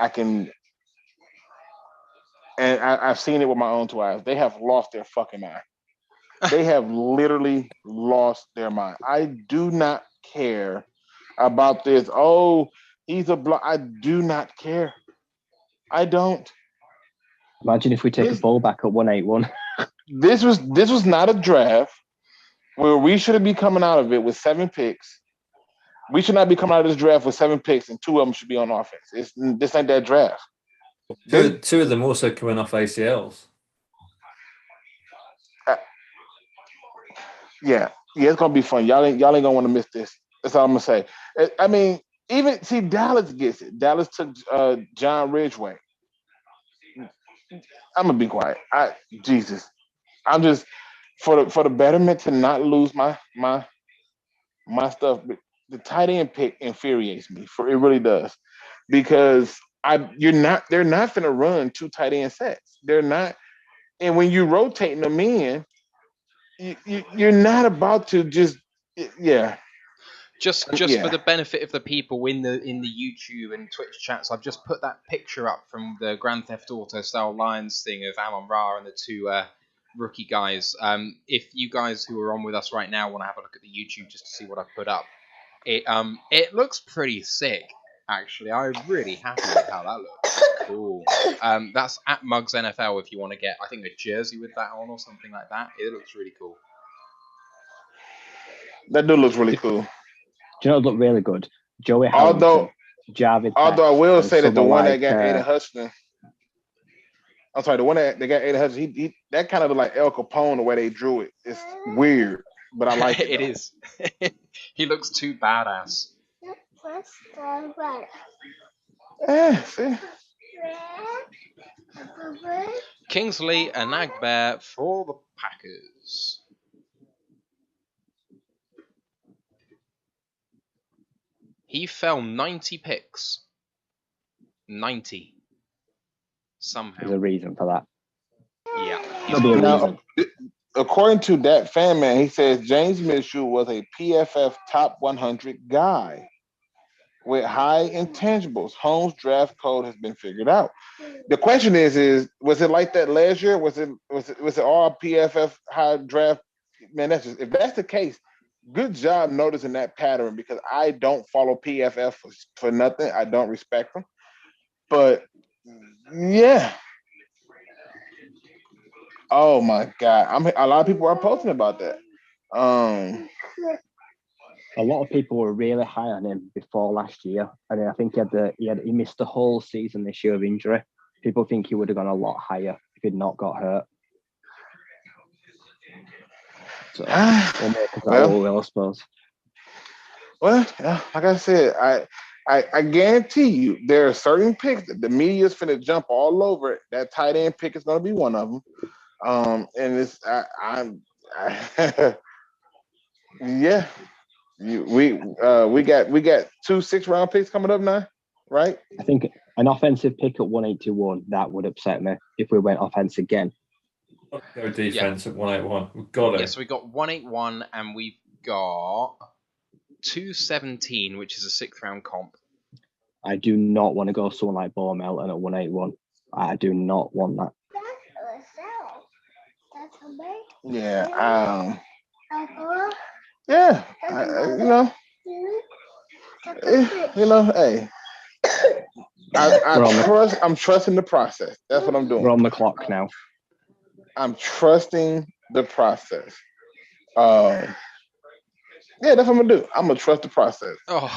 and I've seen it with my own 2 eyes. They have lost their fucking mind. They have literally lost their mind. I do not care about this. Oh, he's a block. I do not care. I don't. Imagine if we take a fullback at 181. This was not a draft where we should be coming out of it with 7 picks. We should not be coming out of this draft with 7 picks, and 2 of them should be on offense. This ain't that draft. Two of them also coming off ACLs. Yeah, it's gonna be fun. Y'all ain't gonna want to miss this. That's all I'm gonna say. I mean, even see Dallas gets it. Dallas took John Ridgeway. I'm gonna be quiet. Jesus, I'm just for the betterment to not lose my stuff. The tight end pick infuriates me. It really does, because they're not gonna run 2 tight end sets. They're not, and when you rotating them in, you're not about to just Just for the benefit of the people in the YouTube and Twitch chats, I've just put that picture up from the Grand Theft Auto style Lions thing of Amon-Ra and the 2 rookie guys. If you guys who are on with us right now want to have a look at the YouTube just to see what I've put up, it looks pretty sick. Actually, I'm really happy with how that looks. Cool. That's at Mugs NFL if you want to get, I think, a jersey with that on or something like that. It looks really cool. That dude looks really cool. Do you know what looked really good? Joey Although I will say that the one that got Aiden Hutchinson, I'm sorry, the one that got Aiden Hutchinson, he that kind of looked like El Capone the way they drew it. It's weird, but I like it. It is. He looks too badass. See? Kingsley Anagbear for the Packers. He fell 90 picks. 90. Somehow. There's a reason for that. Yeah. There'll be a reason. According to that fan man, he says James Mitchell was a PFF top 100 guy with high intangibles. Holmes' draft code has been figured out. The question is was it like that last year? Was it all PFF high draft? Man, if that's the case, good job noticing that pattern, because I don't follow PFF for nothing. I don't respect them. But yeah. Oh my God. A lot of people are posting about that. A lot of people were really high on him before last year, and I think he missed the whole season this year of injury. People think he would have gone a lot higher if he'd not got hurt. So we'll make of that what we will, I suppose. Well, like I said, I guarantee you there are certain picks that the media's finna jump all over it. That tight end pick is gonna be one of them. And it's yeah. We got 2 6-round picks coming up now, right? I think an offensive pick at 181, that would upset me if we went offense again. Go defense at 181. We've got it. Yes, we got 181 and we've got 217, which is a 6th-round comp. I do not want to go someone like Bo Melton at 181. I do not want that. Yeah. Hey. I'm trusting the process. That's what I'm doing. We're on the clock now. I'm trusting the process. Yeah, that's what I'm gonna do. I'm gonna trust the process. Oh,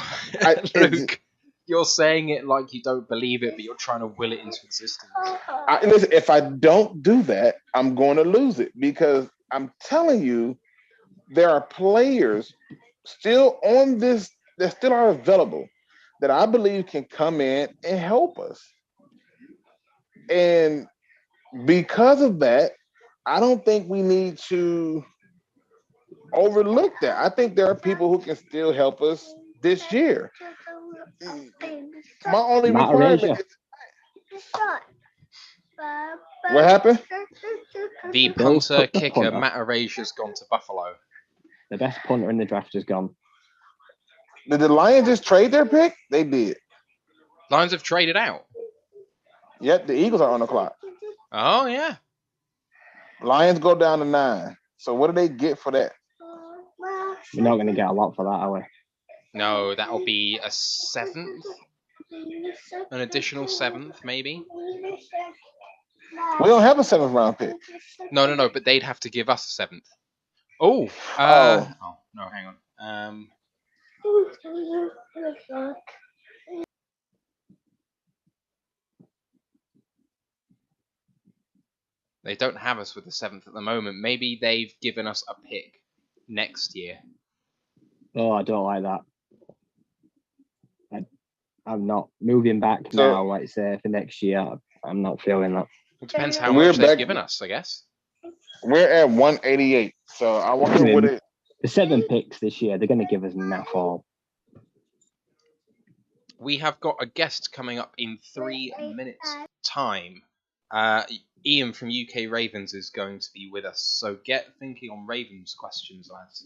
Luke, you're saying it like you don't believe it, but you're trying to will it into existence. Listen, if I don't do that, I'm going to lose it because I'm telling you, there are players still on this that still are available that I believe can come in and help us. And because of that, I don't think we need to overlook that. I think there are people who can still help us this year. My only requirement is what happened? The punter kicker, Matt Arasia's gone to Buffalo. The best punter in the draft is gone. Did the Lions just trade their pick? They did. Lions have traded out. Yep, the Eagles are on the clock. Oh, yeah. Lions go down to 9. So what do they get for that? We're not going to get a lot for that, are we? No, that'll be a 7th. An additional 7th, maybe. We don't have a 7th-round pick. No, but they'd have to give us a 7th. Oh, no, hang on. They don't have us with the 7th at the moment. Maybe they've given us a pick next year. Oh, I don't like that. I'm not moving back now, like say, for next year. I'm not feeling that. It depends how much they've given us, I guess. We're at 188. So I wonder what it... The 7 picks this year, they're going to give us naff all. We have got a guest coming up in 3 minutes' time. Ian from UK Ravens is going to be with us, so get thinking on Ravens questions, lads.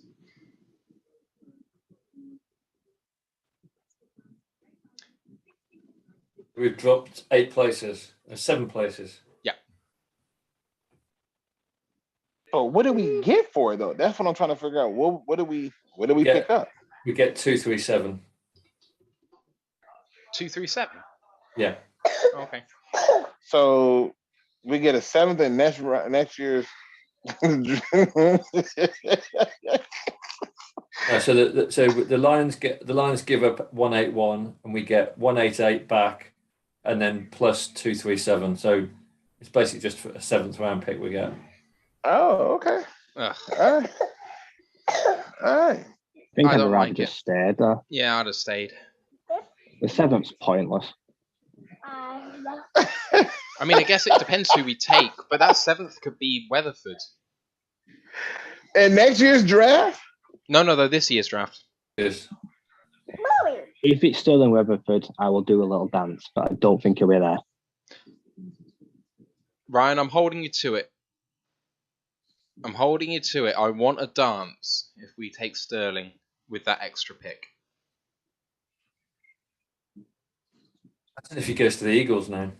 We've dropped 8 places, 7 places. Yeah. Oh, what do we get for it though? That's what I'm trying to figure out. What do we pick up? We get 237. 237. Yeah. Okay. So we get a 7th in next year's. So the Lions give up 181, and we get 188 back, and then plus 237. So it's basically just a 7th-round pick we get. Oh, okay. All right. I think I'd rather just stayed though. Yeah, I'd have stayed. The 7th's pointless. I mean, I guess it depends who we take, but that 7th could be Weatherford. And next year's draft? No, this year's draft. Yes. If it's still in Weatherford, I will do a little dance, but I don't think he'll be there. Ryan, I'm holding you to it. I want a dance if we take Sterling with that extra pick. I don't know if he goes to the Eagles now.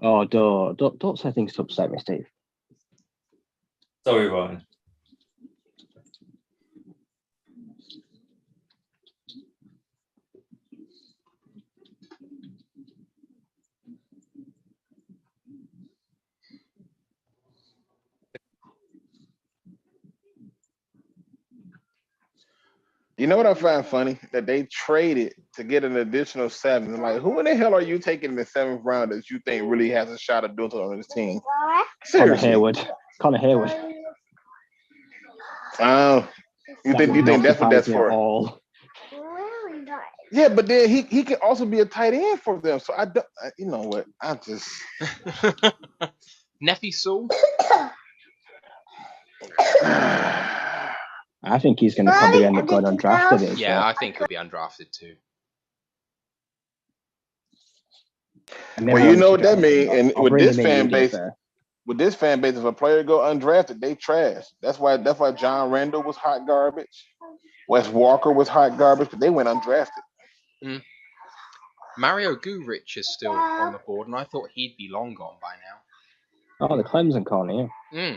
Oh, don't say things to upset me, Steve. Sorry, Ryan. You know what I find funny? That they traded to get an additional 7. Like, who in the hell are you taking in the 7th round that you think really has a shot of doing something on this team? Seriously. Connor Hayward. You think that's what that's for? All. Yeah, but then he can also be a tight end for them. So I don't. You know what? I just. Neffy Saul. I think he's going to probably end up going undrafted. Yeah, I think he'll be undrafted too. Well, you know what that means, and with this fan base, if a player go undrafted, they trash. That's why John Randall was hot garbage. Wes Walker was hot garbage because they went undrafted. Mario Gurich is still on the board, and I thought he'd be long gone by now. Oh, the Clemson corner, yeah.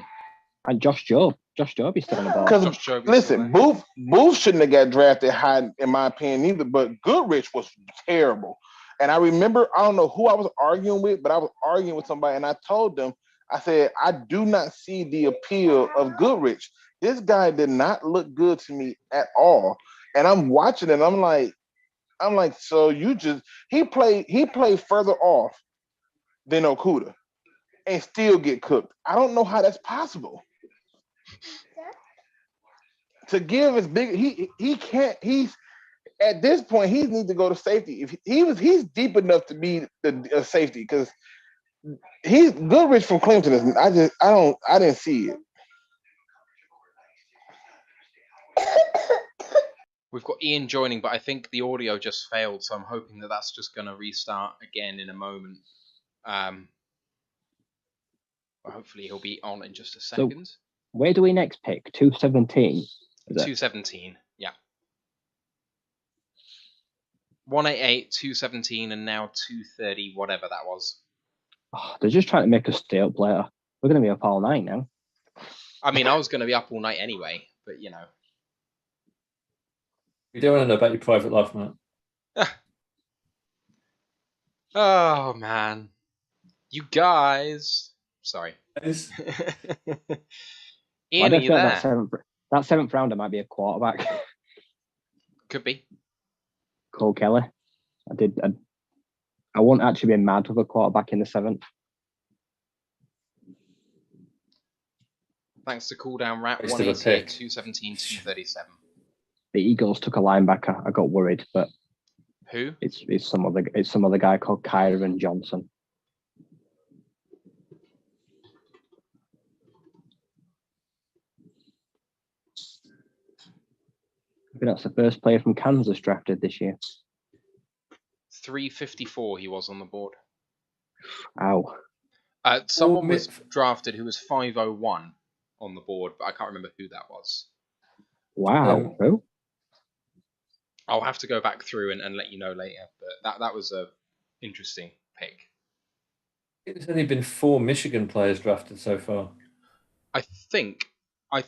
And Josh Jobe. Josh Jobe is still on the board. Because listen, Booth shouldn't have got drafted high, in my opinion, either. But Goodrich was terrible. And I remember, I don't know who I was arguing with, but I was arguing with somebody, and I told them, I said, I do not see the appeal of Goodrich. This guy did not look good to me at all. And I'm watching it, and I'm like, so you just he played further off than Okuda and still get cooked. I don't know how that's possible. To give as big, he can't. He's at this point. He needs to go to safety. If he's deep enough to be the safety because he's Goodrich from Clemson. I didn't see it. We've got Ian joining, but I think the audio just failed, so I'm hoping that that's just going to restart again in a moment. Hopefully he'll be on in just a second. So where do we next pick? 217? 217, yeah. 188, 217, and now 230, whatever that was. Oh, they're just trying to make us stay up later. We're going to be up all night now. I mean, I was going to be up all night anyway, but you know. You don't want to know about your private life, mate. Oh, man. You guys. Sorry. Ian, are you there? That seventh rounder might be a quarterback. Could be. Cole Kelly. I won't actually be mad with a quarterback in the 7th. Thanks to Cooldown Rat, 188, 217, 237. The Eagles took a linebacker. I got worried, but who? It's some other guy called Kyron Johnson. I think that's the first player from Kansas drafted this year. 354 he was on the board. Ow. Someone was drafted who was 501 on the board, but I can't remember who that was. Wow. Who? I'll have to go back through and let you know later, but that was a interesting pick. There's only been 4 Michigan players drafted so far. I think that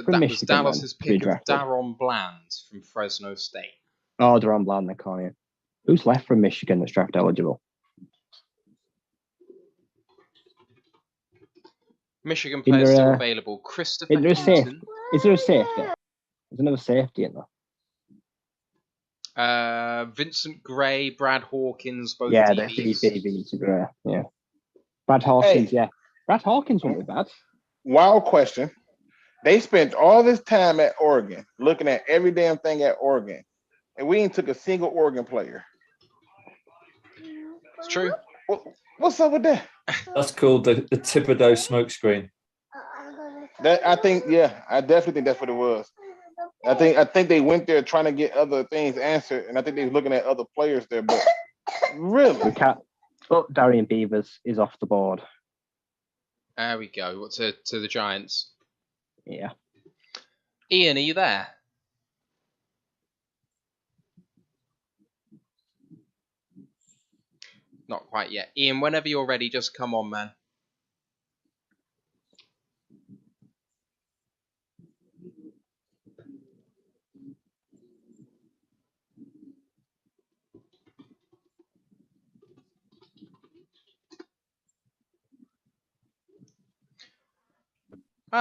was Dallas's pick of Daron Bland from Fresno State. Oh, Daron Bland, the corner. Who's left from Michigan that's draft eligible? Michigan players still available. Christopher Hinton. Is there a safety? There's another safety in there. Vincent Gray, Brad Hawkins, both DBs. Yeah, Vincent Gray. Yeah. Brad Hawkins, yeah. Brad Hawkins won't be bad. Wild question. They spent all this time at Oregon, looking at every damn thing at Oregon, and we ain't took a single Oregon player. It's true. What's up with that? That's called the Thibodeau smokescreen. I definitely think that's what it was. I think they went there trying to get other things answered, and I think they were looking at other players there. But really, we can't. Oh, Darian Beavers is off the board. There we go. What's to the Giants? Yeah. Ian, are you there? Not quite yet. Ian, whenever you're ready, just come on, man.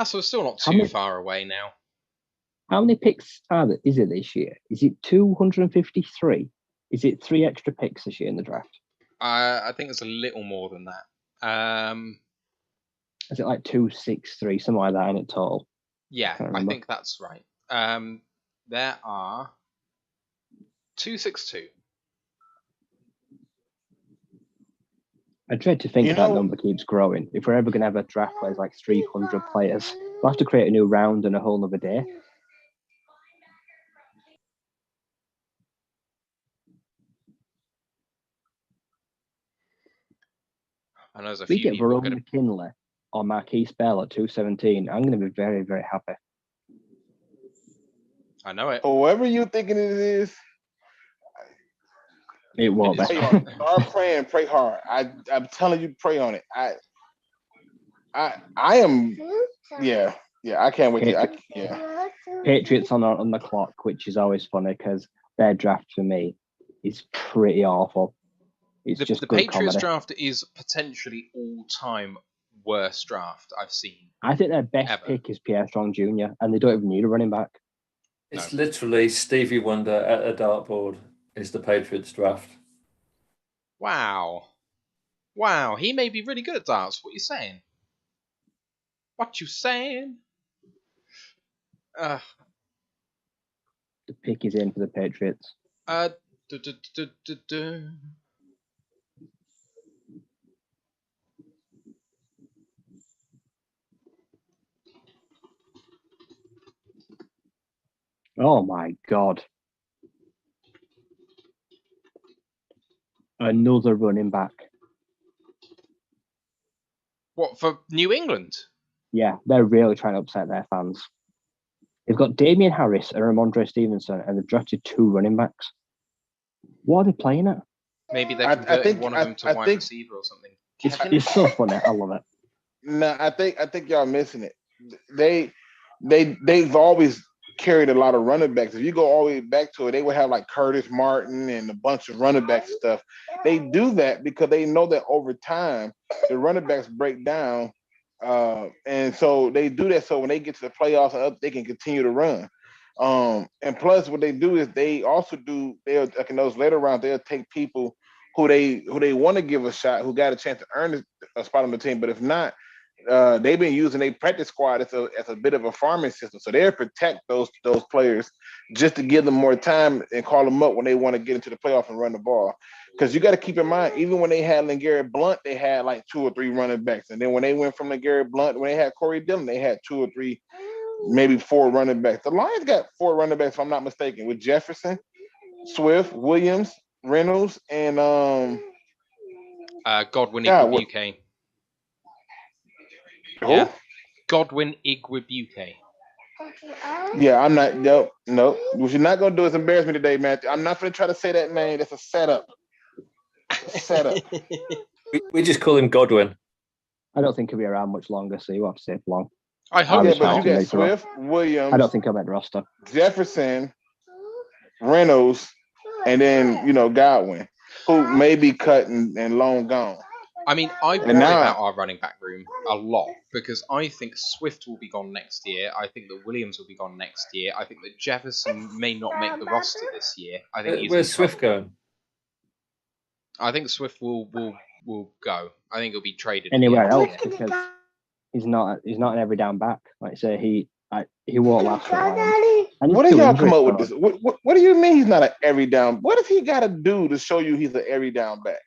So we're still not too far away now. How many picks is it this year? Is it 253? Is it 3 extra picks this year in the draft? I think it's a little more than that. Is it like 263, something like that in it total? Yeah, I think that's right. There are 262. I dread to think that number keeps growing. If we're ever going to have a draft where there's like 300 players, we'll have to create a new round and a whole other day. I know there's a If we few get people Verone McKinley or Marquise Bell at 217, I'm going to be very, very happy. I know it. Whoever you thinking it is, it won't be. Start praying, pray hard. I'm telling you, pray on it. I am, yeah. I can't wait. Patriots on the clock, which is always funny because their draft for me is pretty awful. It's just the good Patriots comedy. Draft is potentially all-time worst draft I've seen. I think their best pick is Pierre Strong Jr. and they don't even need a running back. It's literally Stevie Wonder at a dartboard is the Patriots draft. Wow, he may be really good at darts. What are you saying? What you saying? The pick is in for the Patriots. Oh my God. Another running back. What, for New England? Yeah, they're really trying to upset their fans. They've got Damian Harris and Ramondre Stevenson, and they've drafted 2 running backs. What are they playing at? Maybe they're converting one of them to wide receiver or something. It's so funny. I love it. No, I think y'all missing it. They've always carried a lot of running backs. If you go all the way back to it, they would have like Curtis Martin and a bunch of running back stuff. They do that because they know that over time the running backs break down, and so they do that so when they get to the playoffs, they can continue to run. And plus, what they do is they'll like in those later rounds they'll take people who they want to give a shot, who got a chance to earn a spot on the team, but if not. They've been using a practice squad as a bit of a farming system, so they'll protect those players just to give them more time and call them up when they want to get into the playoff and run the ball. Because you got to keep in mind, even when they had LeGarrette Blount, they had like 2 or 3 running backs, and then when they went from LeGarrette Blount, when they had Corey Dillon, they had 2 or 3, maybe 4 running backs. The Lions got 4 running backs, if I'm not mistaken, with Jefferson, Swift, Williams, Reynolds, and Godwin Igwebuike. Yeah. Godwin Igwebuike. Yeah, I'm not. No. What you're not gonna do is embarrass me today, man. I'm not gonna try to say that name. That's a setup. We just call him Godwin. I don't think he'll be around much longer, so you have to say for long. I hope. Yeah, but you got Swift, Williams. I don't think I'll make the roster. Jefferson, Reynolds, and then Godwin, who may be cut and long gone. I mean, I worry about our running back room a lot because I think Swift will be gone next year. I think that Williams will be gone next year. I think that Jefferson may not make the roster this year. I think where's Swift going? I think Swift will go. I think he'll be traded anywhere else because he's not an every down back. Like I say, he won't last for a while. What do y'all come up with this? What do you mean he's not an every down? What does he got to do to show you he's an every down back?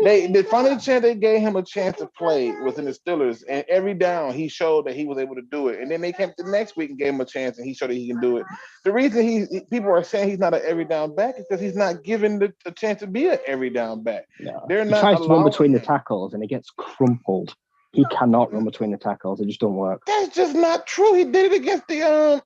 They finally they gave him a chance to play within the Steelers, and every down he showed that he was able to do it. And then they came the next week and gave him a chance, and he showed that he can do it. The reason people are saying he's not an every down back is because he's not given the chance to be an every down back. No. He tries to run between the tackles, and it gets crumpled. He cannot run between the tackles; it just don't work. That's just not true. He did it against the Bills.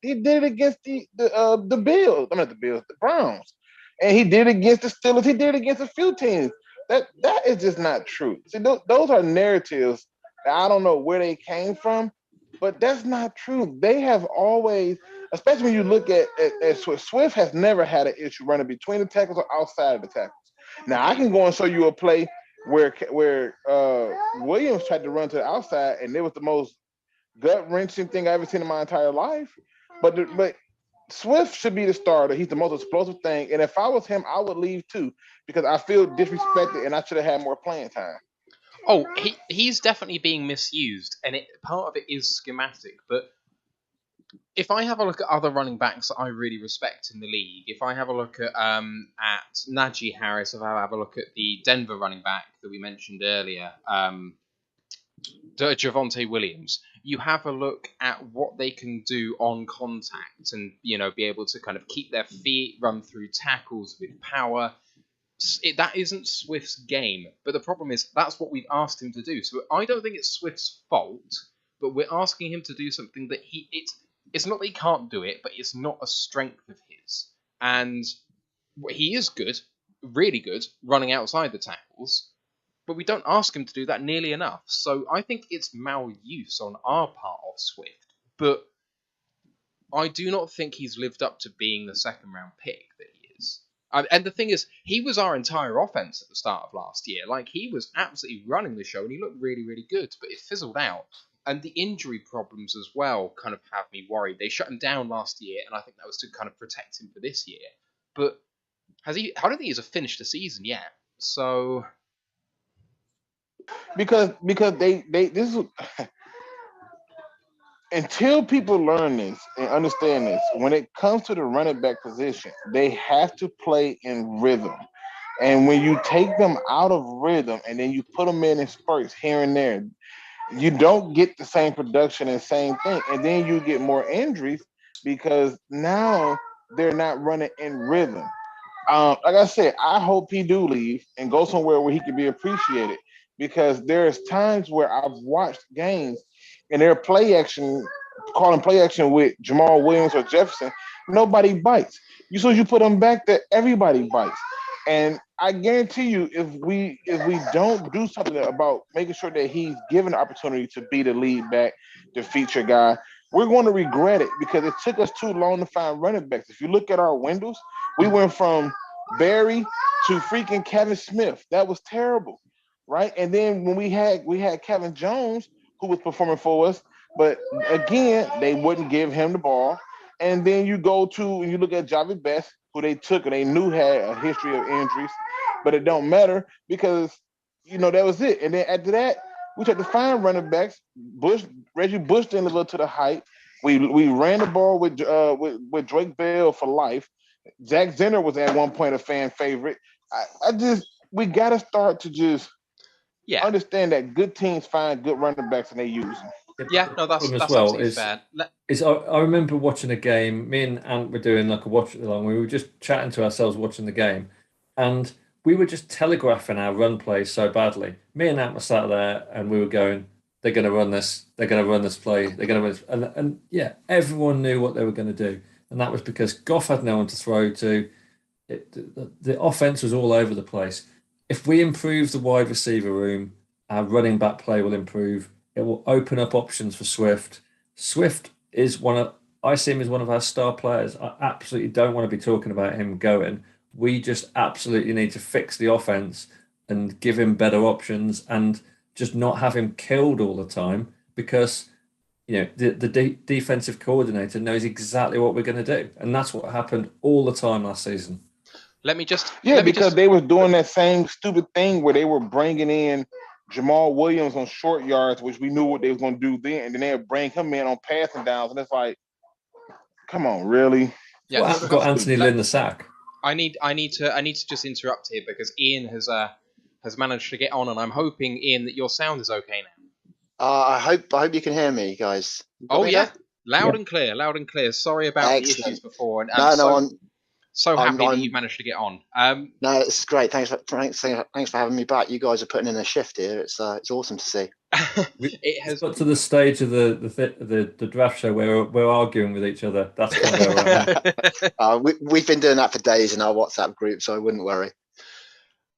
I mean, the Bills, the Browns, and he did it against the Steelers. He did it against a few teams. That is just not true. See, those are narratives that I don't know where they came from, but that's not true. They have always, especially when you look at Swift has never had an issue running between the tackles or outside of the tackles. Now I can go and show you a play where Williams tried to run to the outside, and it was the most gut-wrenching thing I've ever seen in my entire life. But Swift should be the starter. He's the most explosive thing. And if I was him, I would leave too because I feel disrespected and I should have had more playing time. Oh, he's definitely being misused, and part of it is schematic. But if I have a look at other running backs that I really respect in the league, if I have a look at Najee Harris, if I have a look at the Denver running back that we mentioned earlier, Javonte Williams, you have a look at what they can do on contact and, be able to kind of keep their feet, run through tackles with power. That isn't Swift's game, but the problem is that's what we've asked him to do. So I don't think it's Swift's fault, but we're asking him to do something that it's not that he can't do it, but it's not a strength of his. And he is good, really good, running outside the tackles, but we don't ask him to do that nearly enough. So I think it's maluse on our part of Swift, but I do not think he's lived up to being the second round pick that he is. And the thing is, he was our entire offense at the start of last year. Like, he was absolutely running the show, and he looked really, really good, but it fizzled out. And the injury problems as well kind of have me worried. They shut him down last year, and I think that was to kind of protect him for this year. But I don't think he's finished the season yet. So because they this is until people learn this and understand this, when it comes to the running back position, they have to play in rhythm. And when you take them out of rhythm and then you put them in spurts here and there, you don't get the same production and same thing. And then you get more injuries because now they're not running in rhythm. Like I said, I hope he do leave and go somewhere where he can be appreciated, because there's times where I've watched games and they're calling play action with Jamal Williams or Jefferson. Nobody bites. As soon as you put them back there, everybody bites. And I guarantee you, if we don't do something about making sure that he's given the opportunity to be the lead back, the feature guy, we're going to regret it, because it took us too long to find running backs. If you look at our windows, we went from Barry to freaking Kevin Smith. That was terrible, right? And then when we had Kevin Jones, who was performing for us, but again, they wouldn't give him the ball. And then you look at Javi Best, who they took and they knew had a history of injuries, but it don't matter because, that was it. And then after that, we tried to find running backs. Reggie Bush didn't live up to the hype. We ran the ball with Drake Bell for life. Zach Zenner was at one point a fan favorite. We got to start to just understand that good teams find good running backs and they use them. Yeah, no, that's absolutely fair. I remember watching a game. Me and Ant were doing like a watch along. We were just chatting to ourselves watching the game, and we were just telegraphing our run plays so badly. Me and Ant were sat there, and we were going, "They're going to run this. They're going to run this play. They're going to run this." And yeah, everyone knew what they were going to do, and that was because Goff had no one to throw to. The offense was all over the place. If we improve the wide receiver room, our running back play will improve. It will open up options for Swift. Swift is I see him as one of our star players. I absolutely don't want to be talking about him going. We just absolutely need to fix the offense and give him better options and just not have him killed all the time, because the defensive coordinator knows exactly what we're going to do. And that's what happened all the time last season. Because they were doing that same stupid thing where they were bringing in Jamal Williams on short yards, which we knew what they was going to do then, and then they would bring him in on passing downs, and it's like, come on, really? Yeah, well, I've got Anthony Lynn the sack. I need to just interrupt here because Ian has managed to get on, and I'm hoping, Ian, that your sound is okay now. I hope you can hear me, guys. Oh yeah, loud and clear. Sorry about the issues before. I'm so happy that you managed to get on. No, this is great. Thanks for having me back. You guys are putting in a shift here. It's awesome to see. It has got to the stage of the draft show where we're arguing with each other. That's where we've been doing that for days in our WhatsApp group, so I wouldn't worry.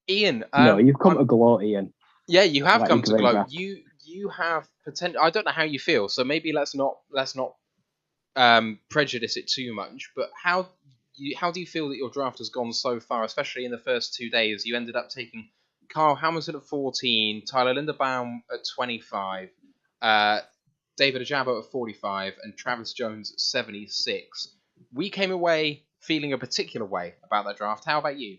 Ian, no, you've come to gloat, Ian. Yeah, you have come to gloat. You have potential. I don't know how you feel, so maybe let's not prejudice it too much. But how do you feel that your draft has gone so far, especially in the first 2 days? You ended up taking Carl Hamilton at 14, Tyler Linderbaum at 25, David Ajabo at 45, and Travis Jones at 76. we came away feeling a particular way about that draft. How about you?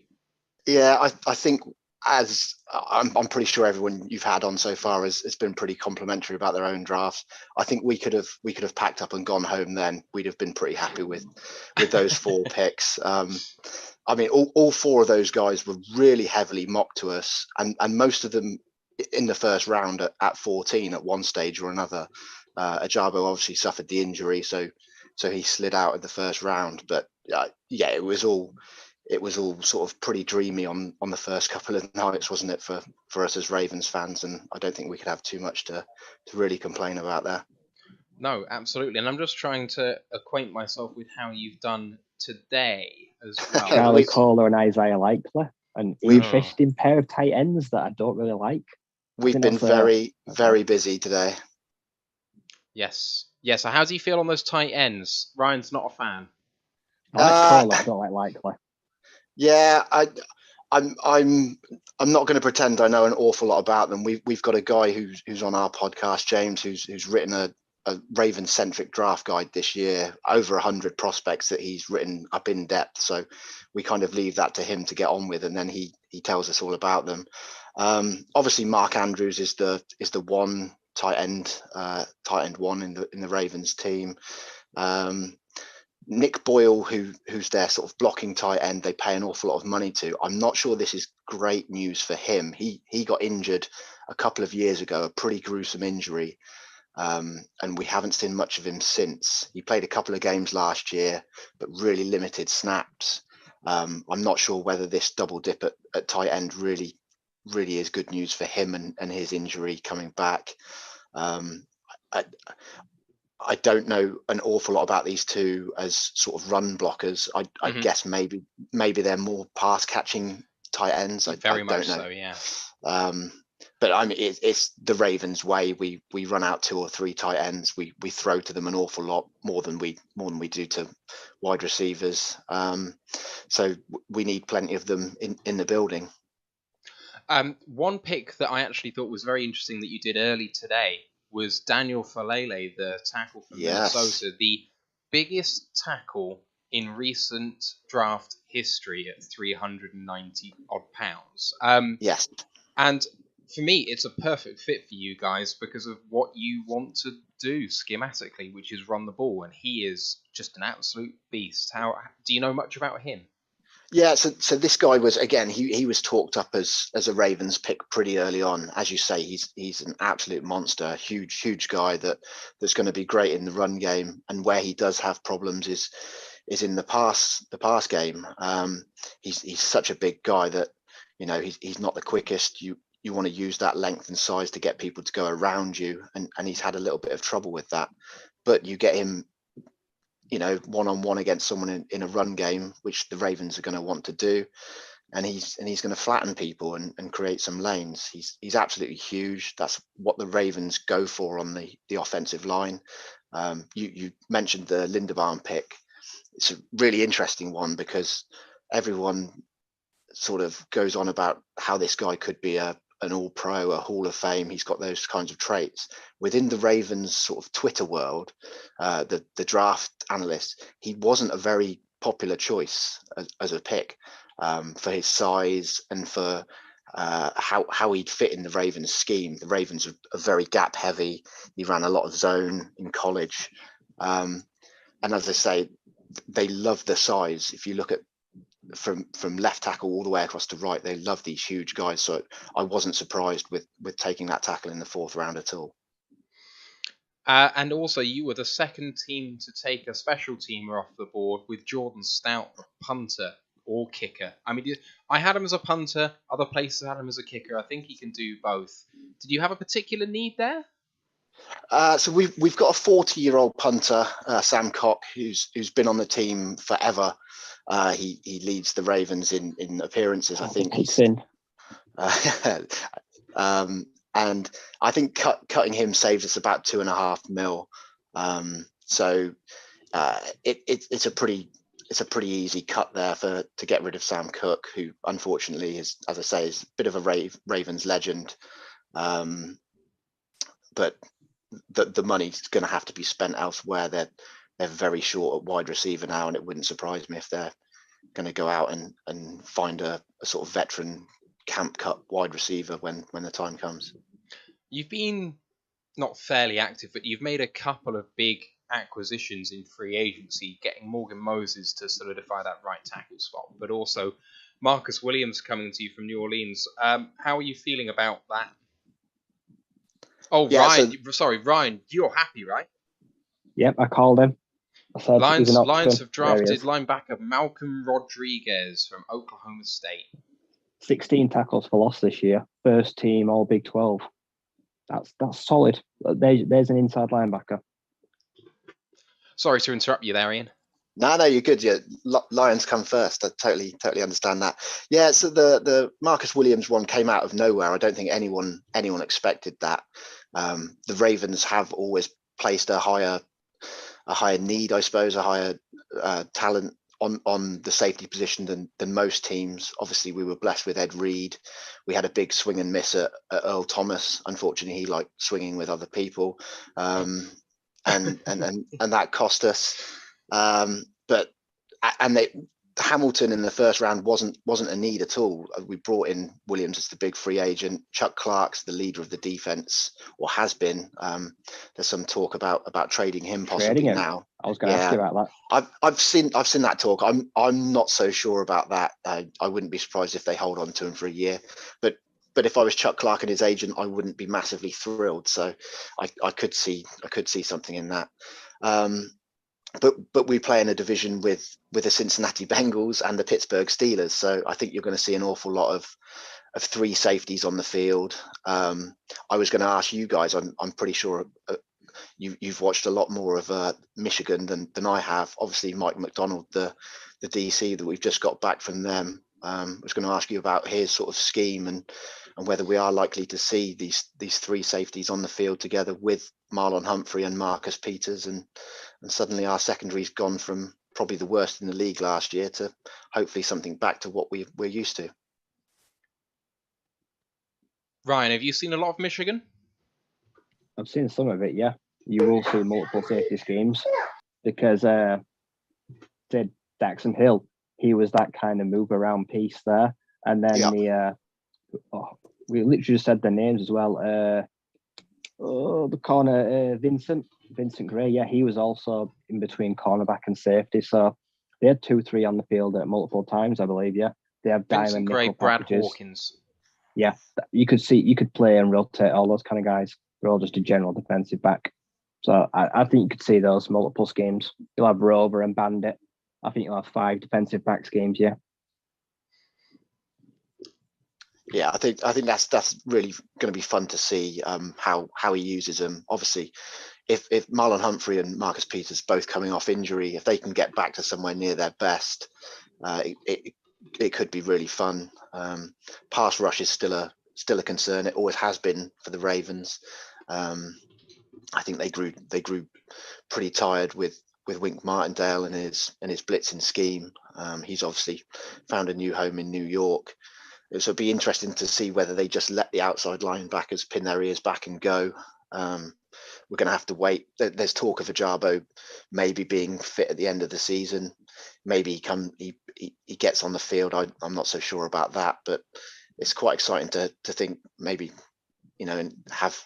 Yeah, I think as I'm pretty sure everyone you've had on so far has been pretty complimentary about their own drafts. I think we could have packed up and gone home then. We'd have been pretty happy with those 4 picks. I mean, all 4 of those guys were really heavily mocked to us, and most of them in the first round at 14 at one stage or another. Ajabo obviously suffered the injury, so he slid out of the first round. But yeah, it was all sort of pretty dreamy on the first couple of nights, wasn't it, for us as Ravens fans? And I don't think we could have too much to really complain about there. No, absolutely. And I'm just trying to acquaint myself with how you've done today as well. Charlie Kohler and Isaiah Likely, an interesting pair of tight ends that I don't really like. We've been very, very busy today. Yes. Yeah, so how do you feel on those tight ends? Ryan's not a fan. I like Kohler, I don't like Likely. Yeah, I'm not going to pretend I know an awful lot about them. We've got a guy who's on our podcast, James, who's written a Raven-centric draft guide this year, over 100 prospects that he's written up in depth. So we kind of leave that to him to get on with, and then he tells us all about them. Obviously, Mark Andrews is the one tight end one in the Ravens team. Nick Boyle, who's their sort of blocking tight end, they pay an awful lot of money to. I'm not sure this is great news for him. He got injured a couple of years ago, a pretty gruesome injury, and we haven't seen much of him since. He played a couple of games last year, but really limited snaps. I'm not sure whether this double dip at tight end really is good news for him and his injury coming back. I don't know an awful lot about these two as sort of run blockers. I guess maybe they're more pass catching tight ends. Very much don't know. So, yeah. But I mean, it's the Ravens way. We run out 2 or 3 tight ends. We throw to them an awful lot more than we do to wide receivers. So we need plenty of them in the building. One pick that I actually thought was very interesting that you did early today was Daniel Falele, the tackle from Minnesota, the biggest tackle in recent draft history at 390 odd pounds. Yes. And for me, it's a perfect fit for you guys because of what you want to do schematically, which is run the ball. And he is just an absolute beast. How do you know much about him? Yeah, so this guy was, again, he was talked up as a Ravens pick pretty early on. As you say, he's an absolute monster, huge guy that's going to be great in the run game. And where he does have problems is in the pass game. He's such a big guy that, you know, he's not the quickest. You want to use that length and size to get people to go around you, and he's had a little bit of trouble with that. But you get him, you know, one-on-one against someone in a run game, which the Ravens are going to want to do, and he's going to flatten people and create some lanes. He's absolutely huge. That's what the Ravens go for on the offensive line. You mentioned the Linderbaum pick. It's a really interesting one because everyone sort of goes on about how this guy could be an all-pro, a Hall of Fame. He's got those kinds of traits. Within the Ravens sort of Twitter world, the draft analyst, he wasn't a very popular choice as a pick for his size and for how he'd fit in the Ravens scheme. The Ravens are very gap heavy. He ran a lot of zone in college. And as I say, they love the size. If you look at from left tackle all the way across to right, they love these huge guys. So I wasn't surprised with taking that tackle in the 4th round at all. And also, you were the second team to take a special teamer off the board with Jordan Stout, the punter or kicker. I mean, I had him as a punter. Other places had him as a kicker. I think he can do both. Did you have a particular need there? So we've got a 40-year-old punter, Sam Cock, who's been on the team forever. He leads the Ravens in appearances. I think he's in. And I think cutting him saved us about $2.5 million. So it's a pretty easy cut there to get rid of Sam Cook, who unfortunately is, as I say, is a bit of a Ravens legend. But the money's going to have to be spent elsewhere. they're very short at wide receiver now, and it wouldn't surprise me if they're going to go out and find a sort of veteran Camp Cup wide receiver when the time comes. You've been not fairly active, but you've made a couple of big acquisitions in free agency, getting Morgan Moses to solidify that right tackle spot, but also Marcus Williams coming to you from New Orleans. How are you feeling about that? Oh, yeah, Ryan, you're happy, right? Yep, I called him. I said Lions have drafted linebacker Malcolm Rodriguez from Oklahoma State. 16 tackles for loss this year. First team All Big 12. That's solid. There's an inside linebacker. Sorry to interrupt you there, Ian. No, you're good. Yeah, Lions come first. I totally understand that. Yeah, so the Marcus Williams one came out of nowhere. I don't think anyone expected that. The Ravens have always placed a higher need, I suppose, a higher talent on the safety position than most teams. Obviously, we were blessed with Ed Reed. We had a big swing and miss at Earl Thomas. Unfortunately, he liked swinging with other people, and that cost us. Hamilton in the first round wasn't a need at all. We brought in Williams as the big free agent. Chuck Clark's the leader of the defense, or has been. There's some talk about trading him possibly now. I was going to ask you about that. I've seen that talk. I'm not so sure about that. I wouldn't be surprised if they hold on to him for a year. But if I was Chuck Clark and his agent, I wouldn't be massively thrilled. So I could see something in that. But we play in a division with the Cincinnati Bengals and the Pittsburgh Steelers, so I think you're going to see an awful lot of three safeties on the field. I was going to ask you guys. I'm pretty sure you've watched a lot more of Michigan than I have. Obviously, Mike McDonald, the DC that we've just got back from them. I was going to ask you about his sort of scheme and whether we are likely to see these three safeties on the field together with Marlon Humphrey and Marcus Peters, and suddenly our secondary's gone from probably the worst in the league last year to hopefully something back to what we're used to. Ryan, have you seen a lot of Michigan? I've seen some of it, yeah. You will see multiple safety schemes because did Daxon Hill, he was that kind of move around piece there. And then we literally just said their names as well. The corner, Vincent Gray, yeah, he was also in between cornerback and safety. So they had 2-3 on the field at multiple times, I believe, yeah. They have Vincent diamond Gray, nickel Brad packages. Hawkins. Yeah, you could play and rotate all those kind of guys. They're all just a general defensive back. So I think you could see those multiple schemes. You'll have Rover and Bandit. I think you'll have 5 defensive back schemes, yeah. Yeah, I think that's really going to be fun to see how he uses them. Obviously, if Marlon Humphrey and Marcus Peters both coming off injury, if they can get back to somewhere near their best, it could be really fun. Pass rush is still a concern. It always has been for the Ravens. I think they grew pretty tired with Wink Martindale and his blitzing scheme. He's obviously found a new home in New York. So it'd be interesting to see whether they just let the outside linebackers pin their ears back and go. We're going to have to wait. There's talk of Ajabo maybe being fit at the end of the season. Maybe he gets on the field. I'm not so sure about that, but it's quite exciting to think maybe, and have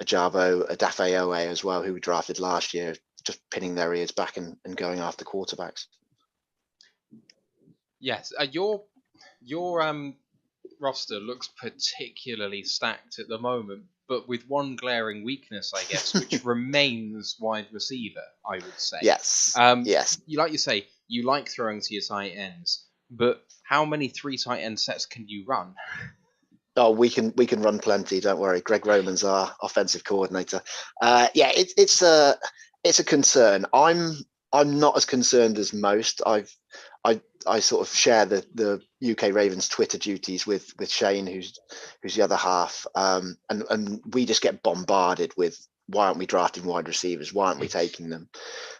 Ajabo, Adafe Owe as well, who we drafted last year, just pinning their ears back and going after quarterbacks. Yes, your roster looks particularly stacked at the moment, but with one glaring weakness, I guess, which remains wide receiver, I would say. Yes. Yes. You say, you like throwing to your tight ends, but how many 3 tight end sets can you run? Oh, we can run plenty. Don't worry. Greg Roman's our offensive coordinator. It's a concern. I'm not as concerned as most. I sort of share the UK Ravens Twitter duties with Shane, who's the other half, and we just get bombarded with, why aren't we drafting wide receivers? Why aren't we taking them?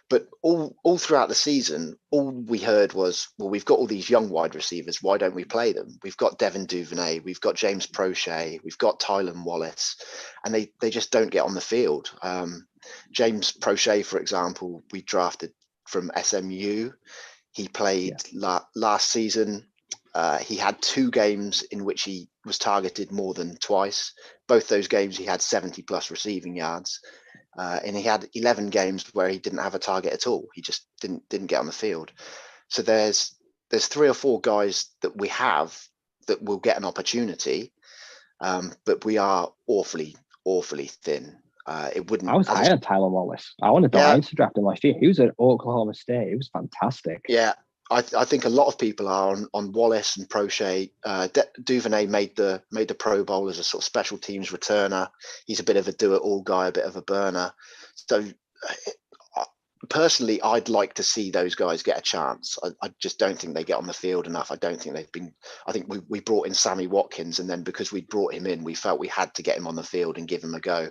But all throughout the season, all we heard was, well, we've got all these young wide receivers. Why don't we play them? We've got Devin Duvernay, we've got James Prochet, we've got Tylan Wallace, and they just don't get on the field. James Prochet, for example, we drafted from SMU. He played last season. He had 2 games in which he was targeted more than twice. Both those games he had 70+ receiving yards, and he had 11 games where he didn't have a target at all. He just didn't get on the field. So there's 3 or 4 guys that we have that will get an opportunity, but we are awfully thin. It wouldn't. I was high on Tyler Wallace. I wanted the Lions to draft him last year. He was at Oklahoma State. He was fantastic. Yeah, I think a lot of people are on Wallace and Prochet. Duvernay made the Pro Bowl as a sort of special teams returner. He's a bit of a do-it-all guy, a bit of a burner. So personally, I'd like to see those guys get a chance. I just don't think they get on the field enough. I don't think they've been. I think we brought in Sammy Watkins, and then because we brought him in, we felt we had to get him on the field and give him a go.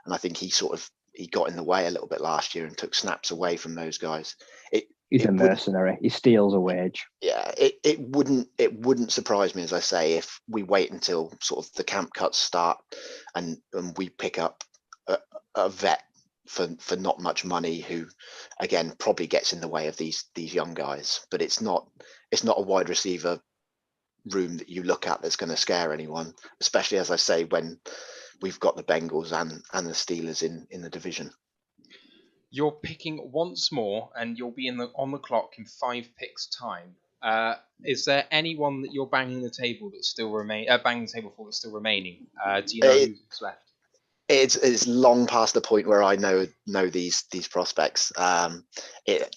And I think he got in the way a little bit last year and took snaps away from those guys. He's a mercenary. He steals a wage. Yeah, it wouldn't surprise me, as I say, if we wait until sort of the camp cuts start and we pick up a vet for not much money, who again probably gets in the way of these young guys. But it's not a wide receiver room that you look at that's going to scare anyone, especially, as I say, when we've got the Bengals and the Steelers in the division. You're picking once more, and you'll be on the clock in 5 picks time. Is there anyone that you're banging the table for that's still remaining? Do you know who's left? It's long past the point where I know these prospects. It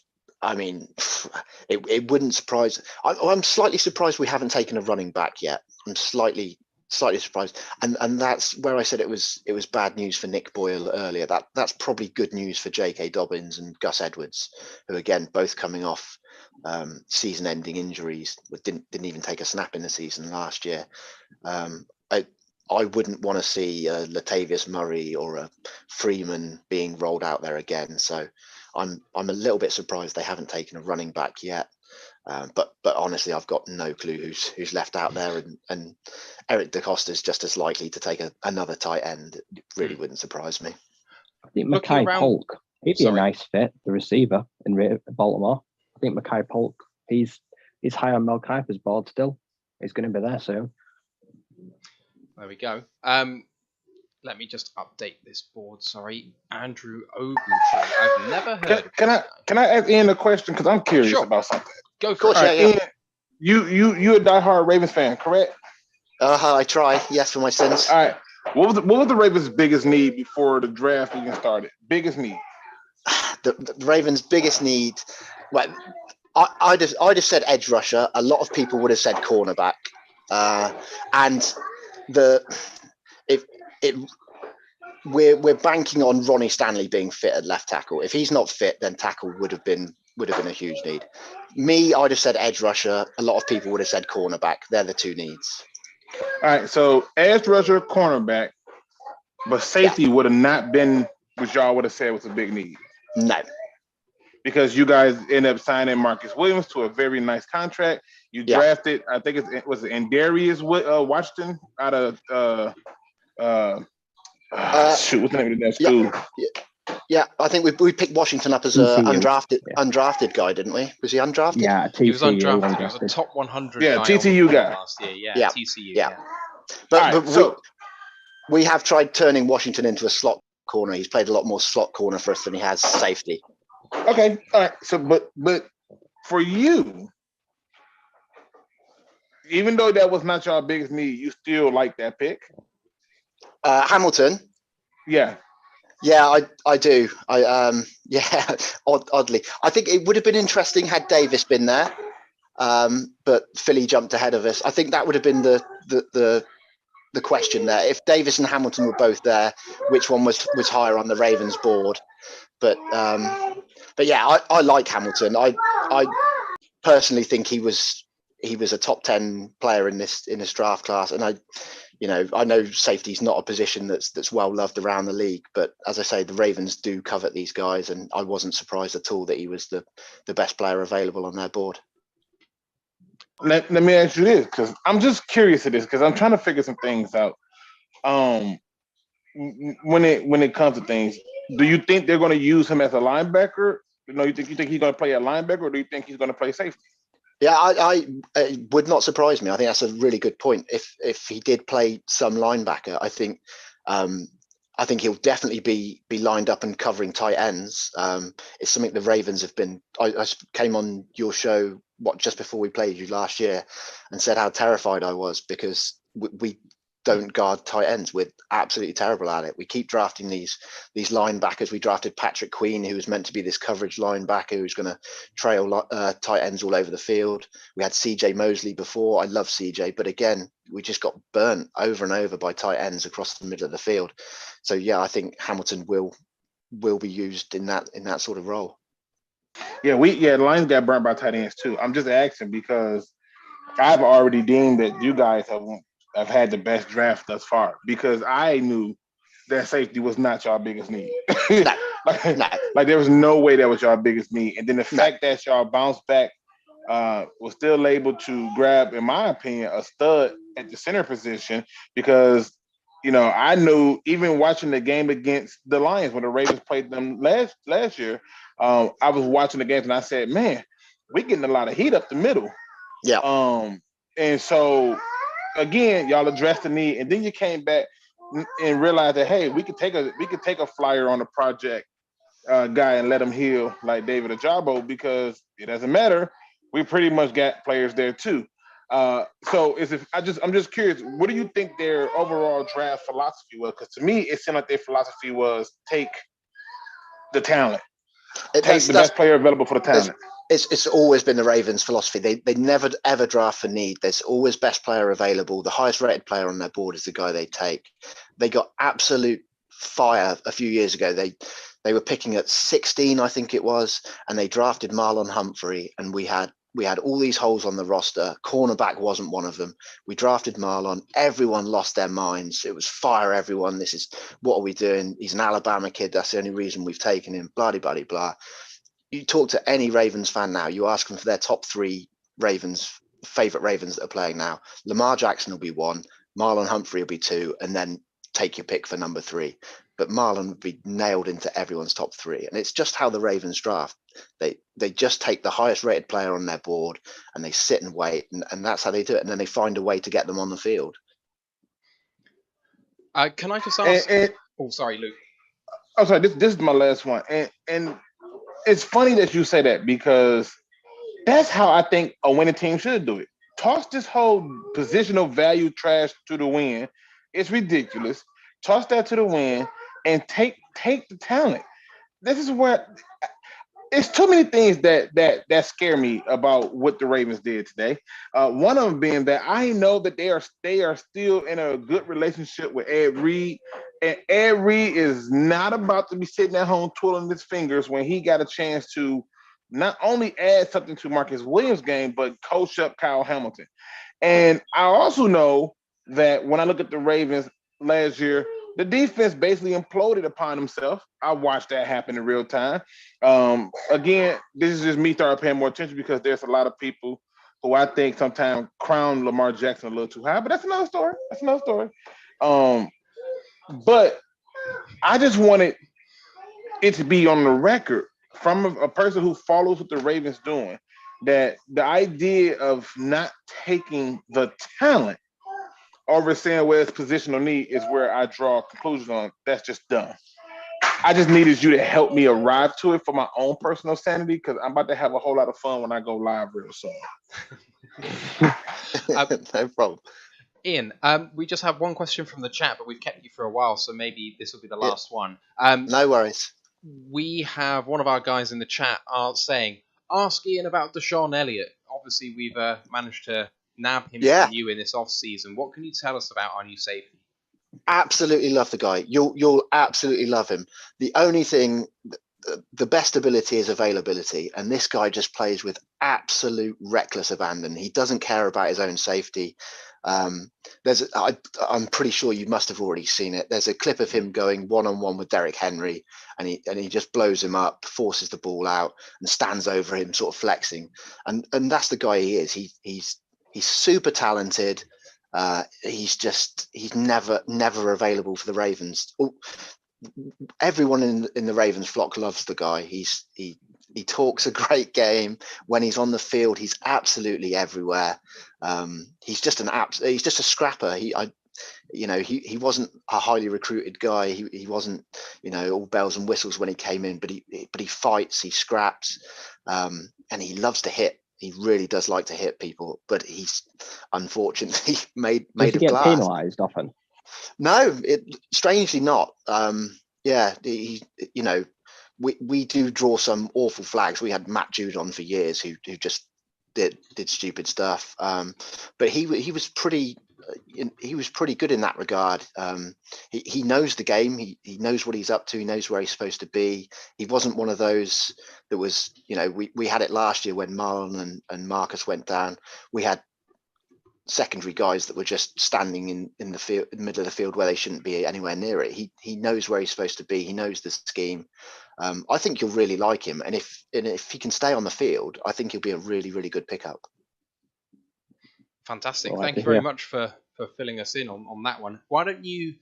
wouldn't surprise. I'm slightly surprised we haven't taken a running back yet. I'm slightly surprised, and that's where I said it was bad news for Nick Boyle earlier. That's probably good news for J.K. Dobbins and Gus Edwards, who again both coming off season-ending injuries. Didn't even take a snap in the season last year. I wouldn't want to see Latavius Murray or a Freeman being rolled out there again. So I'm a little bit surprised they haven't taken a running back yet. But honestly, I've got no clue who's left out there, and Eric DeCosta is just as likely to take another tight end. It really wouldn't surprise me. I think Mackay Polk, he'd be a nice fit, the receiver in Baltimore. I think Mackay Polk, he's high on Mel Kiper's board still. He's going to be there soon. There we go. Let me just update this board. Sorry, Andrew Ogletree. I've never heard. Can I ask Ian a question? Because I'm curious about something. Go for it. Ian, you a diehard Ravens fan, correct? I try. Yes, for my sins. All right. What was the Ravens' biggest need before the draft even started? Biggest need. The Ravens' biggest need. Well, I'd have said edge rusher. A lot of people would have said cornerback, and we're banking on Ronnie Stanley being fit at left tackle. If he's not fit, then tackle would have been a huge need. Me, I'd have said edge rusher. A lot of people would have said cornerback. They're the 2 needs. All right, so edge rusher, cornerback, but safety would have not been what y'all would have said was a big need. No. Because you guys end up signing Marcus Williams to a very nice contract. You drafted, I think was Andarius Washington out of what's the name of that school? Yeah, I think we picked Washington up as an undrafted guy, didn't we? Was he undrafted? Yeah, TCU, he was undrafted. He was a top 100 guy. TCU guy last year. Yeah, TCU. Yeah. But we have tried turning Washington into a slot corner. He's played a lot more slot corner for us than he has safety. Okay, all right. So, but for you, even though that was not your biggest need, you still like that pick? Hamilton. Yeah. Yeah, I do. Oddly, I think it would have been interesting had Davis been there, but Philly jumped ahead of us. I think that would have been the question there. If Davis and Hamilton were both there, which one was higher on the Ravens board? But yeah, I like Hamilton. I personally think he was a top 10 player in this draft class, and I know safety's not a position that's well loved around the league, but as I say, the Ravens do covet these guys, and I wasn't surprised at all that he was the best player available on their board. Let me ask you this, because I'm just curious of this, because I'm trying to figure some things out. when it comes to things, do you think they're going to use him as a linebacker? You think he's going to play a linebacker, or do you think he's going to play safety? Yeah, it would not surprise me. I think that's a really good point. If he did play some linebacker, I think he'll definitely be lined up and covering tight ends. It's something the Ravens have been. I came on your show just before we played you last year, and said how terrified I was because we don't guard tight ends. We're absolutely terrible at it. We keep drafting these linebackers. We drafted Patrick Queen, who was meant to be this coverage linebacker who's going to trail tight ends all over the field. We had CJ Mosley before. I love CJ, but again, we just got burnt over and over by tight ends across the middle of the field. So yeah, I think Hamilton will be used in that sort of role. Yeah, the Lions got burnt by tight ends too. I'm just asking because I've already deemed that you guys have had the best draft thus far because I knew that safety was not your biggest need. No. Like there was no way that was your biggest need. And then the fact that y'all bounced back was still able to grab, in my opinion, a stud at the center position because, I knew even watching the game against the Lions when the Ravens played them last year, I was watching the games and I said, man, we're getting a lot of heat up the middle. Yeah. And so again, y'all addressed the need, and then you came back and realized that hey, we could take a flyer on the project guy and let him heal like David Ajabo because it doesn't matter. We pretty much got players there too. So I'm just curious, what do you think their overall draft philosophy was? Because to me, it seemed like their philosophy was take the talent, take the best player available for the talent. It's always been the Ravens' philosophy. They never ever draft for need. There's always best player available. The highest rated player on their board is the guy they take. They got absolute fire a few years ago. They were picking at 16, I think it was, and they drafted Marlon Humphrey, and we had all these holes on the roster. Cornerback wasn't one of them. We drafted Marlon. Everyone lost their minds. It was fire everyone. What are we doing? He's an Alabama kid. That's the only reason we've taken him. Blah, blah, blah, blah. You talk to any Ravens fan now, you ask them for their top three favorite Ravens that are playing now. Lamar Jackson will be one, Marlon Humphrey will be two, and then take your pick for number three. But Marlon would be nailed into everyone's top three. And it's just how the Ravens draft. They just take the highest rated player on their board and they sit and wait, and that's how they do it. And then they find a way to get them on the field. Can I just ask? Oh, sorry, Luke. Oh, sorry. This is my last one. And it's funny that you say that because that's how I think a winning team should do it. Toss this whole positional value trash to the wind. It's ridiculous. Toss that to the wind and take the talent. This is where it's too many things that scare me about what the Ravens did today. One of them being that I know that they are still in a good relationship with Ed Reed, and Ed Reed is not about to be sitting at home twiddling his fingers when he got a chance to not only add something to Marcus Williams' game, but coach up Kyle Hamilton. And I also know that when I look at the Ravens last year, the defense basically imploded upon himself. I watched that happen in real time. Again, this is just me starting paying more attention because there's a lot of people who I think sometimes crown Lamar Jackson a little too high, but that's another story. But I just wanted it to be on the record from a person who follows what the Ravens doing, that the idea of not taking the talent over saying where it's positional need is where I draw conclusions on. That's just dumb. I just needed you to help me arrive to it for my own personal sanity because I'm about to have a whole lot of fun when I go live real soon. No problem. Ian, we just have one question from the chat, but we've kept you for a while, so maybe this will be the last one. No worries. We have one of our guys in the chat saying, ask Ian about Deshaun Elliott. Obviously, we've managed to nab him from you in this off-season. What can you tell us about our new safety? Absolutely love the guy. You'll absolutely love him. The only thing, the best ability is availability, and this guy just plays with absolute reckless abandon. He doesn't care about his own safety. I'm pretty sure you must have already seen it. There's a clip of him going one-on-one with Derrick Henry, and he just blows him up, forces the ball out, and stands over him, sort of flexing. And that's the guy he is. He's super talented. He's never available for the Ravens. Everyone in the Ravens flock loves the guy. He talks a great game. When he's on the field, he's absolutely everywhere. He's just a scrapper. He wasn't a highly recruited guy. He wasn't, all bells and whistles when he came in, but he fights, he scraps, and he loves to hit. He really does like to hit people, but he's unfortunately made Does he of get glass. penalised often? No, strangely not. We do draw some awful flags. We had Matt Jude on for years who just did stupid stuff. But he was pretty good in that regard. He knows the game. He knows what he's up to. He knows where he's supposed to be. He wasn't one of those that was, we had it last year when Marlon and Marcus went down. We had secondary guys that were just standing in the field, in the middle of the field where they shouldn't be anywhere near it. He knows where he's supposed to be. He knows the scheme. I think you'll really like him, and if he can stay on the field, I think he'll be a really, really good pickup. Fantastic. Thank you very much for filling us in on that one. Why don't you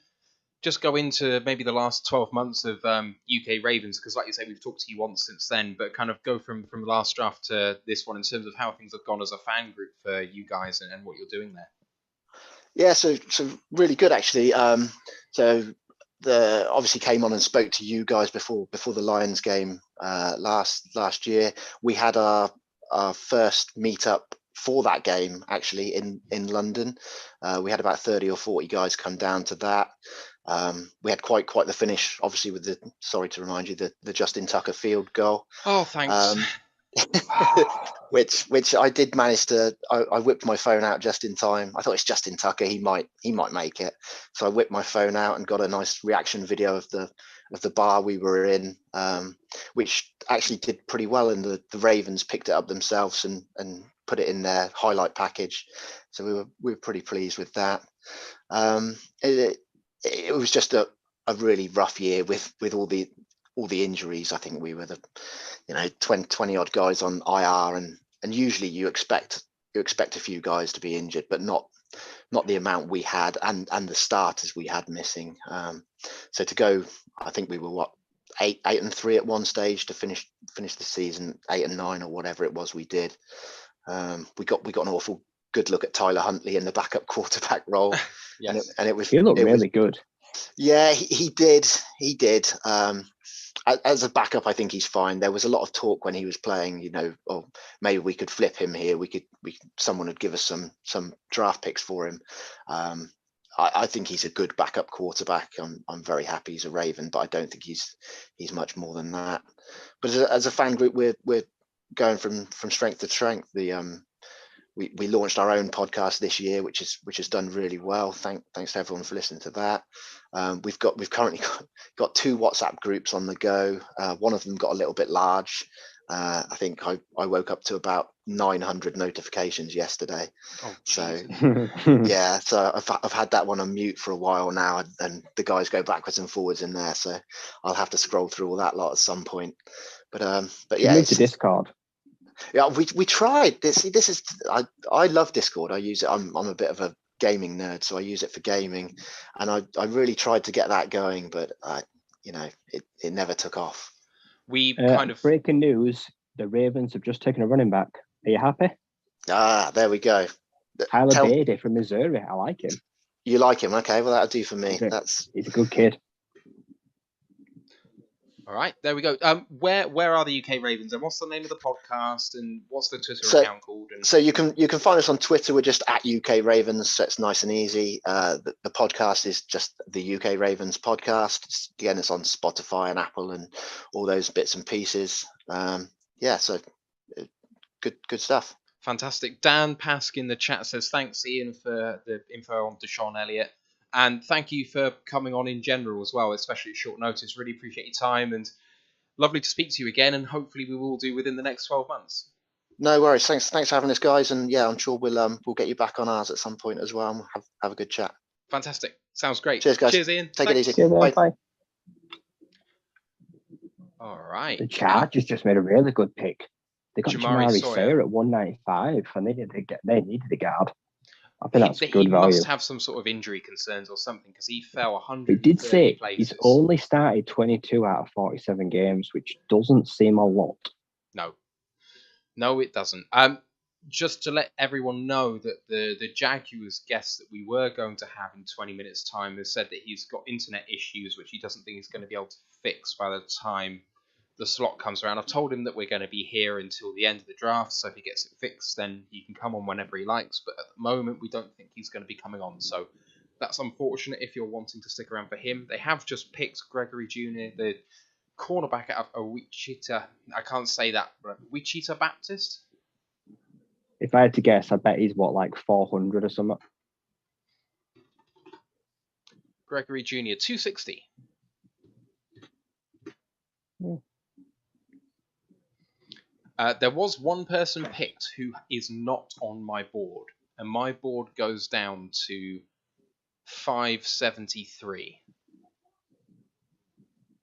just go into maybe the last 12 months of UK Ravens, because like you say, we've talked to you once since then, but kind of go from the last draft to this one in terms of how things have gone as a fan group for you guys and what you're doing there. Yeah, so really good actually. Obviously came on and spoke to you guys before the Lions game last year. We had our first meetup for that game actually in London. We had about 30 or 40 guys come down to that. We had quite the finish, obviously, with the Justin Tucker field goal. Oh, thanks. Which I did manage to. I whipped my phone out just in time. I thought it's Justin Tucker. He might make it. So I whipped my phone out and got a nice reaction video of the bar we were in, which actually did pretty well. And the Ravens picked it up themselves and put it in their highlight package. So we were pretty pleased with that. It was just a really rough year with all the injuries. I think we were 20 odd guys on IR, and usually you expect a few guys to be injured, but not the amount we had and the starters we had missing. So to go, I think we were 8-3 at one stage to finish the season 8-9 or whatever it was we did. We got an awful good look at Tyler Huntley in the backup quarterback role. Yes. and it was he looked really good. Yeah, he did. As a backup, I think he's fine. There was a lot of talk when he was playing, maybe we could flip him here. Someone would give us some draft picks for him. I think he's a good backup quarterback. I'm very happy he's a Raven, but I don't think he's much more than that. But as a fan group, we're going from strength to strength. We launched our own podcast this year, which has done really well. Thanks to everyone for listening to that. We've currently got 2 WhatsApp groups on the go. One of them got a little bit large. I think I woke up to about 900 notifications yesterday. Oh, so yeah, so I've had that one on mute for a while now, and the guys go backwards and forwards in there. So I'll have to scroll through all that lot at some point. But yeah, moved to Discord. Yeah, we tried this. This is I love Discord. I use it. I'm a bit of a gaming nerd, so I use it for gaming, and I really tried to get that going, but it never took off. We kind of breaking news: the Ravens have just taken a running back. Are you happy? There we go. Tyler Beatty from Missouri. I like him. You like him? Okay, well that'll do for me. He's a good kid. All right, there we go. Where are the UK Ravens, and what's the name of the podcast, and what's the Twitter account called? So you can find us on Twitter. We're just at UK Ravens, so it's nice and easy. The podcast is just the UK Ravens podcast. Again, it's on Spotify and Apple and all those bits and pieces. So good stuff. Fantastic. Dan Pask in the chat says, thanks, Ian, for the info on Deshaun Elliott. And thank you for coming on in general as well, especially at short notice. Really appreciate your time, and lovely to speak to you again. And hopefully we will do within the next 12 months. No worries. Thanks for having us, guys. And yeah, I'm sure we'll get you back on ours at some point as well. And we'll have a good chat. Fantastic. Sounds great. Cheers, guys. Cheers, Ian. Take it easy. Cheers, bye. All right. The Chargers just made a really good pick. They got Jamari Jamari Sawyer Sawyer at 195, and they needed a guard. I think that's he good value. must have some sort of injury concerns or something because he fell 130 It did say places. he's only started 22 out of 47 games, which doesn't seem a lot. No, it doesn't. Just to let everyone know that the Jaguars guest that we were going to have in 20 minutes' time has said that he's got internet issues, which he doesn't think he's going to be able to fix by the time the slot comes around. I've told him that we're going to be here until the end of the draft, so if he gets it fixed, then he can come on whenever he likes. But at the moment, we don't think he's going to be coming on. So that's unfortunate if you're wanting to stick around for him. They have just picked Gregory Jr., the cornerback out of Wichita. I can't say that, but Wichita Baptist? If I had to guess, I bet he's like 400 or something. Gregory Jr., 260. Yeah. There was one person picked who is not on my board, and my board goes down to 573.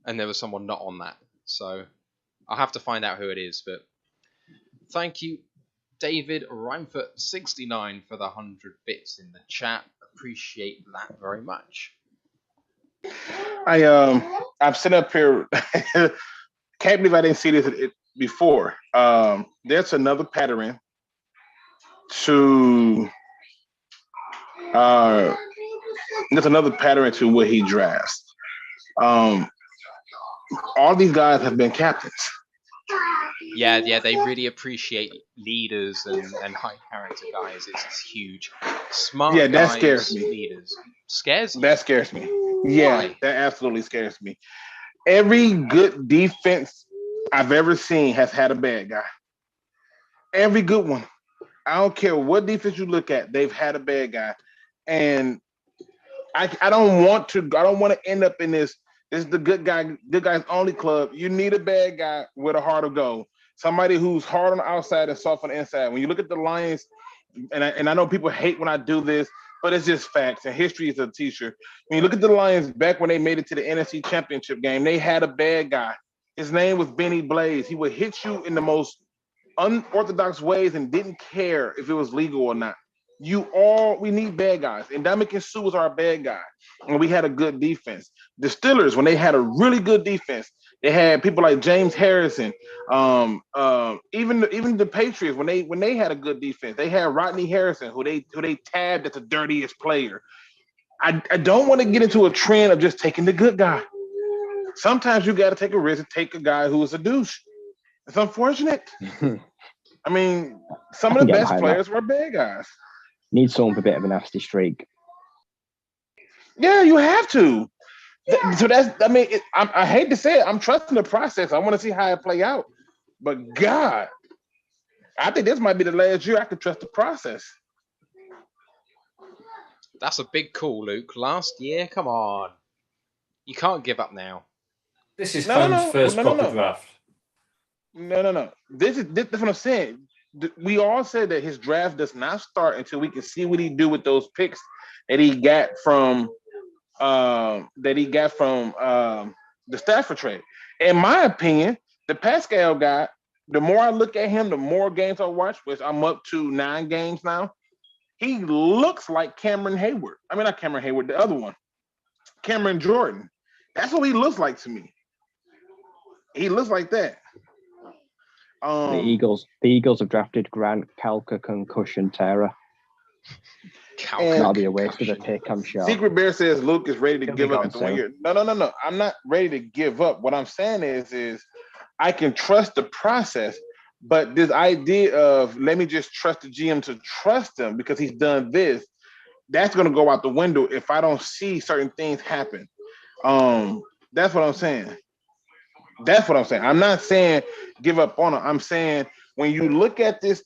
And there was someone not on that, so I'll have to find out who it is. But thank you, David Reinfurt 69 for the 100 bits in the chat. Appreciate that very much. I'm sitting up here. Can't believe I didn't see this before. There's another pattern to what he drafts. All these guys have been captains. Yeah, they really appreciate leaders and high character guys. It's huge. Smart that guys, scares me. Leaders. Scares you? That scares me. Yeah, Why? that absolutely scares me. Every good defense I've ever seen has had a bad guy. Every good one. I don't care what defense you look at, they've had a bad guy. And I don't want to end up in this. This is the good guys only club. You need a bad guy with a heart of gold. Somebody who's hard on the outside and soft on the inside. When you look at the Lions, and I know people hate when I do this, but it's just facts, and history is a teacher. When you look at the Lions back when they made it to the NFC Championship game, they had a bad guy. His name was Benny Blaze. He would hit you in the most unorthodox ways and didn't care if it was legal or not. We need bad guys. And Ndamukong Suh was our bad guy. And we had a good defense. The Steelers, when they had a really good defense, they had people like James Harrison. Even the Patriots, when they had a good defense, they had Rodney Harrison, who they tabbed as the dirtiest player. I don't want to get into a trend of just taking the good guy. Sometimes you got to take a risk and take a guy who is a douche. It's unfortunate. I mean, some of the best players were bad guys. Need someone with a bit of a nasty streak. Yeah, you have to. So I hate to say it. I'm trusting the process. I want to see how it play out. But God, I think this might be the last year I can trust the process. That's a big call, Luke. Last year, come on. You can't give up now. This is Clem's first proper draft. No. This is what I'm saying. We all said that his draft does not start until we can see what he do with those picks that he got from the Stafford trade. In my opinion, the Pascal guy, the more I look at him, the more games I watch, which I'm up to 9 games now, he looks like Cameron Hayward. I mean, not Cameron Hayward, the other one, Cameron Jordan. That's what he looks like to me. He looks like that. The Eagles have drafted Grant Calca concussion terror. That'll be a waste of a pick, I'm sure. Secret Bear says Luke is ready to give up after 1 year. No. I'm not ready to give up. What I'm saying is I can trust the process, but this idea of let me just trust the GM to trust him because he's done this, that's going to go out the window if I don't see certain things happen. That's what I'm saying. I'm not saying give up on him. I'm saying when you look at this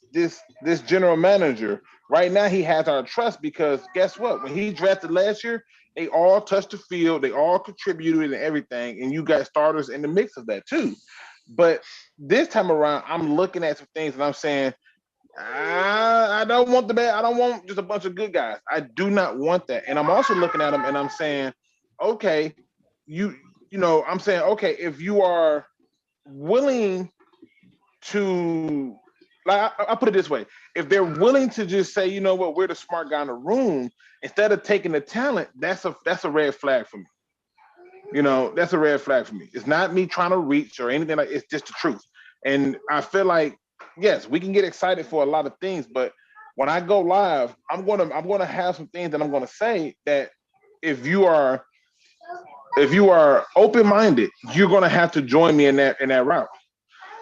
general manager, right now he has our trust because guess what? When he drafted last year, they all touched the field, they all contributed and everything, and you got starters in the mix of that too. But this time around, I'm looking at some things and I'm saying, I don't want I don't want just a bunch of good guys. I do not want that. And I'm also looking at them and I'm saying, okay, I'm saying, okay, if you are willing to like I put it this way: if they're willing to just say, you know what, we're the smart guy in the room, instead of taking the talent, that's a red flag for me. You know, that's a red flag for me. It's not me trying to reach or anything like. It's just the truth. And I feel like, yes, we can get excited for a lot of things, but when I go live, I'm gonna have some things that I'm gonna say that if you are open-minded, you're gonna have to join me in that route.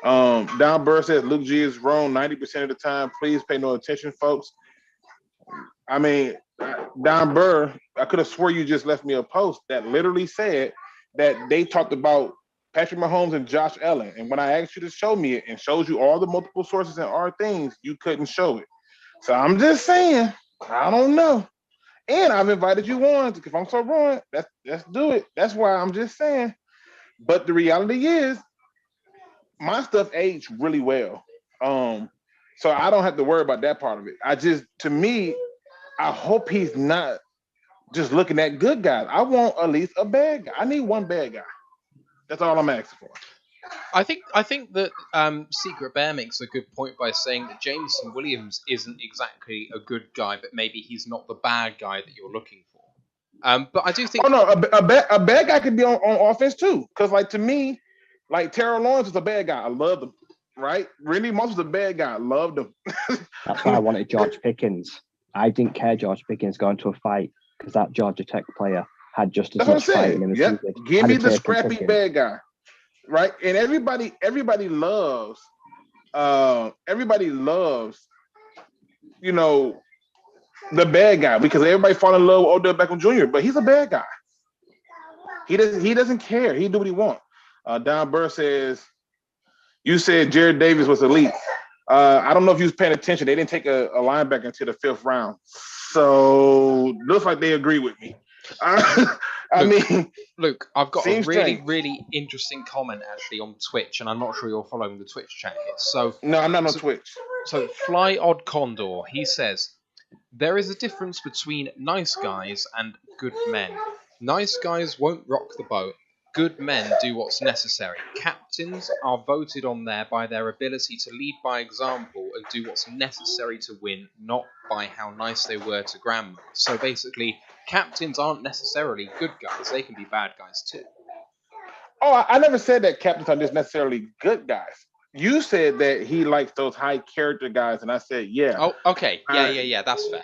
Don Burr says Luke G is wrong 90% of the time. Please pay no attention, folks. I mean, Don Burr, I could have swore you just left me a post that literally said that they talked about Patrick Mahomes and Josh Allen. And when I asked you to show me it and shows you all the multiple sources and our things, you couldn't show it. So I'm just saying, I don't know. And I've invited you on. If I'm so wrong, let's do it. That's why I'm just saying. But the reality is, my stuff aged really well. So I don't have to worry about that part of it. To me, I hope he's not just looking at good guys. I want at least a bad guy. I need one bad guy. That's all I'm asking for. I think that Secret Bear makes a good point by saying that Jameson Williams isn't exactly a good guy, but maybe he's not the bad guy that you're looking for. But I do think. Oh no, a bad guy could be on offense too. Because like to me, like Terrell Lawrence is a bad guy. I loved him. Right? Randy Moss was a bad guy. I loved him. That's why I wanted George Pickens. I didn't care George Pickens going to a fight because that Georgia Tech player had just as much fight in him as yep. Give me the scrappy bad guy. Right? And everybody loves, you know, the bad guy because everybody fall in love with Odell Beckham Jr., but he's a bad guy. He doesn't care. He do what he wants. Don Burr says, you said Jared Davis was elite. I don't know if you was paying attention. They didn't take a linebacker until the 5th round. So looks like they agree with me. Luke, I've got a really interesting comment actually on Twitch, and I'm not sure you're following the Twitch chat here. So no, I'm not on Twitch. So Fly Odd Condor, he says, there is a difference between nice guys and good men. Nice guys won't rock the boat. Good men do what's necessary. Captains are voted on there by their ability to lead by example and do what's necessary to win, not by how nice they were to grandma. So basically, captains aren't necessarily good guys. They can be bad guys too. Oh, I never said that captains are just necessarily good guys. You said that he likes those high character guys, and I said, yeah. Oh, okay. Yeah. That's fair.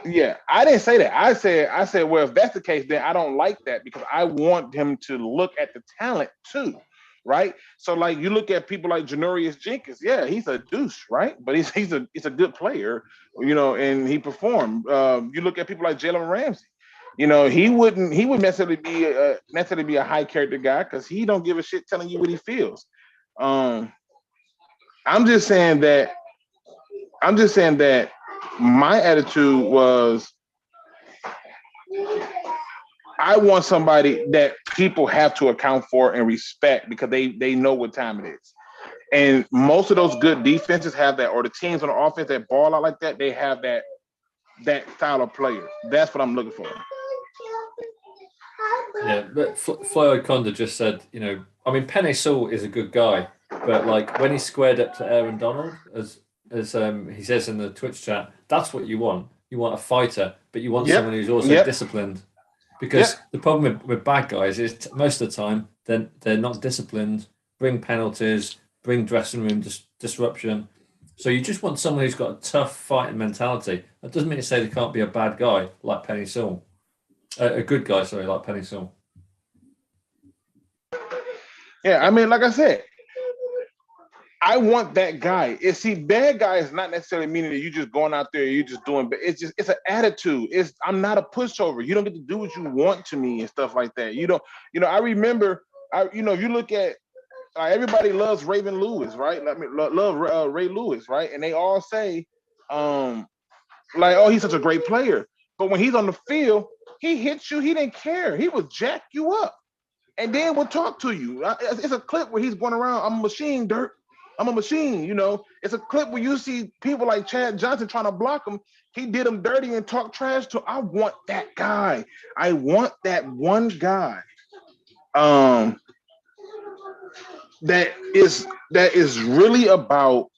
Yeah, I didn't say that. I said, well, if that's the case, then I don't like that because I want him to look at the talent too, right? So, like, you look at people like Janorius Jenkins. Yeah, he's a douche, right? But he's a good player, you know, and he performed. You look at people like Jalen Ramsey. You know, he wouldn't necessarily be a high character guy because he don't give a shit telling you what he feels. I'm just saying that my attitude was I want somebody that people have to account for and respect because they know what time it is. And most of those good defenses have that, or the teams on the offense that ball out like that, they have that style of player. That's what I'm looking for. Yeah, but Floyd Conda just said, you know, I mean, Penny Sewell is a good guy, but like when he squared up to Aaron Donald, as he says in the Twitch chat, that's what you want. You want a fighter, but you want someone who's also disciplined. Because the problem with bad guys is most of the time they're not disciplined, bring penalties, bring dressing room disruption. So you just want someone who's got a tough fighting mentality. That doesn't mean to say they can't be a bad guy like Penny Sewell. A good guy, sorry, like Penny Sewell. Yeah, I mean, like I said, I want that guy. See, bad guy is not necessarily meaning that you just going out there and you just doing, but it's an attitude. I'm not a pushover. You don't get to do what you want to me and stuff like that. You don't, I remember, if you look at, everybody loves Raven Lewis, right? Love Ray Lewis, right? And they all say, oh, he's such a great player. But when he's on the field, he hits you. He didn't care. He would jack you up. And then would talk to you. It's a clip where he's going around, I'm a machine, Dirk. I'm a machine, It's a clip where you see people like Chad Johnson trying to block him. He did him dirty and talk trash to him. I want that guy. I want that one guy that is really about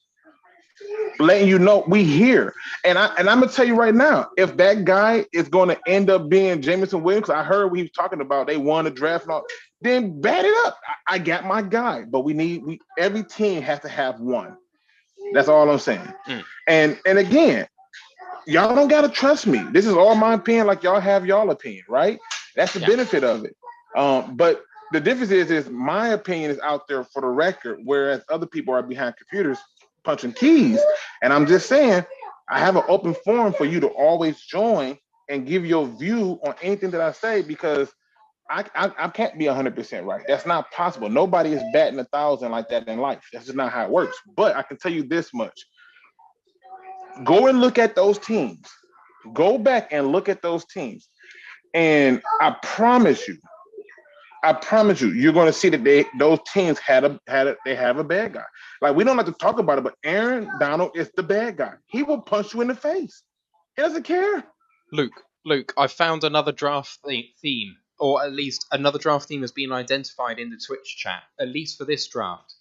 letting you know we here. And I'm gonna tell you right now, if that guy is going to end up being Jameson Williams, I heard we was talking about they won the draft and all, then bat it up. I got my guy, but every team has to have one. That's all I'm saying. And again, y'all don't gotta trust me. This is all my opinion, like y'all have y'all opinion, right? That's the benefit of it. But the difference is my opinion is out there for the record, whereas other people are behind computers punching keys. And I'm just saying, I have an open forum for you to always join and give your view on anything that I say, because I can't be 100% right. That's not possible. Nobody is batting 1,000 like that in life. That's just not how it works. But I can tell you this much. Go and look at those teams. Go back and look at those teams. And I promise you, you're going to see that those teams have a bad guy. Like, we don't have to talk about it, but Aaron Donald is the bad guy. He will punch you in the face. He doesn't care. Luke, I found another draft theme, or at least another draft theme has been identified in the Twitch chat, at least for this draft.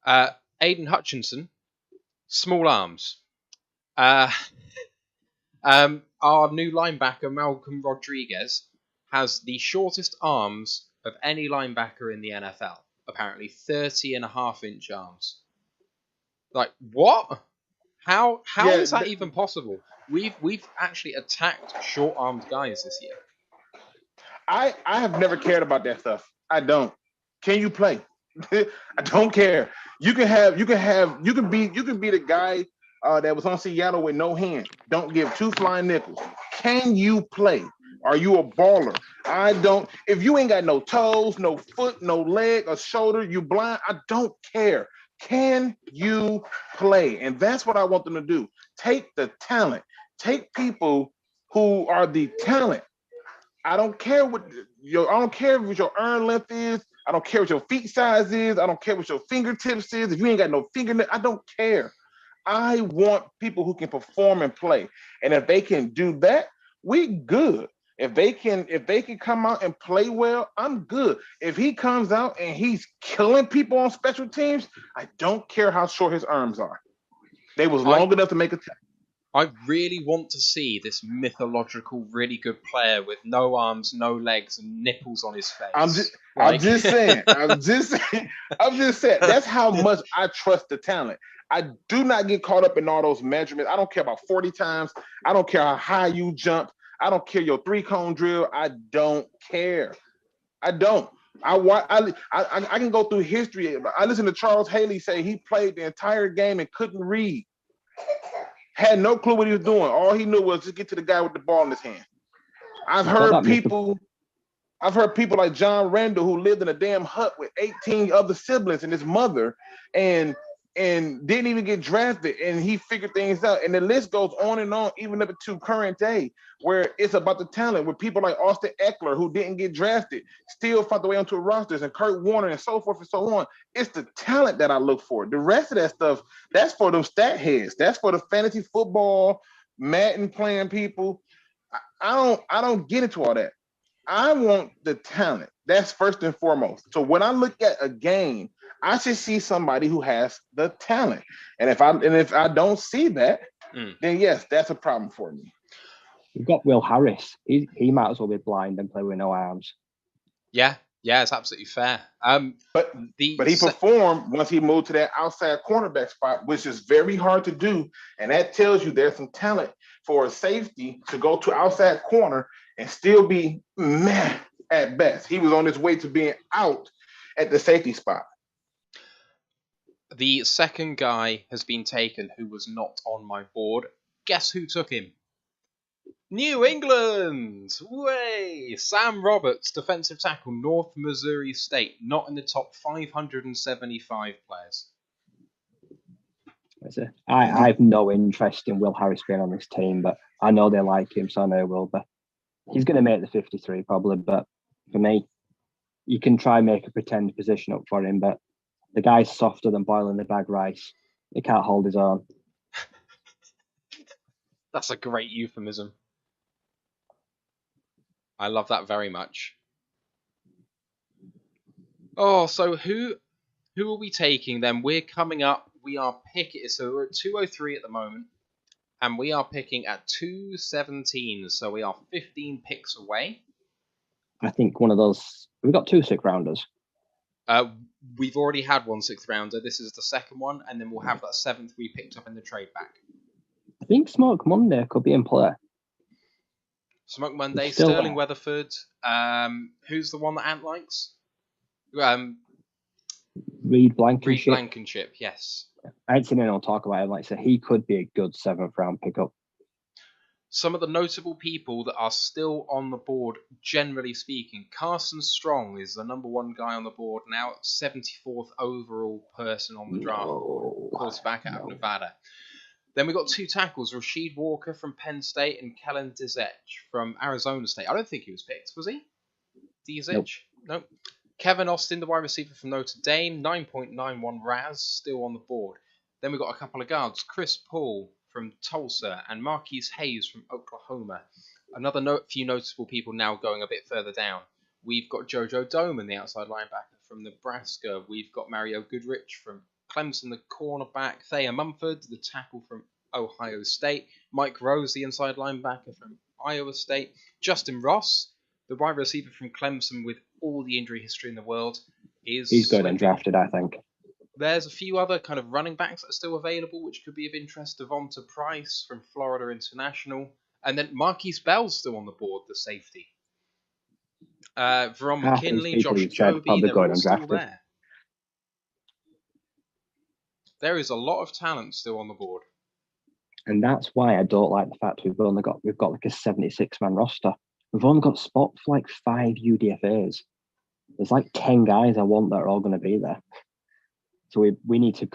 Aiden Hutchinson, small arms. Our new linebacker, Malcolm Rodriguez, has the shortest arms of any linebacker in the NFL. Apparently 30.5-inch arms. Like, what? How is that even possible? We've actually attacked short-armed guys this year. I have never cared about that stuff. I don't. Can you play? I don't care. You can be the guy that was on Seattle with no hand. Don't give two flying nickels. Can you play? Are you a baller? I don't. If you ain't got no toes, no foot, no leg, or shoulder, you blind, I don't care. Can you play? And that's what I want them to do. Take the talent. Take people who are the talent. I don't care what your arm length is. I don't care what your feet size is. I don't care what your fingertips is. If you ain't got no fingernail, I don't care. I want people who can perform and play. And if they can do that, we good. If they can come out and play well, I'm good. If he comes out and he's killing people on special teams, I don't care how short his arms are. They was long enough to make a tackle. I really want to see this mythological, really good player with no arms, no legs, and nipples on his face. I'm just saying. That's how much I trust the talent. I do not get caught up in all those measurements. I don't care about 40 times. I don't care how high you jump. I don't care your 3-cone drill. I don't care. I don't. I can go through history. I listened to Charles Haley say he played the entire game and couldn't read. Had no clue what he was doing. All he knew was just get to the guy with the ball in his hand. I've heard people like John Randall, who lived in a damn hut with 18 other siblings and his mother, and didn't even get drafted, and he figured things out. And the list goes on and on, even up to current day, where it's about the talent, with people like Austin Eckler, who didn't get drafted, still found their way onto rosters, and Kurt Warner, and so forth and so on. It's the talent that I look for. The rest of that stuff, that's for them stat heads. That's for the fantasy football, Madden playing people. I don't get into all that. I want the talent. That's first and foremost. So when I look at a game, I should see somebody who has the talent. And if I don't see that, then yes, that's a problem for me. We've got Will Harris. He might as well be blind and play with no arms. Yeah, it's absolutely fair. But he performed once he moved to that outside cornerback spot, which is very hard to do. And that tells you there's some talent for a safety to go to outside corner and still be meh at best. He was on his way to being out at the safety spot. The second guy has been taken who was not on my board. Guess who took him? New England! Way! Sam Roberts, defensive tackle, North Missouri State, not in the top 575 players. I have no interest in Will Harris being on this team, but I know they like him, so I know he will. But he's going to make the 53 probably. But for me, you can try and make a pretend position up for him, but the guy's softer than boiling the bag rice. He can't hold his own. That's a great euphemism. I love that very much. Oh, so who are we taking then? We're coming up we are picking. So we're at 203 at the moment, and we are picking at 217. So we are 15 picks away. I think one of those. We've got 2 6-rounders. We've already had 1 6th rounder. This is the second one, and then we'll have that 7th we picked up in the trade back. I think Smoke Monday could be in play. Smoke Monday, Still Sterling there. Weatherford. Who's the one that Ant likes? Reed Reed Blankenship. Blankenship, yes. I ain't seen anyone talk about him. Like I said, he could be a good 7th round pickup. Some of the notable people that are still on the board, generally speaking, Carson Strong is the number 1 guy on the board now, 74th overall person on the draft board, quarterback out of Nevada. Then we got 2 tackles, Rasheed Walker from Penn State and Kellen Dizech from Arizona State. I don't think he was picked, was he? Dizech? Nope. Kevin Austin, the wide receiver from Notre Dame, 9.91 RAS, still on the board. Then we got a couple of guards, Chris Paul from Tulsa and Marquise Hayes from Oklahoma. Another few noticeable people now going a bit further down. We've got Jojo Doman, the outside linebacker from Nebraska. We've got Mario Goodrich from Clemson, the cornerback. Thayer Mumford, the tackle from Ohio State. Mike Rose, the inside linebacker from Iowa State. Justin Ross, the wide receiver from Clemson with all the injury history in the world. He's good and drafted, I think. There's a few other kind of running backs that are still available, which could be of interest. Devonta Price from Florida International. And then Marquise Bell's still on the board, the safety. Veron McKinley, Josh Joby, they're all still there. There is a lot of talent still on the board. And that's why I don't like the fact we've got like a 76-man roster. We've only got spot for like 5 UDFAs. There's like 10 guys I want that are all going to be there. So we need to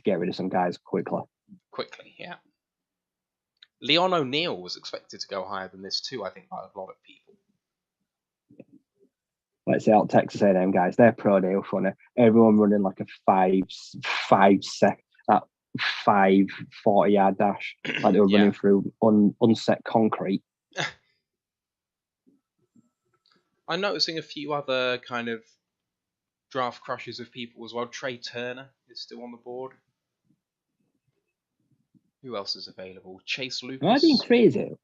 get rid of some guys quickly. Quickly, yeah. Leon O'Neal was expected to go higher than this too, I think, by a lot of people. Let's say out Texas A&M guys, they're pro day funny. Everyone running like a 40-yard dash, like they were running through unset concrete. I'm noticing a few other kind of draft crushes of people as well. Trey Turner is still on the board. Who else is available? Chase Lucas. Am I being crazy?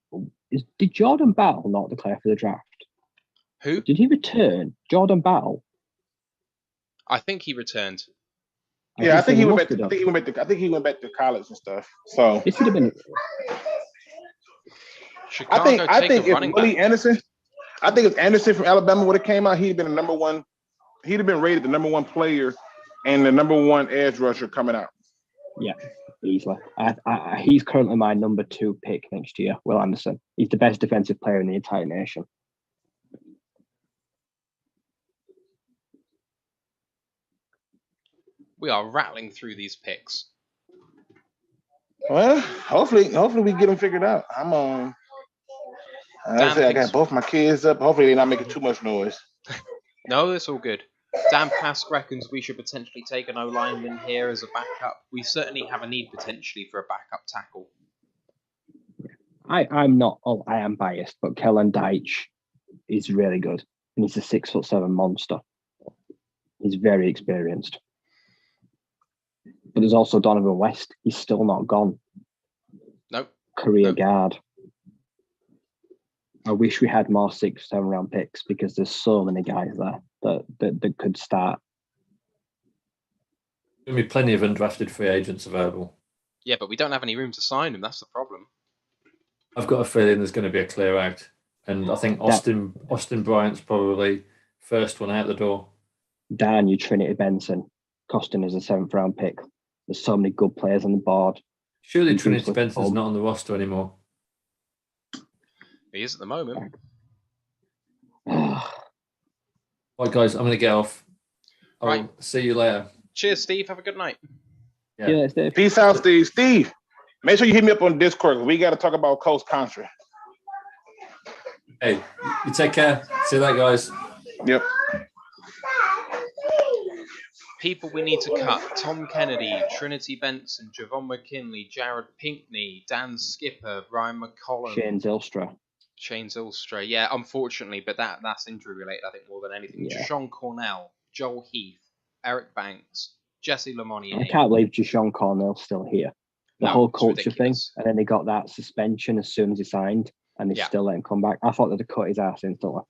Did Jordan Battle not declare for the draft? Who? Did he return? Jordan Battle? I think he returned. I think he went back to college and stuff. So this would have been. I think if Willie Anderson, I think if Anderson from Alabama would have came out, he'd been the number 1. He'd have been rated the number 1 player and the number 1 edge rusher coming out. Yeah, easily. He's currently my number 2 pick next year. Will Anderson. He's the best defensive player in the entire nation. We are rattling through these picks. Well, hopefully we get them figured out. I got both my kids up. Hopefully they're not making too much noise. No, it's all good. Dan Pask reckons we should potentially take an O-lineman here as a backup. We certainly have a need potentially for a backup tackle. I am biased, but Kellen Deitch is really good. And he's a 6'7" monster. He's very experienced. But there's also Donovan West. He's still not gone. Nope. Career guard. I wish we had more 6-7 round picks because there's so many guys there that could start. There'll be plenty of undrafted free agents available. Yeah, but we don't have any room to sign them. That's the problem. I've got a feeling there's going to be a clear out. And I think Austin Bryant's probably first one out the door. Dan, you Trinity Benson, costing us a 7th round pick. There's so many good players on the board. Surely Trinity Benson's not on the roster anymore. He is at the moment. Right, guys, I'm going to get off. Right. See you later. Cheers, Steve. Have a good night. Yeah, Steve. Peace out, Steve. Steve, make sure you hit me up on Discord. We got to talk about Coach Contra. Hey, you take care. See you later, guys. Yep. People we need to cut: Tom Kennedy, Trinity Benson, Javon McKinley, Jared Pinkney, Dan Skipper, Ryan McCollum, Shane Zylstra. Yeah, unfortunately, but that's injury related, I think, more than anything. Yeah. Deshaun Cornell, Joel Heath, Eric Banks, Jesse Lemonnier. I can't believe Deshaun Cornell's still here. The whole culture thing, and then they got that suspension as soon as he signed, and they still let him come back. I thought they'd cut his ass instantly.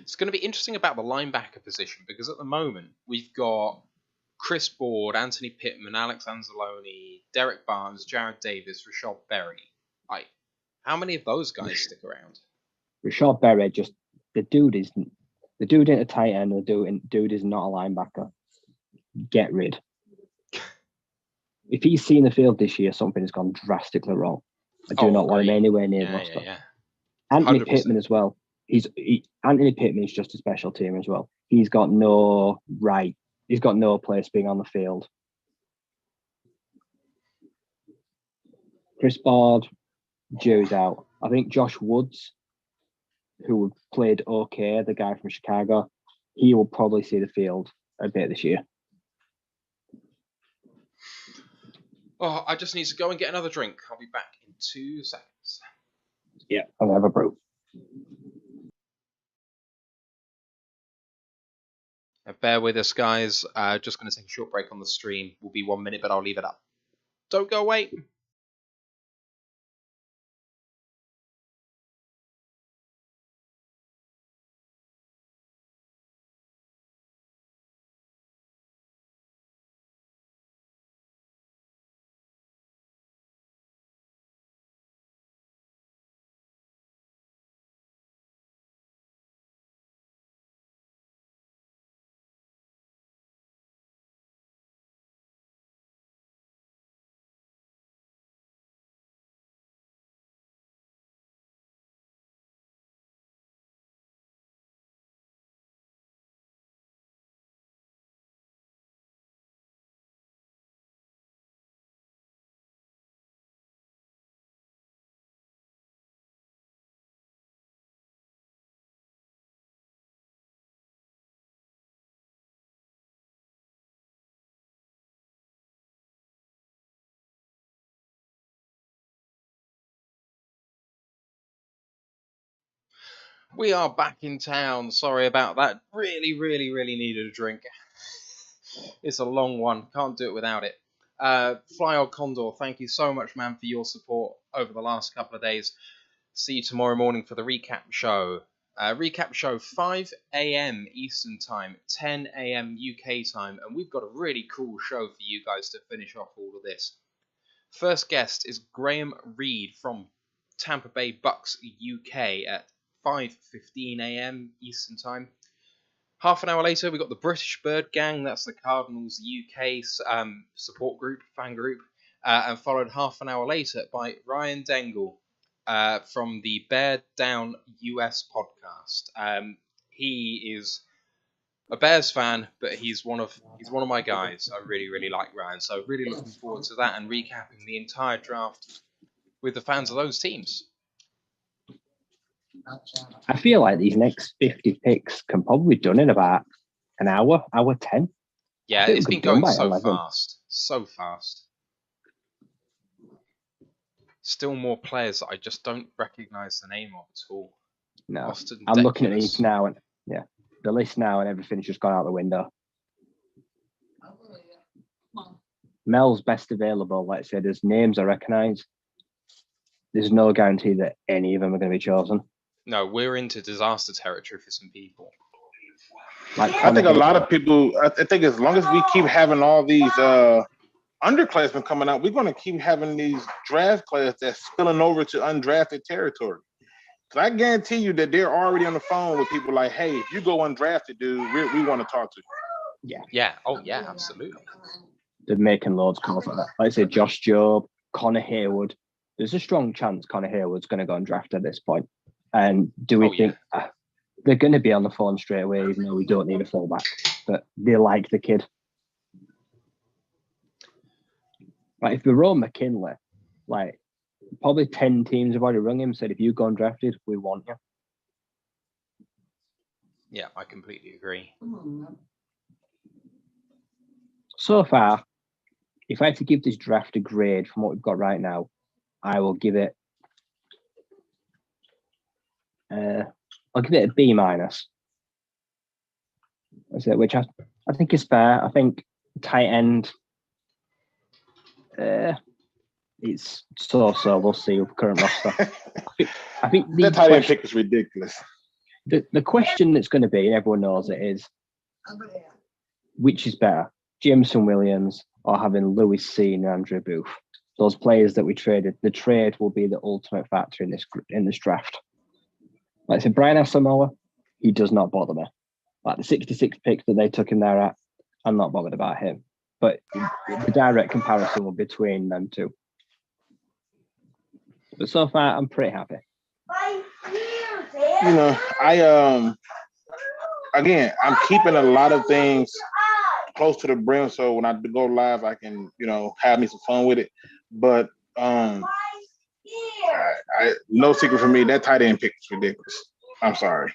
It's going to be interesting about the linebacker position because at the moment we've got Chris Board, Anthony Pittman, Alex Anzalone, Derek Barnes, Jared Davis, Rashad Berry. How many of those guys stick around? Rashad Berry, the dude ain't a tight end. The dude is not a linebacker. Get rid. If he's seen the field this year, something has gone drastically wrong. I do not want him anywhere near the roster. Yeah. Anthony Pittman as well. Anthony Pittman is just a special team as well. He's got no right. He's got no place being on the field. Chris Board, jury's out. I think Josh Woods, who played okay, the guy from Chicago, he will probably see the field a bit this year. Oh, I just need to go and get another drink. I'll be back in 2 seconds. Yeah, I'll have a brew. Bear with us, guys. Just going to take a short break on the stream. Will be 1 minute, but I'll leave it up. Don't go away. We are back in town. Sorry about that. Really needed a drink. It's a long one. Can't do it without it. Fly Old Condor, thank you so much, man, for your support over the last couple of days. See you tomorrow morning for the recap show. Recap show 5 a.m. Eastern Time, 10 a.m. UK time, and we've got a really cool show for you guys to finish off all of this. First guest is Graham Reed from Tampa Bay Bucks UK at 5:15 a.m. Eastern Time. Half an hour later, we got the British Bird Gang. That's the Cardinals UK support group, fan group, and followed half an hour later by Ryan Dengel from the Bear Down US podcast. He is a Bears fan, but he's one of my guys. I really like Ryan, so really looking forward to that and recapping the entire draft with the fans of those teams. I feel like these next 50 picks can probably be done in about an hour 10. Yeah, it's been going so fast. Still more players that I just don't recognise the name of at all. No, I'm looking at these now, and the list now, and everything's just gone out the window. Mel's best available. Like I said, there's names I recognise. There's no guarantee that any of them are going to be chosen. No, we're into disaster territory for some people. I think a lot of people. I think as long as we keep having all these underclassmen coming out, we're going to keep having these draft players that's spilling over to undrafted territory. So I guarantee you that they're already on the phone with people like, "Hey, if you go undrafted, dude, we want to talk to you." Yeah. Oh, yeah, absolutely. They're making loads of calls like that. Like I said, Josh Jobe, Connor Haywood. There's a strong chance Connor Haywood's going to go undrafted at this point. And do we think they're going to be on the phone straight away, even though we don't need a fullback? But they like the kid. Like if we roll McKinley, like probably 10 teams have already rung him, said if you go undrafted, we want you. Yeah, I completely agree. So far, if I had to give this draft a grade from what we've got right now, I will give it. I'll give it a B-. Which I think is fair. I think Tight end. It's so. We'll see with current roster. I think the tight end pick is ridiculous. The question that's going to be, and everyone knows it, is which is better, Jameson Williams or having Lewis C and Andrew Booth? Those players that we traded. The trade will be the ultimate factor in this draft. Like I said, Brian Asamoah, he does not bother me. Like the 66 picks that they took him there at, I'm not bothered about him. But the direct comparison will be between them two. But so far, I'm pretty happy. You know, I'm keeping a lot of things close to the brim, so when I go live, I can, have me some fun with it. But no secret for me, that tight end pick is ridiculous. I'm sorry.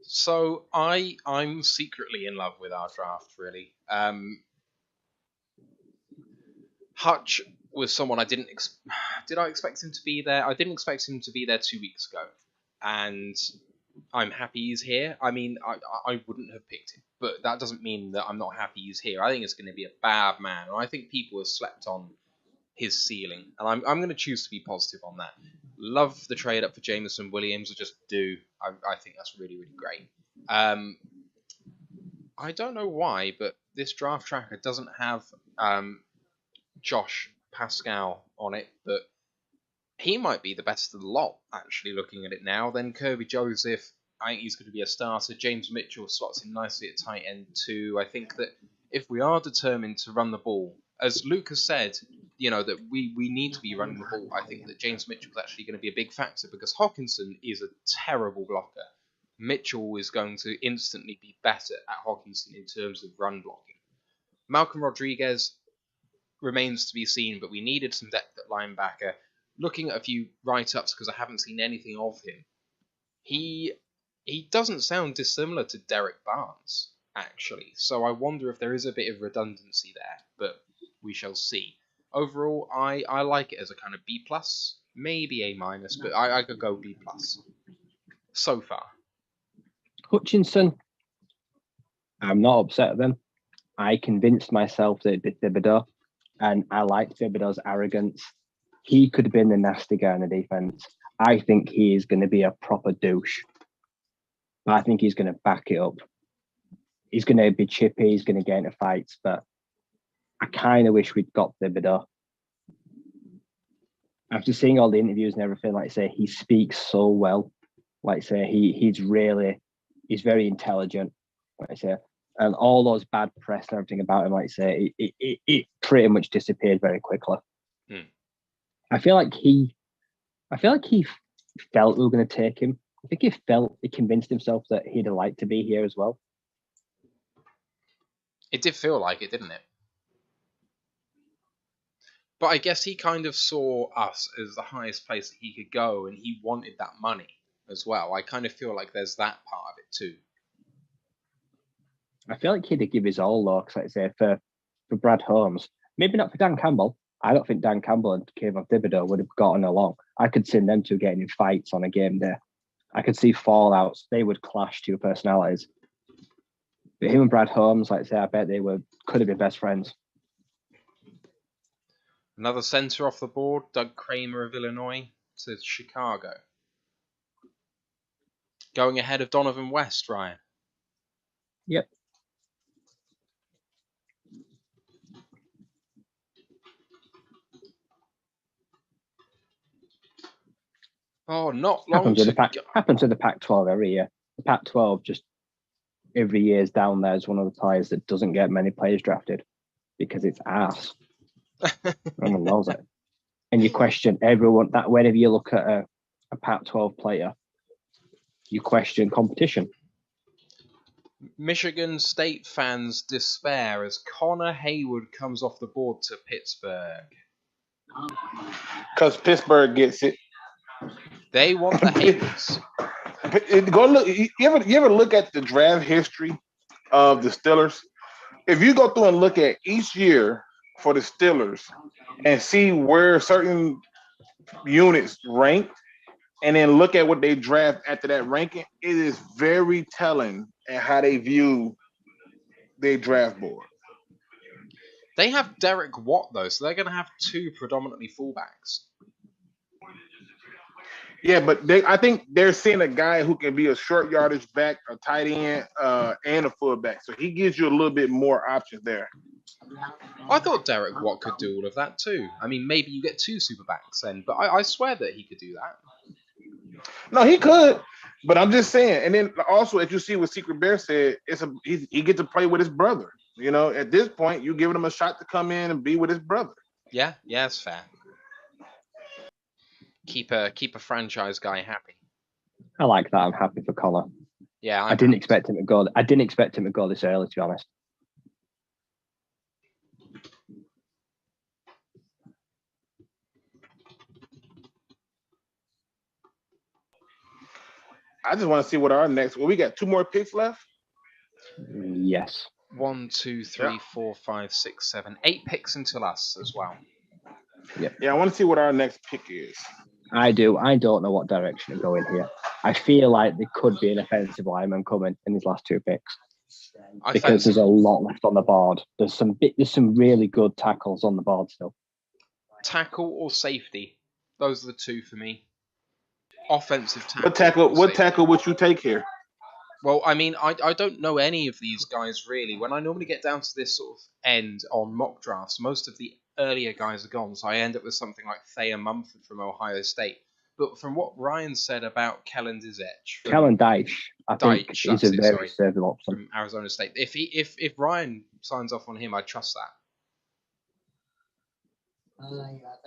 So I'm secretly in love with our draft, really. Hutch was someone I did I expect him to be there? I didn't expect him to be there 2 weeks ago, and I'm happy he's here. I mean, I wouldn't have picked him, but that doesn't mean that I'm not happy he's here. I think it's going to be a bad man, and I think people have slept on his ceiling, and I'm going to choose to be positive on that. Love the trade up for Jameson Williams. I just do. I think that's really, really great. I don't know why, but this draft tracker doesn't have Josh Pascal on it, but he might be the best of the lot, actually, looking at it now. Then Kirby Joseph, I think he's going to be a starter. James Mitchell slots in nicely at tight end too. I think that if we are determined to run the ball, as Luke has said, that we need to be running the ball, I think that James Mitchell is actually going to be a big factor, because Hawkinson is a terrible blocker. Mitchell is going to instantly be better at Hawkinson in terms of run blocking. Malcolm Rodriguez remains to be seen, but we needed some depth at linebacker. Looking at a few write-ups, because I haven't seen anything of him, he doesn't sound dissimilar to Derek Barnes, actually. So I wonder if there is a bit of redundancy there, but we shall see. Overall, I like it as a kind of B+, maybe A-, but I could go B+, so far. Hutchinson, I'm not upset with him. I convinced myself that it's Thibodeau, and I liked Thibodeau's arrogance. He could have been the nasty guy in the defense. I think he is going to be a proper douche. I think he's going to back it up. He's going to be chippy. He's going to get into fights, but I kind of wish we'd got Thibodeau. After seeing all the interviews and everything, like I say, he speaks so well. Like I say, he's very intelligent. Like I say, and all those bad press and everything about him, like I say, it pretty much disappeared very quickly. I feel like he felt we were going to take him. I think he convinced himself that he'd like to be here as well. It did feel like it, didn't it? But I guess he kind of saw us as the highest place that he could go, and he wanted that money as well. I kind of feel like there's that part of it too. I feel like he'd give his all, though, because like I say, for Brad Holmes, maybe not for Dan Campbell. I don't think Dan Campbell and Kevin Thibodeau would have gotten along. I could see them two getting in fights on a game day. I could see fallouts. They would clash two personalities. But him and Brad Holmes, like I say, I bet they could have been best friends. Another centre off the board, Doug Kramer of Illinois to Chicago. Going ahead of Donovan West, Ryan. Yep. Oh, not long. Happens to the Pac-12 every year. The Pac-12 just every year is down there as one of the ties that doesn't get many players drafted because it's ass. Everyone knows it. And you question everyone that whenever you look at a Pac-12 player, you question competition. Michigan State fans despair as Connor Hayward comes off the board to Pittsburgh. Because Pittsburgh gets it. They want the Haywards. Go look. You ever look at the draft history of the Steelers? If you go through and look at each year for the Steelers and see where certain units rank, and then look at what they draft after that ranking, it is very telling and how they view their draft board. They have Derek Watt though, so they're going to have two predominantly fullbacks. Yeah, but I think they're seeing a guy who can be a short yardage back, a tight end, and a fullback. So he gives you a little bit more options there. I thought Derek Watt could do all of that too. I mean, maybe you get two superbacks then, but I swear that he could do that. No, he could, but I'm just saying. And then also, as you see what Secret Bear said, he gets to play with his brother. You know, at this point, you giving him a shot to come in and be with his brother. Yeah, it's fair. Keep a franchise guy happy. I like that. I'm happy for Connor. Yeah, I didn't expect him to go. I didn't expect him to go this early, to be honest. I just want to see what our next. Well, we got 2 more picks left. Yes. 1, 2, 3, 4, 5, 6, 7, 8 picks until us as well. Yep. Yeah, I want to see what our next pick is. I do. I don't know what direction to go in here. I feel like there could be an offensive lineman coming in these last 2 picks because there's a lot left on the board. There's some really good tackles on the board still. Tackle or safety? Those are the 2 for me. Offensive tackle. What tackle would you take here? Well, I mean, I don't know any of these guys really. When I normally get down to this sort of end on mock drafts, most of the earlier guys are gone, so I end up with something like Thayer Mumford from Ohio State. But from what Ryan said about Kellen Dizech, Kellen Deitch, I think is a very serviceable option from Arizona State. If Ryan signs off on him, I trust that.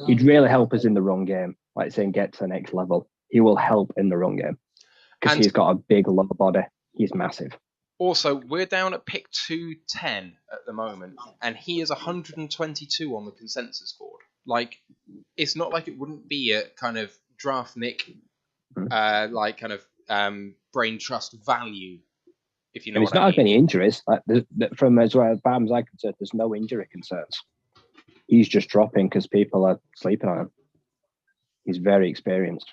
He'd really help us in the run game, like saying get to the next level. He will help in the run game because he's got a big lower body. He's massive. Also, we're down at pick 210 at the moment, and he is 122 on the consensus board. Like, it's not like it wouldn't be a kind of draft nick, like kind of brain trust value, if you know. And it's not as many injuries. Like from as far as I'm concerned, there's no injury concerns. He's just dropping because people are sleeping on him. He's very experienced.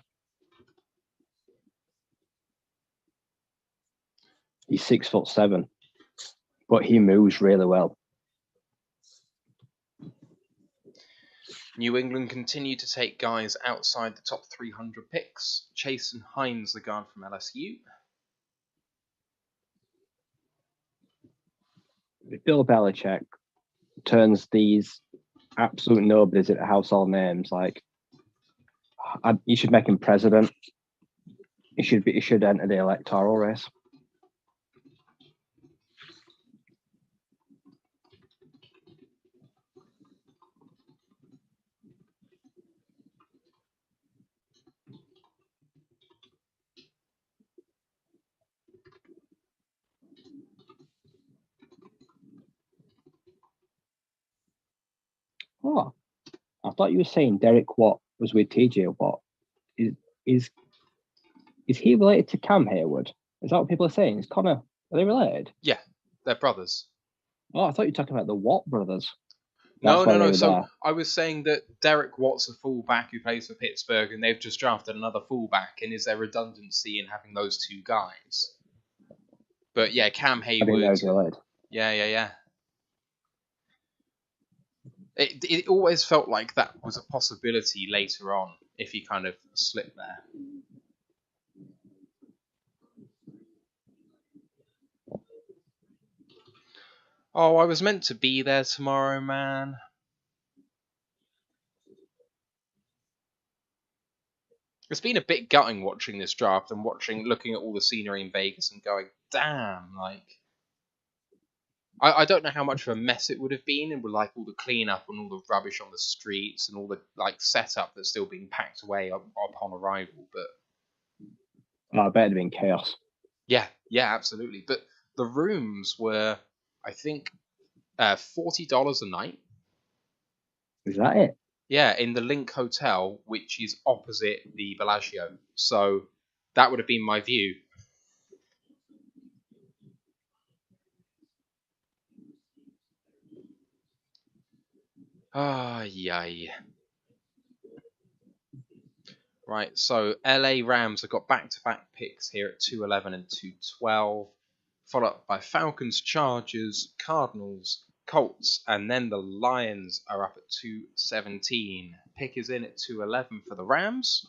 He's 6'7", but he moves really well. New England continue to take guys outside the top 300 picks. Chasen Hines, the guard from LSU. Bill Belichick turns these absolute nobodies into household names. Like, you should make him president. He should enter the electoral race. Oh, I thought you were saying Derek Watt was with TJ Watt. Is he related to Cam Hayward? Is that what people are saying? Is Connor, are they related? Yeah, they're brothers. Oh, I thought you were talking about the Watt brothers. No. So I was saying that Derek Watt's a fullback who plays for Pittsburgh, and they've just drafted another fullback. And is there redundancy in having those 2 guys? But yeah, Cam Hayward. I think they're related. Yeah. It always felt like that was a possibility later on if he kind of slipped there. Oh, I was meant to be there tomorrow, man. It's been a bit gutting watching this draft and looking at all the scenery in Vegas and going, damn, like... I don't know how much of a mess it would have been, and with like all the cleanup and all the rubbish on the streets and all the like setup that's still being packed away upon arrival. But I bet it'd been chaos. Yeah, absolutely. But the rooms were, I think, $40 a night. Is that it? Yeah, in the Link Hotel, which is opposite the Bellagio. So that would have been my view. Yay. Right, so LA Rams have got back-to-back picks here at 211 and 212. followed up by Falcons, Chargers, Cardinals, Colts, and then the Lions are up at 217. Pick is in at 211 for the Rams.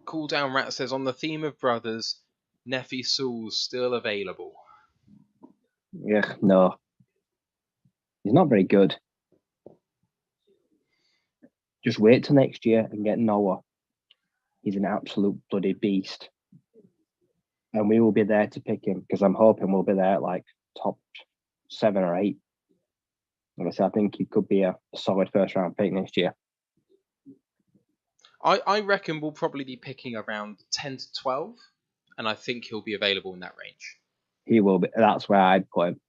Cool Down Rat says, on the theme of brothers, Nefi Saul's still available. Yeah, no. He's not very good. Just wait till next year and get Noah. He's an absolute bloody beast. And we will be there to pick him because I'm hoping we'll be there at like top 7 or 8. Like I said, I think he could be a solid first round pick next year. I reckon we'll probably be picking around 10 to 12, and I think he'll be available in that range. He will be. That's where I'd put him.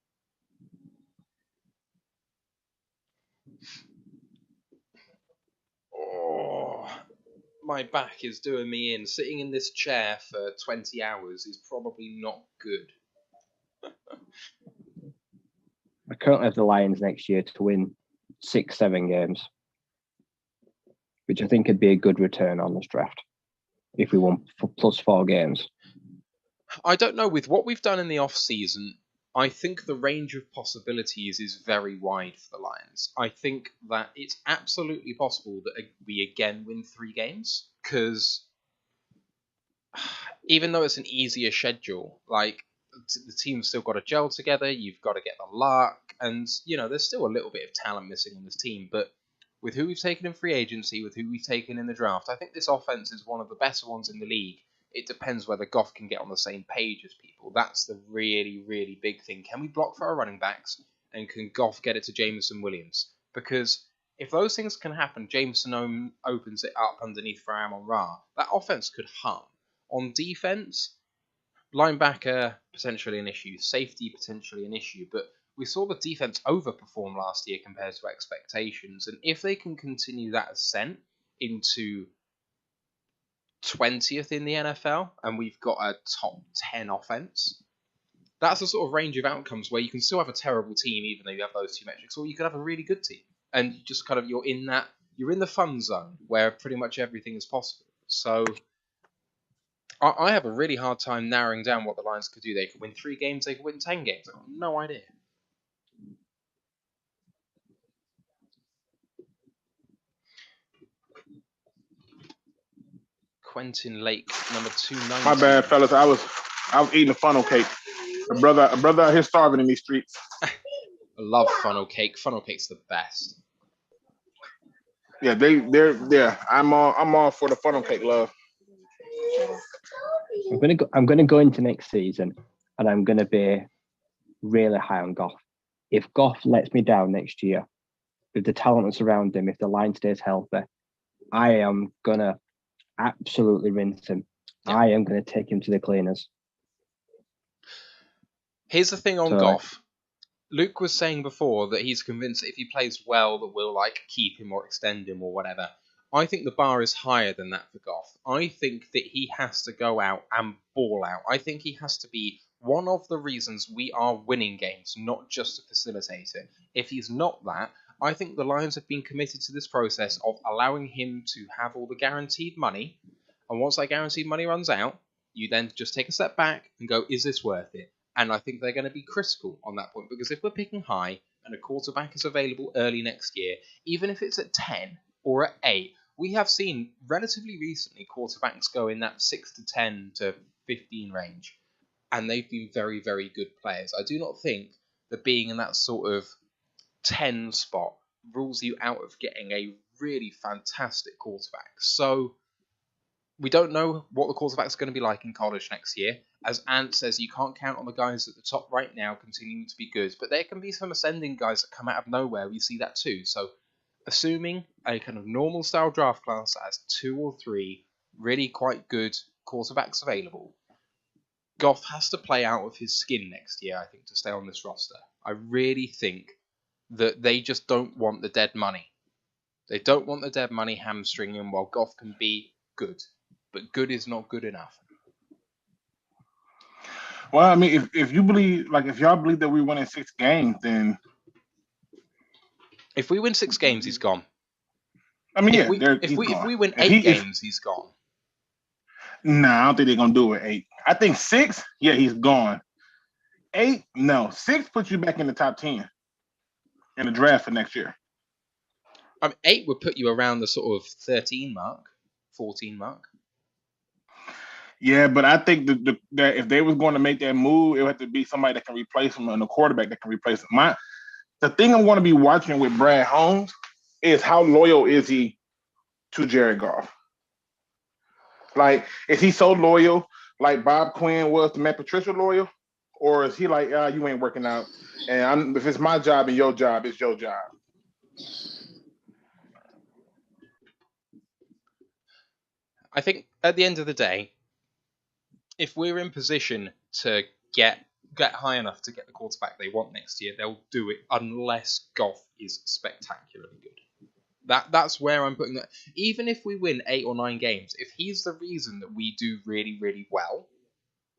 Oh, my back is doing me in. Sitting in this chair for 20 hours is probably not good. I currently have the Lions next year to win 6-7 games, which I think would be a good return on this draft if we won plus 4 games. I don't know. With what we've done in the off-season, I think the range of possibilities is very wide for the Lions. I think that it's absolutely possible that we again win 3 games, because even though it's an easier schedule, like, the team's still got to gel together, you've got to get the luck, and, you know, there's still a little bit of talent missing on this team, but with who we've taken in free agency, with who we've taken in the draft, I think this offense is one of the better ones in the league. It depends whether Goff can get on the same page as people. That's the really, really big thing. Can we block for our running backs, and can Goff get it to Jameson Williams? Because if those things can happen, Jameson opens it up underneath for Amon-Ra, that offense could hum. On defense, linebacker, potentially an issue. Safety, potentially an issue. But we saw the defense overperform last year compared to expectations. And if they can continue that ascent into 20th in the NFL, and we've got a top 10 offense, that's a sort of range of outcomes where you can still have a terrible team even though you have those 2 metrics, or you could have a really good team. And you just kind of, you're in the fun zone where pretty much everything is possible. So I have a really hard time narrowing down what the Lions could do. They could win 3 games, they could win 10 games. I've got no idea. Quentin Lake, number 290. My bad, fellas. I was eating a funnel cake. A brother out here starving in these streets. I love funnel cake. Funnel cake's the best. Yeah, they're. I'm all for the funnel cake love. I'm gonna go into next season, and I'm gonna be really high on Goff. If Goff lets me down next year, with the talent that's around him, if the line stays healthy, I am gonna absolutely rinse him. Yeah. I am gonna take him to the cleaners. Here's the thing on Goff. Luke was saying before that he's convinced that if he plays well, that we'll keep him or extend him or whatever. I think the bar is higher than that for Goff. I think that he has to go out and ball out. I think he has to be one of the reasons we are winning games, not just a facilitator. If he's not that, I think the Lions have been committed to this process of allowing him to have all the guaranteed money. And once that guaranteed money runs out, you then just take a step back and go, is this worth it? And I think they're going to be critical on that point, because if we're picking high and a quarterback is available early next year, even if it's at 10 or at 8, we have seen relatively recently quarterbacks go in that 6 to 10 to 15 range, and they've been very, very good players. I do not think that being in that sort of 10 spot rules you out of getting a really fantastic quarterback. So we don't know what the quarterback's going to be like in college next year. As Ant says, you can't count on the guys at the top right now continuing to be good, but there can be some ascending guys that come out of nowhere. We see that too. So assuming a kind of normal style draft class that has 2 or 3 really quite good quarterbacks available, Goff has to play out of his skin next year, I think, to stay on this roster. I really think that they just don't want the dead money. They don't want the dead money hamstringing him while Goff can be good. But good is not good enough. Well, I mean, if you believe, if y'all believe that we win in 6 games, then if we win 6 games, he's gone. I mean, if we win 8 games, he's gone. Nah, I don't think they're gonna do it 8. I think 6. Yeah, he's gone. 8, no. 6 puts you back in the top 10 in the draft for next year. 8 would put you around the sort of 13 mark, 14 mark. Yeah, but I think that if they was going to make that move, it would have to be somebody that can replace him and a quarterback that can replace him. The thing I'm going to be watching with Brad Holmes is how loyal is he to Jared Goff. Like, is he so loyal like Bob Quinn was to Matt Patricia loyal? Or is he like, you ain't working out, and if it's my job and your job, it's your job? I think at the end of the day, if we're in position to get high enough to get the quarterback they want next year, they'll do it unless Goff is spectacularly good. That's where I'm putting that. Even if we win 8 or 9 games, if he's the reason that we do really, really well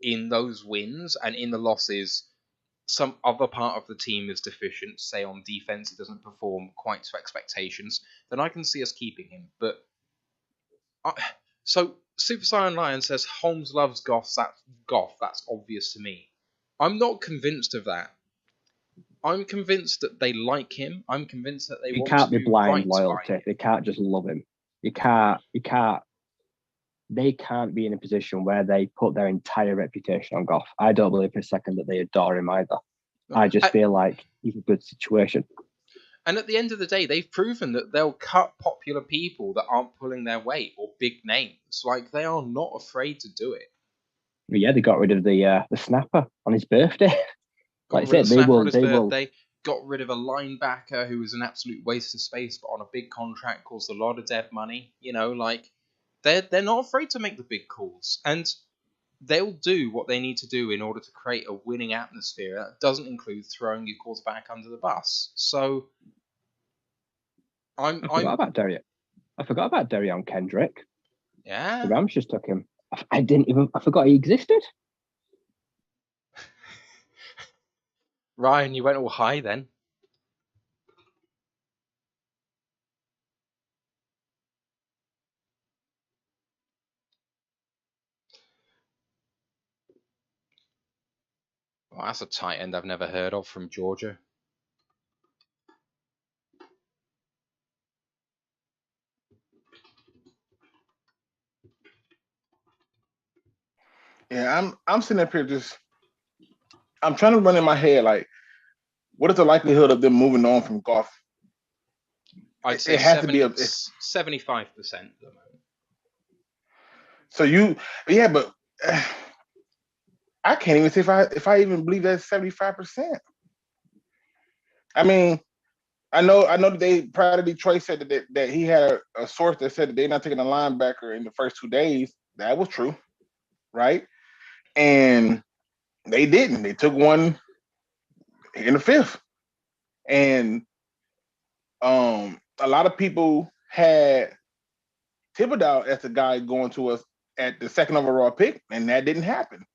in those wins and in the losses, some other part of the team is deficient, say on defense it doesn't perform quite to expectations, then I can see us keeping him. But so Super Saiyan Lion says Holmes loves Goff. That's obvious to me. I'm not convinced of that. I'm convinced that they like him. I'm convinced that they want to do right by him. You can't be blind loyalty. They can't just love him. They can't be in a position where they put their entire reputation on Goff. I don't believe for a second that they adore him either. I just feel like he's a good situation. And at the end of the day, they've proven that they'll cut popular people that aren't pulling their weight or big names. Like, they are not afraid to do it. But yeah, they got rid of the snapper on his birthday. Like I said, they will. They got rid of a linebacker who was an absolute waste of space, but on a big contract, caused a lot of dead money. You know, like they're not afraid to make the big calls, and they'll do what they need to do in order to create a winning atmosphere. That doesn't include throwing your quarterback under the bus. So I forgot about Derion Kendrick. Yeah, the Rams just took him. I forgot he existed. Ryan, you went all high then. Well, that's a tight end I've never heard of from Georgia. Yeah, I'm sitting up here I'm trying to run in my head like, what is the likelihood of them moving on from Goff? I'd say it has to be 75% at the moment. So but I can't even say if I even believe that's 75%. I mean, I know that they prior to Detroit said that he had a source that said that they're not taking a linebacker in the first 2 days. That was true, right? And they didn't. They took one in the 5th. And a lot of people had Thibodeau as the guy going to us at the 2nd overall pick, and that didn't happen.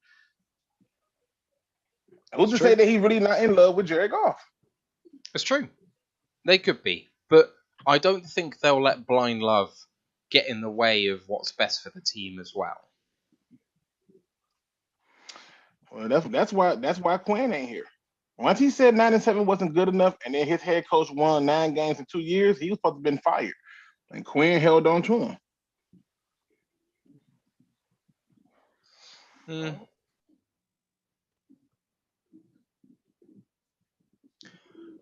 Who's to say that he's really not in love with Jared Goff? It's true. They could be. But I don't think they'll let blind love get in the way of what's best for the team as well. Well, that's why Quinn ain't here. Once he said 9-7 wasn't good enough, and then his head coach won 9 games in 2 years, he was supposed to have been fired. And Quinn held on to him.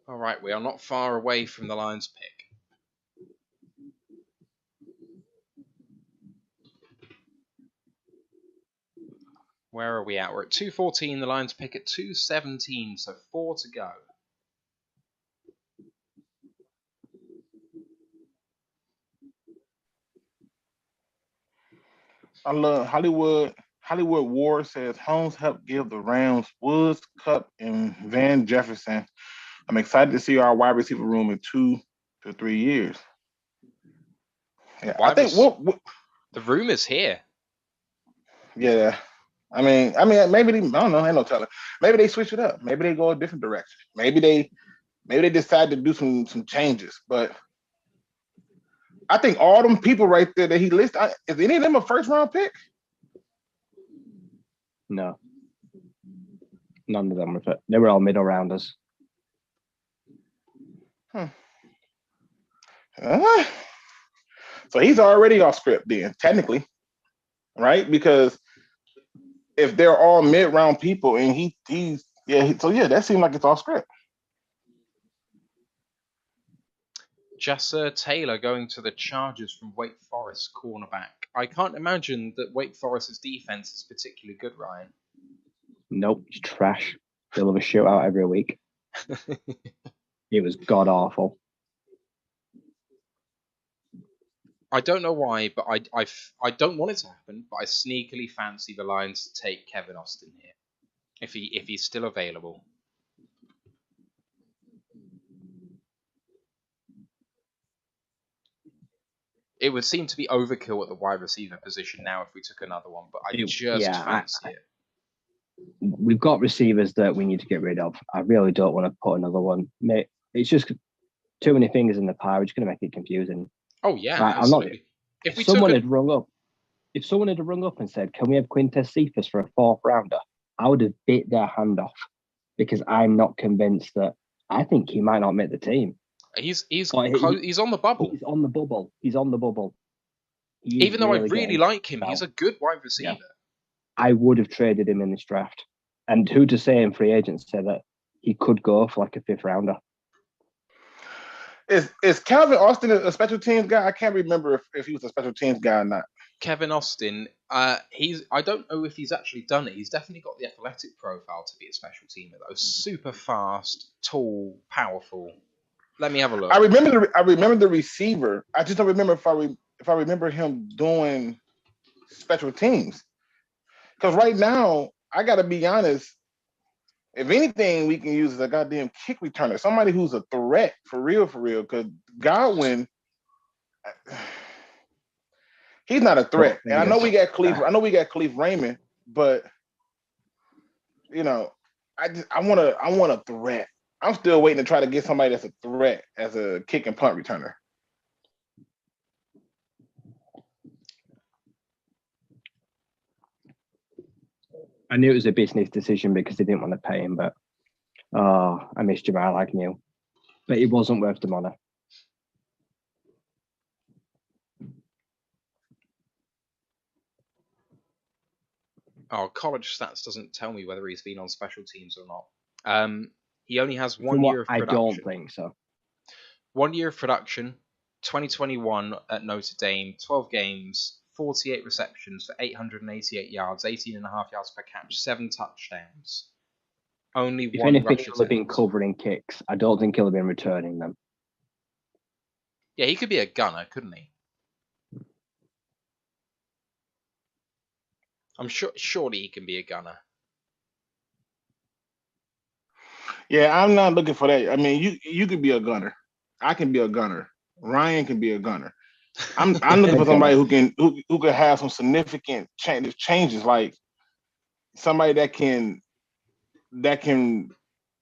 All right, we are not far away from the Lions pick. Where are we at? We're at 2:14. The Lions pick at 2:17, so 4 to go. I love Hollywood. Hollywood Ward says Holmes helped give the Rams Woods, Cup, and Van Jefferson. I'm excited to see our wide receiver room in 2 to 3 years. Yeah, I think the room is here. Yeah. I mean, maybe I don't know. Ain't no telling. Maybe they switch it up. Maybe they go a different direction. Maybe they decide to do some changes. But I think all them people right there that he listed, is any of them a first round pick? No. None of them were. They were all middle rounders. So he's already off script then, technically, right? Because if they're all mid round people and that seemed like it's off script. Jasser Taylor going to the Chargers from Wake Forest, cornerback. I can't imagine that Wake Forest's defense is particularly good, Ryan. Nope, it's trash. They'll have a shootout every week. It was god awful. I don't know why, but I don't want it to happen. But I sneakily fancy the Lions to take Kevin Austin here, if he's still available. It would seem to be overkill at the wide receiver position now if we took another one, but I fancy it. We've got receivers that we need to get rid of. I really don't want to put another one. Mate, it's just too many fingers in the pie. We're just going to make it confusing. Oh yeah, like, absolutely. If someone had rung up and said, "Can we have Quintez Cephas for a 4th rounder?" I would have bit their hand off because I'm not convinced that. I think he might not make the team. He's on the bubble. He's on the bubble. He's on the bubble. Even though I really like him, he's a good wide receiver. Yeah. I would have traded him in this draft. And who to say in free agents say that he could go for like a 5th rounder? Is Calvin Austin a special teams guy? I can't remember if he was a special teams guy or not. Kevin Austin, I don't know if he's actually done it. He's definitely got the athletic profile to be a special teamer though. Super fast, tall, powerful. Let me have a look. I remember the receiver. I just don't remember if I remember him doing special teams. Because right now, I got to be honest, if anything, we can use as a goddamn kick returner. Somebody who's a threat for real. Because Godwin, he's not a threat. And I know we got Khalif Raymond, but I want a threat. I'm still waiting to try to get somebody that's a threat as a kick and punt returner. I knew it was a business decision because they didn't want to pay him, but I miss Jamal Agnew. But it wasn't worth the money. Oh, college stats doesn't tell me whether he's been on special teams or not. He only has 1 year of production. I don't think so. 1 year of production, 2021 at Notre Dame, 12 games, 48 receptions for 888 yards, 18.5 yards per catch, 7 touchdowns. Only if one anything, rush he'll have been covering kicks. I don't think he'll have been returning them. Yeah, he could be a gunner, couldn't he? I'm surely he can be a gunner. Yeah, I'm not looking for that. I mean, you could be a gunner. I can be a gunner. Ryan can be a gunner. I'm looking for somebody who can have some significant changes, like somebody that can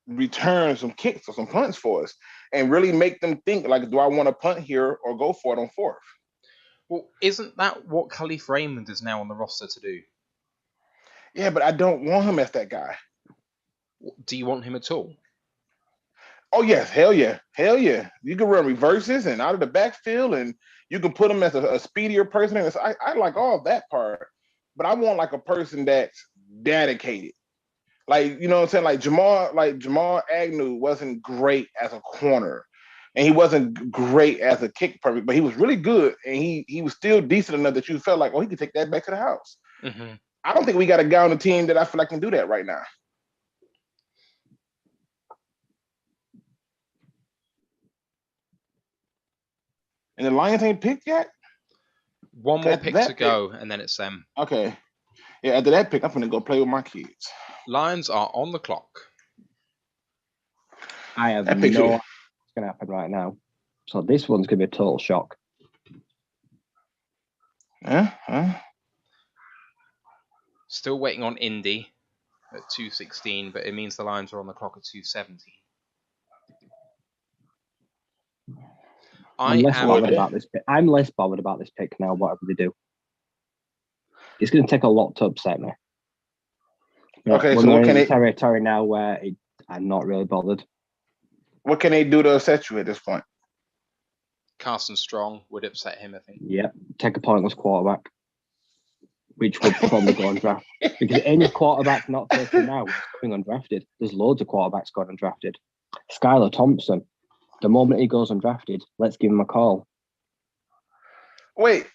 return some kicks or some punts for us and really make them think like, do I want to punt here or go for it on 4th? Well, isn't that what Khalif Raymond is now on the roster to do? Yeah, but I don't want him as that guy. Do you want him at all? Oh yes, hell yeah. You can run reverses and out of the backfield, and you can put him as a speedier person. And I like all that part, but I want like a person that's dedicated. Like, you know what I'm saying? Like Jamal Agnew wasn't great as a corner, and he wasn't great as a kick perfect, but he was really good, and he was still decent enough that you felt like, oh, he could take that back to the house. Mm-hmm. I don't think we got a guy on the team that I feel like can do that right now. And the Lions ain't picked yet? One more pick to go, and then it's them. Okay. Yeah, after that pick, I'm going to go play with my kids. Lions are on the clock. I have no idea what's going to happen right now. So this one's going to be a total shock. Still waiting on Indy at 2:16, but it means the Lions are on the clock at 2:17. I'm less bothered about this pick. I'm less bothered about this pick now, whatever they do. It's going to take a lot to upset me. But Okay, so what can they territory now where I'm not really bothered. What can they do to upset you at this point? Carson Strong would upset him, I think. Yeah, take a pointless quarterback, which would probably go undrafted. Because any quarterback not taken now is going undrafted. There's loads of quarterbacks going undrafted. Skylar Thompson, the moment he goes undrafted, let's give him a call. Wait.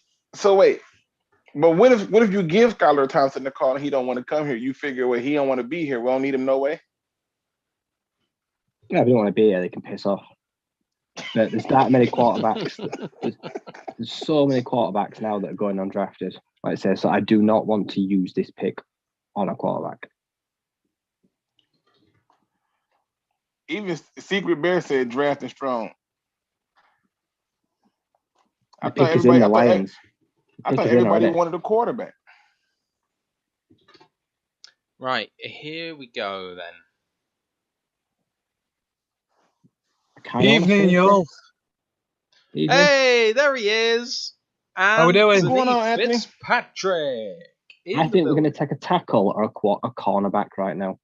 But what if you give Skylar Thompson the call and he don't want to come here? You figure, well, he don't want to be here. We don't need him no way. Yeah, if they don't want to be here, they can piss off. But there's that many quarterbacks. There's so many quarterbacks now that are going undrafted. Like I say, so I do not want to use this pick on a quarterback. Even Secret Bear said drafting Strong. I thought everybody wanted a quarterback. Right, here we go then. Evening, y'all. Hey, there he is. How we doing? What's going on, Anthony? Fitzpatrick. I think we're going to take a tackle or a cornerback right now.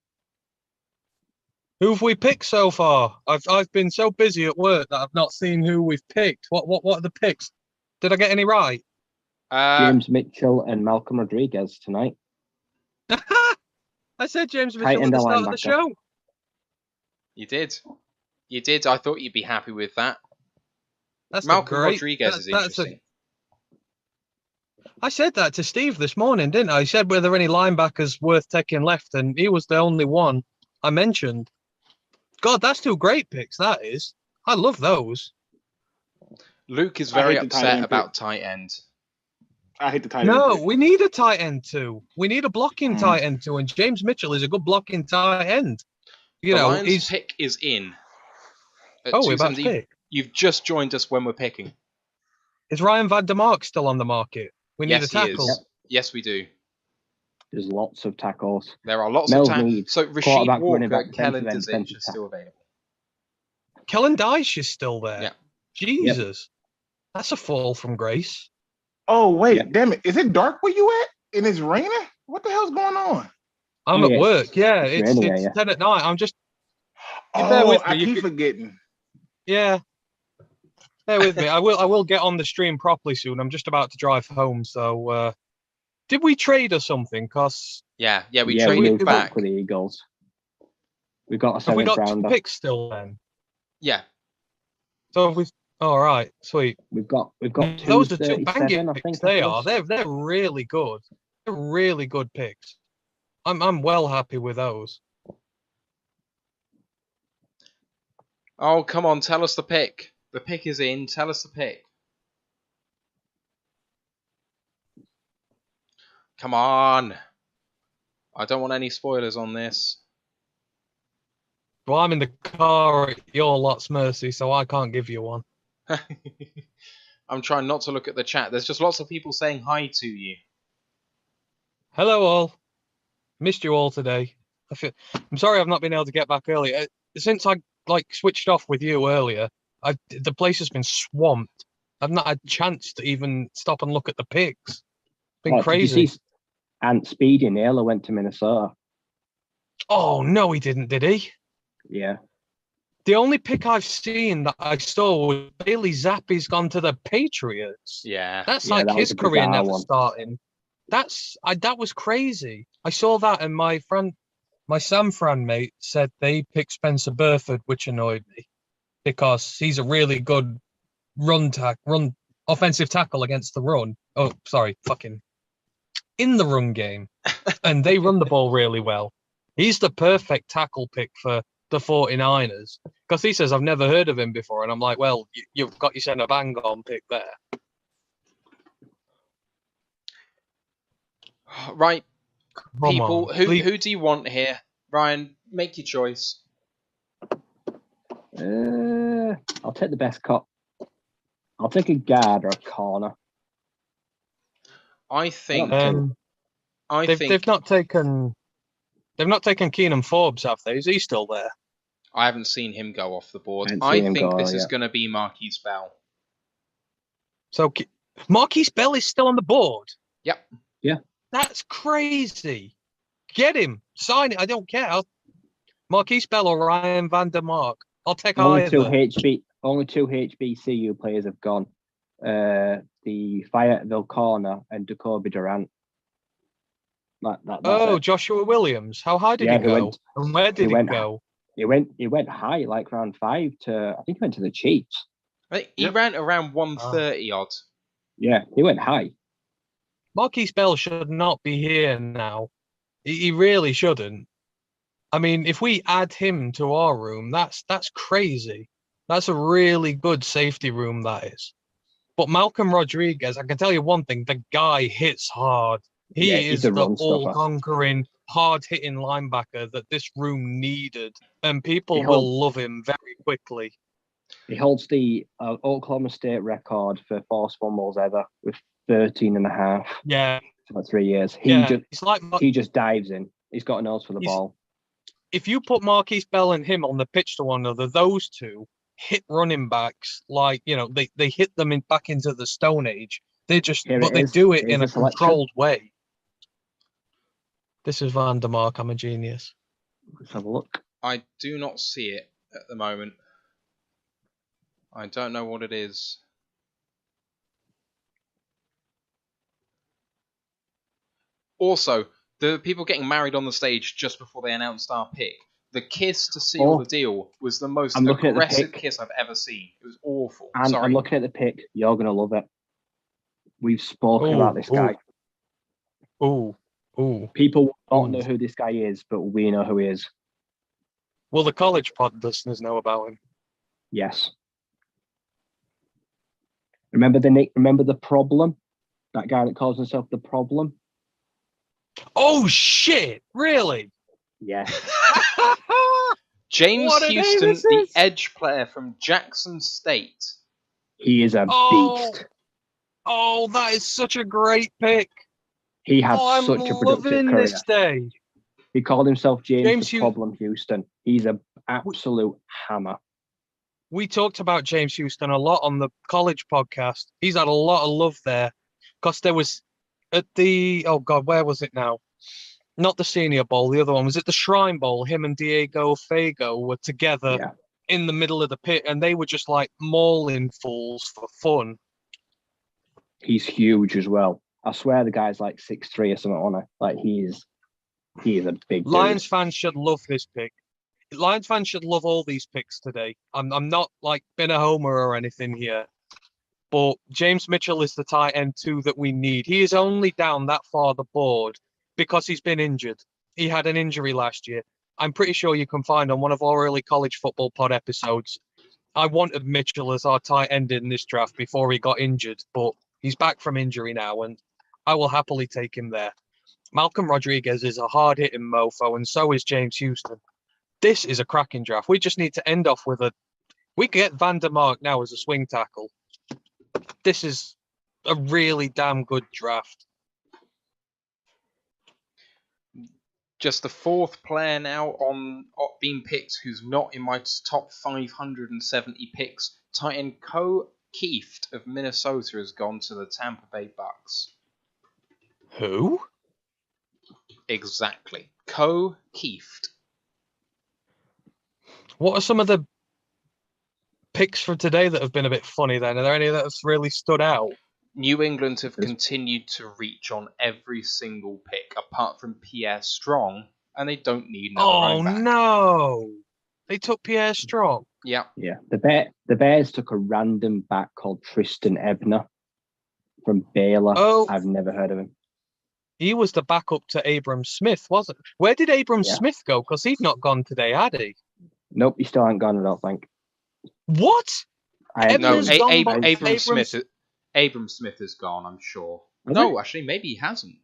Who have we picked so far? I've been so busy at work that I've not seen who we've picked. What are the picks? Did I get any right? James Mitchell and Malcolm Rodriguez tonight. I said James Mitchell at the start of the show. You did. I thought you'd be happy with that. That's Malcolm Rodriguez is interesting. I said that to Steve this morning, didn't I? He said, were there any linebackers worth taking left? And he was the only one I mentioned. God, that's 2 great picks, that is. I love those. Luke is very upset about tight end. I hate the tight end. No, we need a tight end too. We need a blocking tight end too. And James Mitchell is a good blocking tight end. The Lions' pick is in. We're about to pick. You've just joined us when we're picking. Is Ryan Van Der Mark still on the market? We need a tackle. He is. Yes, we do. There's lots of tackles. There are lots of tackles. So Rasheed Walker, Kellen Dizich is still available. Kellen Dyche is still there. Yeah. Jesus. That's a fall from grace. Oh, wait. Damn it. Is it dark where you at? And it's raining? What the hell's going on? I'm at work. Yeah, it's 10 at night. I'm just... I keep forgetting. Yeah. Bear with me. I will get on the stream properly soon. I'm just about to drive home. So, did we trade or something? We traded back with the Eagles. We've got a 7th rounder. Have we got 2 picks still then? Yeah. So we've. All right, sweet. We've got 2. Those are 2 banging picks. They are. They're really good. They're really good picks. I'm well happy with those. Oh, come on, tell us the pick. The pick is in. Tell us the pick. Come on. I don't want any spoilers on this. Well, I'm in the car at your lot's mercy, so I can't give you one. I'm trying not to look at the chat. There's just lots of people saying hi to you. Hello, all. Missed you all today. I'm sorry I've not been able to get back earlier. Since I switched off with you earlier, the place has been swamped. I've not had a chance to even stop and look at the picks. It's been crazy. Did you see Ant Speedy Naylor went to Minnesota? Oh, no, he didn't, did he? Yeah. The only pick I've seen that I saw was Bailey Zappi's gone to the Patriots. Yeah. That's his career never starting. That was crazy. I saw that, and my San Fran mate said they picked Spencer Burford, which annoyed me because he's a really good run offensive tackle against the run. Oh, sorry, in the run game, and they run the ball really well. He's the perfect tackle pick for the 49ers because he says I've never heard of him before, and I'm like, well, you've got yourself a bang on pick there. Right, people, who do you want here? Ryan, make your choice. I'll take the best cut. I'll take a guard or a corner. I think. They've not taken Keenan Forbes, have they? Is he still there? I haven't seen him go off the board. I think this is going to be Marquise Bell. So Marquise Bell is still on the board. Yep. Yeah. That's crazy. Get him. Sign it. I don't care. Marquise Bell or Ryan van der Mark. I'll take either. Only two HBCU players have gone. The Fayetteville corner and Jacoby Durant. That's Joshua Williams. How high did he go? And where did he go? He went high, like round 5 to, I think he went to the Chiefs. He ran around 130 odd. Yeah, he went high. Marquise Bell should not be here now. He really shouldn't. I mean, if we add him to our room, that's crazy. That's a really good safety room, that is. But Malcolm Rodriguez, I can tell you one thing, the guy hits hard. He is the all-conquering, hard-hitting linebacker that this room needed. And people will love him very quickly. He holds the Oklahoma State record for forced fumbles ever with 13.5. Yeah. For 3 years. He just dives in. He's got a nose for the ball. If you put Marquise Bell and him on the pitch to one another, those two hit running backs like, they hit them back into the Stone Age. They do it in a controlled way. This is Van der Mark. I'm a genius. Let's have a look. I do not see it at the moment. I don't know what it is. Also, the people getting married on the stage just before they announced our pick, the kiss to seal the deal was the most aggressive kiss I've ever seen. It was awful. And Sorry. I'm looking at the pick. You're going to love it. We've spoken about this guy. Ooh. People don't know who this guy is, but we know who he is. Will the college pod listeners know about him? Yes. Remember the problem? That guy that calls himself the problem? Oh, shit. Really? Yeah. James Houston, the edge player from Jackson State. He is a beast. Oh, that is such a great pick. He had such a productive career. This day. He called himself James the Problem Houston. He's an absolute hammer. We talked about James Houston a lot on the college podcast. He's had a lot of love there because there was at the, where was it now? Not the Senior Bowl, the other one. Was it the Shrine Bowl? Him and Diego Fago were together in the middle of the pit, and they were just like mauling fools for fun. He's huge as well. I swear the guy's like 6'3" or something on it. Like he is a big Lions fans should love this pick. Lions fans should love all these picks today. I'm not like been a homer or anything here, but James Mitchell is the tight end 2 that we need. He is only down that far the board because he's been injured. He had an injury last year. I'm pretty sure you can find on one of our early college football pod episodes. I wanted Mitchell as our tight end in this draft before he got injured, but he's back from injury now, and I will happily take him there. Malcolm Rodriguez is a hard-hitting mofo, and so is James Houston. This is a cracking draft. We just need to end off with we could get Van der Mark now as a swing tackle. This is a really damn good draft. Just the 4th player now on being picked who's not in my top 570 picks. Tight end Co Kieft of Minnesota has gone to the Tampa Bay Bucks. Who? Exactly. Co Kieft. What are some of the picks for today that have been a bit funny then? Are there any that have really stood out? New England have continued to reach on every single pick, apart from Pierre Strong, and they don't need another running back. Oh, no. They took Pierre Strong. Yeah. Yeah. The Bears took a random back called Tristan Ebner from Baylor. Oh. I've never heard of him. He was the backup to Abram Smith, wasn't he? Where did Abram Smith go? Because he'd not gone today, had he? Nope, he still hasn't gone, I don't think. What? Abram Smith is gone, I'm sure. Actually, maybe he hasn't.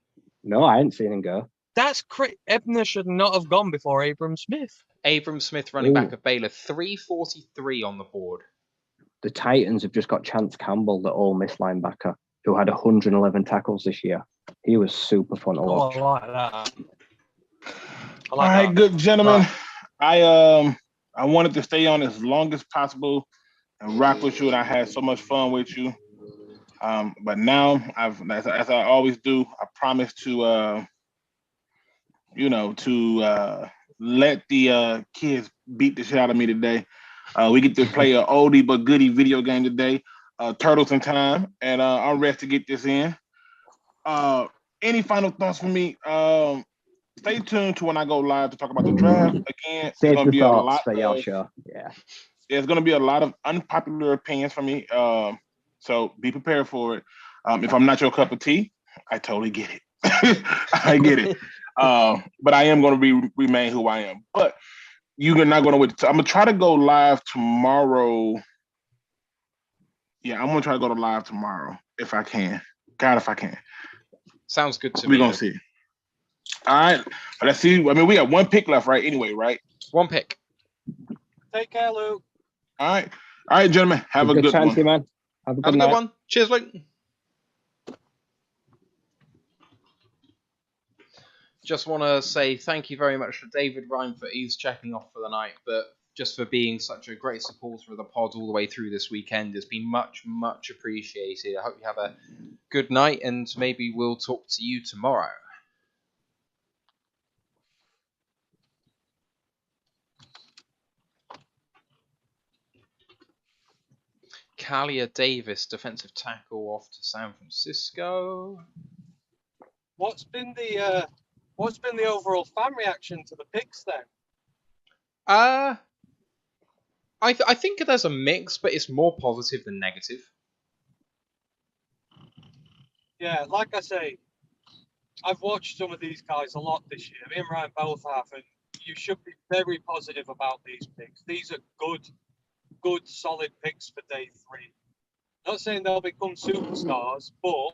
No, I hadn't seen him go. That's crazy. Ebner should not have gone before Abram Smith. Abram Smith, running back of Baylor, 343 on the board. The Titans have just got Chance Campbell, the Ole Miss linebacker, who had 111 tackles this year. He was super fun to watch. I like that. All right, good gentlemen. I wanted to stay on as long as possible and rock with you, and I had so much fun with you. But now as I always do, I promise to let the kids beat the shit out of me today. We get to play an oldie but goodie video game today, Turtles in Time, and I'm ready to get this in. Any final thoughts from me? Stay tuned to when I go live to talk about the draft again. Save the thoughts for your show. Yeah, there's going to be a lot of unpopular opinions from me, so be prepared for it. If I'm not your cup of tea, I totally get it. I get it. But I am going to remain who I am. But you're not going to wait. I'm going to try to go live tomorrow. Yeah, I'm going to try to go to live tomorrow if I can. God, if I can. Sounds good to me. We're going to see. All right. Let's see. I mean, we got one pick left, right? Anyway, right? One pick. Take care, Luke. All right. All right, gentlemen. Have a good one. Man. Have a good one. Cheers, Luke. Just want to say thank you very much to David Ryan for ease checking off for the night, but just for being such a great supporter of the pod all the way through this weekend. It's been much, much appreciated. I hope you have a good night, and maybe we'll talk to you tomorrow. Kalia Davis, defensive tackle, off to San Francisco. What's been the overall fan reaction to the picks then? I think there's a mix, but it's more positive than negative. Yeah, like I say, I've watched some of these guys a lot this year. Me and Ryan both have, and you should be very positive about these picks. These are good, solid picks for day 3. Not saying they'll become superstars, but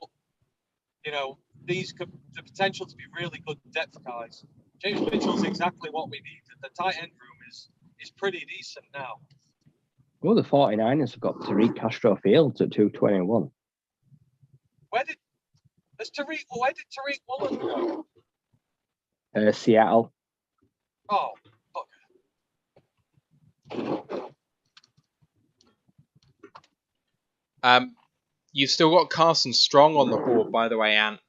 these could the potential to be really good depth guys. James Mitchell's exactly what we needed. The tight end room is pretty decent now. Well, the 49ers have got Tariq Castro Fields at 221. Where did Tariq Woolen go? Seattle. Oh, okay. You've still got Carson Strong on the board, by the way, Ant.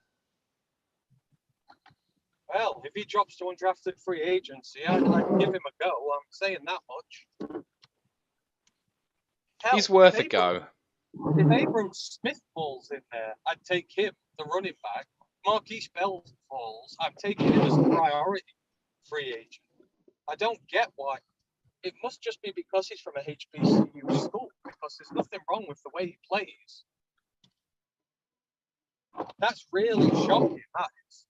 Well, if he drops to undrafted free agency, I'd give him a go. I'm saying that much. Hell, he's worth a go. If Abram Smith falls in there, I'd take him, the running back. Marquise Bell falls, I'm taking him as a priority free agent. I don't get why. It must just be because he's from a HBCU school, because there's nothing wrong with the way he plays. That's really shocking, that is.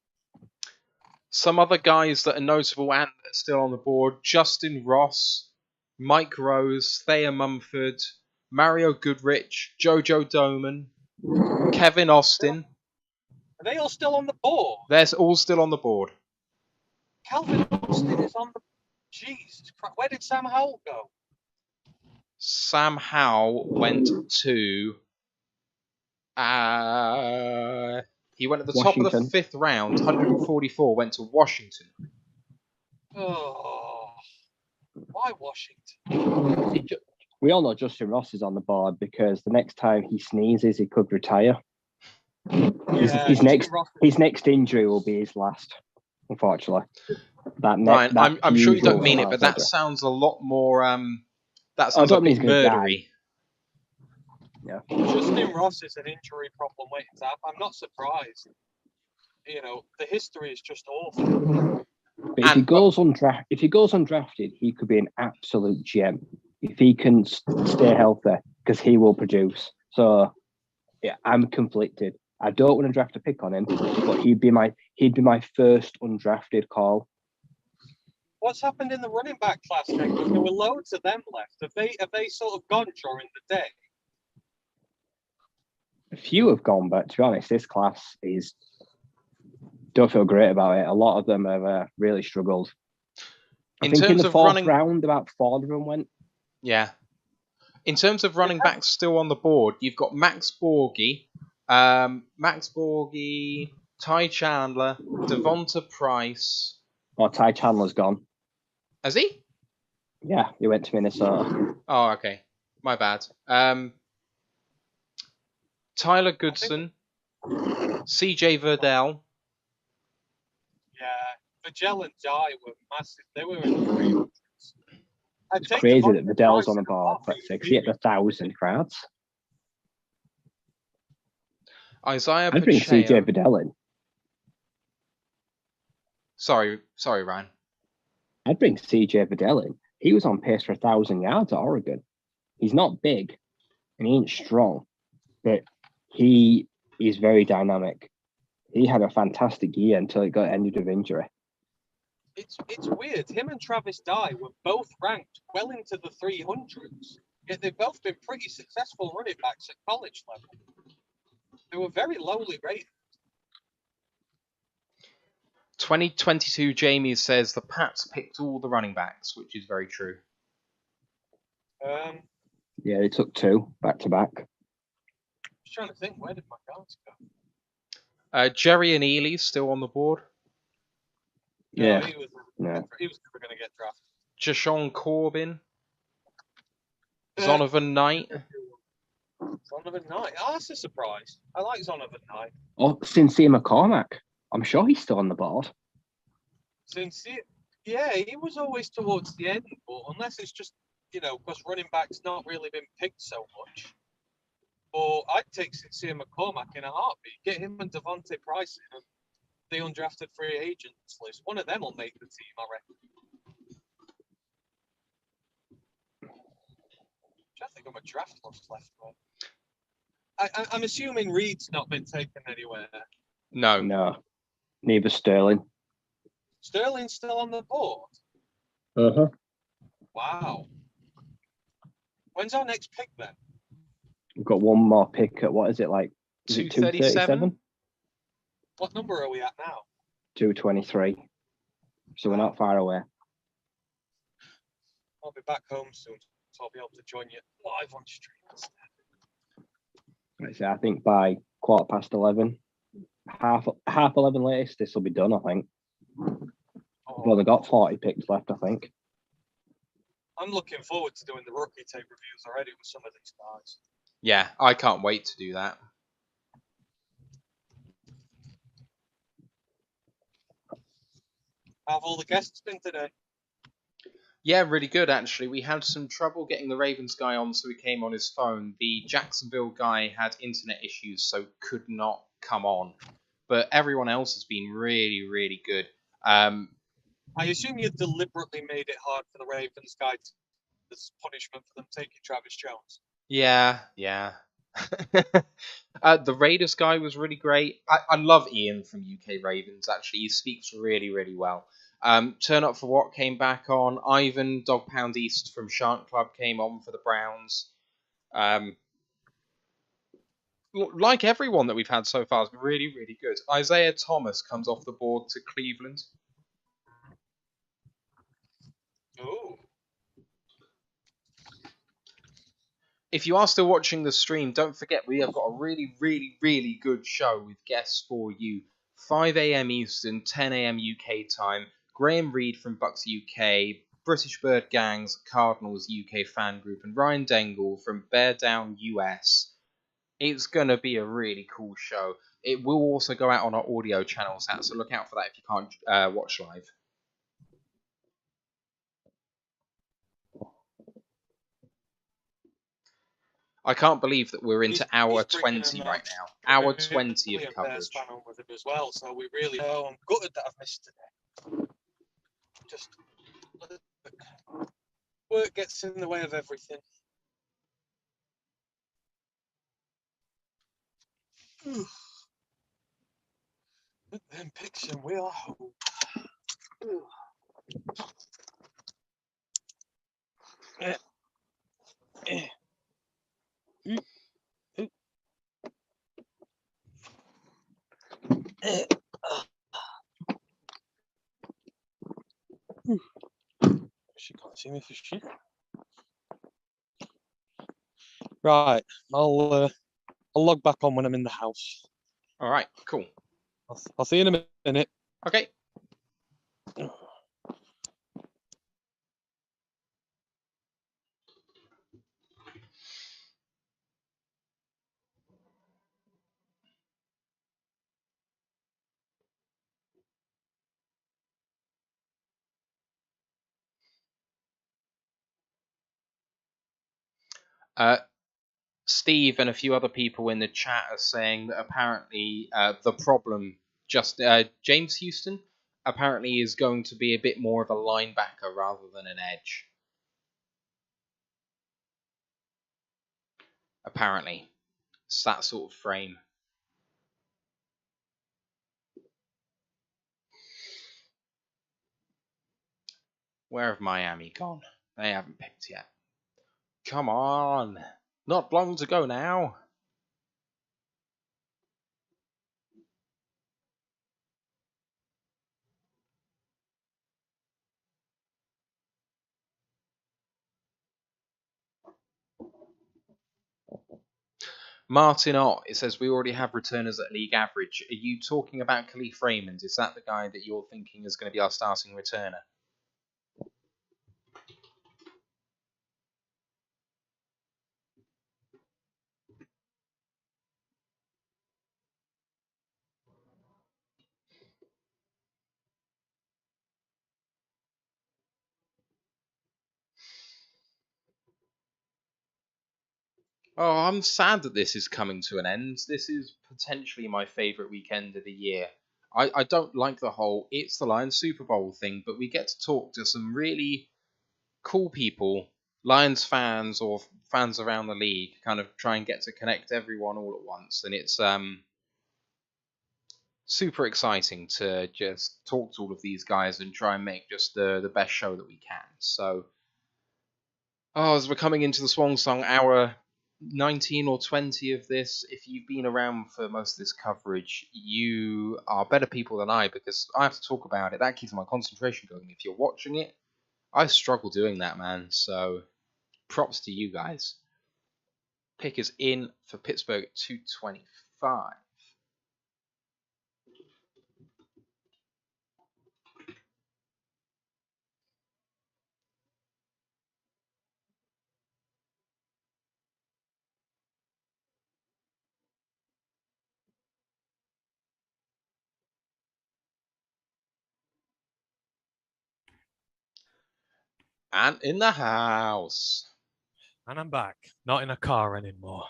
Some other guys that are notable and still on the board: Justin Ross, Mike Rose, Thayer Mumford, Mario Goodrich, Jojo Doman, Kevin Austin. Are they all still on the board? They're all still on the board. Calvin Austin is on the... Jesus Christ. Where did Sam Howell go? Sam Howell went to... he went at the top of the 5th round, 144, went to Washington. Oh, why Washington? We all know Justin Ross is on the board because the next time he sneezes, he could retire. Yeah, his next injury will be his last, unfortunately. Ryan, I'm sure you don't mean it, but that sounds a lot more... that sounds a bit murdery. Yeah. Justin Ross is an injury problem waiting to happen. I'm not surprised. The history is just awful. But if he goes undrafted, he could be an absolute gem if he can stay healthy, because he will produce. So, yeah, I'm conflicted. I don't want to draft a pick on him, but he'd be my first undrafted call. What's happened in the running back class then? Because there were loads of them left. Have they sort of gone during the day? A few have gone, but to be honest, this class don't feel great about it. A lot of them have really struggled. I think in the fourth round, about 4 of them went. Yeah. In terms of running backs still on the board, you've got Max Borghi, Ty Chandler, Devonta Price. Oh, Ty Chandler's gone. Has he? Yeah, he went to Minnesota. Oh, okay. My bad. Tyler Goodson, CJ Verdell. Yeah, Vigel and Dye were massive. They were in the 300s. It's crazy that Vidal's on the board for 6. He hit 1,000 crowds. Isaiah I'd bring CJ Pacheco. Vidal in. Sorry, Ryan. I'd bring CJ Vidal in. He was on pace for 1,000 yards at Oregon. He's not big and he ain't strong, but he is very dynamic. He had a fantastic year until it got ended with injury. It's weird. Him and Travis Dye were both ranked well into the 300s, yet they've both been pretty successful running backs at college level. They were very lowly rated. 2022 Jamie says the Pats picked all the running backs, which is very true. Yeah, they took 2 back to back. I was trying to think, where did my cards go? Jerry and Ely's still on the board. Yeah. He was never going to get drafted. Jashawn Corbin. Zonovan Knight. Zonovan Knight. Oh, that's a surprise. I like Zonovan Knight. Oh, Sincere McCormack. I'm sure he's still on the board. Yeah, he was always towards the end, but unless it's just, because running back's not really been picked so much. Or I'd take Sincere McCormack in a heartbeat. Get him and Devontae Price in the undrafted free agents list. One of them will make the team, I reckon. I think I'm a draft loss left. I'm assuming Reed's not been taken anywhere. No. Neither Sterling. Sterling's still on the board. Wow. When's our next pick then? We've got one more pick at, what is it, like 237? What number are we at now? 223. So we're not far away. I'll be back home soon, so I'll be able to join you live on stream instead. Right, so I think by 11:15, half 11 latest, this will be done, I think. We've only got 40 picks left, I think. I'm looking forward to doing the rookie tape reviews already with some of these guys. Yeah, I can't wait to do that. How have all the guests been today? Yeah, really good, actually. We had some trouble getting the Ravens guy on, so he came on his phone. The Jacksonville guy had internet issues, so could not come on. But everyone else has been really, really good. I assume you deliberately made it hard for the Ravens guy as punishment for them taking Travis Jones. Yeah. The Raiders guy was really great. I love Ian from UK Ravens, actually. He speaks really, really well. Turn Up For What came back on. Ivan, Dog Pound East from Shark Club came on for the Browns. Like everyone that we've had so far, is really, really good. Isaiah Thomas comes off the board to Cleveland. Ooh. If you are still watching the stream, don't forget we have got a really, really, really good show with guests for you. 5 a.m. Eastern, 10 a.m. UK time. Graham Reed from Bucks UK, British Bird Gangs, Cardinals UK fan group, and Ryan Dengle from Bear Down US. It's going to be a really cool show. It will also go out on our audio channels, so look out for that if you can't watch live. I can't believe that we're into hour 20 right now. Hour 20 of coverage. With him as well, so we really. Oh, I'm gutted that I've missed today. Just work gets in the way of everything. With them picks and we are home. She can't see me for shit. Right, I'll log back on when I'm in the house. All right, cool. I'll see you in a minute. Okay. Steve and a few other people in the chat are saying that apparently the problem, James Houston, apparently is going to be a bit more of a linebacker rather than an edge. Apparently. It's that sort of frame. Where have Miami gone? They haven't picked yet. Come on. Not long to go now. Martin Ott, it says we already have returners at league average. Are you talking about Khalif Raymond? Is that the guy that you're thinking is going to be our starting returner? Oh, I'm sad that this is coming to an end. This is potentially my favourite weekend of the year. I don't like the whole It's the Lions Super Bowl thing, but we get to talk to some really cool people, Lions fans or fans around the league, kind of try and get to connect everyone all at once. And it's super exciting to just talk to all of these guys and try and make just the best show that we can. So, as we're coming into the Swan Song hour 19 or 20 of this, if you've been around for most of this coverage, you are better people than I, because I have to talk about it. That keeps my concentration going. If you're watching it, I struggle doing that, man. So props to you guys. Pick is in for Pittsburgh at 225. And in the house. And I'm back. Not in a car anymore.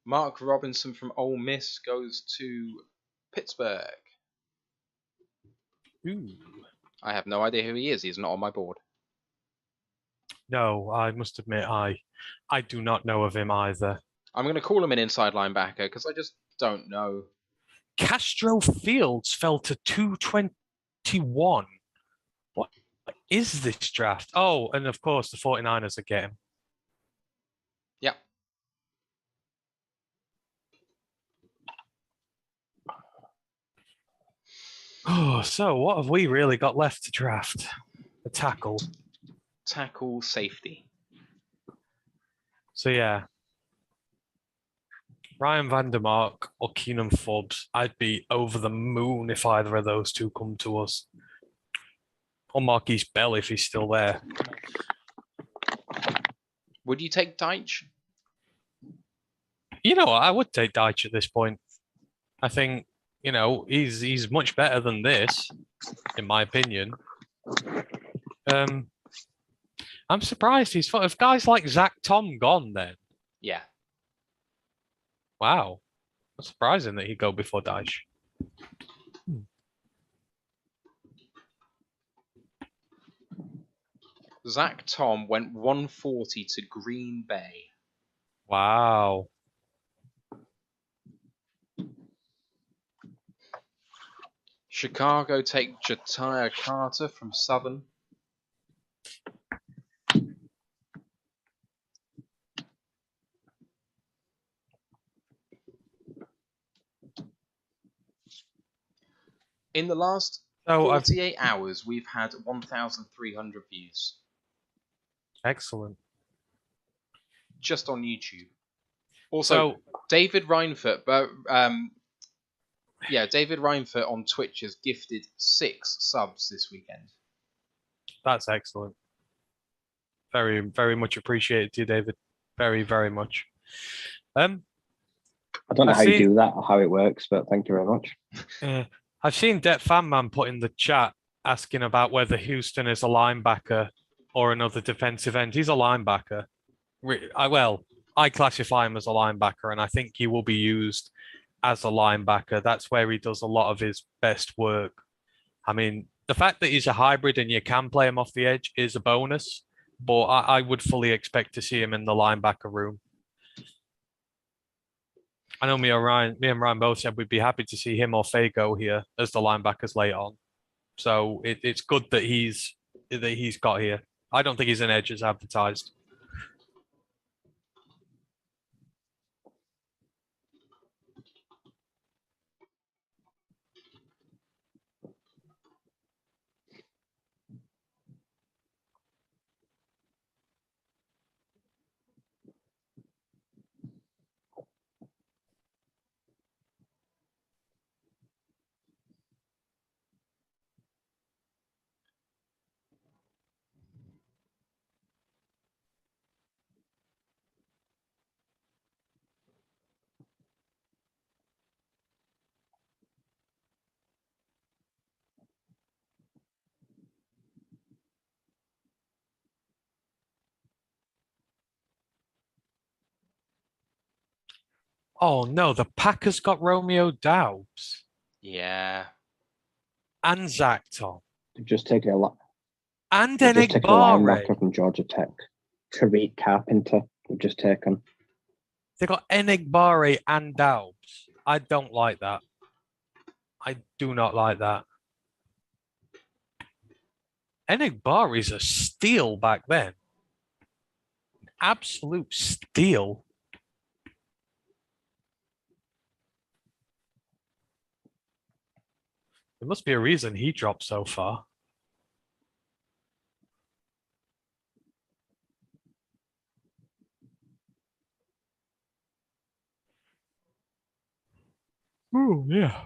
Mark Robinson from Ole Miss goes to Pittsburgh. Ooh. I have no idea who he is. He's not on my board. No, I must admit, I do not know of him either. I'm going to call him an inside linebacker because I just don't know. Castro Fields fell to 221. What is this draft? Oh, and of course, the 49ers are getting. Yep. Oh, so what have we really got left to draft? A tackle. Tackle safety. So, yeah. Ryan Vandermark or Keenan Forbes. I'd be over the moon if either of those two come to us. Or Marquise Bell if he's still there. Would you take Deitch? You know what? I would take Deitch at this point. I think, he's much better than this, in my opinion. I'm surprised he's if guys like Zach Tom gone then. Yeah. Wow. That's surprising that he'd go before Deitch. Zach Tom went 140 to Green Bay. Wow. Chicago take Ja'Tyre Carter from Southern. In the last 48 hours, we've had 1,300 views. Excellent. Just on YouTube. Also, David Reinfurt, David Reinfurt on Twitch has gifted 6 subs this weekend. That's excellent. Very, very much appreciated to you, David. Very, very much. I don't know how you do that or how it works, but thank you very much. I've seen Det Fan Man put in the chat asking about whether Houston is a linebacker or another defensive end. He's a linebacker. I classify him as a linebacker, and I think he will be used as a linebacker. That's where he does a lot of his best work. I mean, the fact that he's a hybrid and you can play him off the edge is a bonus, but I would fully expect to see him in the linebacker room. I know me and Ryan both said we'd be happy to see him or Fago here as the linebackers late on. So it's good that he's got here. I don't think he's an edge as advertised. Oh no, the Packers got Romeo Doubs. Yeah. And Zach Tom. They've just taken a lot. And They've just taken a Enigbare. linebacker from Georgia Tech. Tariq Carpenter. They've just taken. They got Enigbare and Doubs. I don't like that. I do not like that. Enigbare is a steal back then. Absolute steal. There must be a reason he dropped so far. Oh, yeah.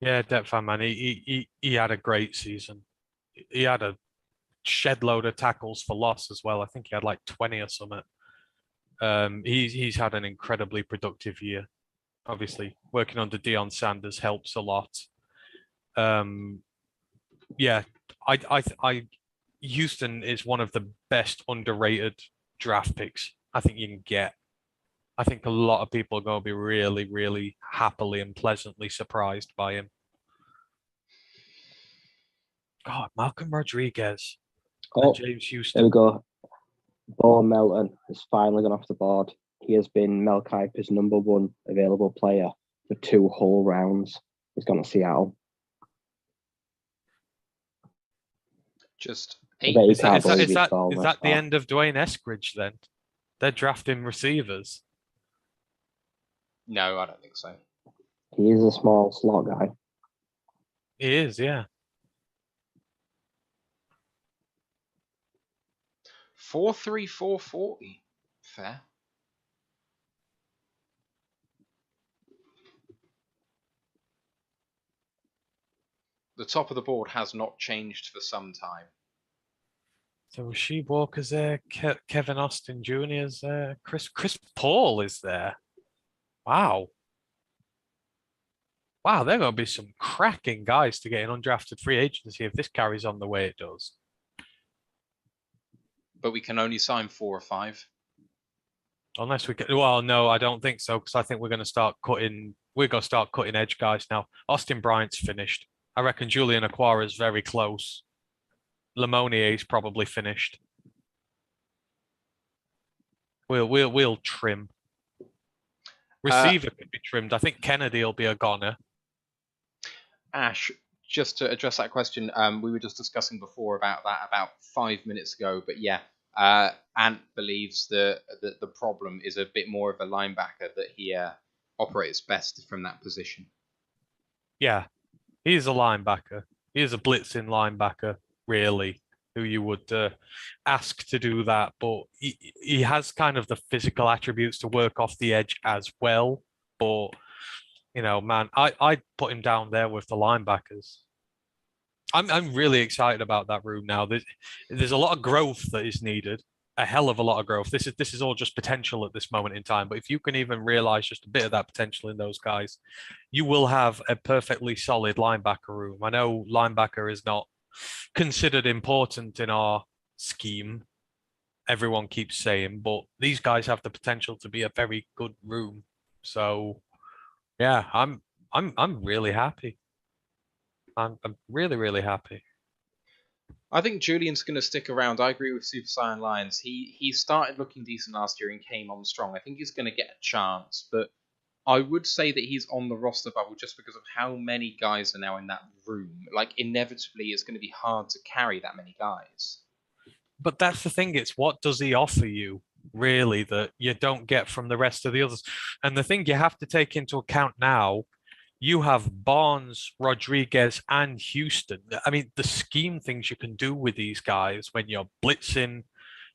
Yeah, Depfan, man. He had a great season. He had a shed load of tackles for loss as well. I think he had like 20 or something. He's had an incredibly productive year. Obviously, working under Deion Sanders helps a lot. Yeah, I Houston is one of the best underrated draft picks I think you can get. I think a lot of people are going to be really, really happily and pleasantly surprised by him. God, Malcolm Rodriguez and James Houston. There we go. Bo Melton has finally gone off the board. He has been Mel Kiper's #1 available player for 2 whole rounds. He's gone to Seattle. Just I bet he Is can't believe he's that fallen the this far. end of Dwayne Eskridge then? They're drafting receivers. No, I don't think so. He is a small slot guy. He is, yeah. 4.3440. Fair. The top of the board has not changed for some time. So Rasheed Walker's there, Kevin Austin Jr.'s there, Chris Paul is there. Wow. Wow, there are going to be some cracking guys to get in undrafted free agency if this carries on the way it does. But we can only sign 4 or 5. Unless we can. Well, no, I don't think so, because I think we're going to start cutting. We're going to start cutting edge guys now. Austin Bryant's finished. I reckon Julian Aquara is very close. Lemonier's probably finished. We'll trim. Receiver could be trimmed. I think Kennedy will be a goner. Ash, just to address that question, we were just discussing before about that about 5 minutes ago. But yeah, Ant believes that the problem is a bit more of a linebacker, that he operates best from that position. Yeah, he's a linebacker. He is a blitzing linebacker, really, who you would ask to do that. But he has kind of the physical attributes to work off the edge as well. But, you know, man, I'd put him down there with the linebackers. I'm really excited about that room now. There's a lot of growth that is needed. a hell of a lot of growth. This is all just potential at this moment in time. But if you can even realize just a bit of that potential in those guys, you will have a perfectly solid linebacker room. I know linebacker is not considered important in our scheme. Everyone keeps saying, but these guys have the potential to be a very good room. So, yeah, I'm really happy. I'm really, really happy. I think Julian's going to stick around. I agree with Super Saiyan Lions. He started looking decent last year and came on strong. I think he's going to get a chance, but I would say that he's on the roster bubble just because of how many guys are now in that room. Like, inevitably, it's going to be hard to carry that many guys. But that's the thing. It's what does he offer you, really, that you don't get from the rest of the others? And the thing you have to take into account now, you have Barnes, Rodriguez, and Houston. I mean, the scheme things you can do with these guys when you're blitzing,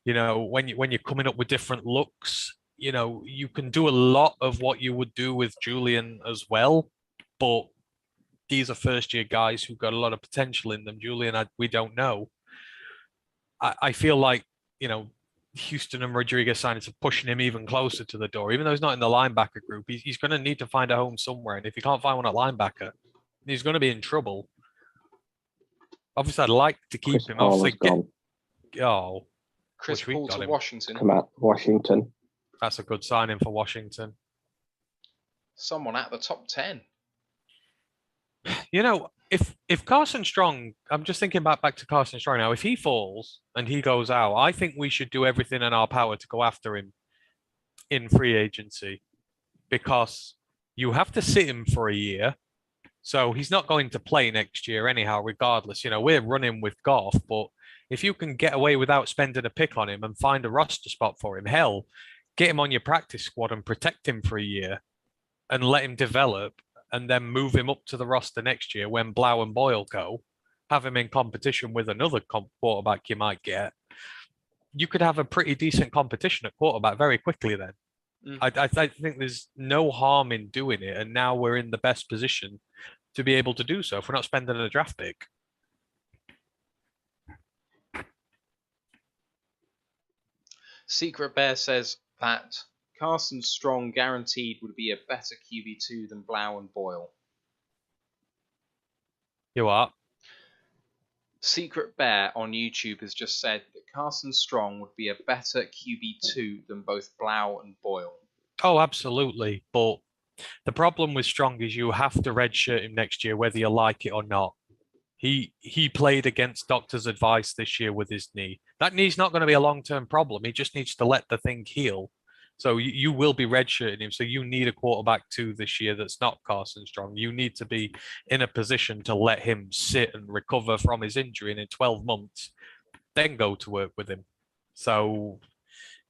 when you're coming up with different looks, you can do a lot of what you would do with Julian as well. But these are first-year guys who've got a lot of potential in them. Julian, we don't know. I feel like, Houston and Rodriguez signings are pushing him even closer to the door. Even though he's not in the linebacker group, he's going to need to find a home somewhere. And if he can't find one at linebacker, he's going to be in trouble. Obviously, I'd like to keep him. Chris Paul to Washington. Come out, Washington. That's a good signing for Washington. Someone at the top 10. If Carson Strong, I'm just thinking back to Carson Strong now. If he falls and he goes out, I think we should do everything in our power to go after him in free agency, because you have to sit him for a year. So he's not going to play next year anyhow, regardless. We're running with Goff, but if you can get away without spending a pick on him and find a roster spot for him, hell, get him on your practice squad and protect him for a year and let him develop, and then move him up to the roster next year when Blau and Boyle go, have him in competition with another quarterback you might get. You could have a pretty decent competition at quarterback very quickly then. I think there's no harm in doing it, and now we're in the best position to be able to do so if we're not spending a draft pick. Secret Bear says that Carson Strong guaranteed would be a better QB2 than Blau and Boyle. You are? Secret Bear on YouTube has just said that Carson Strong would be a better QB2 than both Blau and Boyle. Oh, absolutely. But the problem with Strong is you have to redshirt him next year, whether you like it or not. He played against doctor's advice this year with his knee. That knee's not going to be a long-term problem. He just needs to let the thing heal. So you will be redshirting him. So you need a quarterback too this year that's not Carson Strong. You need to be in a position to let him sit and recover from his injury, and in 12 months, then go to work with him. So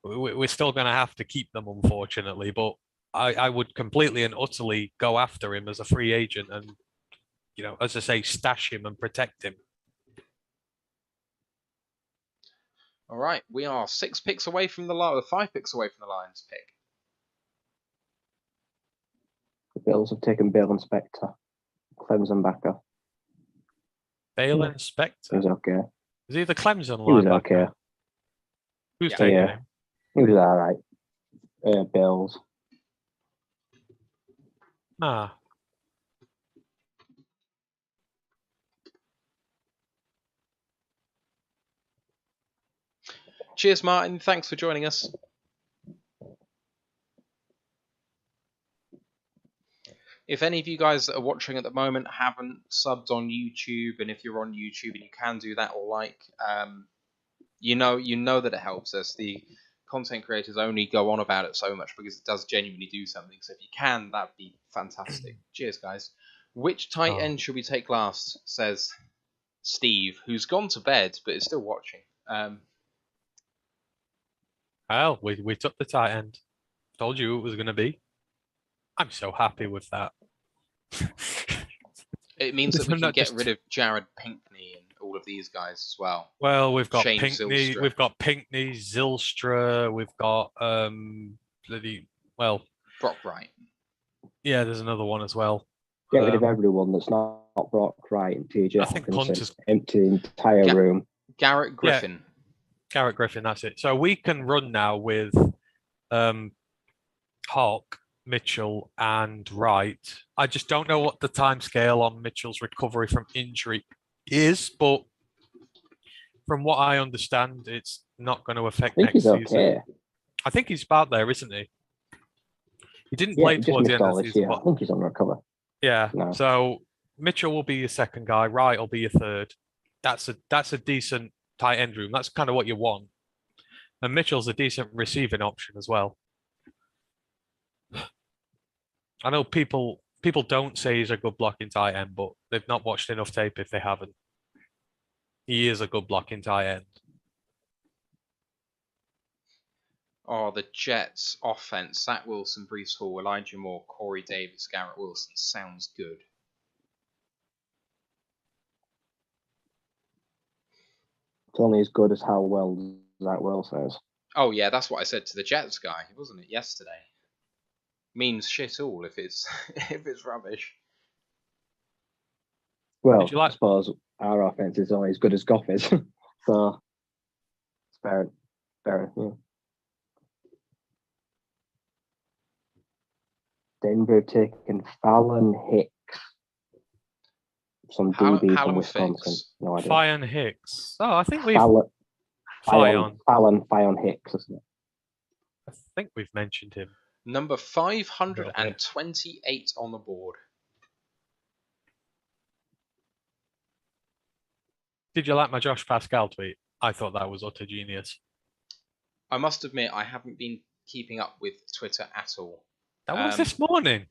we're still going to have to keep them, unfortunately. But I would completely and utterly go after him as a free agent and, as I say, stash him and protect him. All right, we are 5 picks away from the Lions pick. The Bills have taken Bale and Spector, Clemson backer. Bale and Spector? He was okay. Is he the Clemson linebacker? He was okay. Who's taking him? He was all right. Bills. Ah. Cheers, Martin. Thanks for joining us. If any of you guys that are watching at the moment haven't subbed on YouTube, and if you're on YouTube and you can do that or you know that it helps us. The content creators only go on about it so much because it does genuinely do something. So if you can, that'd be fantastic. Cheers, guys. Which tight end should we take last? Says Steve, who's gone to bed but is still watching. Well, we took the tight end. Told you it was going to be. I'm so happy with that. It means that we can get rid of Jared Pinkney and all of these guys as well. Well, we've got Shane Pinkney, Zylstra. we've got Pinkney, Zylstra, we've got Brock Wright. Yeah, there's another one as well. Get rid of everyone that's not Brock Wright and TJ. I think Punters empty the entire room. Garrett Griffin. Garrett Griffin, that's it. So we can run now with Hawk, Mitchell, and Wright. I just don't know what the timescale on Mitchell's recovery from injury is, but from what I understand, it's not going to affect next season. Okay. I think he's about there, isn't he? He didn't Yeah, play he just towards the missed end all of the this season. year. I think he's on recover. Yeah. No. So Mitchell will be your second guy. Wright will be your third. That's a decent tight end room. That's kind of what you want. And Mitchell's a decent receiving option as well. I know people don't say he's a good blocking tight end, but they've not watched enough tape if they haven't. He is a good blocking tight end. Oh, the Jets offense: Zach Wilson, Breece Hall, Elijah Moore, Corey Davis, Garrett Wilson. Sounds good. It's only as good as how well Zach Wilson is. Oh yeah, that's what I said to the Jets guy, wasn't it, yesterday? Means shit all if it's if it's rubbish. Well, I suppose our offense is only as good as Goff is. So it's fair, yeah. Denver taking Fallon Hicks. Some DB from Wisconsin. No idea. Fallon Hicks. Oh, I think we've Fallon Hicks, isn't it? I think we've mentioned him. Number 528 on the board. Did you like my Josh Pascal tweet? I thought that was utter genius. I must admit, I haven't been keeping up with Twitter at all. That was this morning.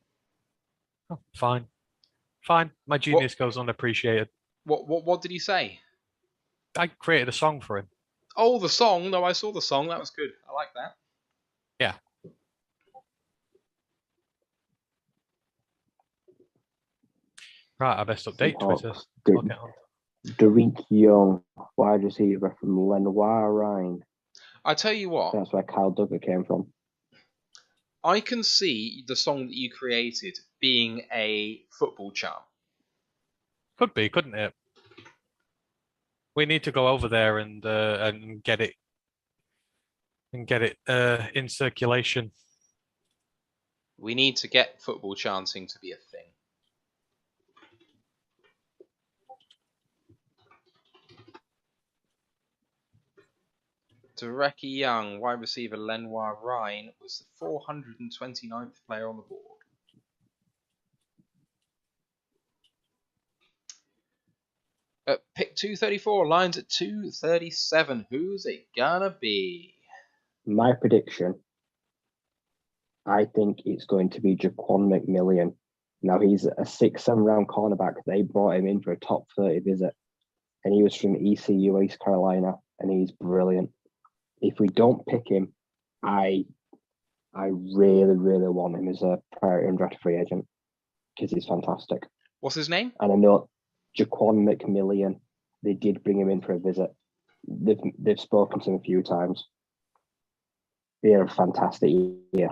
Oh, fine. My genius goes unappreciated. What did he say? I created a song for him. Oh, the song. No, I saw the song. That was good. I like that. Yeah. Right, I best update Twitter. Derek Young, wide receiver from Lenoir Rhine. I tell you what. That's where Kyle Duggar came from. I can see the song that you created being a football charm. Could be, couldn't it? We need to go over there and get it in circulation. We need to get football chanting to be a thing. Derek Young, wide receiver Lenoir Rhine, was the 429th player on the board. At pick 234, lines at 237. Who's it gonna be? My prediction, I think it's going to be Jaquan McMillian. Now, he's a 6-7 round cornerback. They brought him in for a top 30 visit, and he was from ECU, East Carolina, and he's brilliant. If we don't pick him, I really, really want him as a priority undrafted free agent because he's fantastic. What's his name? And I know Jaquan McMillian. They did bring him in for a visit. They've spoken to him a few times. He had a fantastic year.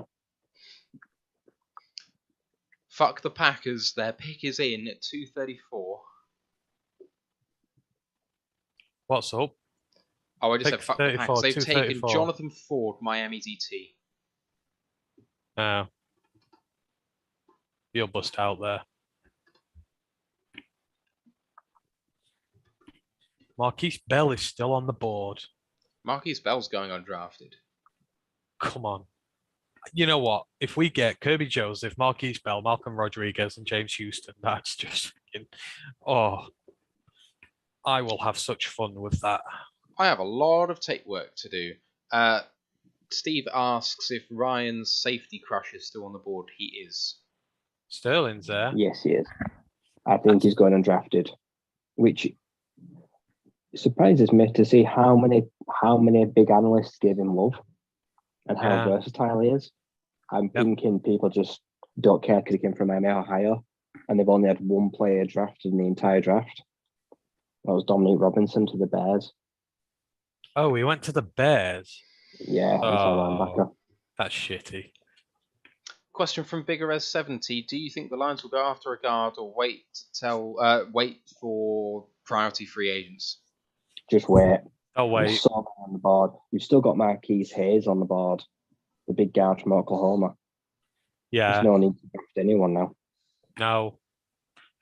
Fuck the Packers. Their pick is in at 234. What's up? Oh, I just said fuck the Packers. They've taken 234. Jonathan Ford, Miami's ET. Oh. You'll bust out there. Marquise Bell is still on the board. Marquise Bell's going undrafted. Come on. You know what? If we get Kirby Joseph, Marquise Bell, Malcolm Rodriguez, and James Houston, that's just I will have such fun with that. I have a lot of tape work to do. Steve asks if Ryan's safety crush is still on the board. He is. Sterling's there. Yes, he is. I think he's going undrafted, which surprises me to see how many big analysts give him love and how versatile he is. I'm thinking people just don't care because he came from Miami, Ohio, and they've only had one player drafted in the entire draft. That was Dominic Robinson to the Bears. Oh, he went to the Bears? Yeah, he's a linebacker. That's shitty. Question from BiggerEz70. Do you think the Lions will go after a guard or wait for priority free agents? Just wait. Oh, wait. There's so many on on the board. You've still got Marquise Hayes on the board, the big guard from Oklahoma. Yeah. There's no need to draft anyone now. No.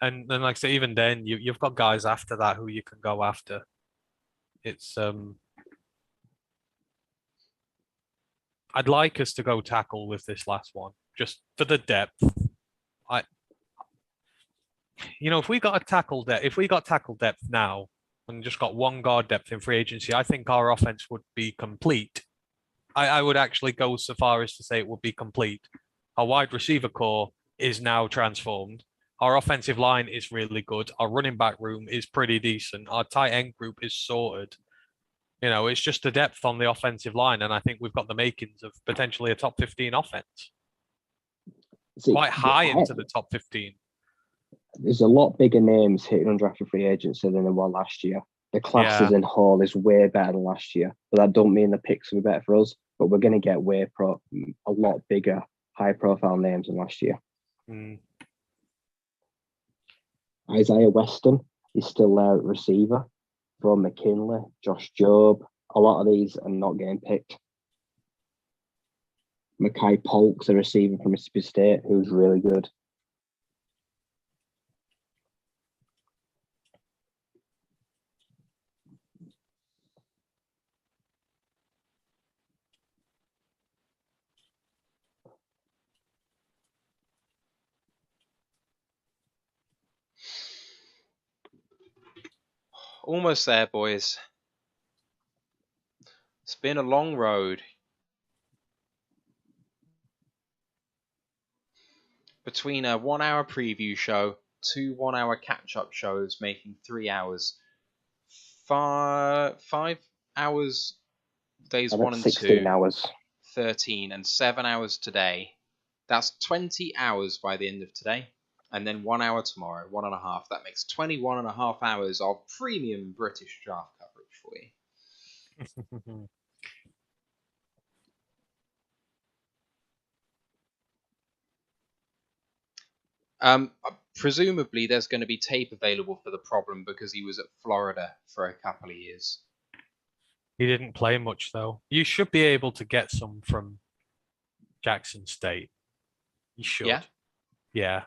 And then, like I say, even then, you've got guys after that who you can go after. It's I'd like us to go tackle with this last one, just for the depth. If we got tackle depth now and just got one guard depth in free agency, I think our offense would be complete. I would actually go so far as to say it would be complete. Our wide receiver core is now transformed. Our offensive line is really good. Our running back room is pretty decent. Our tight end group is sorted. It's just the depth on the offensive line, and I think we've got the makings of potentially a top 15 offense. Quite high into the top 15. There's a lot bigger names hitting undrafted free agency than there were last year. The class as in whole is way better than last year, but that don't mean the picks will be better for us. But we're going to get a lot bigger, high-profile names than last year. Isaiah Weston is still there at receiver. Von McKinley, Josh Jobe. A lot of these are not getting picked. Mackay Polk's a receiver from Mississippi State who's really good. Almost there, boys. It's been a long road. Between a 1 hour preview show, 2 1 hour catch up shows, making 3 hours. 5 hours, days 1 and 2. 16 hours. 13 and 7 hours today. That's 20 hours by the end of today. And then 1 hour tomorrow, 1.5. That makes 21.5 hours of premium British draft coverage for you. Presumably there's going to be tape available for the problem because he was at Florida for a couple of years. He didn't play much, though. You should be able to get some from Jackson State. You should. Yeah? Yeah.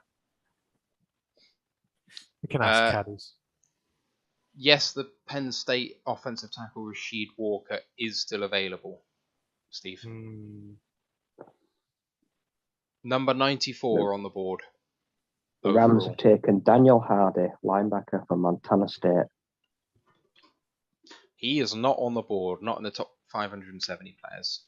You can ask caddies. Yes, the Penn State offensive tackle Rasheed Walker is still available, Steve. Number 94 on the board. The Rams have taken Daniel Hardy, linebacker from Montana State. He is not on the board, not in the top 570 players.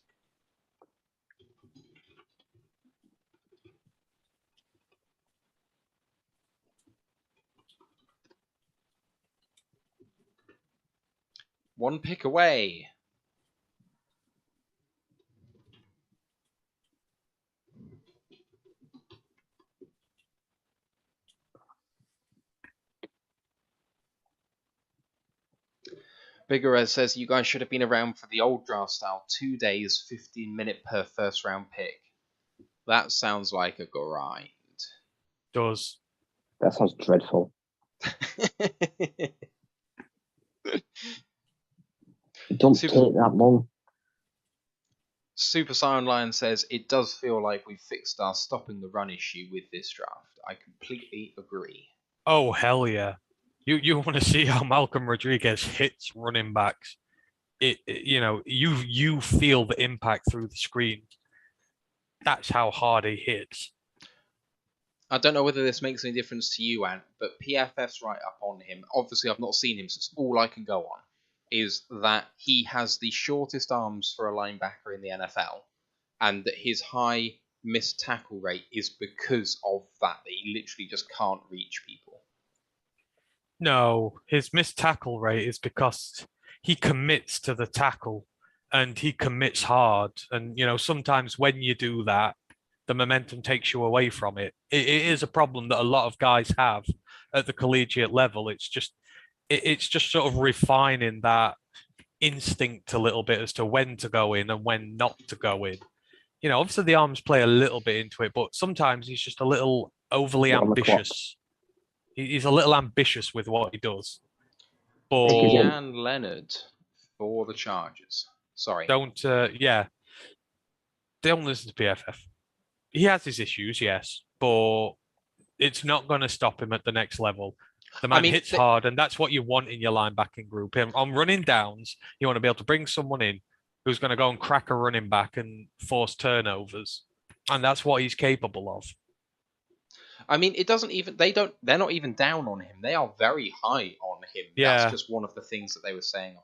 One pick away. Biggerez says you guys should have been around for the old draft style, 2 days, 15-minute per first round pick. That sounds like a grind. Does. That sounds dreadful. It don't take that long. Super Saiyan Lion says it does feel like we've fixed our stopping the run issue with this draft. I completely agree. Oh, hell yeah. You want to see how Malcolm Rodriguez hits running backs. You feel the impact through the screen. That's how hard he hits. I don't know whether this makes any difference to you, Ant, but PFF's write-up on him, obviously I've not seen him, so it's all I can go on, is that he has the shortest arms for a linebacker in the NFL, and that his high missed tackle rate is because of that he literally just can't reach people. No, his missed tackle rate is because he commits to the tackle and he commits hard. And, sometimes when you do that, the momentum takes you away from it. It is a problem that a lot of guys have at the collegiate level. It's just sort of refining that instinct a little bit as to when to go in and when not to go in. Obviously the arms play a little bit into it, but sometimes he's just a little overly ambitious. He's a little ambitious with what he does. Ian Leonard, for the Chargers. Sorry. Don't listen to PFF. He has his issues, yes, but it's not going to stop him at the next level. The man hits hard, and that's what you want in your linebacking group. On running downs, you want to be able to bring someone in who's going to go and crack a running back and force turnovers, and that's what he's capable of. I mean, it doesn't even. They're not even down on him. They are very high on him. Yeah. That's just one of the things that they were saying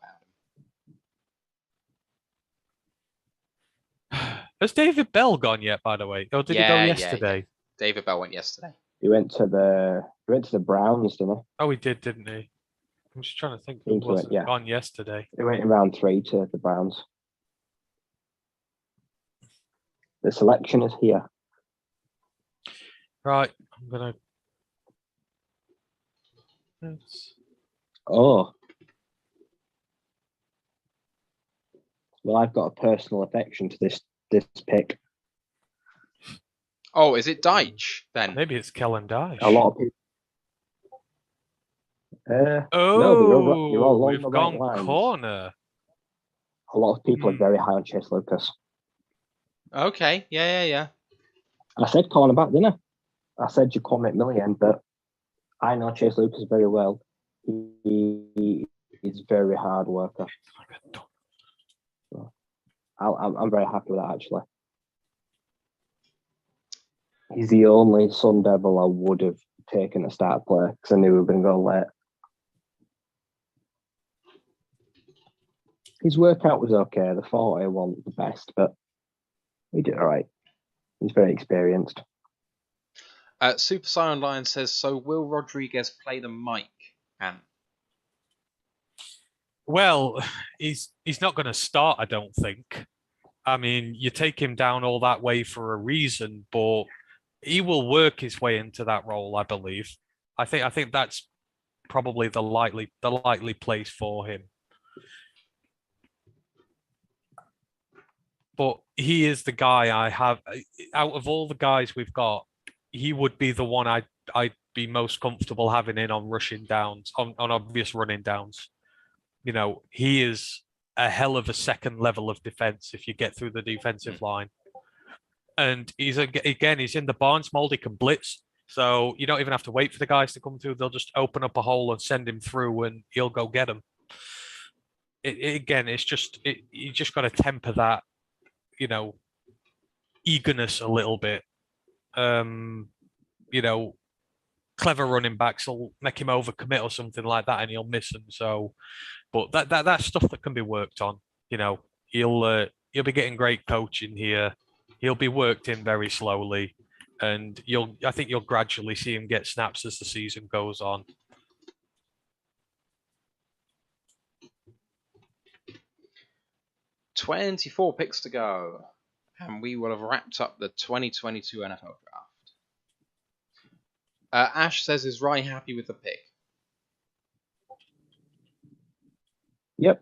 about him. Has David Bell gone yet, by the way? Or did he go yesterday? Yeah. David Bell went yesterday. He went to the Browns, didn't he? Oh, he didn't he? I'm just trying to think who wasn't gone yesterday. He went in round 3 to the Browns. The selection is here. Right, I'm gonna. Oh. Well, I've got a personal affection to this pick. Oh, is it Deitch then? Maybe it's Kellen Deitch. A lot of people. No, you're all along we've the right gone lines. corner. A lot of people are very high on Chase Lucas. Okay, yeah. I said cornerback, didn't I? I said Jaquan McMillian, but I know Chase Lucas very well. He is a very hard worker. So I'm very happy with that, actually. He's the only Sun Devil I would have taken a start player because I knew we were going to go late. His workout was okay. The 40 wasn't the best, but he did all right. He's very experienced. Super Saiyan Lion says, so will Rodriguez play the mic? Well, he's not going to start, I don't think. I mean, you take him down all that way for a reason, but he will work his way into that role, I believe. I think that's probably the likely place for him. But he is the guy I have out of all the guys we've got. He would be the one I'd be most comfortable having in on rushing downs, on obvious running downs. You know, he is a hell of a second level of defense if you get through the defensive line. And he's in the Barnes mold. He can blitz, so you don't even have to wait for the guys to come through. They'll just open up a hole and send him through, and he'll go get them. You just got to temper that, you know, eagerness a little bit. You know, clever running backs will make him overcommit or something like that, and he'll miss them. So, but that's stuff that can be worked on. You know, he'll be getting great coaching here. He'll be worked in very slowly, and I think you'll gradually see him get snaps as the season goes on. "24 picks to go, and we will have wrapped up the 2022 NFL draft. Ash says, is Rye happy with the pick? Yep.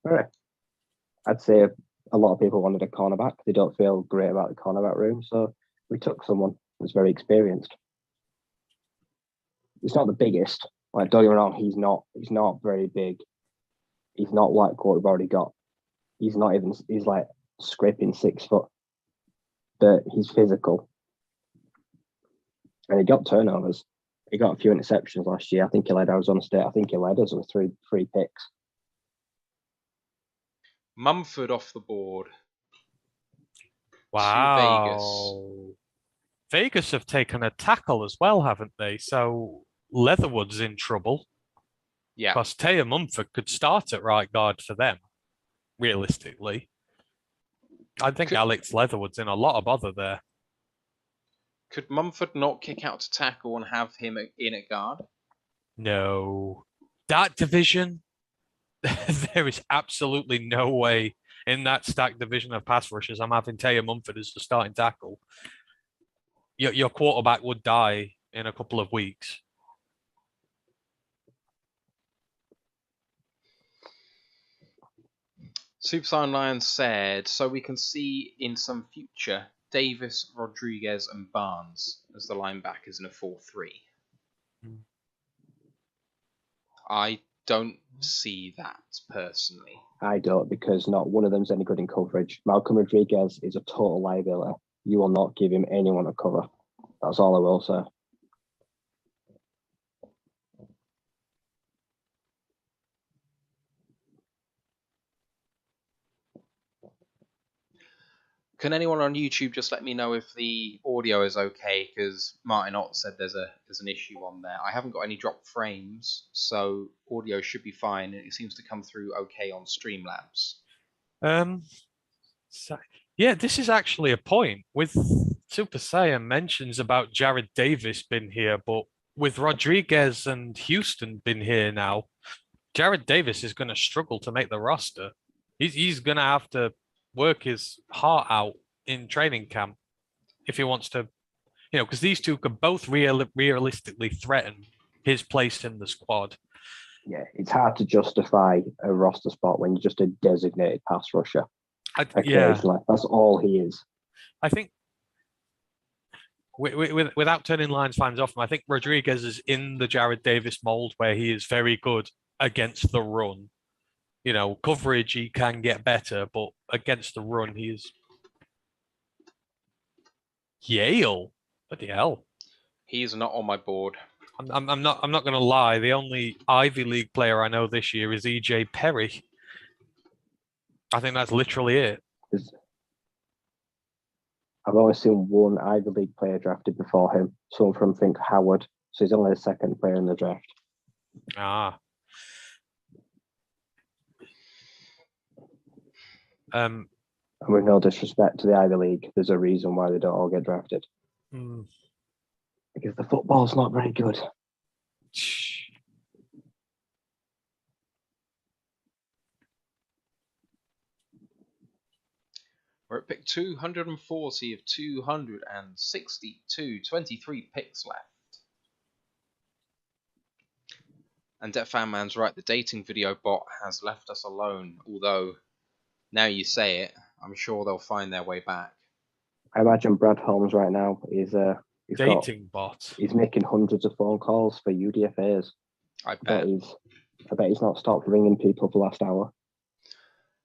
All right. I'd say a lot of people wanted a cornerback. They don't feel great about the cornerback room, so we took someone who's very experienced. He's not the biggest. Like, don't get me wrong, he's not very big. He's not like what we've already got. He's like scraping 6 foot. But he's physical. And he got turnovers. He got a few interceptions last year. I think he led Arizona State. I think he led us with three picks. Mumford off the board. Wow. Vegas have taken a tackle as well, haven't they? So Leatherwood's in trouble. Yeah. Because Taya Mumford could start at right guard for them, realistically. I think Alex Leatherwood's in a lot of bother there. Could Mumford not kick out to tackle and have him in at guard? No. That division, there is absolutely no way in that stacked division of pass rushers I'm having Taya Mumford as the starting tackle. Your quarterback would die in a couple of weeks. Super Saiyan Lion said, so we can see in some future Davis, Rodriguez, and Barnes as the linebackers in a 4-3. I don't see that personally. I don't, because not one of them's any good in coverage. Malcolm Rodriguez is a total liability. You will not give him anyone to cover. That's all I will say. Can anyone on YouTube just let me know if the audio is okay? Because Martin Ott said there's an issue on there. I haven't got any dropped frames, so audio should be fine. It seems to come through okay on Streamlabs. So, yeah, this is actually a point. With Super Saiyan mentions about Jared Davis been here, but with Rodriguez and Houston been here now, Jared Davis is going to struggle to make the roster. He's going to have to work his heart out in training camp if he wants to, because these two could both realistically threaten his place in the squad. Yeah, it's hard to justify a roster spot when you're just a designated pass rusher. Occasionally, that's all he is. I think, without turning Lions fans off him, I think Rodriguez is in the Jared Davis mold where he is very good against the run. Coverage, he can get better, but against the run, he's Yale. Bloody hell. He's not on my board. I'm not going to lie. The only Ivy League player I know this year is EJ Perry. I think that's literally it. I've only seen one Ivy League player drafted before him. Someone from, think, Howard. So he's only the second player in the draft. And with no disrespect to the Ivy League, there's a reason why they don't all get drafted. Because the football's not very good. We're at pick 240 of 262, 23 picks left. And Deaf Fan Man's right, the dating video bot has left us alone, although now you say it, I'm sure they'll find their way back. I imagine Brad Holmes right now is dating bot. He's making hundreds of phone calls for UDFAs. I bet he's not stopped ringing people for the last hour.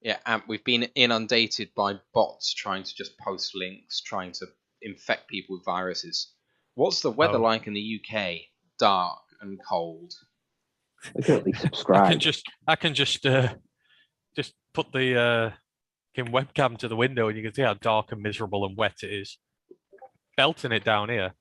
Yeah, and we've been inundated by bots trying to just post links, trying to infect people with viruses. What's the weather like in the UK? Dark and cold. I can at least subscribe. I can just put the webcam to the window and you can see how dark and miserable and wet it is. Belting it down here.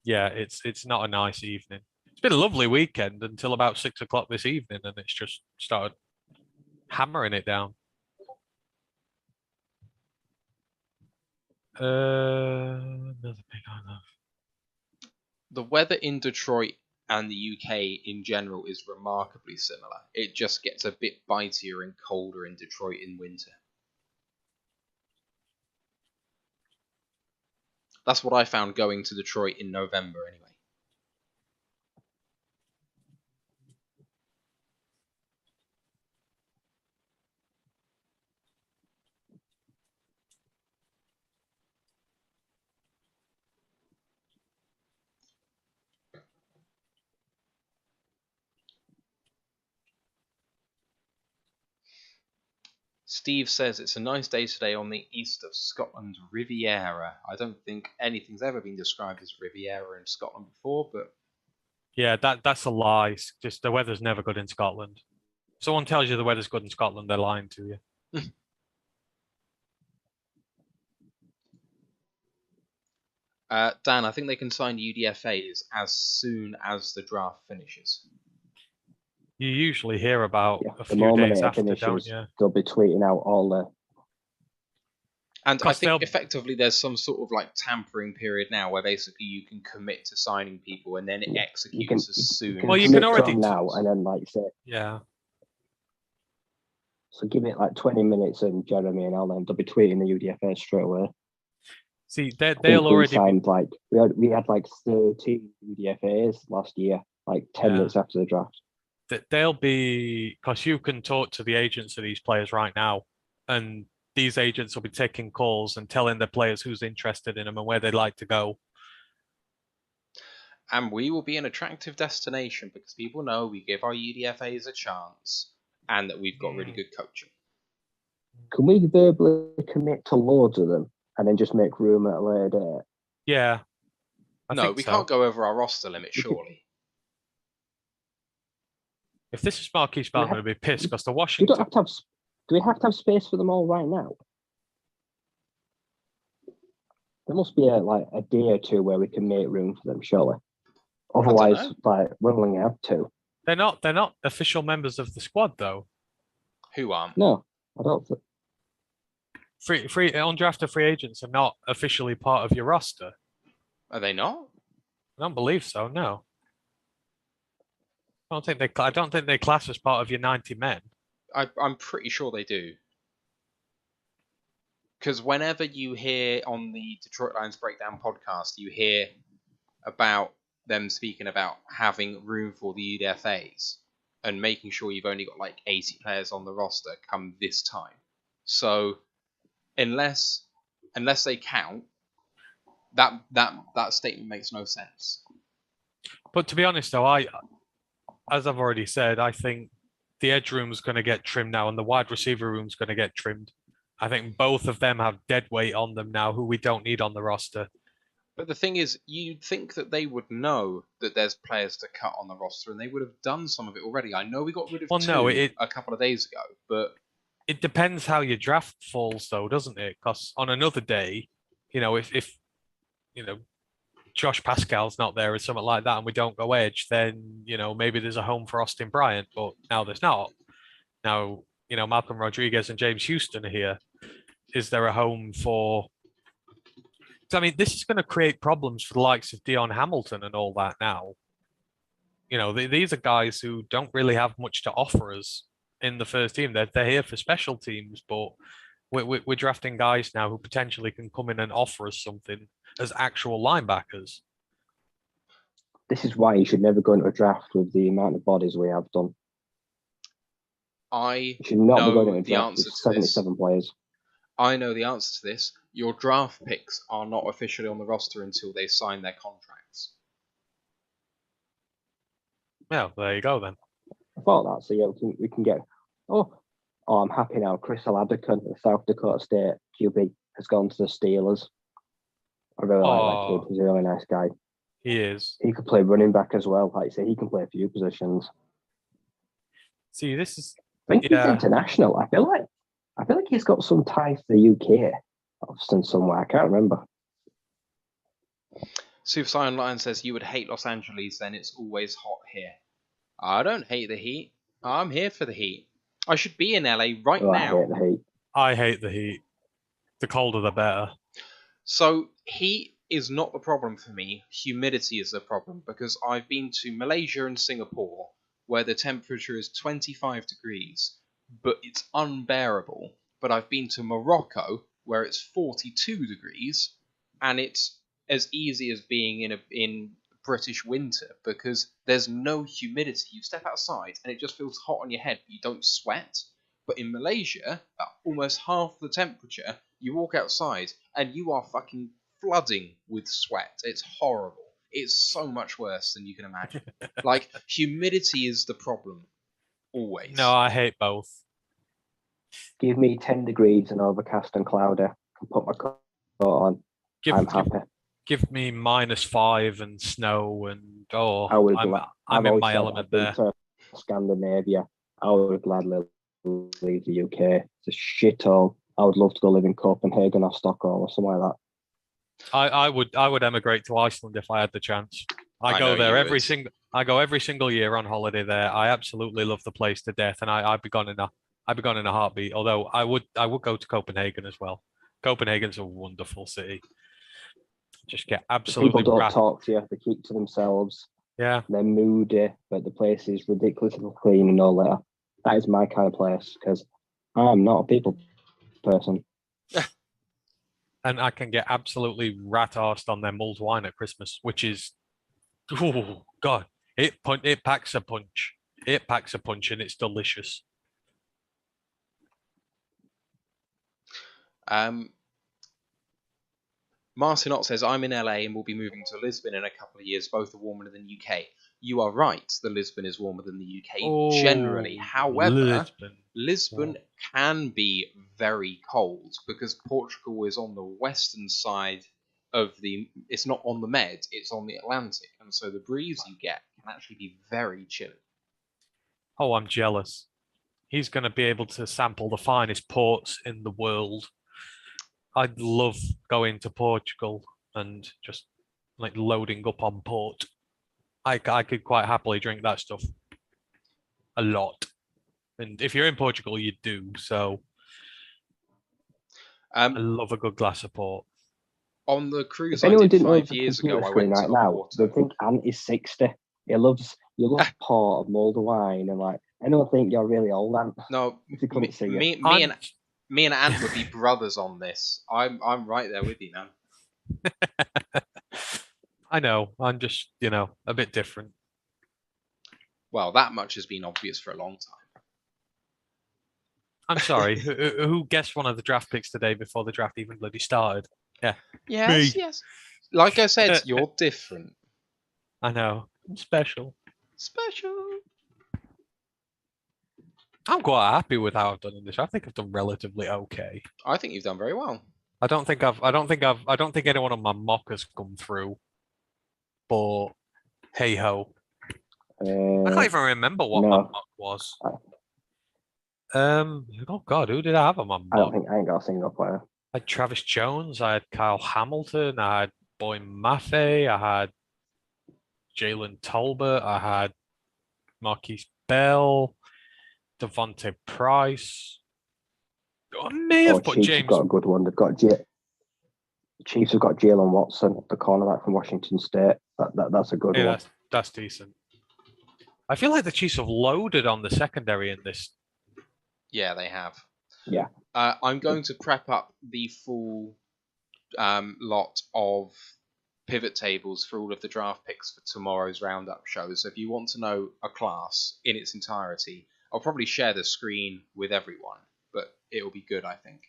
Yeah, it's not a nice evening. It's been a lovely weekend until about 6 o'clock this evening, and it's just started hammering it down. Another big I love. The weather in Detroit and the UK in general is remarkably similar. It just gets a bit bitier and colder in Detroit in winter. That's what I found going to Detroit in November anyway. Steve says it's a nice day today on the east of Scotland Riviera. I don't think anything's ever been described as Riviera in Scotland before, but yeah, that's a lie. Just the weather's never good in Scotland. Someone tells you the weather's good in Scotland, they're lying to you. Dan, I think they can sign UDFAs as soon as the draft finishes. You usually hear about a few days after, don't you? They'll be tweeting out all the... And I think effectively there's some sort of like tampering period now where basically you can commit to signing people and then it executes as soon. Well, you can already now and then like say... Yeah. So give it like 20 minutes and Jeremy and Alan, they'll be tweeting the UDFA straight away. See, they'll already... Signed, like, we had like 13 UDFAs last year, like 10 minutes after the draft. They'll be... Because you can talk to the agents of these players right now and these agents will be taking calls and telling their players who's interested in them and where they'd like to go. And we will be an attractive destination because people know we give our UDFAs a chance and that we've got really good coaching. Can we verbally commit to loads of them and then just make room at a later date? Yeah. No, we can't go over our roster limit, surely. If this is Marquise Brown, I'm going to be pissed because the We Washington. don't have to have. Do we have to have space for them all right now? There must be a day or two where we can make room for them, surely. Otherwise, we're only have two. They're not official members of the squad, though. Who aren't? No, I don't think. Free undrafted free agents are not officially part of your roster. Are they not? I don't believe so. No. I don't think they class as part of your 90 men. I'm pretty sure they do. Because whenever you hear on the Detroit Lions Breakdown podcast, you hear about them speaking about having room for the UDFAs and making sure you've only got like 80 players on the roster come this time. So unless they count, that statement makes no sense. But to be honest, though, as I've already said, I think the edge room is going to get trimmed now, and the wide receiver room is going to get trimmed. I think both of them have dead weight on them now, who we don't need on the roster. But the thing is, you'd think that they would know that there's players to cut on the roster, and they would have done some of it already. I know we got rid of a couple of days ago, but it depends how your draft falls, though, doesn't it? Because on another day, if Josh Pascal's not there or something like that, and we don't go edge, then maybe there's a home for Austin Bryant. But now there's not. Now Malcolm Rodriguez and James Houston are here. Is there a home for? I mean, this is going to create problems for the likes of Dion Hamilton and all that now. These are guys who don't really have much to offer us in the first team. They're here for special teams, but we're drafting guys now who potentially can come in and offer us something as actual linebackers. This is why you should never go into a draft with the amount of bodies we have done. You should not be going know into a the draft answer with to 77 this. players. I know the answer to this. Your draft picks are not officially on the roster until they sign their contracts. Well, there you go then. I thought that, so yeah, we can get. Oh, I'm happy now. Chris Alabican, the South Dakota State QB, has gone to the Steelers. I really like that kid. He's a really nice guy. He is. He could play running back as well. Like I say, he can play a few positions. See, this is. I think he's international. I feel like he's got some ties to the UK. Somewhere, I can't remember. Super Saiyan Lion says you would hate Los Angeles, then it's always hot here. I don't hate the heat. I'm here for the heat. I should be in LA right now. I hate the heat. I hate the heat. The colder, the better. So heat is not the problem for me. Humidity is the problem because I've been to Malaysia and Singapore where the temperature is 25 degrees, but it's unbearable. But I've been to Morocco where it's 42 degrees, and it's as easy as being in British winter because there's no humidity. You step outside and it just feels hot on your head, but you don't sweat. But in Malaysia, at almost half the temperature, you walk outside and you are fucking flooding with sweat. It's horrible. It's so much worse than you can imagine. Like, humidity is the problem. Always. No, I hate both. Give me 10 degrees and overcast and cloudy. Can put my coat on. I'm happy. Give me -5 and snow and I'm in my element there. Scandinavia. I would gladly leave the UK. It's a shithole. I would love to go live in Copenhagen or Stockholm or somewhere like that. I would emigrate to Iceland if I had the chance. I go there every single year on holiday there. I absolutely love the place to death, and I'd be gone in a heartbeat. Although I would go to Copenhagen as well. Copenhagen's a wonderful city. Just get absolutely. People don't talk to you; they keep to themselves. Yeah, they're moody, but the place is ridiculously clean and all that. That is my kind of place because I'm not a people person. And I can get absolutely rat-arsed on their mulled wine at Christmas, which is, oh god, it packs a punch. It packs a punch, and it's delicious. Martin Ott says, I'm in LA and will be moving to Lisbon in a couple of years. Both are warmer than the UK. You are right. The Lisbon is warmer than the UK generally. However, Lisbon can be very cold because Portugal is on the western side of the... It's not on the Med, it's on the Atlantic. And so the breeze you get can actually be very chilly. Oh, I'm jealous. He's going to be able to sample the finest ports in the world. I'd love going to Portugal and just like loading up on port. I could quite happily drink that stuff a lot. And if you're in Portugal, you do. So I love a good glass of port. On the cruise If I anyone did didn't know 5 years ago, I screen went to right the now, water. they think Ant is 60. You love port, mulled wine, and like anyone think you're really old, Ant. No, If you couldn't see me and Ant would be brothers on this. I'm right there with you now. I know. I'm just, a bit different. Well, that much has been obvious for a long time. I'm sorry. who guessed one of the draft picks today before the draft even bloody started? Yeah. Yes, Me. yes. Like I said, you're different. I know. I'm special. Special. I'm quite happy with how I've done in this. I think I've done relatively okay. I think you've done very well. I don't think anyone on my mock has come through. But hey ho. I can't even remember what my mock was. Oh god, who did I have on my mock? I ain't got a single player. I had Travis Jones, I had Kyle Hamilton, I had Boy Maffei, I had Jalen Tolbert, I had Marquise Bell, Devontae Price. I may have put Chiefs James. Have got a good one. They've got Chiefs have got Jalen Watson, the cornerback from Washington State. That's a good one. That's decent. I feel like the Chiefs have loaded on the secondary in this. Yeah, they have. Yeah. I'm going to prep up the full lot of pivot tables for all of the draft picks for tomorrow's roundup show. So if you want to know a class in its entirety, I'll probably share the screen with everyone, but it'll be good, I think.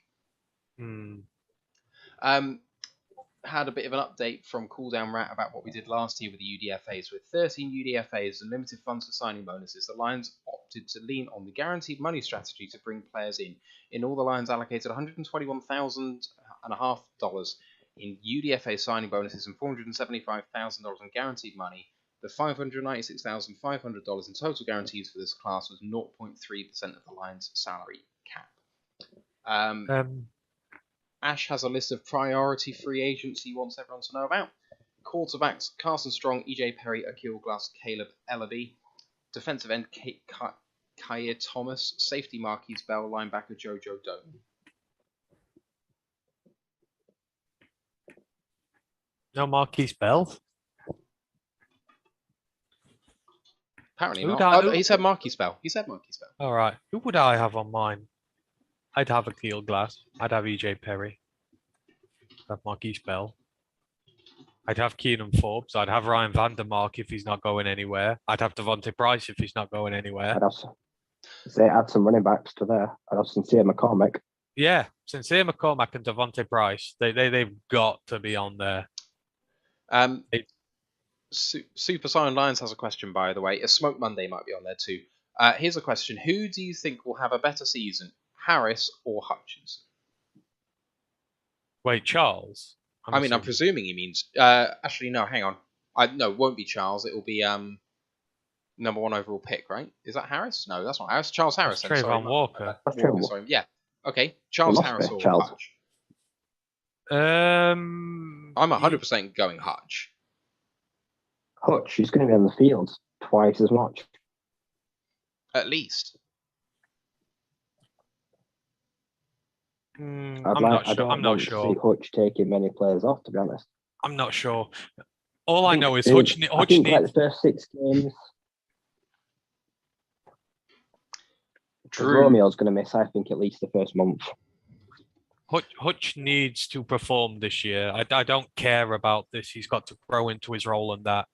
Had a bit of an update from Cooldown Rat about what we did last year with the UDFAs. With 13 UDFAs and limited funds for signing bonuses, the Lions opted to lean on the guaranteed money strategy to bring players in. In all, the Lions allocated $121,500 in UDFA signing bonuses and $475,000 in guaranteed money. The $596,500 in total guarantees for this class was 0.3% of the Lions' salary cap. Ash has a list of priority free agents he wants everyone to know about. Quarterbacks: Carson Strong, EJ Perry, Akil Glass, Caleb Ellaby. Defensive end: Kaya Thomas. Safety: Marquise Bell. Linebacker: Jojo Doan. No Marquise Bell? Apparently not. He said Marquise Bell. All right. Who would I have on mine? I'd have Akil Glass. I'd have EJ Perry. I'd have Marquise Bell. I'd have Keenan Forbes. I'd have Ryan Vandermark if he's not going anywhere. I'd have Devontae Price if he's not going anywhere. I'd add some running backs to there. I'd have Sincere McCormick. Yeah, Sincere McCormack and Devontae Price. They've got to be on there. Super Silent Lions has a question, by the way. A Smoke Monday might be on there too. Here's a question. Who do you think will have a better season, Harris or Hutchinson? Wait, Charles? I'm presuming he means... actually, no, hang on. No, it won't be Charles. It will be number 1 overall pick, right? Is that Harris? No, that's not Harris. Charles Harris. That's Trayvon Walker. Sorry. Yeah. Okay. Charles Harris or Hutch? I'm 100% going Hutch. Hutch, he's going to be on the field twice as much. At least. I'm not sure. See Hutch taking many players off, to be honest. I'm not sure. All I know is Hutch needs... like the first 6 games. Romeo's going to miss, I think, at least the first month. Hutch needs to perform this year. I don't care about this. He's got to grow into his role and that.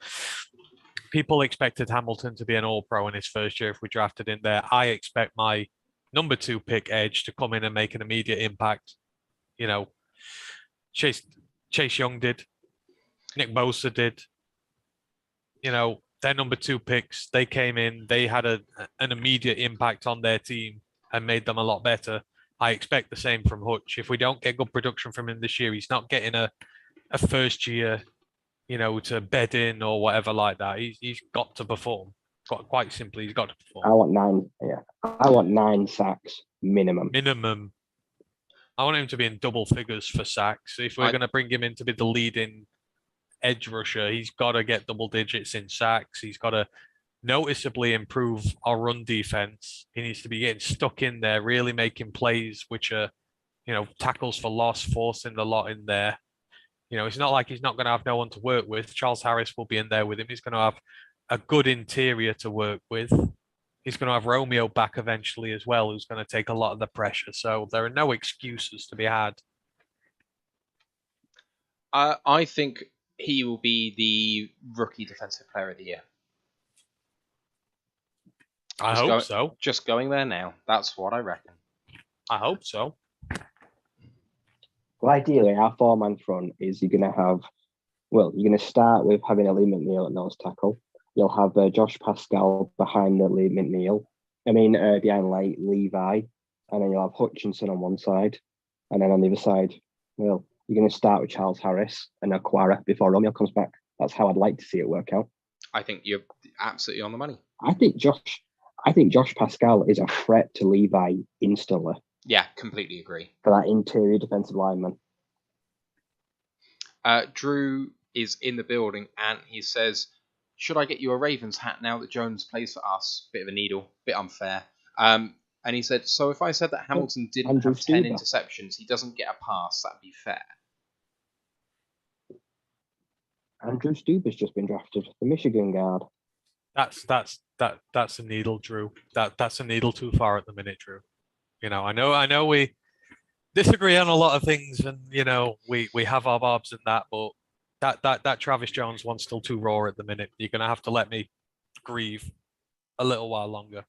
People expected Hamilton to be an all-pro in his first year if we drafted in there. I expect my number 2 pick, Edge, to come in and make an immediate impact. You know, Chase Young did, Nick Bosa did. You know, their number 2 picks, they came in, they had an immediate impact on their team and made them a lot better. I expect the same from Hutch. If we don't get good production from him this year, he's not getting a first year, you know, to bed in or whatever like that. He's got to perform. Quite simply, he's got to perform. I want 9. Yeah, I want 9 sacks minimum. Minimum. I want him to be in double figures for sacks. If we're going to bring him in to be the leading edge rusher, he's got to get double digits in sacks. He's got to noticeably improve our run defense. He needs to be getting stuck in there, really making plays which are, you know, tackles for loss, forcing the lot in there. You know, it's not like he's not going to have no one to work with. Charles Harris will be in there with him. He's going to have a good interior to work with. He's going to have Romeo back eventually as well, who's going to take a lot of the pressure. So there are no excuses to be had. I think he will be the rookie defensive player of the year. I hope so. Just going there now. That's what I reckon. I hope so. Well, ideally, our 4-man front is you're going to have, well, you're going to start with having a Lee McNeil at nose tackle. You'll have Josh Pascal behind the Lee McNeil. Behind Levi. And then you'll have Hutchinson on one side. And then on the other side, well, you're going to start with Charles Harris and Aquara before Romeo comes back. That's how I'd like to see it work out. I think you're absolutely on the money. I think Josh Pascal is a threat to Levi instantly. Yeah, completely agree. For that interior defensive lineman. Drew is in the building and he says, should I get you a Ravens hat now that Jones plays for us? Bit of a needle, bit unfair. And he said, so if I said that Hamilton didn't have 10 interceptions, he doesn't get a pass, that'd be fair. Andrew Stuber's just been drafted, the Michigan guard. That's a needle, Drew. That's a needle too far at the minute, Drew. You know, I know we disagree on a lot of things, and you know, we have our barbs in that, but that Travis Jones one's still too raw at the minute. You're gonna have to let me grieve a little while longer.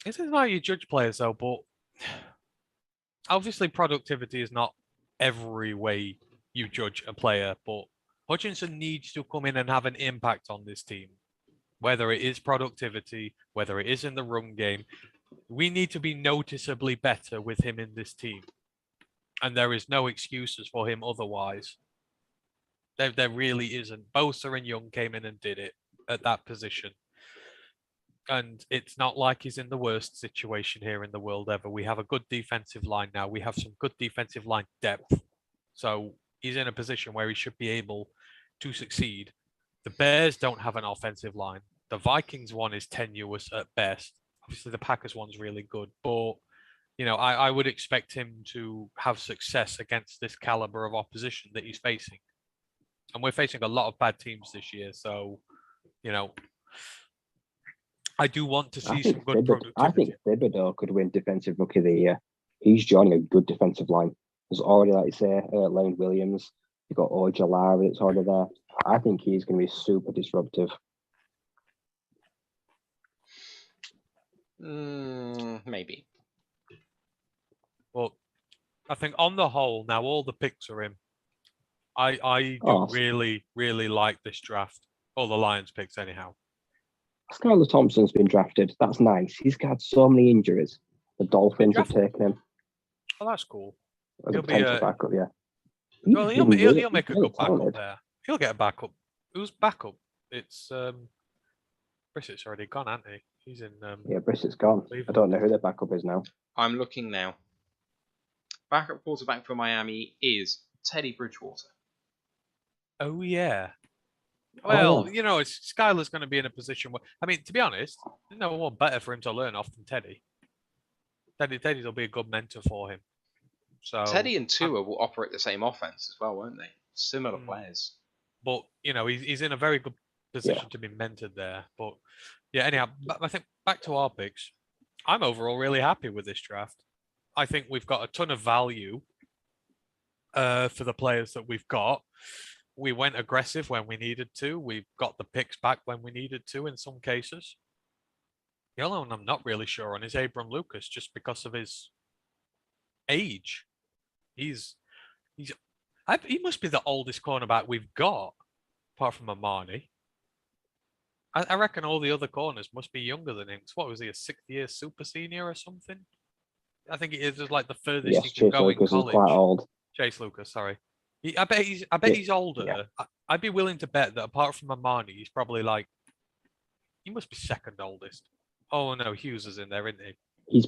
This is how you judge players, though, but obviously productivity is not every way you judge a player, but Hutchinson needs to come in and have an impact on this team. Whether it is productivity, whether it is in the run game, we need to be noticeably better with him in this team. And there is no excuses for him otherwise. There really isn't. Bosa and Young came in and did it at that position. And it's not like he's in the worst situation here in the world ever. We have a good defensive line now. We have some good defensive line depth. So he's in a position where he should be able to succeed. The Bears don't have an offensive line. The Vikings one is tenuous at best. Obviously, the Packers one's really good. But, you know, I would expect him to have success against this caliber of opposition that he's facing. And we're facing a lot of bad teams this year. So, you know, I do want to see some good productivity. I think Thibodeau could win Defensive Rookie of the Year. He's joining a good defensive line. There's already, like you say, Lane Williams. You've got Ojolari that's already there. I think he's going to be super disruptive. Maybe. Well, I think on the whole, now all the picks are in. I do really, really like this draft. All the Lions picks, anyhow. Skylar Thompson's been drafted. That's nice. He's had so many injuries. The Dolphins have taken him. Oh, that's cool. As a potential backup, yeah. Well, he'll make a good backup there. He'll get a backup. Who's backup? It's Brissett's already gone, hasn't he? He's in. Yeah, Brissett's gone. I don't know who their backup is now. I'm looking now. Backup quarterback for Miami is Teddy Bridgewater. Oh yeah. Well, you know, Skylar's going to be in a position where, I mean, to be honest, there's no one better for him to learn off than Teddy. Teddy will be a good mentor for him. So Teddy and Tua will operate the same offense as well, won't they? Similar players. But, you know, he's in a very good position to be mentored there. But, yeah, anyhow, I think back to our picks. I'm overall really happy with this draft. I think we've got a ton of value for the players that we've got. We went aggressive when we needed to. We got the picks back when we needed to in some cases. The only one I'm not really sure on is Abram Lucas, just because of his age. He must be the oldest cornerback we've got, apart from Amani. I reckon all the other corners must be younger than him. What was he, a 6th-year super senior or something? I think it is just like the furthest Yes, he can Chase go Lucas in is college. quite old. Chase Lucas, sorry. I bet he's older. Yeah. I'd be willing to bet that apart from Amani, he's probably like, he must be second oldest. Oh no, Hughes is in there, isn't he? He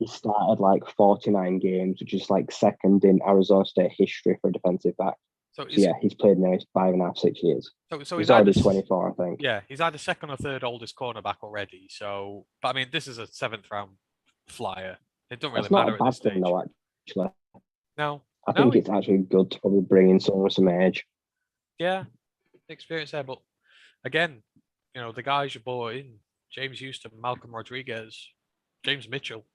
started like 49 games, which is like second in Arizona State history for a defensive back. So yeah, he's played now 5.5, 6 years. So he's already 24, I think. Yeah, he's either second or third oldest cornerback already. So, but I mean, this is a 7th round flyer. It doesn't really matter at this stage. Though, actually. No, I think it's actually good to probably bring in someone with some age. Yeah, experience there. But again, you know, the guys you brought in, James Houston, Malcolm Rodriguez, James Mitchell,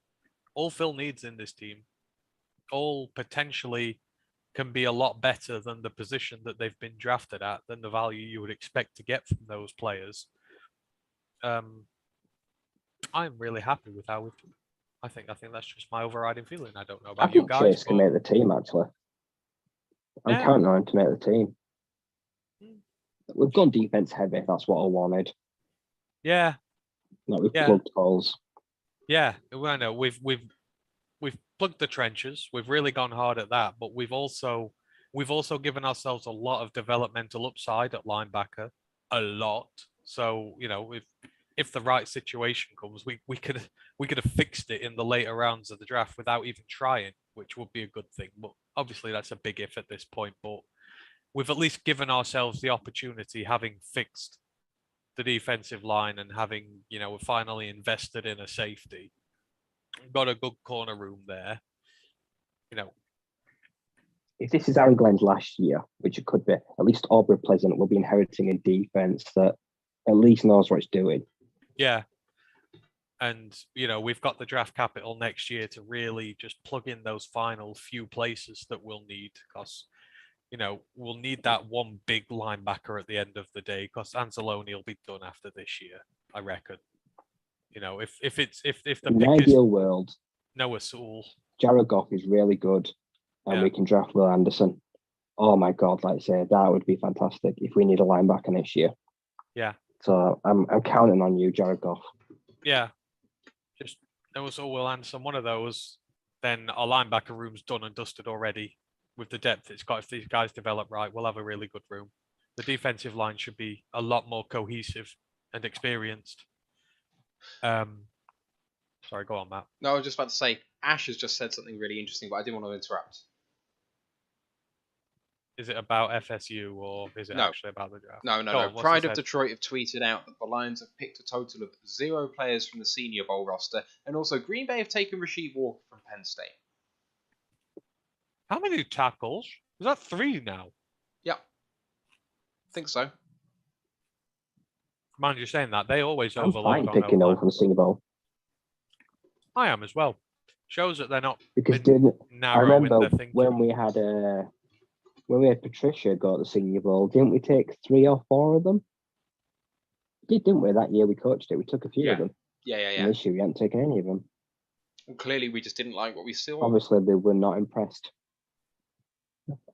all Phil needs in this team, all potentially can be a lot better than the position that they've been drafted at, than the value you would expect to get from those players. I'm really happy with how we've. I think that's just my overriding feeling. I don't know about you guys. Chase can make the team, actually. I'm counting on him to make the team. We've gone defense heavy. That's what I wanted. Yeah. Like we've plugged holes. Yeah, I know. We've plugged the trenches. We've really gone hard at that, but we've also given ourselves a lot of developmental upside at linebacker. A lot. So, you know, if the right situation comes, we could have fixed it in the later rounds of the draft without even trying, which would be a good thing. But obviously that's a big if at this point. But we've at least given ourselves the opportunity, having fixed the defensive line and having, you know, finally invested in a safety. Got a good corner room there. You know, if this is Aaron Glenn's last year, which it could be, at least Aubrey Pleasant will be inheriting a defense that at least knows what it's doing. Yeah. And, you know, we've got the draft capital next year to really just plug in those final few places that we'll need, because, you know, we'll need that one big linebacker at the end of the day, because Anzalone will be done after this year, I reckon. You know, if the in an ideal world, Noah Sewell, Jared Goff is really good, and we can draft Will Anderson. Oh my God, like I say, that would be fantastic if we need a linebacker next year. Yeah. So I'm counting on you, Jared Goff. Yeah. Just Noah Sewell, Will Anderson, one of those. Then our linebacker room's done and dusted already. With the depth it's got, if these guys develop right, we'll have a really good room. The defensive line should be a lot more cohesive and experienced. Sorry, go on, Matt. No, I was just about to say, Ash has just said something really interesting, but I didn't want to interrupt. Is it about FSU or is it actually about the draft? No. Pride of Detroit have tweeted out that the Lions have picked a total of 0 players from the Senior Bowl roster, and also Green Bay have taken Rasheed Walker from Penn State. How many tackles? Is that 3 now? Yeah. I think so. Mind you saying that, they always I'm overload fine on picking O-line. over the Senior Bowl. I am as well. Shows that they're not Because I narrow in remember their thinking. when we had Patricia go to the Senior Bowl, didn't we take 3 or 4 of them? We did, didn't we? That year we coached it, we took a few of them. Yeah. And this year we hadn't taken any of them. Well, clearly we just didn't like what we saw. Obviously they were not impressed.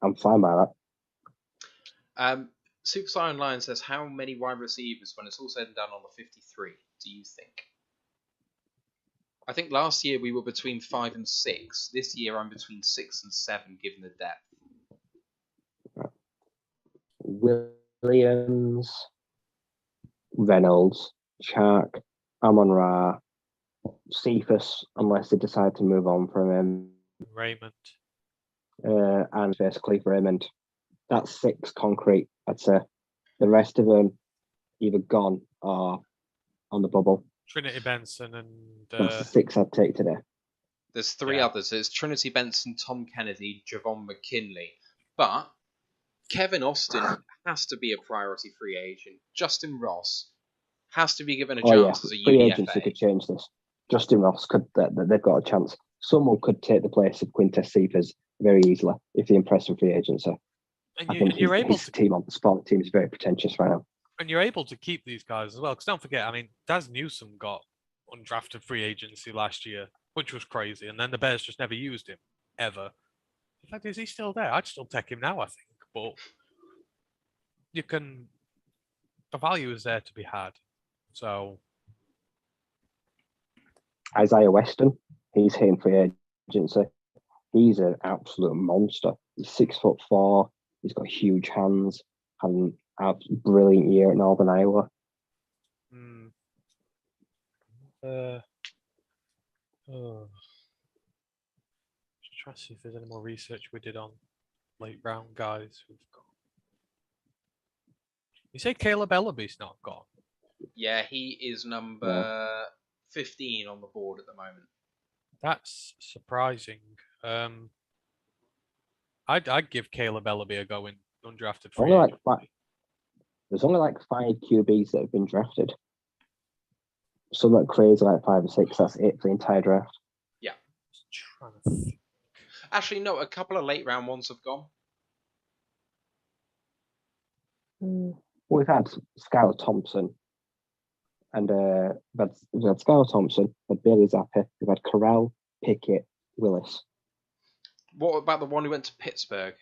I'm fine by that. Super Saiyan Lion says, how many wide receivers, when it's all said and done, on the 53, do you think? I think last year we were between 5 and 6. This year I'm between 6 and 7, given the depth. Williams, Reynolds, Chark, Amon-Ra, Cephas, unless they decide to move on from him. Raymond. And basically Raymond. That's 6 concrete, I'd say. The rest of them either gone or on the bubble. Trinity Benson and... That's the 6 I'd take today. There's 3 others. It's Trinity Benson, Tom Kennedy, Javon McKinley. But Kevin Austin has to be a priority free agent. Justin Ross has to be given a chance as a free UDFA. agency could change this. Justin Ross could. They've got a chance. Someone could take the place of Quintez Cephas very easily if they impress with free agency. And I think you're able his team on the spot team is very pretentious right now. And you're able to keep these guys as well. Because don't forget, I mean, Daz Newsome got undrafted free agency last year. which was crazy. And then the Bears just never used him, ever. In fact, is he still there? I'd still take him now, I think. But the value is there to be had. So Isaiah Weston, he's hitting free agency. He's an absolute monster. He's 6'4". He's got huge hands. Had a brilliant year at Northern Iowa. Just trying to see if there's any more research we did on late round guys who've gone. You say Caleb Ellaby's not gone? Yeah, he is number 15 on the board at the moment. That's surprising. I'd give Caleb Ellaby a go in undrafted free agent. There's only like 5 QBs that have been drafted. Some that crazy like 5 or 6. That's it for the entire draft. Yeah. Just trying to think. Actually, no, a couple of late round ones have gone. We've had Skylar Thompson, and we've had Skylar Thompson, we've had Bailey Zappi, we've had Corral, Pickett, Willis. What about the one who went to Pittsburgh?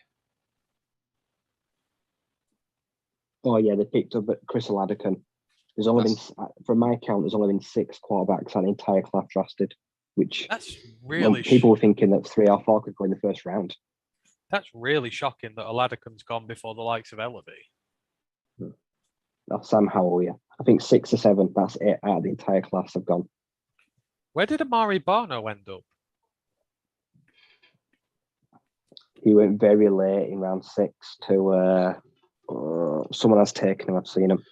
Oh yeah, they picked up Chris Oladipo. There's only been, from my count, there's only been 6 quarterbacks on the entire class drafted, which that's really people were thinking that 3 or 4 could go in the first round. That's really shocking that Oladipo's gone before the likes of Ellaby. Sam Howell, yeah. I think 6 or 7, that's it, out of the entire class have gone. Where did Amari Barno end up? He went very late in round 6 to someone has taken him, I've seen him.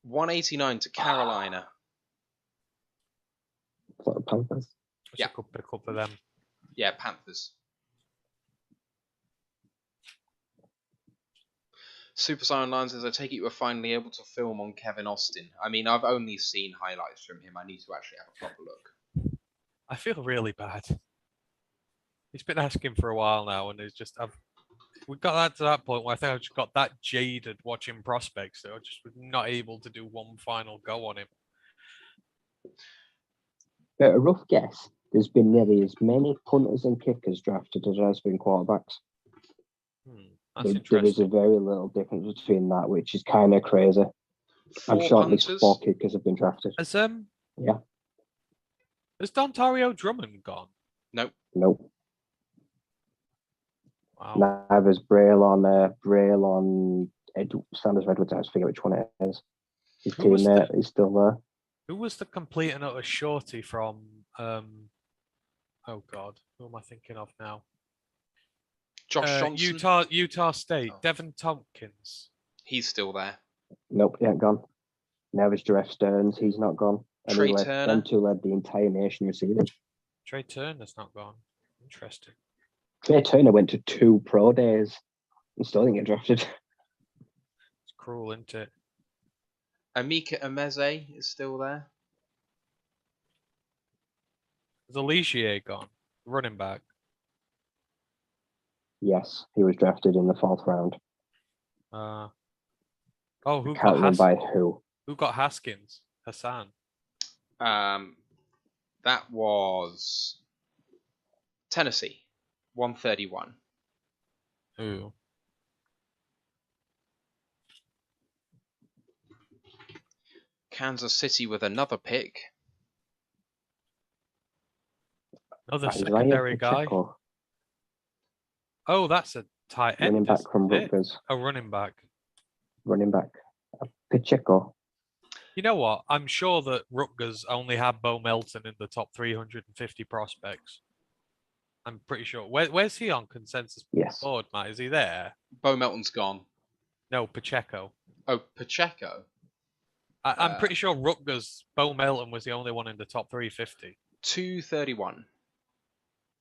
189 to Carolina. Is that the Panthers? Yeah. Could pick up for them. Yeah, Panthers. Super Silent Line says, I take it you were finally able to film on Kevin Austin. I mean, I've only seen highlights from him. I need to actually have a proper look. I feel really bad. He's been asking for a while now, and it's just we got that to that point where I think I just got that jaded watching prospects that I just was not able to do one final go on him. But a rough guess, there's been nearly as many punters and kickers drafted as there has been quarterbacks. There is a very little difference between that, which is kind of crazy. I'm sure at least 4 kickers have been drafted. Has yeah. Has Dontario Drummond gone? Nope. Wow. Neither's Braylon Sanders Redwoods. I forget which one it is. His teammate is still there. Who was the complete and utter shorty from? Oh God, who am I thinking of now? Josh Johnson. Utah State. Devin Tompkins. He's still there. Nope, he ain't gone. Now there's Jeff Stearns. He's not gone. And Trey Turner. Them 2 led the entire nation receiving. Trey Turner's not gone. Interesting. Trey Turner went to 2 pro days and still didn't get drafted. It's cruel, isn't it? Amika Emeze is still there. Is Alicia gone? Running back. Yes, he was drafted in the 4th round. Who Can't remember by who? Who got Haskins? Hassan. That was Tennessee, 131. Who? Kansas City with another pick. Another secondary guy. Oh, that's a tight end. Running back from Rutgers. A running back. Pacheco. You know what? I'm sure that Rutgers only had Bo Melton in the top 350 prospects. I'm pretty sure. Where's he on consensus board, Matt? Is he there? Bo Melton's gone. No, Pacheco. Oh, Pacheco. I'm pretty sure Rutgers, Bo Melton was the only one in the top 350. 231.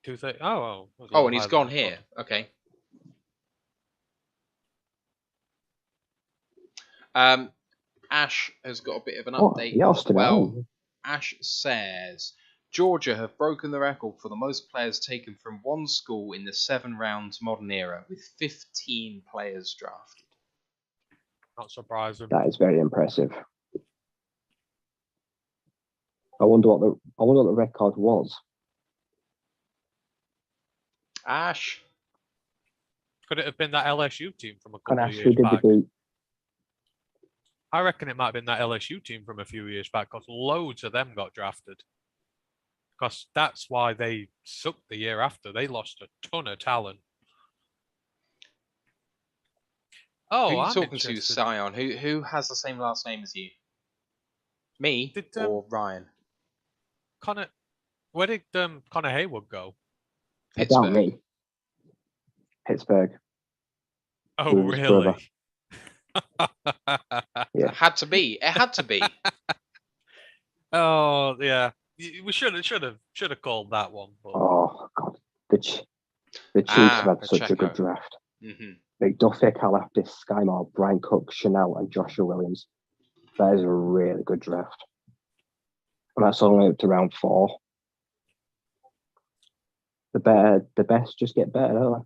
230. Oh, and he's gone here. Okay. Ash has got a bit of an update as well. Ash says Georgia have broken the record for the most players taken from one school in the 7 rounds modern era, with 15 players drafted. Not surprising. That is very impressive. I wonder what the record was. Ash. Could it have been that LSU team from a Can couple I of ask years who did back? they beat? I reckon it might have been that LSU team from a few years back because loads of them got drafted. Because that's why they sucked the year after. They lost a ton of talent. Oh, Who are you I'm talking to, interested. Sion? Who has the same last name as you? Me or Ryan? Where did Connor Haywood go? I doubt me. Pittsburgh. Oh, With his brother. really? Yeah. It had to be. It had to be. Oh, yeah. We should have called that one. But... Oh God, the Chiefs have had such a good draft. Mm-hmm. McDuffie, Kalafdis, Skymore, Brian Cook, Chanel, and Joshua Williams. That is a really good draft. And that's only up to round 4. The best just get better, don't they?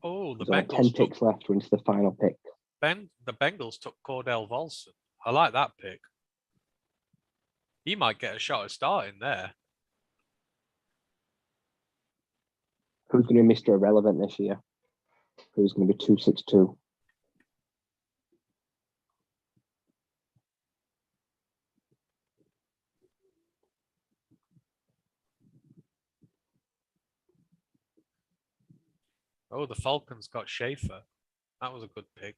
Oh, the There's Bengals 10 picks left. We're into the final pick. The Bengals took Cordell Volson. I like that pick. He might get a shot at starting there. Who's going to be Mr. Irrelevant this year? Who's going to be 262? Oh, the Falcons got Schaefer. That was a good pick.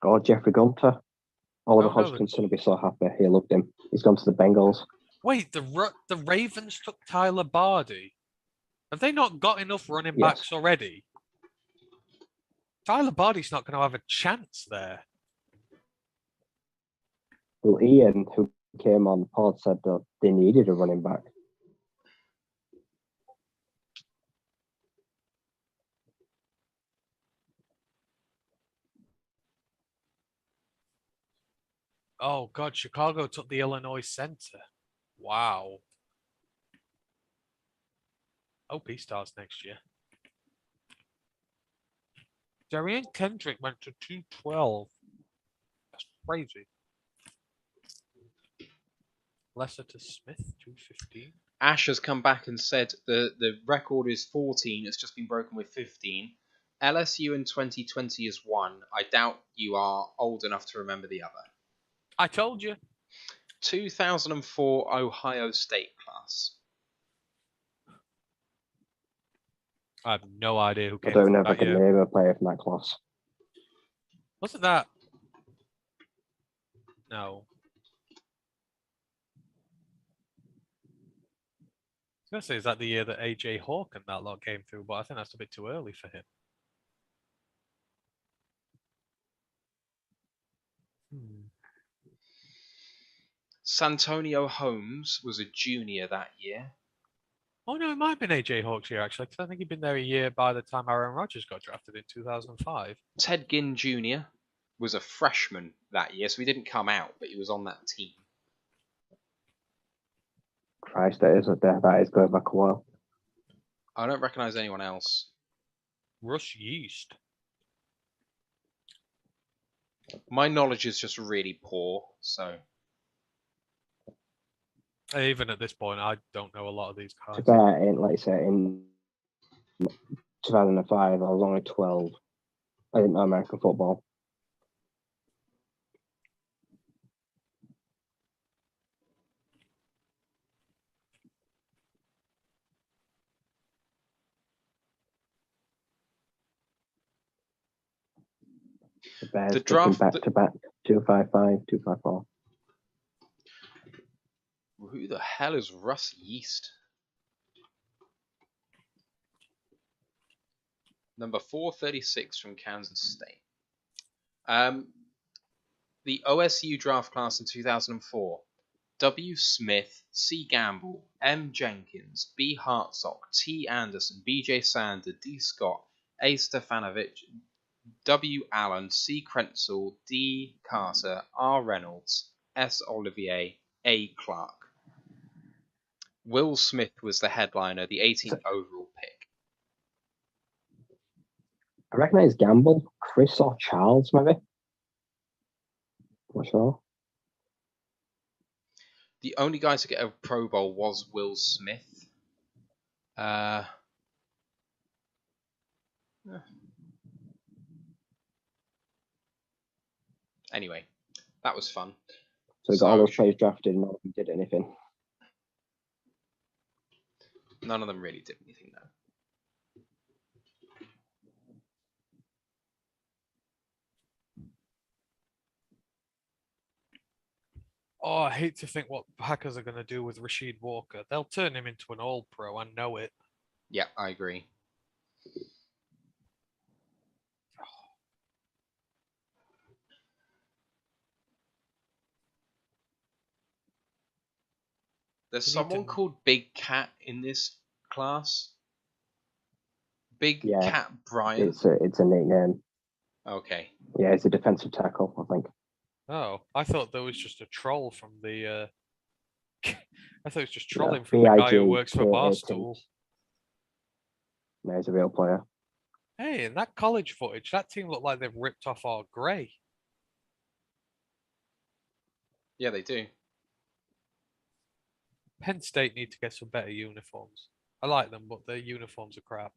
Oh, Jeffrey Gunter. Oliver Hodgkin's going to be so happy. He loved him. He's gone to the Bengals. Wait, the Ravens took Tyler Bardy. Have they not got enough running backs already? Tyler Bardy's not going to have a chance there. Well, Ian, who came on the pod, said that they needed a running back. Oh, God, Chicago took the Illinois center. Wow. Hope he starts next year. Darian Kendrick went to 212. That's crazy. Leicester Smith, 215. Ash has come back and said the record is 14. It's just been broken with 15. LSU in 2020 is 1. I doubt you are old enough to remember the other. I told you. 2004 Ohio State class. I have no idea who came I don't know from if I that can year. name a player from that class. Wasn't that? No. I was going to say, is that the year that AJ Hawk and that lot came through? But I think that's a bit too early for him. Santonio Holmes was a junior that year. Oh, no, it might have been AJ Hawk's year, actually, because I think he'd been there a year by the time Aaron Rodgers got drafted in 2005. Ted Ginn Jr. was a freshman that year, so he didn't come out, but he was on that team. Christ, that is going back a while. I don't recognise anyone else. Russ Yeast. My knowledge is just really poor, so... Even at this point, I don't know a lot of these guys. To bear in, like I said, in 2005, I was only 12. I didn't know American football. The Bears draft back to back 255, 254. Who the hell is Russ Yeast? Number 436 from Kansas State. The OSU draft class in 2004. W. Smith, C. Gamble, M. Jenkins, B. Hartsock, T. Anderson, B.J. Sander, D. Scott, A. Stefanovic, W. Allen, C. Krenzel, D. Carter, R. Reynolds, S. Olivier, A. Clark. Will Smith was the headliner, the 18th overall pick. I recognise Gamble, Chris or Charles, maybe. Not sure. The only guy to get a Pro Bowl was Will Smith. Anyway, that was fun. So we got all those players drafted and none of them did anything. None of them really did anything, though. Oh, I hate to think what Packers are going to do with Rashid Walker. They'll turn him into an All-Pro. I know it. Yeah, I agree. There's someone called Big Cat in this class. Big Cat Bryant. It's a nickname. Okay. Yeah, it's a defensive tackle, I think. Oh, I thought there was just a troll from the. I thought it was just trolling from the guy who works for Barstool. No, he's a real player. Hey, in that college footage, that team looked like they've ripped off our grey. Yeah, they do. Penn State need to get some better uniforms. I like them, but their uniforms are crap.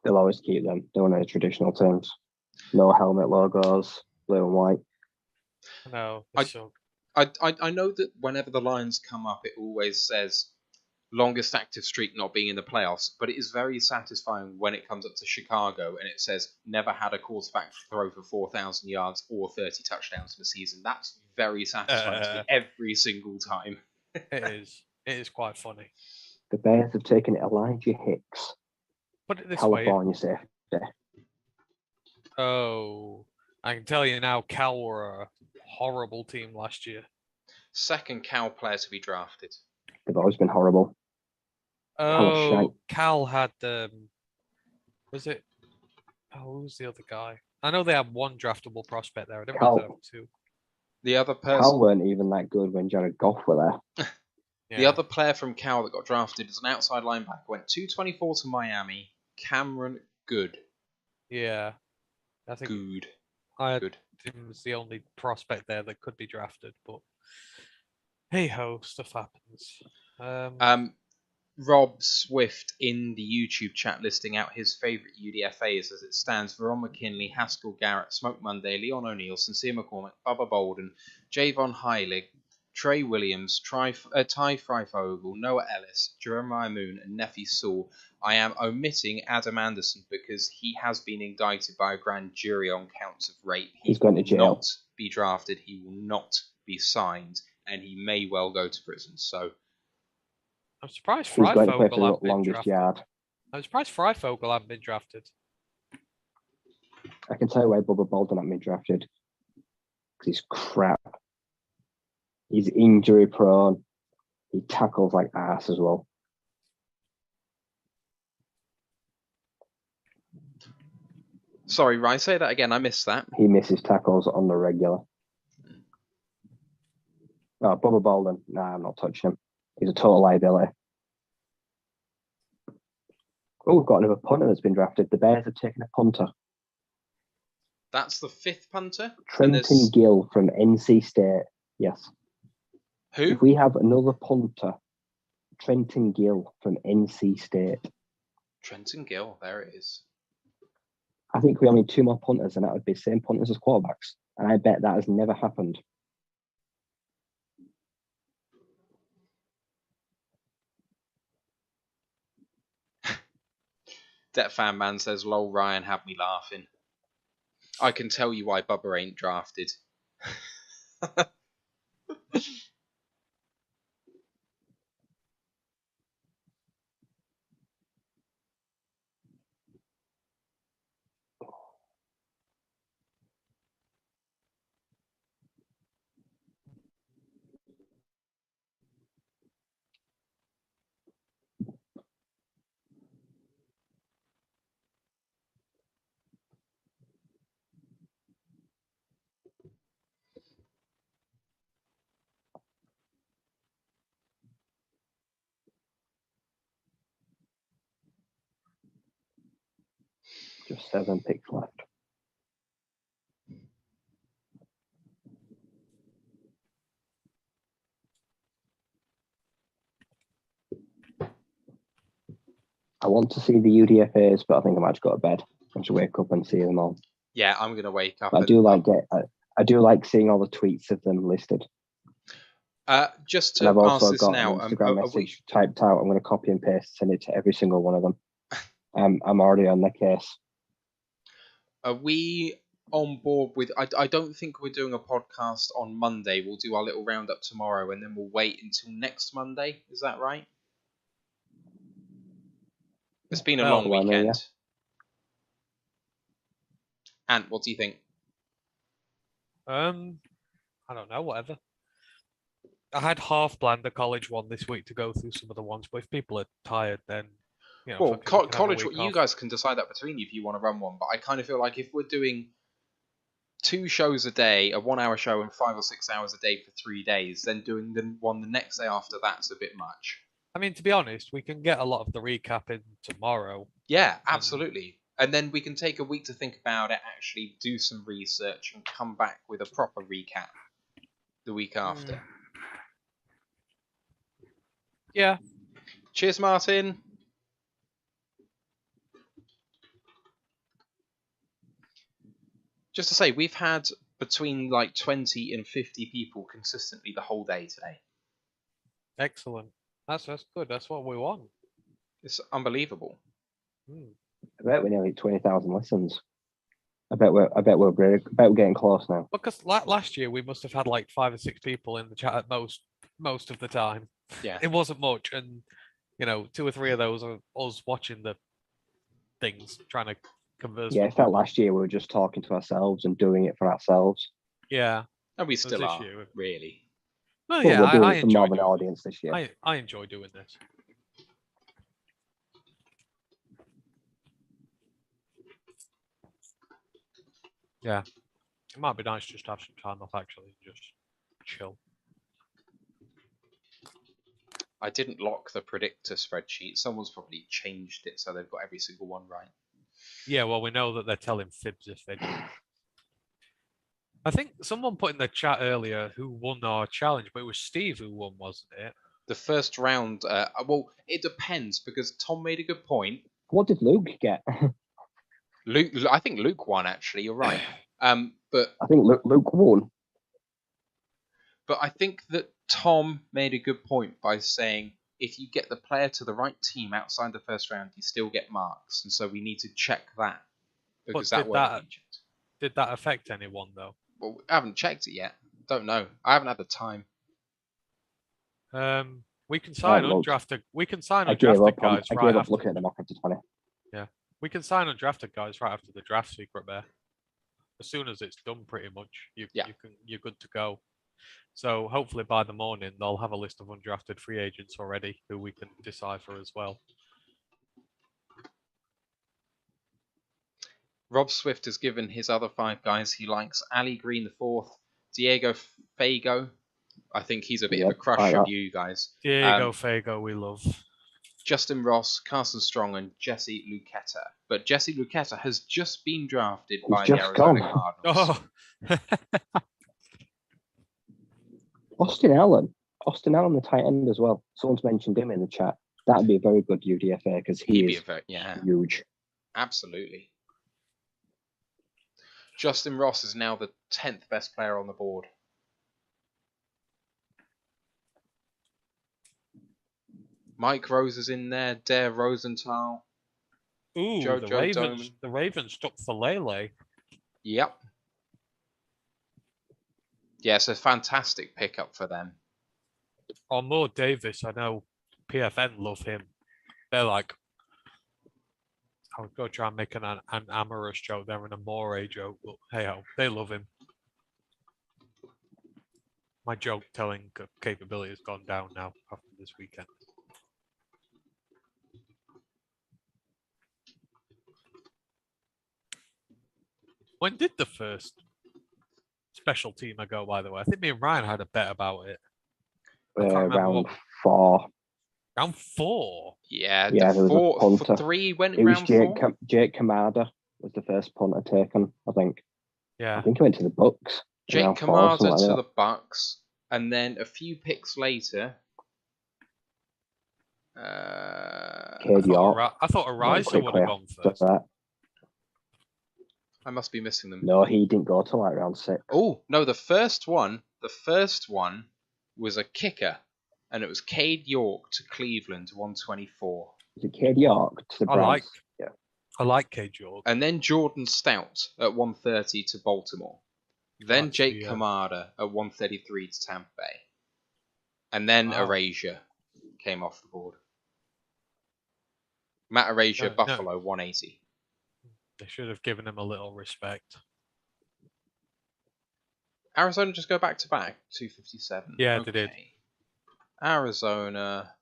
They'll always keep them. They're one of the traditional teams. No helmet logos, blue and white. No, I know that whenever the lines come up, it always says longest active streak not being in the playoffs, but it is very satisfying when it comes up to Chicago and it says never had a quarterback throw for 4,000 yards or 30 touchdowns in a season. That's very satisfying to me every single time. It is. It is quite funny. The Bears have taken Elijah Hicks. Put it this California way. safety. Oh, I can tell you now, Cal were a horrible team last year. Second Cal player to be drafted. They've always been horrible. Oh, Cal had was it? Oh, who was the other guy? I know they had one draftable prospect there. I don't know if they had two. The other person. Cal weren't even that good when Jared Goff were there. The other player from Cal that got drafted as an outside linebacker went 224 to Miami. Cameron Good. Yeah, I think Good. Good. Him was the only prospect there that could be drafted, but hey ho, stuff happens. Rob Swift in the YouTube chat listing out his favourite UDFAs as it stands: Veron McKinley, Haskell Garrett, Smoke Monday, Leon O'Neal, Sincere McCormick, Bubba Bolden, Javon Heilig, Trey Williams, Ty Freifogel, Noah Ellis, Jeremiah Moon, and Nefi Saul. I am omitting Adam Anderson because he has been indicted by a grand jury on counts of rape. He's going to jail. He will not be drafted. He will not be signed, and he may well go to prison. So. I'm surprised Freifogel hasn't been drafted. Yard. I'm surprised Freifogel hasn't been drafted. I can tell you why Bubba Bolden hasn't been drafted. Because he's crap. He's injury prone. He tackles like ass as well. Sorry, Ryan, say that again. I missed that. He misses tackles on the regular. Oh, Bubba Bolden. Nah, I'm not touching him. He's a total liability. Oh, we've got another punter that's been drafted. The Bears have taken a punter. That's the fifth punter? Trenton Gill from NC State. Yes. Who? If we have another punter, Trenton Gill from NC State. Trenton Gill, there it is. I think we only need two more punters, and that would be the same punters as quarterbacks. And I bet that has never happened. Debt Fan Man says, lol, Ryan had me laughing. I can tell you why Bubba ain't drafted. Just 7 picks left. I want to see the UDFAs, but I think I might just go to bed and just wake up and see them all. Yeah, I'm going to wake up. But I do like seeing all the tweets of them listed. Just to and I've also ask this got now, an Instagram message typed out. I'm going to copy and paste, send it to every single one of them. I'm already on their case. Are we on board with? I don't think we're doing a podcast on Monday. We'll do our little roundup tomorrow, and then we'll wait until next Monday. Is that right? It's been a long weekend. Yeah. Ant, what do you think? I don't know. Whatever. I had half planned the college one this week to go through some of the ones, but if people are tired, then well, college. You guys can decide that between you if you want to run one. But I kind of feel like if we're doing 2 shows a day, a 1-hour show, and 5 or 6 hours a day for 3 days, then doing the one the next day after that's a bit much. I mean, to be honest, we can get a lot of the recap in tomorrow. Yeah, absolutely. And then we can take a week to think about it, actually do some research, and come back with a proper recap the week after. Yeah. Cheers, Martin. Just to say, we've had between like 20 and 50 people consistently the whole day today. Excellent. That's good. That's what we want. It's unbelievable. I bet we're nearly 20,000 listens. I bet we're getting close now. Because last year we must have had like 5 or 6 people in the chat at most of the time. Yeah, it wasn't much, and 2 or 3 of those are us watching the things, trying to converse. Yeah, it felt last year we were just talking to ourselves and doing it for ourselves. Yeah, and we still are really. Well, yeah, we're doing I it for enjoy more of an audience this year. I enjoy doing this. Yeah, it might be nice just to have some time off actually, and just chill. I didn't lock the predictor spreadsheet. Someone's probably changed it so they've got every single one right. Yeah, well, we know that they're telling fibs if they do. I think someone put in the chat earlier who won our challenge, but it was Steve who won, wasn't it? The first round, well, it depends because Tom made a good point. What did Luke get? I think Luke won, actually. You're right. But I think Luke won. But I think that Tom made a good point by saying if you get the player to the right team outside the first round, you still get marks, and so we need to check that because did that affect anyone though? Well, I haven't checked it yet. Don't know. I haven't had the time. We can sign undrafted. We can sign undrafted guys. I gave up looking at the mock after 20. Yeah, we can sign undrafted guys right after the draft. Secret Bear. As soon as it's done, pretty much, you're good to go. So hopefully by the morning they'll have a list of undrafted free agents already who we can decipher as well. Rob Swift has given his other 5 guys he likes: Ali Green the 4th, Diego Fago. I think he's a bit of a crush of you guys. Diego Fago, we love. Justin Ross, Carson Strong, and Jesse Lucchetta. But Jesse Lucchetta has just been drafted by the Arizona Cardinals. Oh. Austin Allen, the tight end as well. Someone's mentioned him in the chat. That'd be a very good UDFA because he is huge. Absolutely. Justin Ross is now the 10th best player on the board. Mike Rose is in there. Dare Rosenthal. Ooh, the Ravens took Falele. Yep. Yeah, it's a fantastic pickup for them. Moore Davis, I know PFN love him. They're like, I would go try and make an amorous joke there and a Moore joke, but hey ho, they love him. My joke telling capability has gone down now after this weekend. When did the first special teamer go, by the way? I think me and Ryan had a bet about it. Round 4. Round 4? Yeah, there was a punter. 3 went it round 4? Jake Kamada. was the first punter taken, I think. Yeah. I think he went to the Bucks. Jake around 4 or something Kamada like to that. the Bucks, and then a few picks later. Cade York. I thought Ariza would have gone first. I must be missing them. No, he didn't go to like round 6. Oh no, the first one was a kicker, and it was Cade York to Cleveland, 124. Is it Cade York to the Browns? I like Cade York. And then Jordan Stout at 130 to Baltimore. Then Actually, Jake Kamada at 133 to Tampa Bay. And then Erasure came off the board. Matt Erasure, Buffalo, 180. They should have given him a little respect. Arizona just go back to back, 257. Yeah, they did. Arizona,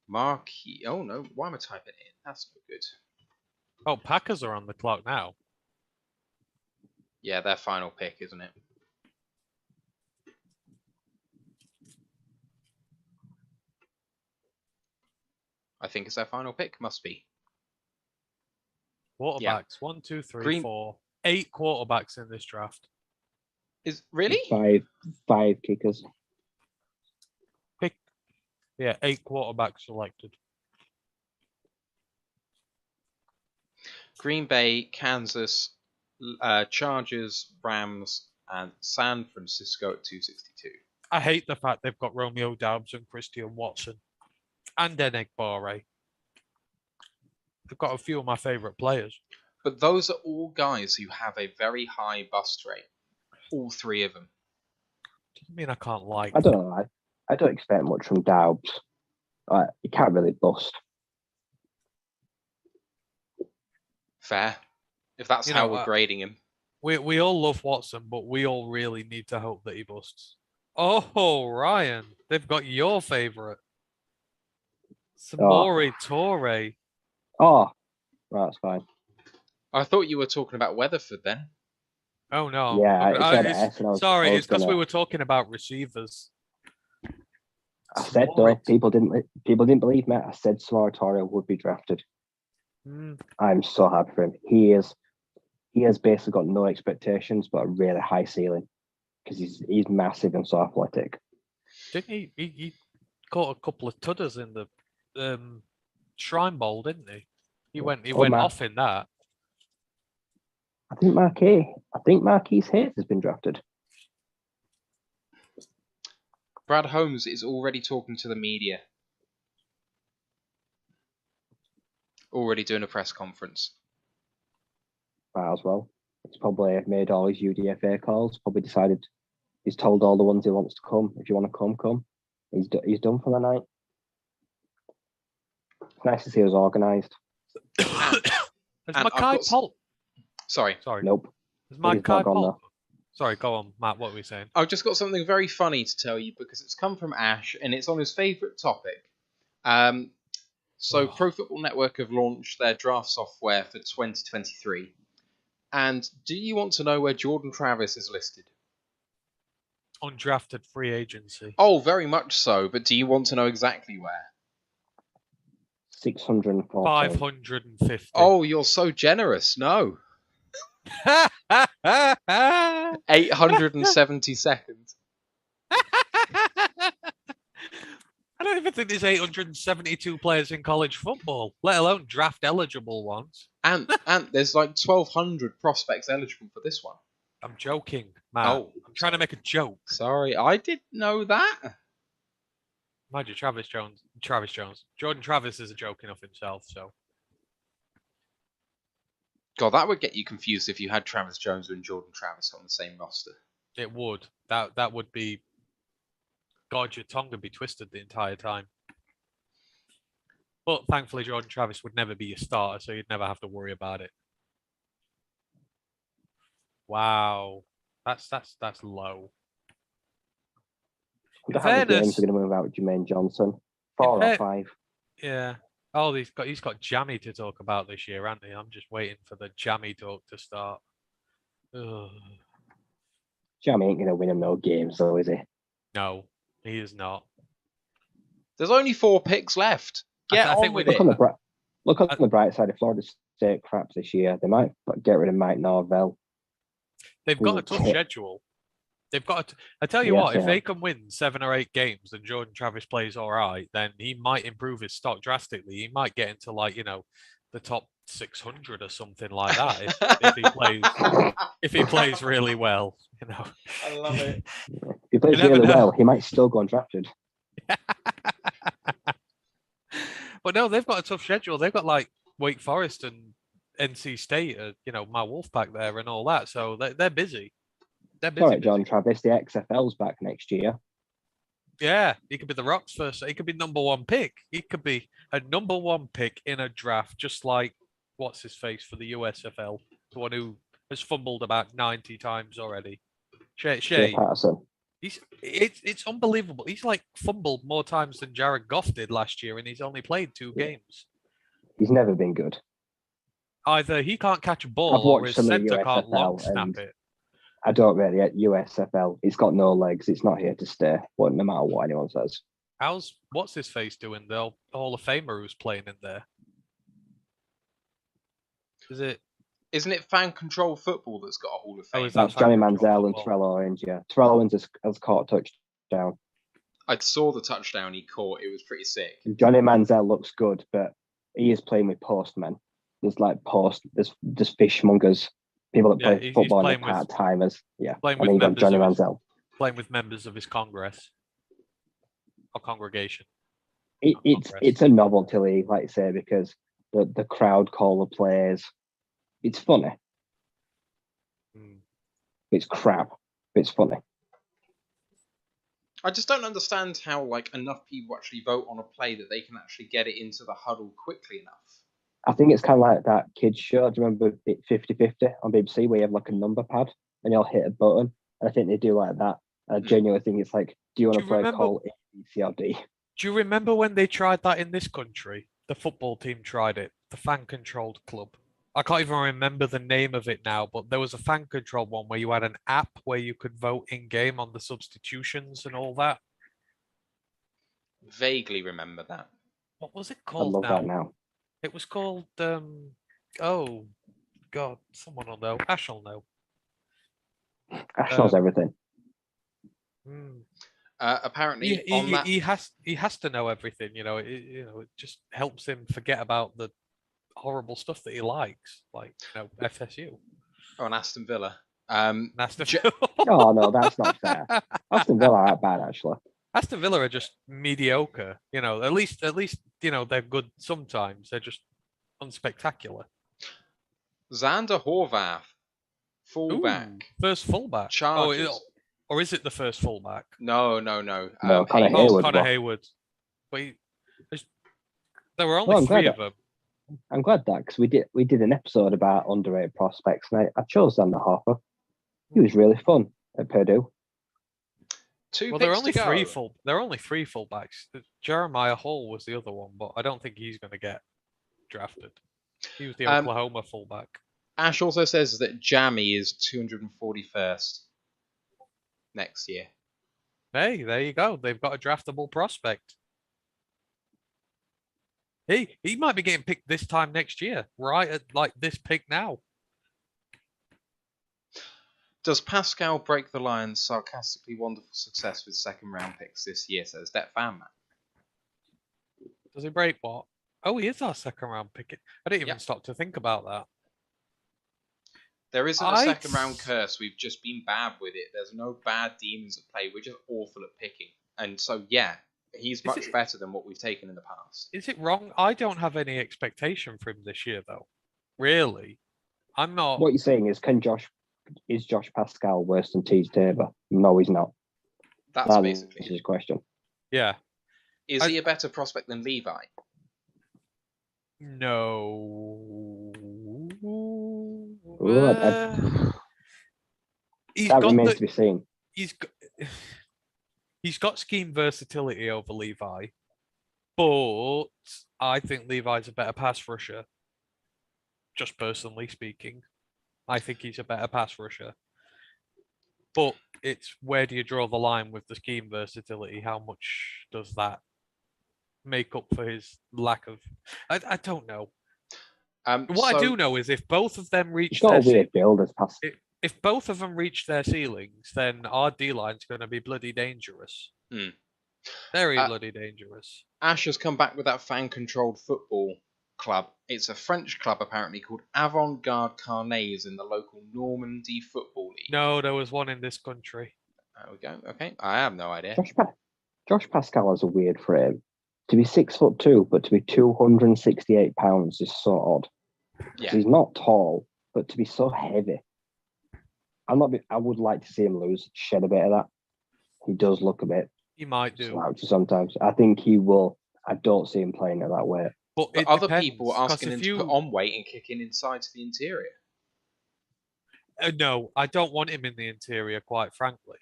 Marquee. Oh no, why am I typing it in? That's no good. Oh, Packers are on the clock now. Yeah, their final pick, isn't it? I think it's their final pick. Must be. Quarterbacks. Yeah. 1, 2, 3, 4. 8 quarterbacks in this draft. Is really? Five kickers. Yeah, 8 quarterbacks selected. Green Bay, Kansas, Chargers, Rams, and San Francisco at 262. I hate the fact they've got Romeo Doubs and Christian Watson and Enegbare. They've got a few of my favourite players. But those are all guys who have a very high bust rate. All 3 of them. Doesn't mean I can't like I don't know. I don't expect much from Doubs. He can't really bust. Fair. If that's how we're grading him. We all love Watson, but we all really need to hope that he busts. Oh, Ryan, they've got your favourite. Samori Torre. Oh, right, that's fine. I thought you were talking about Weatherford then. Oh, no. Yeah, sorry, it's because we were talking about receivers. I said, though, people didn't believe me. I said Samori Torre would be drafted. I'm so happy for him. He has basically got no expectations, but a really high ceiling because he's massive and so athletic. Didn't he caught a couple of tudders in the Shrine Bowl, didn't he? He went off in that. I think Marquise Hayes has been drafted. Brad Holmes is already talking to the media. Already doing a press conference. Might as well. He's probably made all his UDFA calls. Probably decided he's told all the ones he wants to come. If you want to come, come. He's done for the night. It's nice to see us organised. Sorry. Nope. Is Mackay Polk? Sorry, go on, Matt. What were we saying? I've just got something very funny to tell you because it's come from Ash and it's on his favourite topic. So Pro Football Network have launched their draft software for 2023. And do you want to know where Jordan Travis is listed? Undrafted free agency. Oh, very much so. But do you want to know exactly where? 640. 550. Oh, you're so generous. No. 872nd. I don't even think there's 872 players in college football, let alone draft eligible ones. And there's like 1,200 prospects eligible for this one. I'm joking, Matt. Oh, I'm trying to make a joke. Sorry, I didn't know that. Mind you, Travis Jones. Jordan Travis is a joke enough himself, so. God, that would get you confused if you had Travis Jones and Jordan Travis on the same roster. It would. That would be. God, your tongue would be twisted the entire time. But thankfully, Jordan Travis would never be your starter, so you'd never have to worry about it. Wow, that's low. How many games are going to move out with Jermaine Johnson? 4 or 5. Yeah. Oh, he's got Jammy to talk about this year, hasn't he? I'm just waiting for the Jammy talk to start. Ugh. Jammy ain't going to win him no games, though, is he? No, he is not. There's only 4 picks left. Get on with it. Look on the bright side of Florida take craps this year. They might get rid of Mike Norvell. They've got a tough schedule. They've got. I tell you what, if they can win 7 or 8 games and Jordan Travis plays all right, then he might improve his stock drastically. He might get into the top 600 or something like that if he plays really well. I love it. If he plays really well, he might still go undrafted. But no, they've got a tough schedule. They've got Wake Forest and NC State, my Wolfpack there and all that. So they're busy. They're busy. All right, John Travis, the XFL's back next year. Yeah, he could be the Rock's first. He could be number 1 pick. He could be a number 1 pick in a draft, just like what's his face for the USFL, the one who has fumbled about 90 times already. Shea Patterson. It's unbelievable. He's fumbled more times than Jared Goff did last year, and he's only played 2 games. He's never been good. Either he can't catch a ball, or his center can't long snap it. I don't really at USFL. It's got no legs. It's not here to stay. Well, no matter what anyone says. What's his face doing? The Hall of Famer who's playing in there. Isn't it fan control football that's got a Hall of Fame? That's Johnny Manziel and Terrell Owens. Yeah, Terrell Owens has caught a touchdown. I saw the touchdown he caught. It was pretty sick. Johnny Manziel looks good, but he is playing with postmen. There's there's fishmongers. People that play football and part timers. Yeah. Playing and then you got Johnny Manziel. Playing with members of his Congress or congregation. It's a novelty league, like you say, because the crowd call the plays. It's funny. It's crap. It's funny. I just don't understand how enough people actually vote on a play that they can actually get it into the huddle quickly enough. I think it's kind of like that kids show. Do you remember 50-50 on BBC where you have a number pad and you'll hit a button? And I think they do like that. I genuinely think it's do you want to play call A, B, C, or D? Do you remember when they tried that in this country? The football team tried it. The fan-controlled club. I can't even remember the name of it now, but there was a fan-controlled one where you had an app where you could vote in-game on the substitutions and all that. Vaguely remember that. What was it called that now. It was called, oh, God, someone will know. Ash will know. Ash knows everything. Apparently, he has to know everything. It just helps him forget about the horrible stuff that he likes, FSU. Oh, and Aston Villa. Aston Villa. Oh no, that's not fair. Aston Villa aren't bad actually. Aston Villa are just mediocre. At least they're good sometimes. They're just unspectacular. Xander Horvath, fullback. First fullback. Chargers. Or is it the first fullback? No. Connor Hayward. Connor Hayward. But there were only 3 of them. I'm glad that because we did an episode about underrated prospects, and I chose Xander Horvath. He was really fun at Purdue. There are only 3 fullbacks. Jeremiah Hall was the other one, but I don't think he's going to get drafted. He was the Oklahoma fullback. Ash also says that Jammy is 241st next year. Hey, there you go. They've got a draftable prospect. He might be getting picked this time next year, right at this pick now. Does Pascal break the Lions' sarcastically wonderful success with second-round picks this year, says Det Fan Man? Does he break what? Oh, he is our second-round pick. I didn't even stop to think about that. There isn't a second-round curse. We've just been bad with it. There's no bad demons at play. We're just awful at picking. And so, yeah, he's much better than what we've taken in the past. Is it wrong? I don't have any expectation for him this year, though. Really. I'm not... What you're saying is Josh Pascal worse than Tees Tabor? No, he's not. That's basically his question. Yeah. Is he a better prospect than Levi? No. That remains to be seen. He's got scheme versatility over Levi, but I think Levi's a better pass rusher. Just personally speaking, I think he's a better pass rusher. But it's where do you draw the line with the scheme versatility? How much does that make up for his lack of... I don't know. What I do know is if both of them reach He's got their a weird build as past. if both of them reach their ceilings, then our D line's going to be bloody dangerous. Very bloody dangerous. Ash has come back with that fan-controlled football club. It's a French club apparently called Avant-Garde Carnets in the local Normandy Football League. No, there was one in this country. There we go. Okay, I have no idea. Josh Pascal has a weird frame. To be 6'2", but to be 268 pounds is so odd. Yeah. He's not tall, but to be so heavy. I would like to see him shed a bit of that. He does look a bit. He might do. Slouchy sometimes. I think he will. I don't see him playing at that weight. But other people are asking him to put on weight and kick in inside to the interior. No, I don't want him in the interior, quite frankly.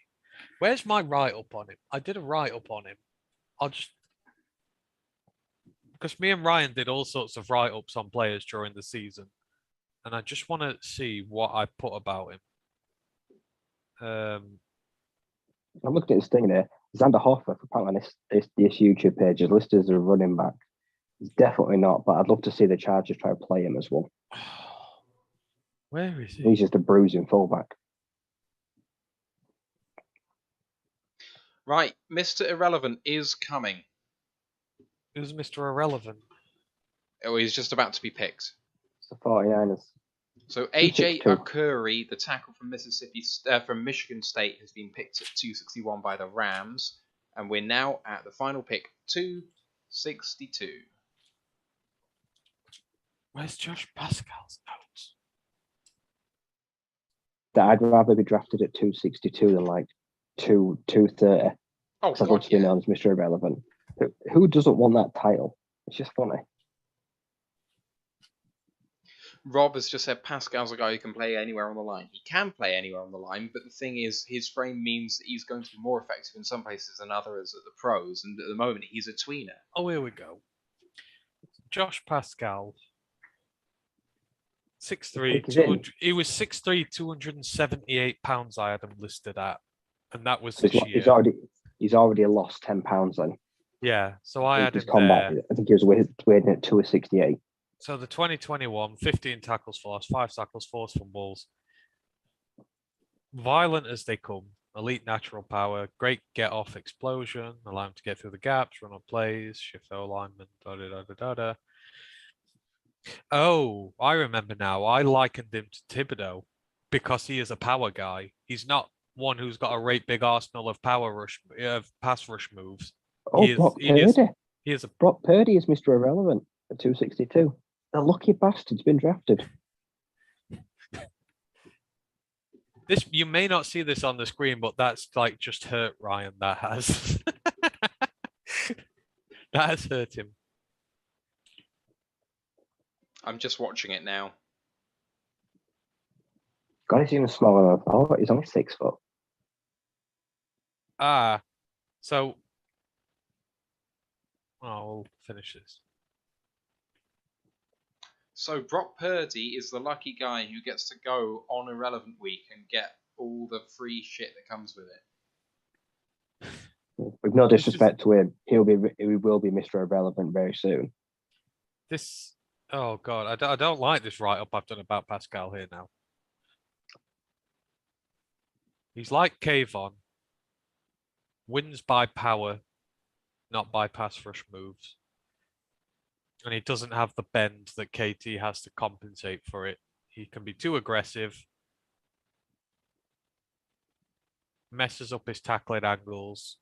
Where's my write-up on him? I did a write-up on him. Because me and Ryan did all sorts of write-ups on players during the season. And I just want to see what I put about him. I'm looking at this thing there. Xander Hoffa, apparently on this YouTube page, is listed as a running back. He's definitely not, but I'd love to see the Chargers try to play him as well. Where is he? He's just a bruising fullback. Right, Mr. Irrelevant is coming. Who's Mr. Irrelevant? Oh, he's just about to be picked. It's the 49ers. So AJ Akuri, the tackle from Michigan State, has been picked at 261 by the Rams, and we're now at the final pick, 262. Where's Josh Pascal's notes? That I'd rather be drafted at 262 than like 230. Oh, I'd love to be known as Mr. Irrelevant. Who doesn't want that title? It's just funny. Rob has just said Pascal's a guy who can play anywhere on the line. He can play anywhere on the line, but the thing is, his frame means that he's going to be more effective in some places than others at the pros, and at the moment, he's a tweener. Oh, here we go. Josh Pascal. 6'3", 200, he was 6'3", 278 pounds I had him listed at, and that was this year. He's already lost 10 pounds then. Yeah, so I had him combat. there. I think he was weighing at 268. So the 2021, 15 tackles forced, 5 tackles forced from balls. Violent as they come. Elite natural power, great get-off explosion, allow him to get through the gaps, run on plays, shift O-lineman, da-da-da-da-da-da. Oh, I remember now. I likened him to Thibodeau because he is a power guy. He's not one who's got a great big arsenal of pass rush moves. Brock Purdy is Mr. Irrelevant at 262. The lucky bastard's been drafted. You may not see this on the screen, but that's like just hurt Ryan. That has that has hurt him. I'm just watching it now. God, he's even smaller than he's only 6 foot. So we'll finish this. So Brock Purdy is the lucky guy who gets to go on Irrelevant Week and get all the free shit that comes with it. With no disrespect to him, he will be Mr. Irrelevant very soon. Oh God, I don't like this write-up I've done about Pascal here now. He's like Kayvon. Wins by power, not by pass rush moves. And he doesn't have the bend that KT has to compensate for it. He can be too aggressive. Messes up his tackling angles.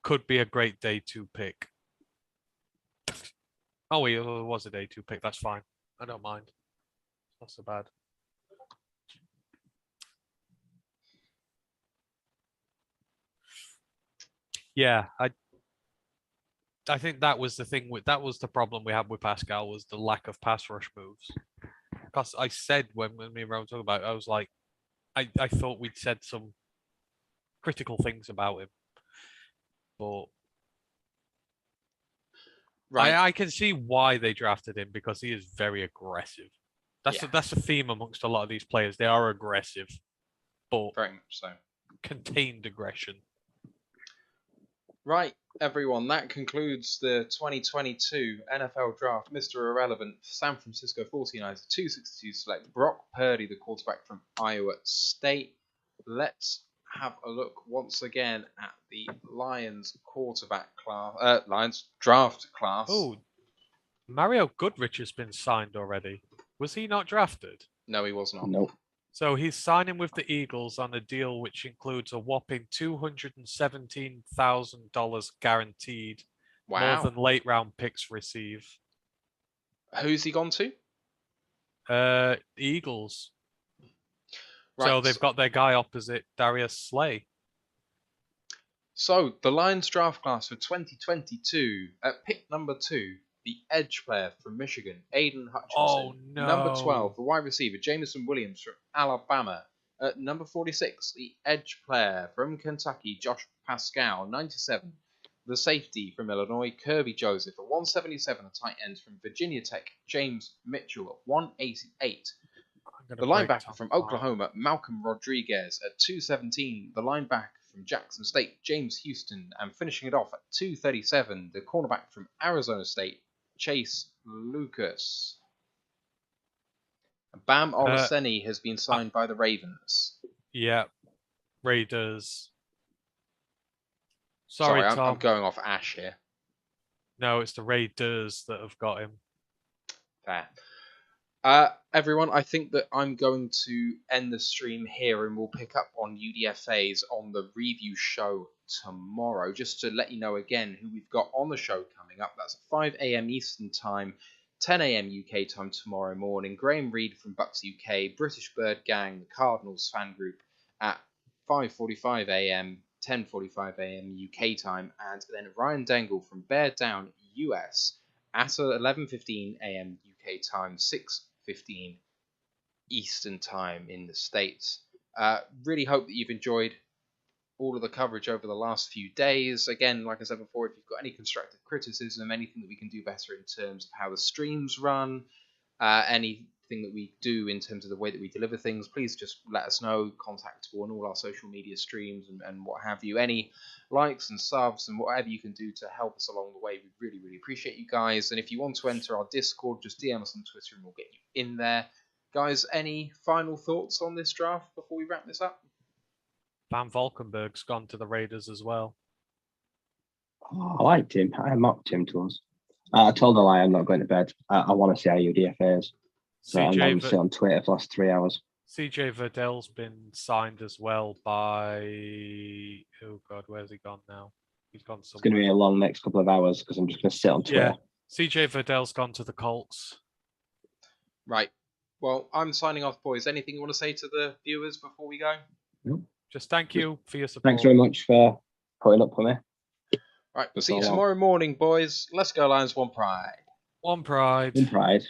Could be a great day 2 pick. Oh, he was a day 2 pick. That's fine. I don't mind. Not so bad. Yeah, I think that was the thing that was the problem we had with Pascal, was the lack of pass rush moves. Because I said when me and Ron were talking about it, I was like, I thought we'd said some critical things about him. But right. I can see why they drafted him, because he is very aggressive. That's a theme amongst a lot of these players. They are aggressive, but very much so. Contained aggression. Right. everyone, that concludes the 2022 NFL Draft. Mr. Irrelevant, San Francisco 49ers, 262 select Brock Purdy, the quarterback from Iowa State. Let's have a look once again at the Lions quarterback class, Lions draft class. Oh, Mario Goodrich has been signed already. Was he not drafted? No, he was not. Nope. So he's signing with the Eagles on a deal which includes a whopping $217,000 guaranteed, Wow. more than late round picks receive. Who's he gone to? The Eagles. Right, So they've got their guy opposite, Darius Slay. So the Lions draft class for 2022 at pick number 2, the edge player from Michigan, Aiden Hutchinson. Oh, no. Number 12, the wide receiver, Jameson Williams from Alabama. At number 46, the edge player from Kentucky, Josh Pascal, 97. The safety from Illinois, Kirby Joseph. At 177, a tight end from Virginia Tech, James Mitchell. At 188, the linebacker from Oklahoma, Malcolm Rodriguez. At 217, the linebacker from Jackson State, James Houston. And finishing it off at 237, the cornerback from Arizona State, Chase Lucas. Bam Olaseni has been signed by the Ravens. Yeah, Raiders. Sorry, Tom. I'm going off Ash here. No, it's the Raiders that have got him. Fair. Everyone, I think that I'm going to end the stream here and we'll pick up on UDFAs on the review show tomorrow. Just to let you know again who we've got on the show coming up. That's 5 a.m. Eastern Time, 10 a.m. UK time tomorrow morning. Graham Reed from Bucks UK, British Bird Gang, the Cardinals fan group at 5:45 a.m., 10:45 a.m. UK time. And then Ryan Dengle from Bear Down, US at 11:15 a.m. UK time, 6:15 Eastern time in the States. Really hope that you've enjoyed all of the coverage over the last few days. Again, like I said before, if you've got any constructive criticism, anything that we can do better in terms of how the streams run, anything that we do in terms of the way that we deliver things, please just let us know. Contactable on all our social media streams and what have you. Any likes and subs and whatever you can do to help us along the way, we really, really appreciate you guys. And if you want to enter our Discord, just DM us on Twitter and we'll get you in there. Guys, any final thoughts on this draft before we wrap this up? Van Valkenburg's gone to the Raiders as well. Oh, I liked him. I mocked him to us. I told the lie I'm not going to bed. I want to see how UDFAs. So I'm going to sit on Twitter for the last 3 hours. CJ Verdell's been signed as well by... Oh, God, where's he gone now? He's gone somewhere. It's going to be a long next couple of hours because I'm just going to sit on Twitter. Yeah, CJ Verdell's gone to the Colts. Right. Well, I'm signing off, boys. Anything you want to say to the viewers before we go? Nope. Just thank you for your support. Thanks very much for putting up for me. Right, we'll see you tomorrow morning, boys. Let's go, Lions. One pride. One pride. One pride.